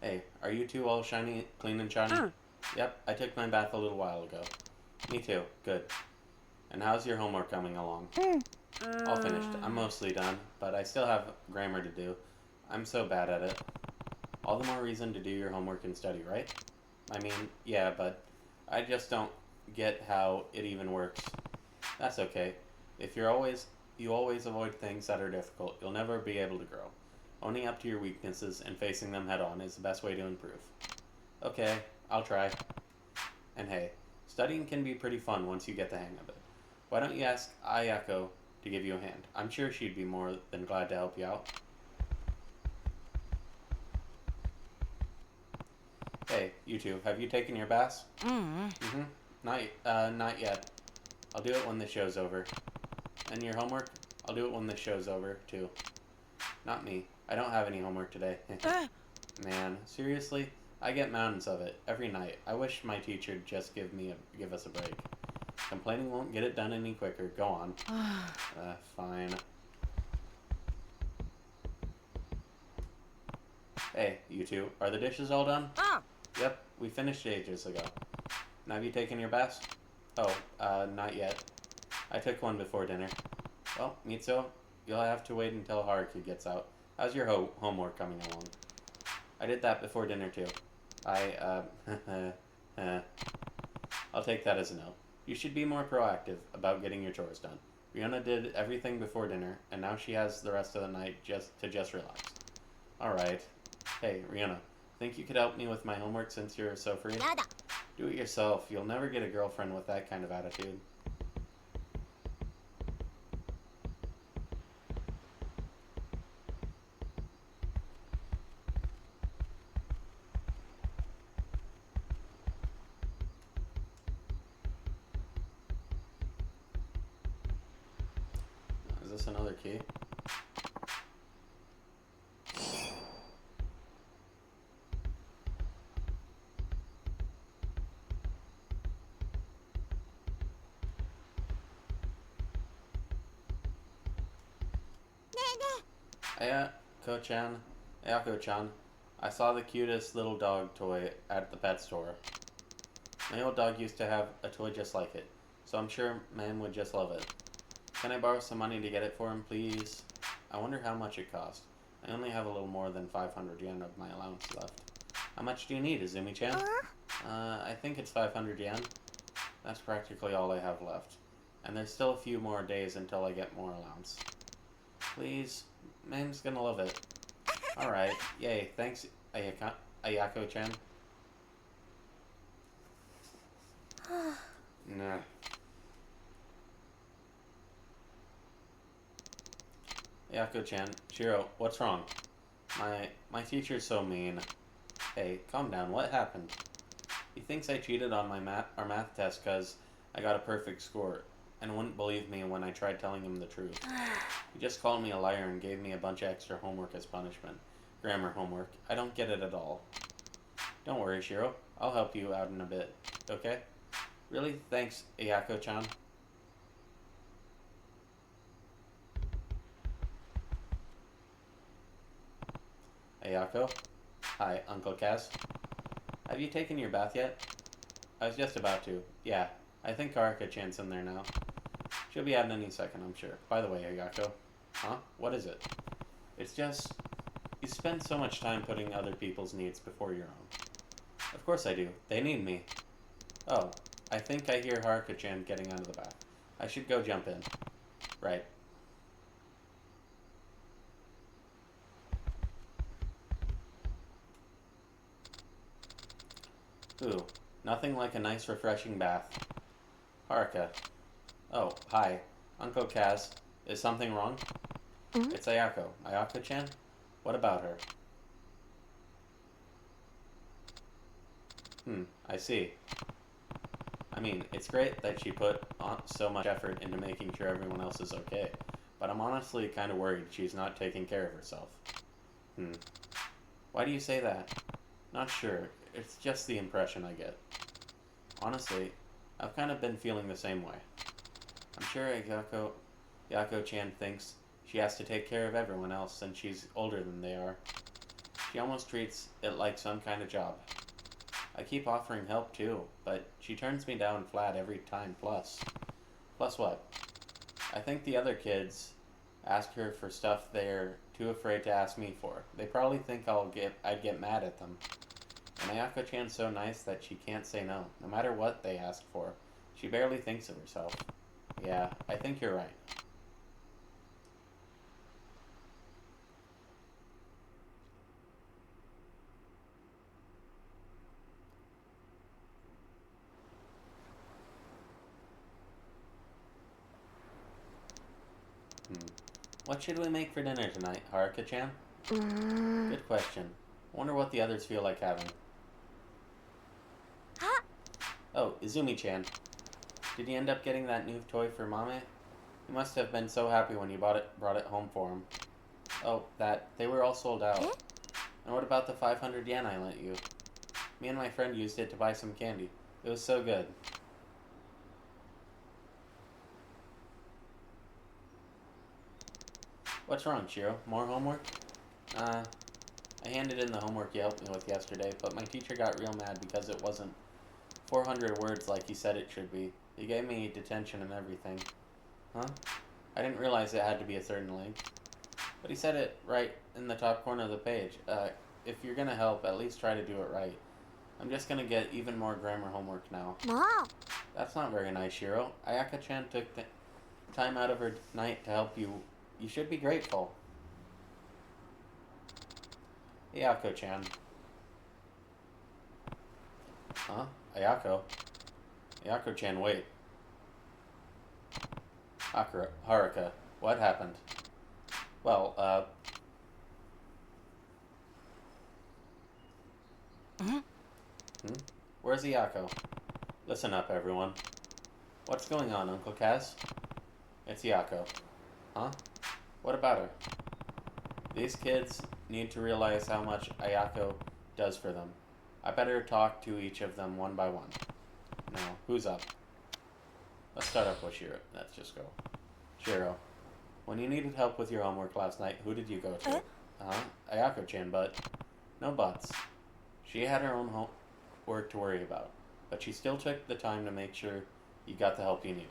Hey, are you two all shiny, clean and shiny? Yep, I took my bath a little while ago. Me too, good. And how's your homework coming along? All finished. I'm mostly done, but I still have grammar to do. I'm so bad at it. All the more reason to do your homework and study, right? I mean, yeah, but I just don't get how it even works. That's okay. If you always avoid things that are difficult, you'll never be able to grow. Owning up to your weaknesses and facing them head on is the best way to improve. Okay, I'll try. And hey, studying can be pretty fun once you get the hang of it. Why don't you ask Ayako to give you a hand? I'm sure she'd be more than glad to help you out. Hey, you two, have you taken your baths? Not yet. I'll do it when the show's over. And your homework? I'll do it when the show's over, too. Not me. I don't have any homework today. Man, seriously? I get mountains of it every night. I wish my teacher'd just give us a break. Complaining won't get it done any quicker. Go on. Fine. Hey, you two, are the dishes all done? Yep, we finished ages ago. Now have you taken your baths? Oh, not yet. I took one before dinner. Well, Mitsuo, you'll have to wait until Haruki gets out. How's your homework coming along? I did that before dinner too. I'll take that as a no. You should be more proactive about getting your chores done. Rihanna did everything before dinner, and now she has the rest of the night just relax. Alright. Hey, Rihanna, think you could help me with my homework since you're so free? Do it yourself. You'll never get a girlfriend with that kind of attitude. Is this another key? Ayako-chan, Ayako-chan, I saw the cutest little dog toy at the pet store. My old dog used to have a toy just like it, so I'm sure ma'am would just love it. Can I borrow some money to get it for him, please? I wonder how much it cost. I only have a little more than 500 yen of my allowance left. How much do you need, Izumi-chan? I think it's 500 yen. That's practically all I have left. And there's still a few more days until I get more allowance. Please, ma'am's gonna love it. Alright, yay, thanks, Ayako-chan. Nah. Ayako-chan, Shiro, what's wrong? My teacher's so mean. Hey, calm down, what happened? He thinks I cheated on our math test because I got a perfect score, and wouldn't believe me when I tried telling him the truth. He just called me a liar and gave me a bunch of extra homework as punishment. Grammar homework. I don't get it at all. Don't worry, Shiro. I'll help you out in a bit, okay? Really? Thanks, Ayako-chan. Ayako? Hi, Uncle Kaz. Have you taken your bath yet? I was just about to. Yeah, I think Haruka-chan's in there now. She'll be out in any second, I'm sure. By the way, Ayako. Huh? What is it? It's just... you spend so much time putting other people's needs before your own. Of course I do. They need me. Oh, I think I hear Haruka-chan getting out of the bath. I should go jump in. Right. Ooh, nothing like a nice refreshing bath. Haruka. Oh, hi. Uncle Kaz. Is something wrong? It's Ayako. Ayako-chan? What about her? I see. I mean, it's great that she put on so much effort into making sure everyone else is okay, but I'm honestly kind of worried she's not taking care of herself. Why do you say that? Not sure. It's just the impression I get. Honestly, I've kind of been feeling the same way. I'm sure Ayako-chan thinks she has to take care of everyone else since she's older than they are. She almost treats it like some kind of job. I keep offering help too, but she turns me down flat every time. Plus what? I think the other kids ask her for stuff they're too afraid to ask me for. They probably think I'd get mad at them. And Ayako-chan's so nice that she can't say no, no matter what they ask for. She barely thinks of herself. Yeah, I think you're right. What should we make for dinner tonight, Haruka-chan? Good question. Wonder what the others feel like having. Oh, Izumi-chan. Did you end up getting that new toy for Mame? You must have been so happy when you brought it home for him. Oh, they were all sold out. And what about the 500 yen I lent you? Me and my friend used it to buy some candy. It was so good. What's wrong, Shiro? More homework? I handed in the homework you helped me with yesterday, but my teacher got real mad because it wasn't 400 words like he said it should be. He gave me detention and everything. Huh? I didn't realize it had to be a certain length. But he said it right in the top corner of the page. If you're gonna help, at least try to do it right. I'm just gonna get even more grammar homework now. That's not very nice, Shiro. Ayaka-chan took the time out of her night to help you. You should be grateful. Ayako-chan. Huh? Ayako? Ayako-chan, wait. Haruka, what happened? Well, Where's Ayako? Listen up, everyone. What's going on, Uncle Kaz? It's Ayako. Huh? What about her? These kids need to realize how much Ayako does for them. I better talk to each of them one by one. Now, who's up? Let's start up with Shiro. Let's just go. Shiro. When you needed help with your homework last night, who did you go to? Ayako-chan, but no buts. She had her own work to worry about, but she still took the time to make sure you got the help you needed.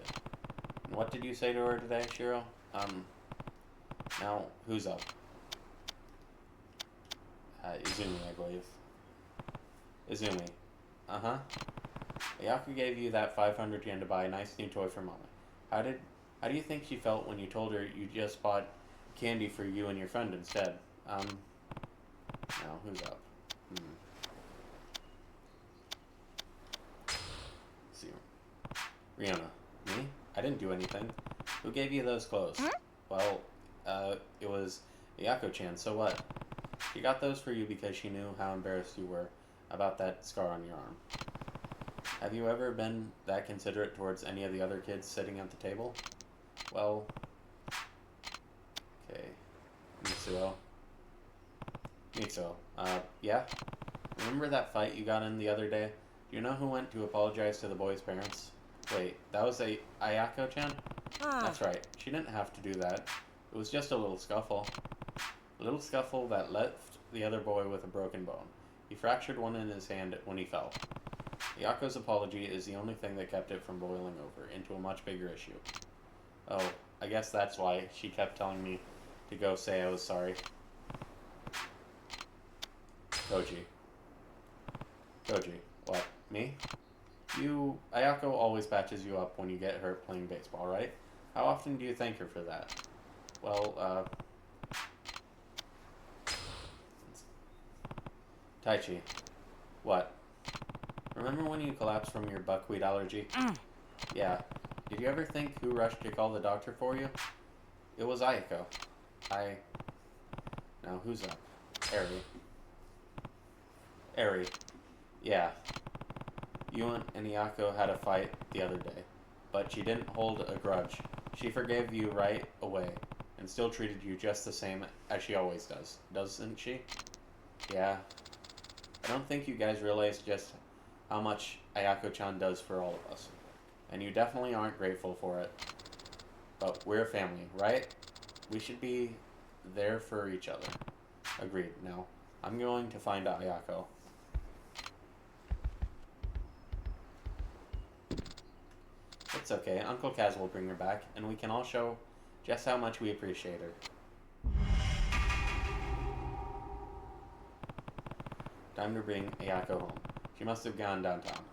And what did you say to her today, Shiro? Now, who's up? Izumi, I believe. Izumi. Ayako gave you that 500 yen to buy a nice new toy for Mama. How do you think she felt when you told her you just bought candy for you and your friend instead? Now, who's up? Let's see. Riona. Me? I didn't do anything. Who gave you those clothes? Well, it was Ayako-chan, so what? She got those for you because she knew how embarrassed you were about that scar on your arm. Have you ever been that considerate towards any of the other kids sitting at the table? Well, okay. Mitsuo. Yeah? Remember that fight you got in the other day? Do you know who went to apologize to the boy's parents? Wait, that was Ayako-chan? That's right. She didn't have to do that. It was just a little scuffle. A little scuffle that left the other boy with a broken bone. He fractured one in his hand when he fell. Ayako's apology is the only thing that kept it from boiling over into a much bigger issue. Oh, I guess that's why she kept telling me to go say I was sorry. Koji, what? Me? Ayako always patches you up when you get hurt playing baseball, right? How often do you thank her for that? Well, Taichi. What? Remember when you collapsed from your buckwheat allergy? Yeah. Did you ever think who rushed to call the doctor for you? It was Ayako. Now, who's up? Eri. Yeah. You and Ayako had a fight the other day, but she didn't hold a grudge. She forgave you right away, and still treated you just the same as she always does, doesn't she? Yeah. I don't think you guys realize just how much Ayako-chan does for all of us, and you definitely aren't grateful for it. But we're a family, right? We should be there for each other. Agreed. Now, I'm going to find Ayako. It's okay, Uncle Kaz will bring her back, and we can all show just how much we appreciate her. Time to bring Ayako home. She must have gone downtown.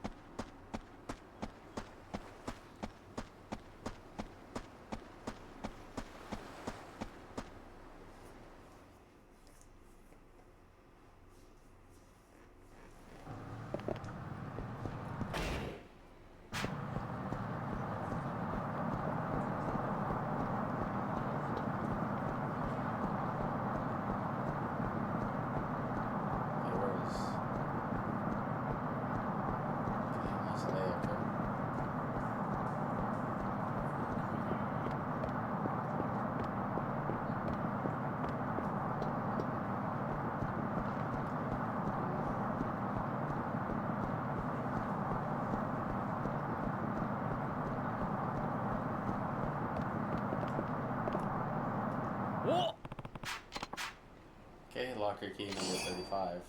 Okay, locker key number 35.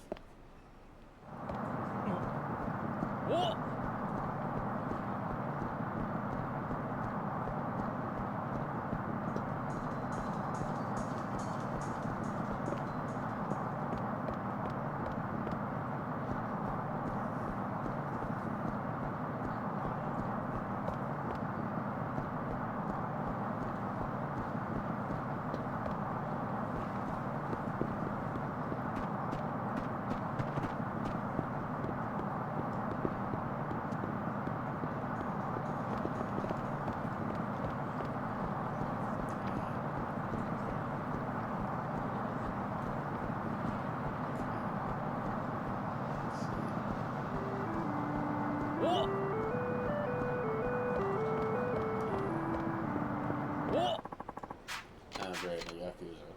Great, the yakuza.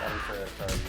Ready for a charge.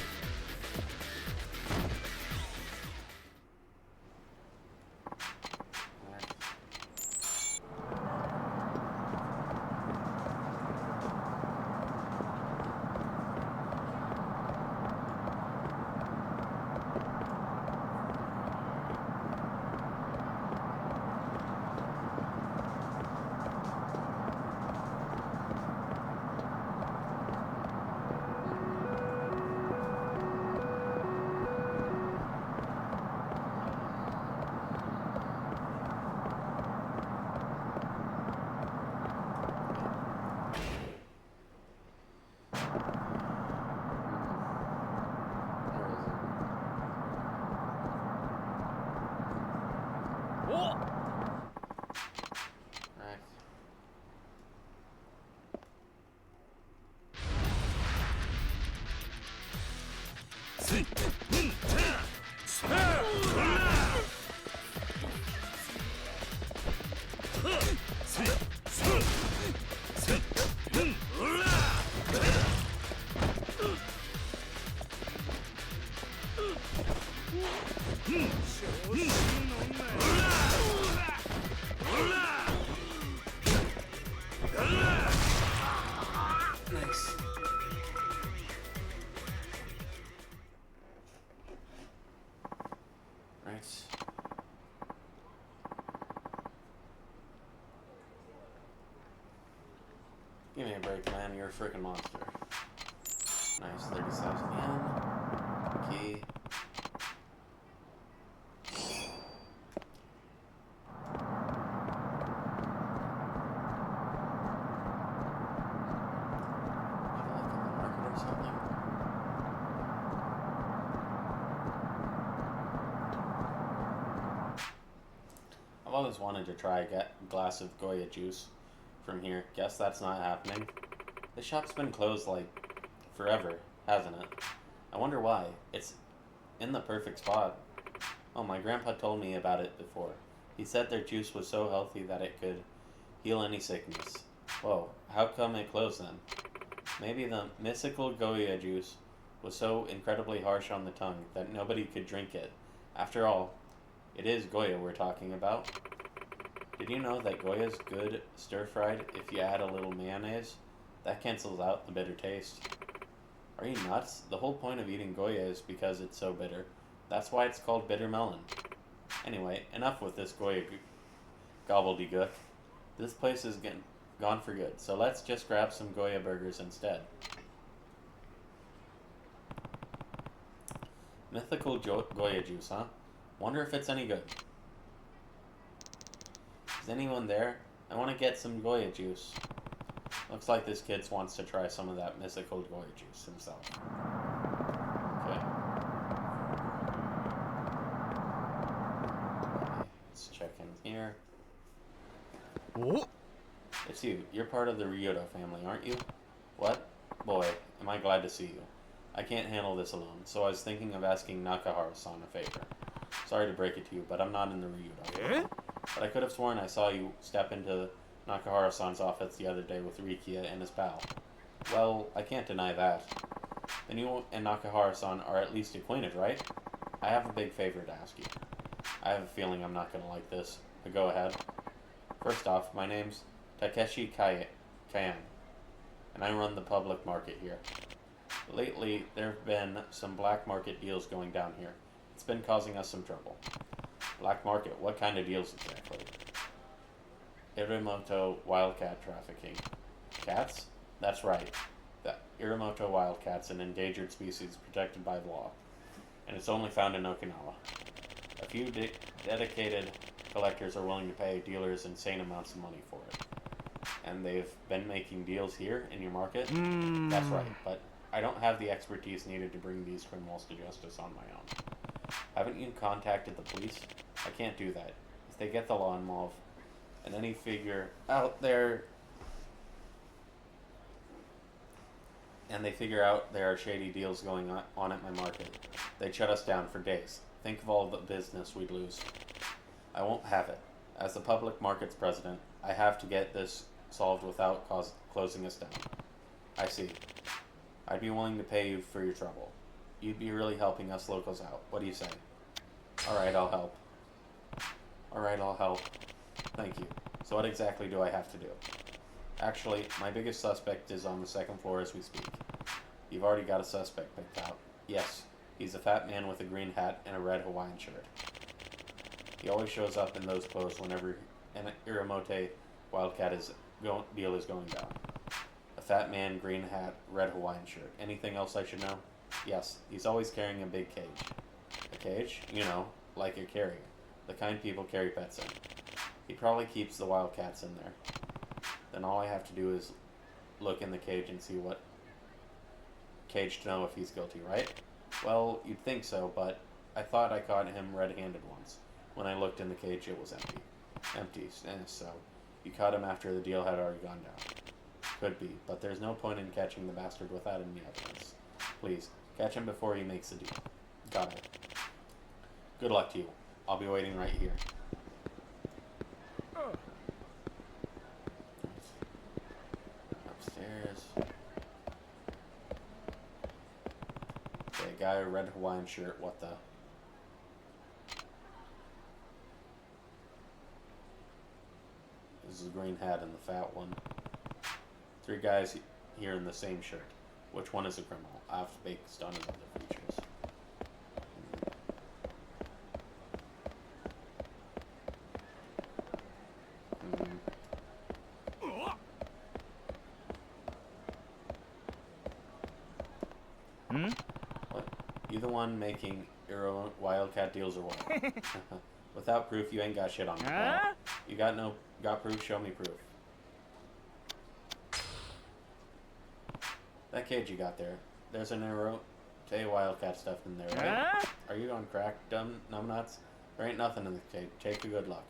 Give me a break, man. You're a freaking monster. Nice, 30,000 yen. Key. I've always wanted to try a glass of Goya juice from here. Guess that's not happening. The shop's been closed like forever, hasn't it? I wonder why. It's in the perfect spot. Oh, my grandpa told me about it before. He said their juice was so healthy that it could heal any sickness. Whoa, how come it closed then? Maybe the mystical Goya juice was so incredibly harsh on the tongue that nobody could drink it. After all, it is Goya we're talking about. Did you know that Goya's good stir-fried if you add a little mayonnaise? That cancels out the bitter taste. Are you nuts? The whole point of eating Goya is because it's so bitter. That's why it's called bitter melon. Anyway, enough with this Goya gobbledygook. This place is gone for good, so let's just grab some Goya burgers instead. Mythical Goya juice, huh? Wonder if it's any good. Is anyone there? I want to get some Goya juice. Looks like this kid wants to try some of that mythical Goya juice himself. Okay. Let's check in here. Oh. It's you. You're part of the Ryudo family, aren't you? What? Boy, am I glad to see you. I can't handle this alone, so I was thinking of asking Nakahara-san a favor. Sorry to break it to you, but I'm not in the Ryudo. But I could have sworn I saw you step into Nakahara-san's office the other day with Rikiya and his pal. Well, I can't deny that. Then you and Nakahara-san are at least acquainted, right? I have a big favor to ask you. I have a feeling I'm not gonna like this, but go ahead. First off, my name's Takeshi Kayan, and I run the public market here. Lately, there have been some black market deals going down here. It's been causing us some trouble. Black market, what kind of deals exactly? Iramoto wildcat trafficking. Cats? That's right. The Iramoto wildcat's an endangered species protected by law, and it's only found in Okinawa. A few dedicated collectors are willing to pay dealers insane amounts of money for it. And they've been making deals here in your market? That's right, but I don't have the expertise needed to bring these criminals to justice on my own. Haven't you contacted the police? I can't do that. If they get the law involved, and any figure out there, and they figure out there are shady deals going on at my market, they'd shut us down for days. Think of all the business we'd lose. I won't have it. As the public market's president, I have to get this solved without closing us down. I see. I'd be willing to pay you for your trouble. You'd be really helping us locals out. What do you say? Alright, I'll help. Alright, I'll help. Thank you. So what exactly do I have to do? Actually, my biggest suspect is on the second floor as we speak. You've already got a suspect picked out. Yes, he's a fat man with a green hat and a red Hawaiian shirt. He always shows up in those clothes whenever an Iramote Wildcat deal is going down. A fat man, green hat, red Hawaiian shirt. Anything else I should know? Yes, he's always carrying a big cage. A cage? You know, like a carrier. The kind people carry pets in. He probably keeps the wildcats in there. Then all I have to do is look in the cage and see what cage to know if he's guilty, right? Well, you'd think so, but I thought I caught him red-handed once. When I looked in the cage, it was empty. Empty, so you caught him after the deal had already gone down. Could be, but there's no point in catching the bastard without any evidence. Please, catch him before he makes the deal. Got it. Good luck to you. I'll be waiting right here. Upstairs. Okay, guy, red Hawaiian shirt, what the? This is a green hat and the fat one. 3 guys here in the same shirt. Which one is a criminal? Based on his other features. What? You the one making Wildcat deals or what? Without proof, you ain't got shit on me. Well, you got proof? Show me proof. That cage you got there. There's an Iramote Wildcat stuff in there, right? Are you on crack, dumb numbnuts? There ain't nothing in the cage. Take a good look.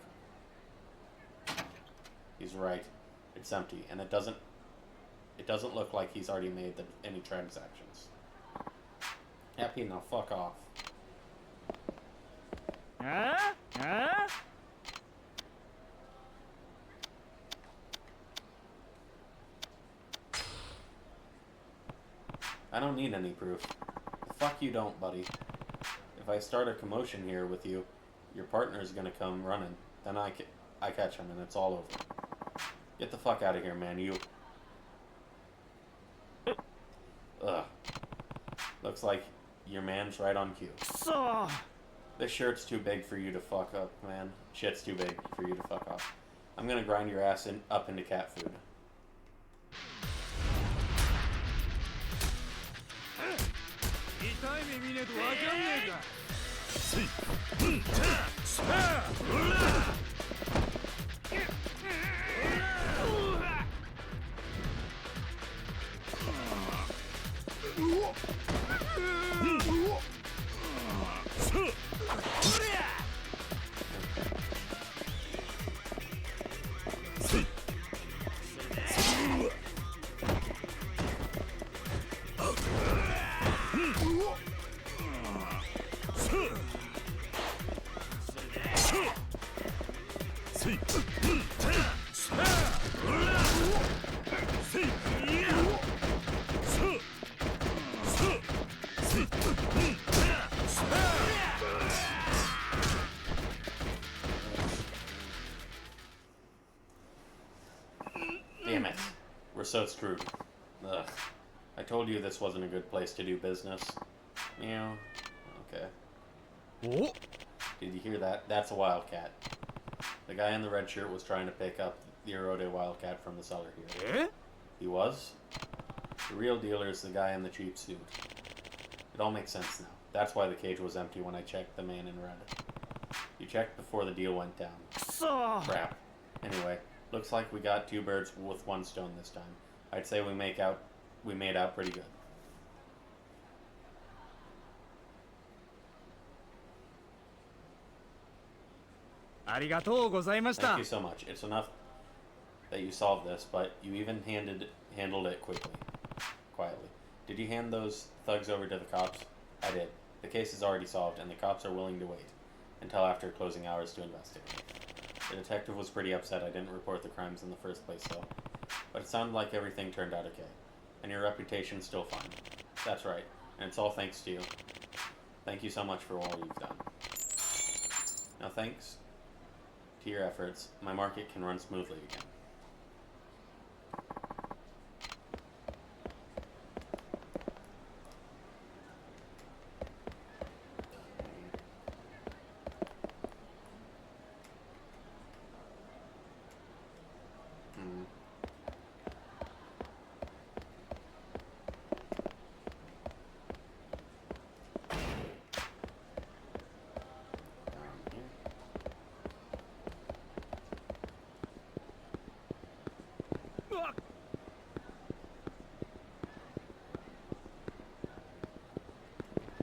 He's right. It's empty, and it doesn't look like he's already made any transactions. Happy, now fuck off. I don't need any proof. Fuck you don't, buddy. If I start a commotion here with you, your partner's gonna come running. Then I catch him and it's all over. Get the fuck out of here, man, you. Ugh. Looks like your man's right on cue. This shirt's too big for you to fuck up, man. Shit's too big for you to fuck up. I'm gonna grind your ass up into cat food. Damn it. We're so screwed. Ugh. I told you this wasn't a good place to do business. Meow. Okay. Oh. Did you hear that? That's a wildcat. The guy in the red shirt was trying to pick up the Iramote Wildcat from the cellar here. Eh? He was? The real dealer is the guy in the cheap suit. It all makes sense now. That's why the cage was empty when I checked the man in red. You checked before the deal went down. Crap. Anyway, looks like we got 2 birds with 1 stone this time. I'd say we made out pretty good. Thank you so much. It's enough that you solved this, but you even handled it quietly. Did you hand those thugs over to the cops? I did. The case is already solved, and the cops are willing to wait until after closing hours to investigate. The detective was pretty upset I didn't report the crimes in the first place, though. But it sounded like everything turned out okay. and your reputation's still fine. That's right, and it's all thanks to you. Thank you so much for all you've done. Now thanks to your efforts, my market can run smoothly again.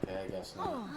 Okay, I guess not.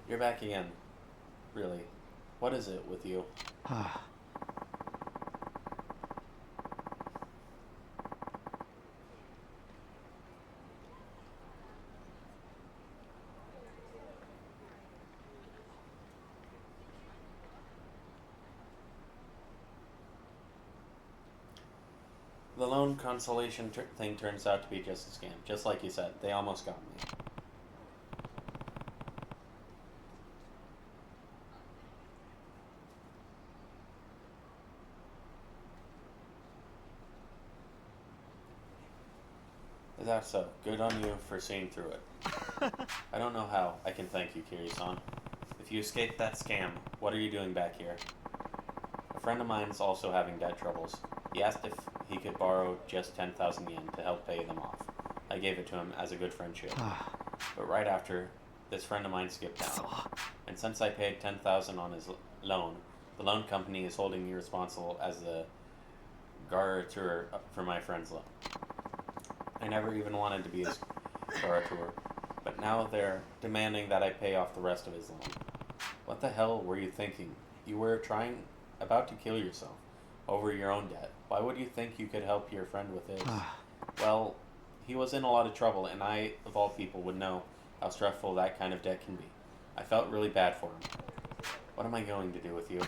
You're back again. Really. What is it with you? The loan consolation thing turns out to be just a scam. Just like you said, they almost got me. That's so. Good on you for seeing through it. I don't know how I can thank you, Kiryu-san. If you escaped that scam, what are you doing back here? A friend of mine is also having debt troubles. He asked if he could borrow just 10,000 yen to help pay them off. I gave it to him as a good friendship. But right after, this friend of mine skipped town. And since I paid 10,000 on his loan, the loan company is holding me responsible as the guarantor for my friend's loan. I never even wanted to be his guarantor, but now they're demanding that I pay off the rest of his loan. What the hell were you thinking? You were about to kill yourself over your own debt. Why would you think you could help your friend with his? Well, he was in a lot of trouble, and I, of all people, would know how stressful that kind of debt can be. I felt really bad for him. What am I going to do with you?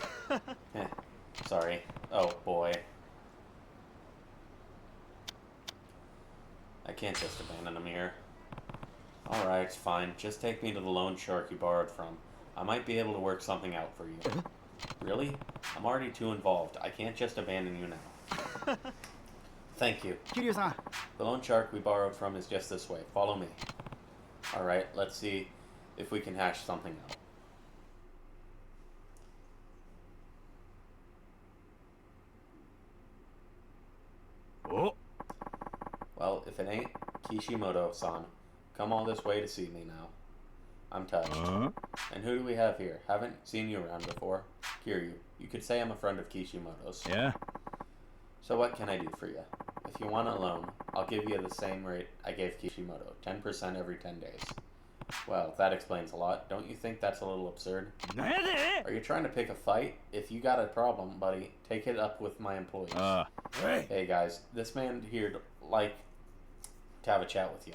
Sorry. Oh, boy. I can't just abandon him here. Alright, fine. Just take me to the loan shark you borrowed from. I might be able to work something out for you. Really? I'm already too involved. I can't just abandon you now. Thank you. Kiryu-san. The loan shark we borrowed from is just this way. Follow me. Alright, let's see if we can hash something out. Oh. Well, if it ain't Kishimoto-san, come all this way to see me now. I'm touched. And who do we have here? Haven't seen you around before. Kiryu, you could say I'm a friend of Kishimoto's. Yeah? So what can I do for you? If you want a loan, I'll give you the same rate I gave Kishimoto, 10% every 10 days. Well, that explains a lot. Don't you think that's a little absurd? Are you trying to pick a fight? If you got a problem, buddy, take it up with my employees. Hey guys, this man here'd like to have a chat with you.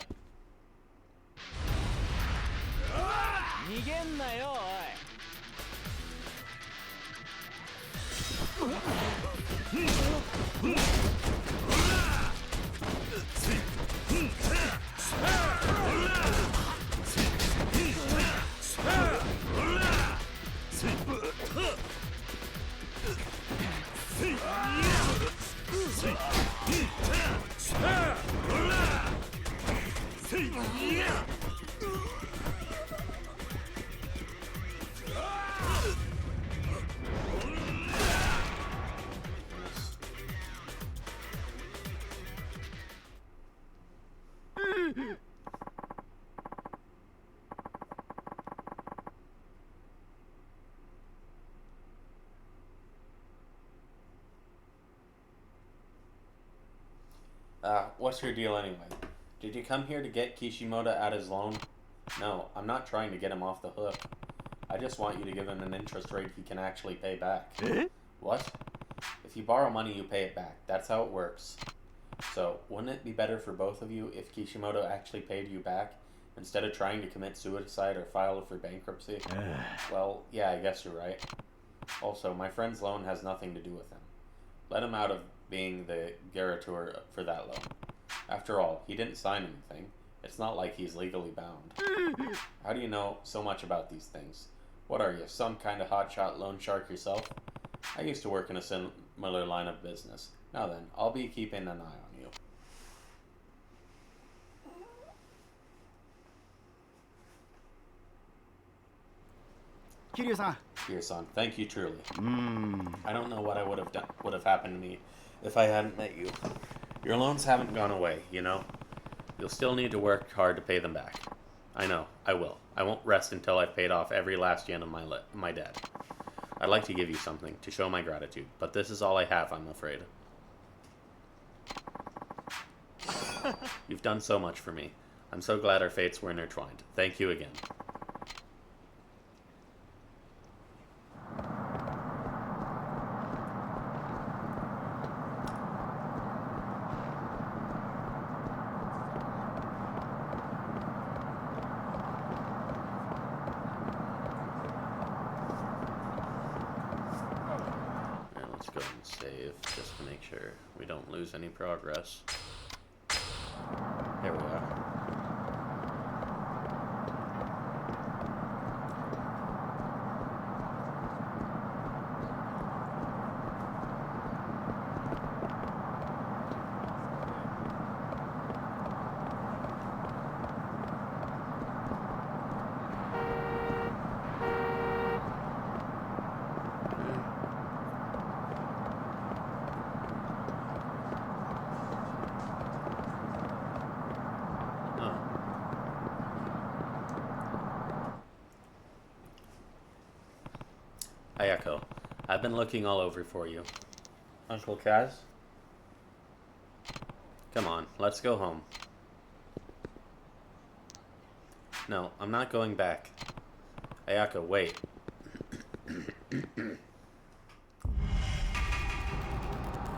What's your deal anyway? Did you come here to get Kishimoto at his loan? No, I'm not trying to get him off the hook. I just want you to give him an interest rate he can actually pay back. What? If you borrow money, you pay it back. That's how it works. So, wouldn't it be better for both of you if Kishimoto actually paid you back, instead of trying to commit suicide or file for bankruptcy? Well, yeah, I guess you're right. Also, my friend's loan has nothing to do with him. Let him out of being the guarantor for that loan. After all, he didn't sign anything. It's not like he's legally bound. How do you know so much about these things? What are you, some kind of hotshot loan shark yourself? I used to work in a similar line of business. Now then, I'll be keeping an eye on you. Kiryu-san. Kiryu-san, thank you truly. I don't know what I would have happened to me if I hadn't met you. Your loans haven't gone away, you know? You'll still need to work hard to pay them back. I know, I will. I won't rest until I've paid off every last yen of my debt. I'd like to give you something to show my gratitude, but this is all I have, I'm afraid. You've done so much for me. I'm so glad our fates were intertwined. Thank you again. Go and save just to make sure we don't lose any progress. There we are. Ayako, I've been looking all over for you. Uncle Kaz? Come on, let's go home. No, I'm not going back. Ayako, wait.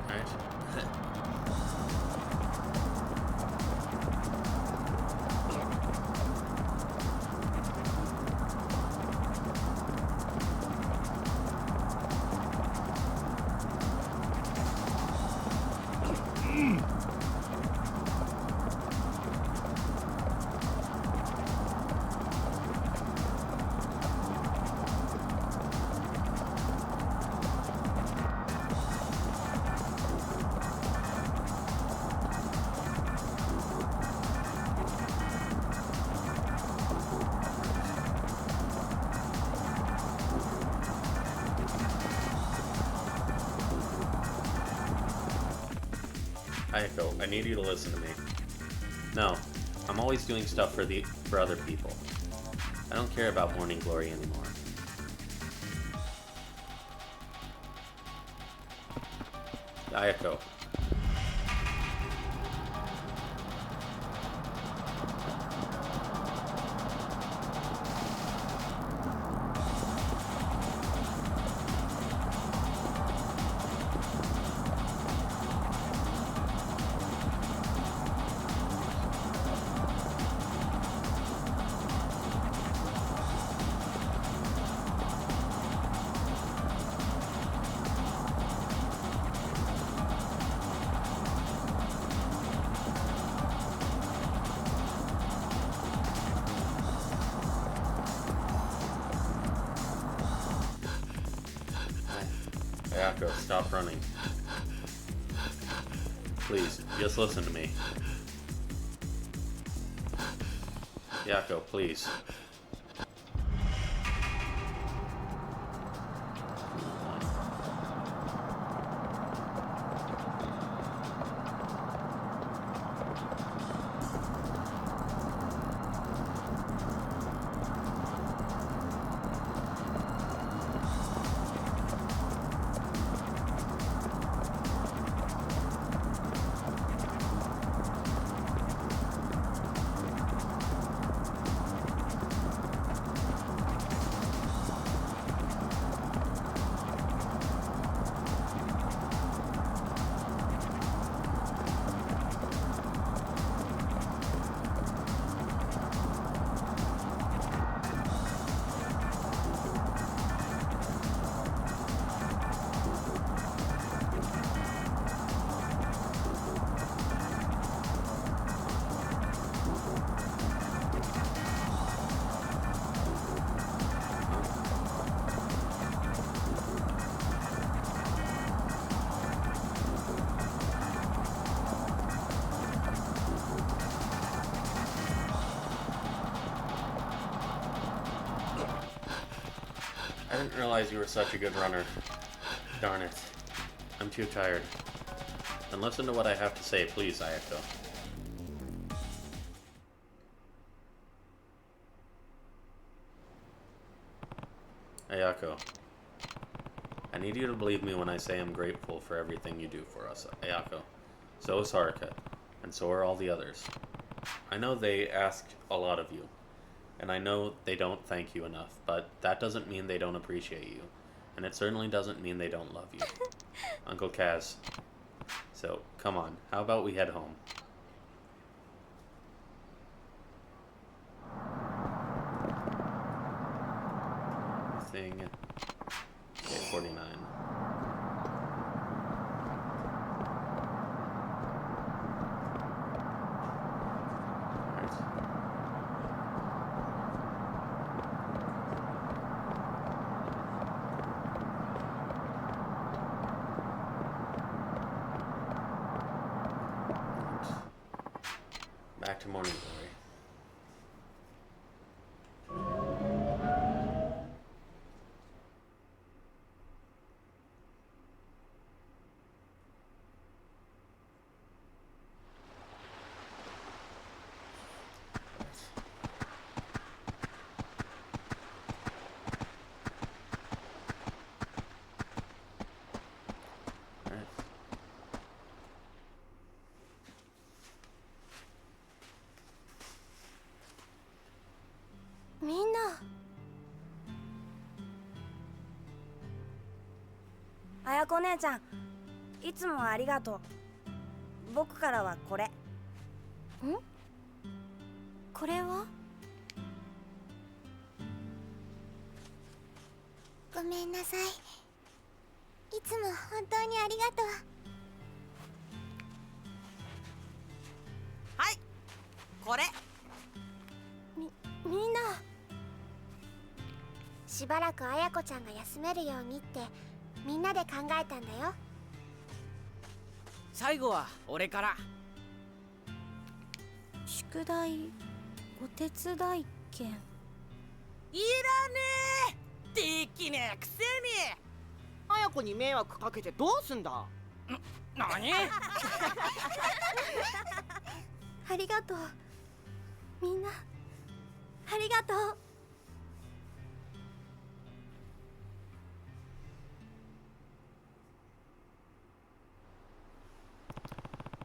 Alright. Ayako, I need you to listen to me. No, I'm always doing stuff for other people. I don't care about Morning Glory anymore. Ayako. Ayako, stop running. Please, just listen to me. Ayako, please. I didn't realize you were such a good runner. Darn it. I'm too tired. Then listen to what I have to say, please, Ayako. Ayako. I need you to believe me when I say I'm grateful for everything you do for us, Ayako. So is Haruka, and so are all the others. I know they ask a lot of you, and I know they don't thank you enough, but that doesn't mean they don't appreciate you, and it certainly doesn't mean they don't love you. Uncle Kaz. So, come on, how about we head home? Thing. Okay, 49. Back to Morning Glory.みんな綾子姉ちゃんいつもありがとう。僕からはこれ。ん？これは？ごめんなさい。いつも本当にありがとう。これみんなしばらく綾子ちゃんが休めるようにってみんなで考えたんだよ。最後は俺から。宿題お手伝い券いらねえ、できねえくせに。綾子に迷惑かけてどうすんだ。何ありがとう。みんなありがとう。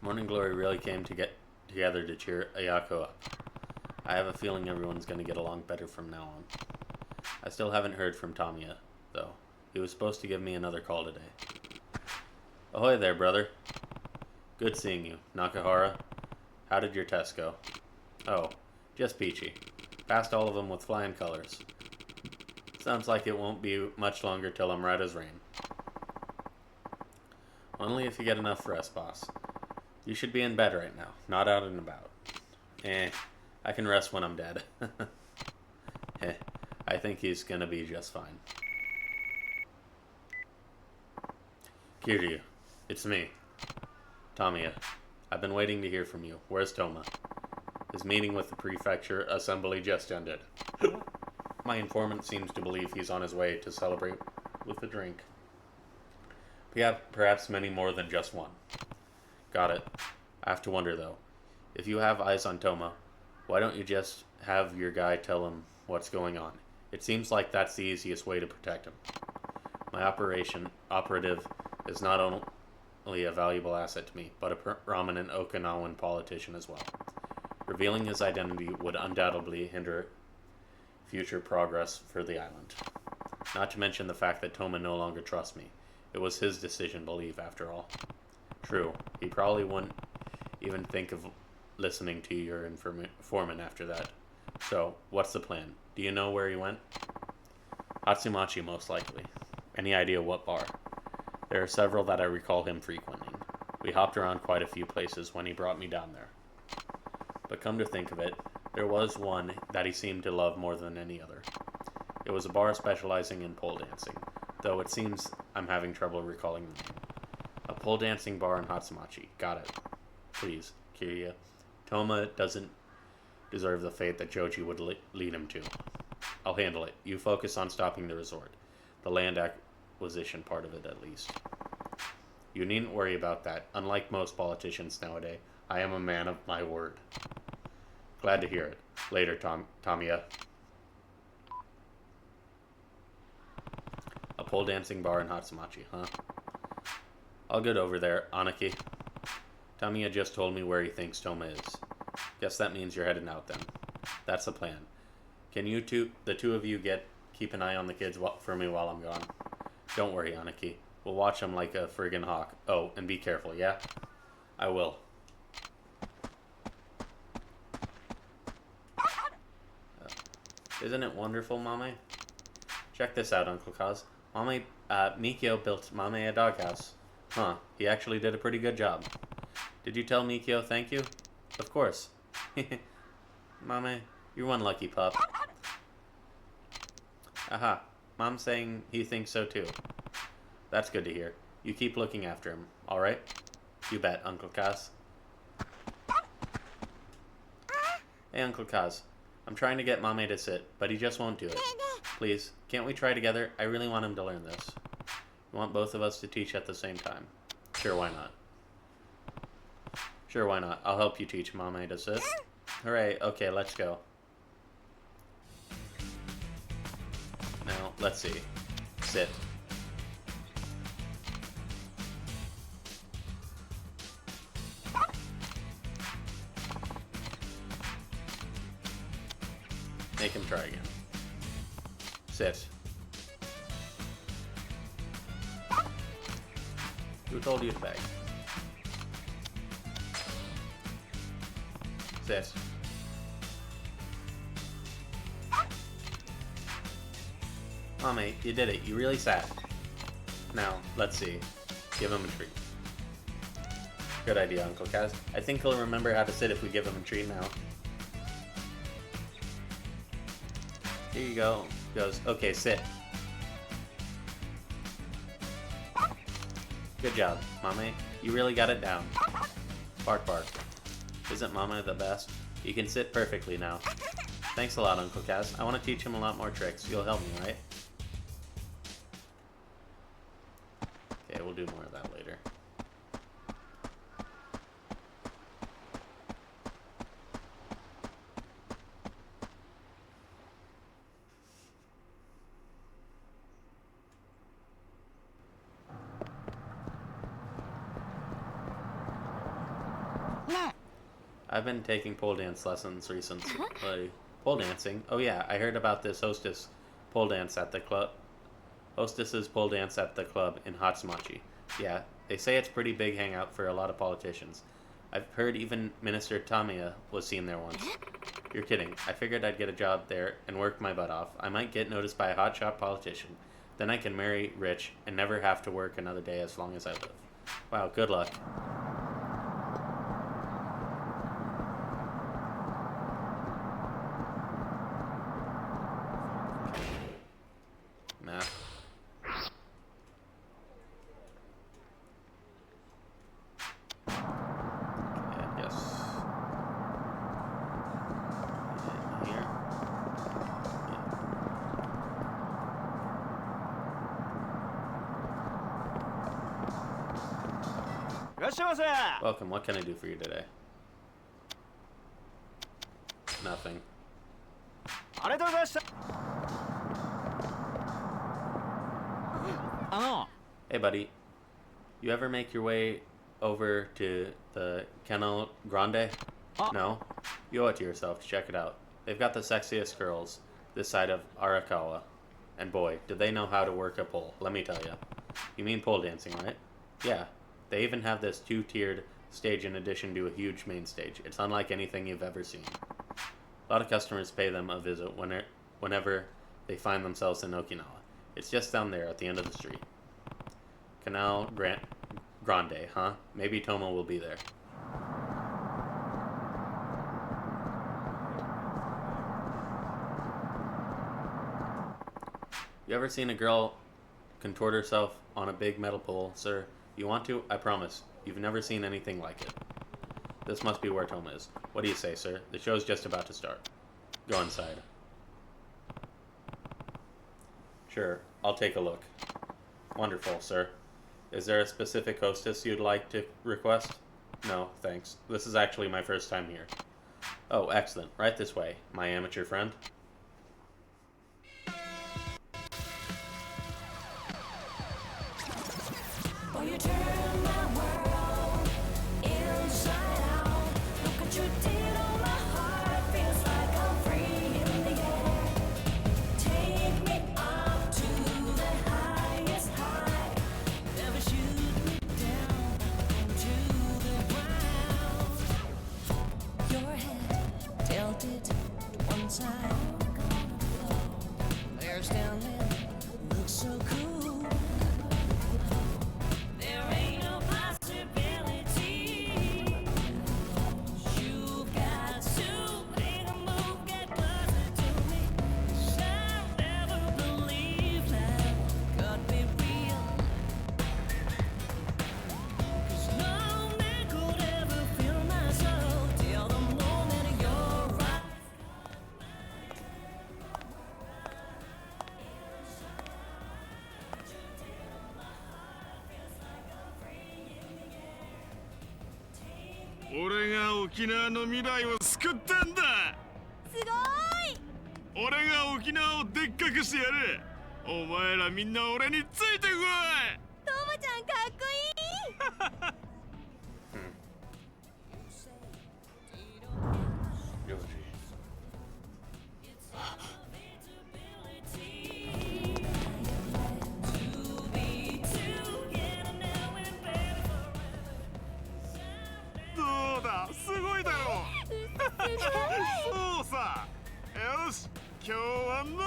Morning Glory really came to get together to cheer Ayako up. I have a feeling everyone's going to get along better from now on. I still haven't heard from Tamiya, though. He was supposed to give me another call today. Ahoy there, brother. Good seeing you. Nakahara, how did your test go? Oh, just peachy. Passed all of them with flying colors. Sounds like it won't be much longer till I'm right as rain. Only if you get enough rest, boss. You should be in bed right now, not out and about. I can rest when I'm dead. I think he's gonna be just fine. Kiryu, it's me. Tamiya, I've been waiting to hear from you. Where's Toma? His meeting with the prefecture assembly just ended. My informant seems to believe he's on his way to celebrate with a drink. Perhaps many more than just one. Got it. I have to wonder, though. If you have eyes on Toma, why don't you just have your guy tell him what's going on? It seems like that's the easiest way to protect him. My operative is not only a valuable asset to me, but a prominent Okinawan politician as well. Revealing his identity would undoubtedly hinder future progress for the island. Not to mention the fact that Toma no longer trusts me. It was his decision to leave, after all. True, he probably wouldn't even think of listening to your informant after that. So, what's the plan? Do you know where he went? Hatsumachi, most likely. Any idea what bar? There are several that I recall him frequenting. We hopped around quite a few places when he brought me down there. But come to think of it, there was one that he seemed to love more than any other. It was a bar specializing in pole dancing, though it seems I'm having trouble recalling the name. A pole dancing bar in Hatsumachi. Got it. Please, Kiryu. Toma doesn't deserve the fate that Joji would lead him to. I'll handle it. You focus on stopping the resort. The land acquisition part of it, at least. You needn't worry about that. Unlike most politicians nowadays, I am a man of my word. Glad to hear it. Later, Tamiya. A pole dancing bar in Hatsumachi, huh? I'll get over there, Anaki. Tamiya just told me where he thinks Toma is. Guess that means you're heading out then. That's the plan. Can you the two of you keep an eye on the kids for me while I'm gone? Don't worry, Anaki. We'll watch them like a friggin' hawk. Oh, and be careful, yeah? I will. Isn't it wonderful, Mame? Check this out, Uncle Kaz. Mikio built Mame a doghouse. Huh, he actually did a pretty good job. Did you tell Mikio thank you? Of course. Mame, you're one lucky pup. Aha, Mom's saying he thinks so too. That's good to hear. You keep looking after him, alright? You bet, Uncle Kaz. Hey, Uncle Kaz. I'm trying to get Mame to sit, but he just won't do it. Please, can't we try together? I really want him to learn this. You want both of us to teach at the same time? Sure, why not? Sure, why not? I'll help you teach Mame to sit. Hooray, okay, let's go. Now, let's see. Sit. Make him try again. Sit. Who told you to beg? Sit. Mame, you did it. You really sat. Now, let's see. Give him a treat. Good idea, Uncle Kaz. I think he'll remember how to sit if we give him a treat now. Here you go. Goes, okay, sit. Good job, Mame. You really got it down. Bark, bark. Isn't Mama the best? You can sit perfectly now. Thanks a lot, Uncle Kaz. I want to teach him a lot more tricks. You'll help me, right? Okay, we'll do more of that later. I've been taking pole dance lessons recently. Pole dancing? Oh yeah, I heard about this hostess's pole dance at the club in Hatsumachi. Yeah, they say it's pretty big hangout for a lot of politicians. I've heard even Minister Tamiya was seen there once. You're kidding. I figured I'd get a job there and work my butt off. I might get noticed by a hotshot politician. Then I can marry rich and never have to work another day as long as I live. Wow, good luck. Math. Yes. And here. Welcome. What can I do for you today? Nothing. Hey, buddy. You ever make your way over to the Canal Grande? No? You owe it to yourself to check it out. They've got the sexiest girls this side of Arakawa. And boy, do they know how to work a pole, let me tell you. You mean pole dancing, right? Yeah. They even have this two-tiered stage in addition to a huge main stage. It's unlike anything you've ever seen. A lot of customers pay them a visit whenever they find themselves in Okinawa. It's just down there at the end of the street. Canal Grande, huh? Maybe Tomo will be there. You ever seen a girl contort herself on a big metal pole, sir? You want to? I promise. You've never seen anything like it. This must be where Tomo is. What do you say, sir? The show's just about to start. Go inside. Sure, I'll take a look. Wonderful, sir. Is there a specific hostess you'd like to request? No, thanks. This is actually my first time here. Oh, excellent. Right this way, my amateur friend. Oh, you turn my world inside out. Look what you did on my heart. Feels like I'm free in the air. Take me up to the highest high. Never shoot me down to the ground. Your head tilted to one side. There's down there, looks so cool.俺が沖縄の未来を救ったんだ。すごい。俺が沖縄をでっかくしてやる。お前らみんな俺についてこい。トモちゃんかっこいい。どうだ、すごいだろそうさ。よし、今日は飲むぞ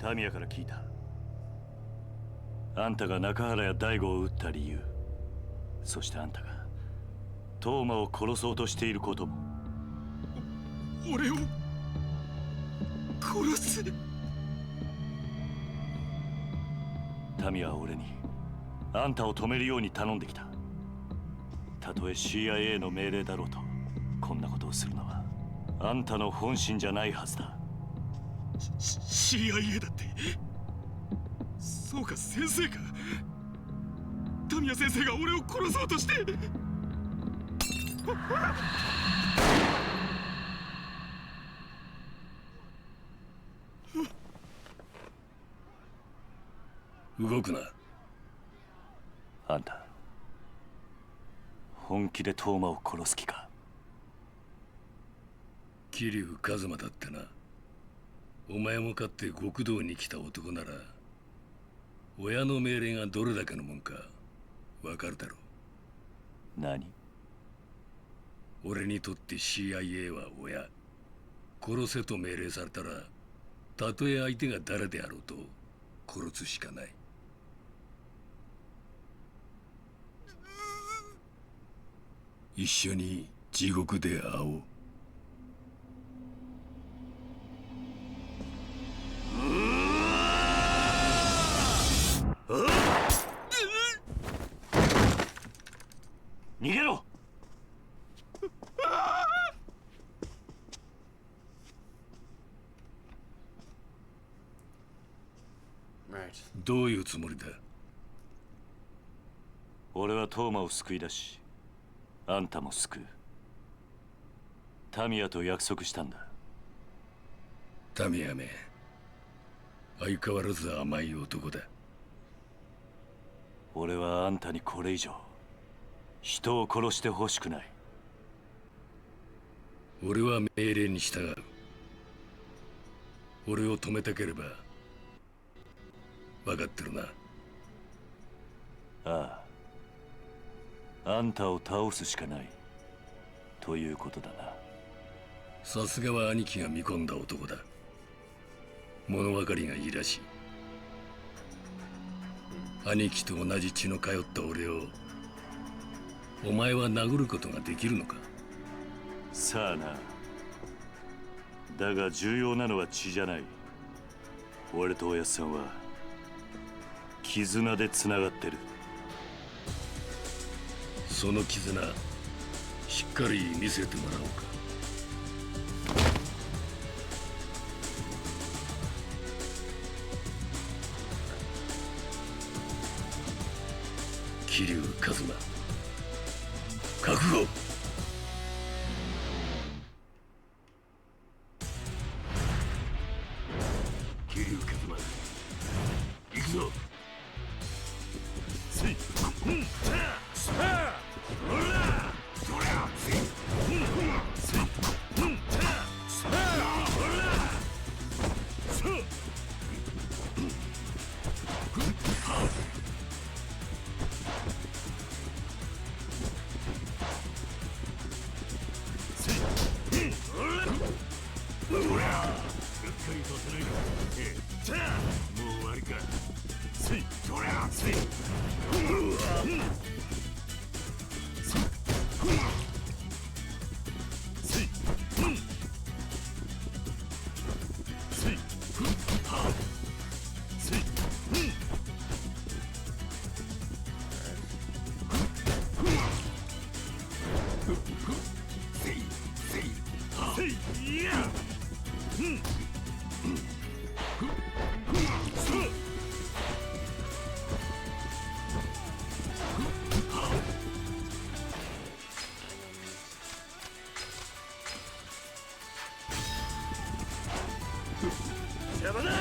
タミヤから聞いた。あんたが中原や大悟を撃った理由、そしてあんたがトーマを殺そうとしていることも。俺を殺す。タミヤは俺にあんたを止めるように頼んできた。たとえ CIA の命令だろうと、こんなことをするのはあんたの本心じゃないはずだ。CIA だって。そうか、先生か。タミヤ先生が俺を殺そうとして。動くな。あんた本気でトーマを殺す気か。桐生一馬だってな。お前もかって極道に来た男なら親の命令がどれだけのもんかわかるだろう。何？俺にとって CIA は親。殺せと命令されたら、たとえ相手が誰であろうと殺すしかない。一緒に地獄で会おう。逃げろ。どういうつもりだ？俺はトーマを救い出し、あんたも救う。タミヤと約束したんだ。タミヤめ、相変わらず甘い男だ。俺はあんたにこれ以上人を殺してほしくない。俺は命令に従う。俺を止めたければ分かってるな。ああ、あんたを倒すしかないということだな。さすがは兄貴が見込んだ男だ。物分かりがいいらしい。兄貴と同じ血の通った俺をお前は殴ることができるのか？さあな。だが重要なのは血じゃない。俺とおやっさんは絆でつながってる。その絆しっかり見せてもらおうか。桐生一馬、覚悟。桐生一馬、行くぞ。せい、スパー、ほら、そりゃ、せい、せい、スパー、ほら、そう。ほら、うっかりさせないか。もう終わりか。せい、そりゃ、せい。邪魔だ。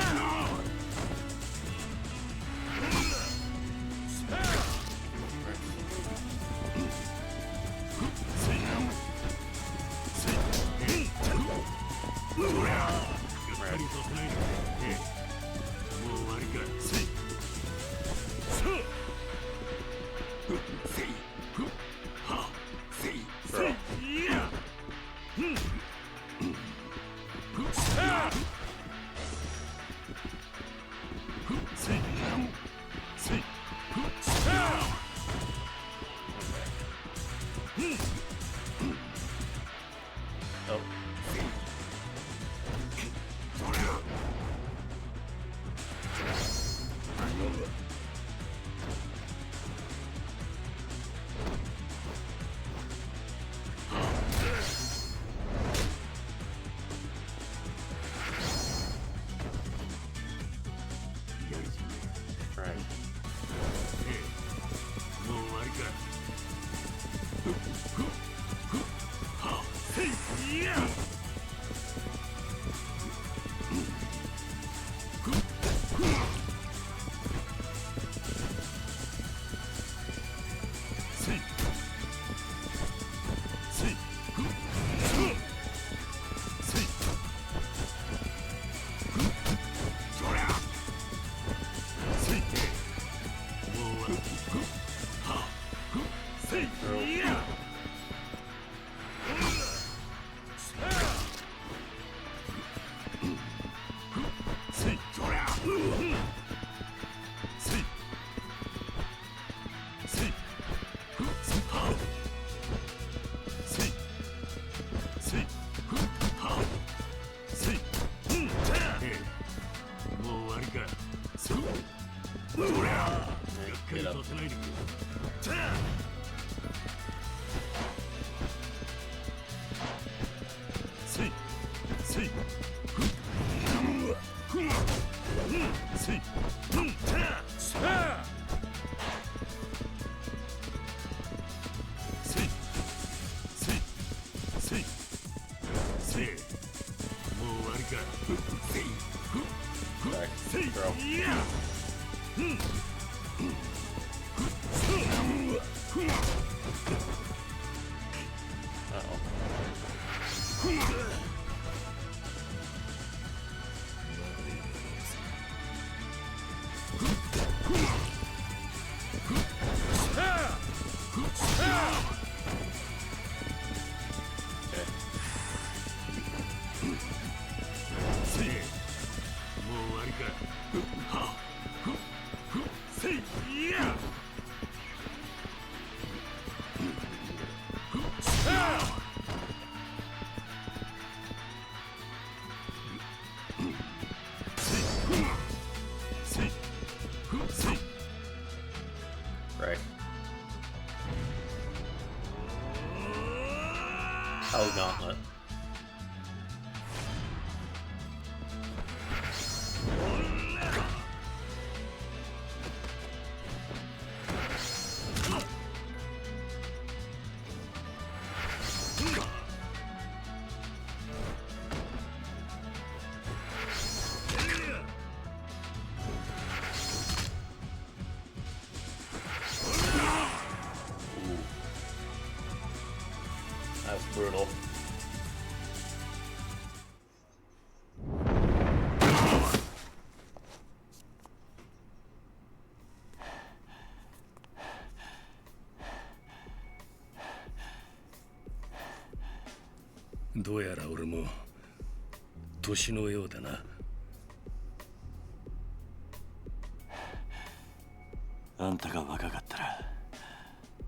せないでくれ。せいせいせいさあせいせいせいせいもう終わりか。せいせいいやRight. Hell Gauntlet. That's brutal. "どうやら俺も年のようだな。あんたが若かったら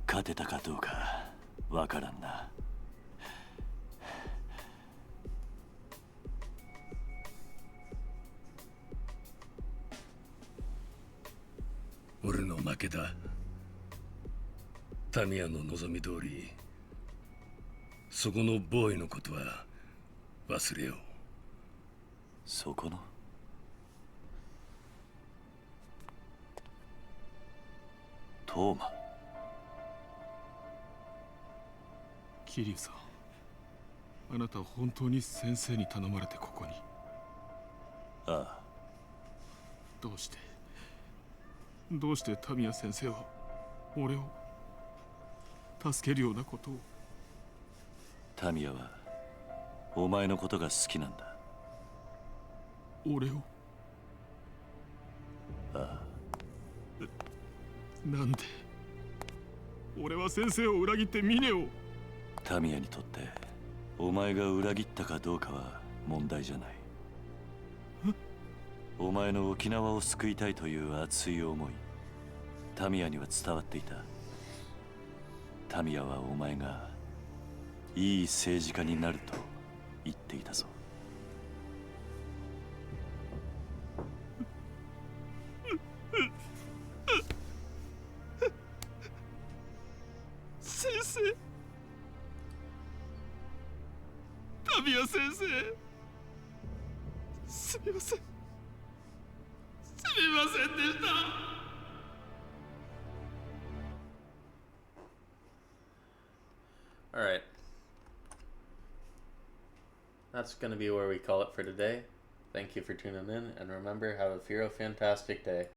勝てたかどうかわからんな。俺の負けだ。タミヤの望み通りそこのボーイのことは忘れよう。そこのトーマ。桐生さん、あなたは本当に先生に頼まれてここに。ああ。どうしてタミヤ先生は俺を助けるようなことを。タミヤはお前のことが好きなんだ。俺を。ああ。なんで俺は先生を裏切ってミネを。タミヤにとってお前が裏切ったかどうかは問題じゃない。お前の沖縄を救いたいという熱い思い、タミヤには伝わっていた。タミヤはお前がいい政治家になると言っていたぞ。先生、タミヤ先生、すみません。すみませんでした。Alright. That's going to be where we call it for today. Thank you for tuning in, and remember, have a fantastic day.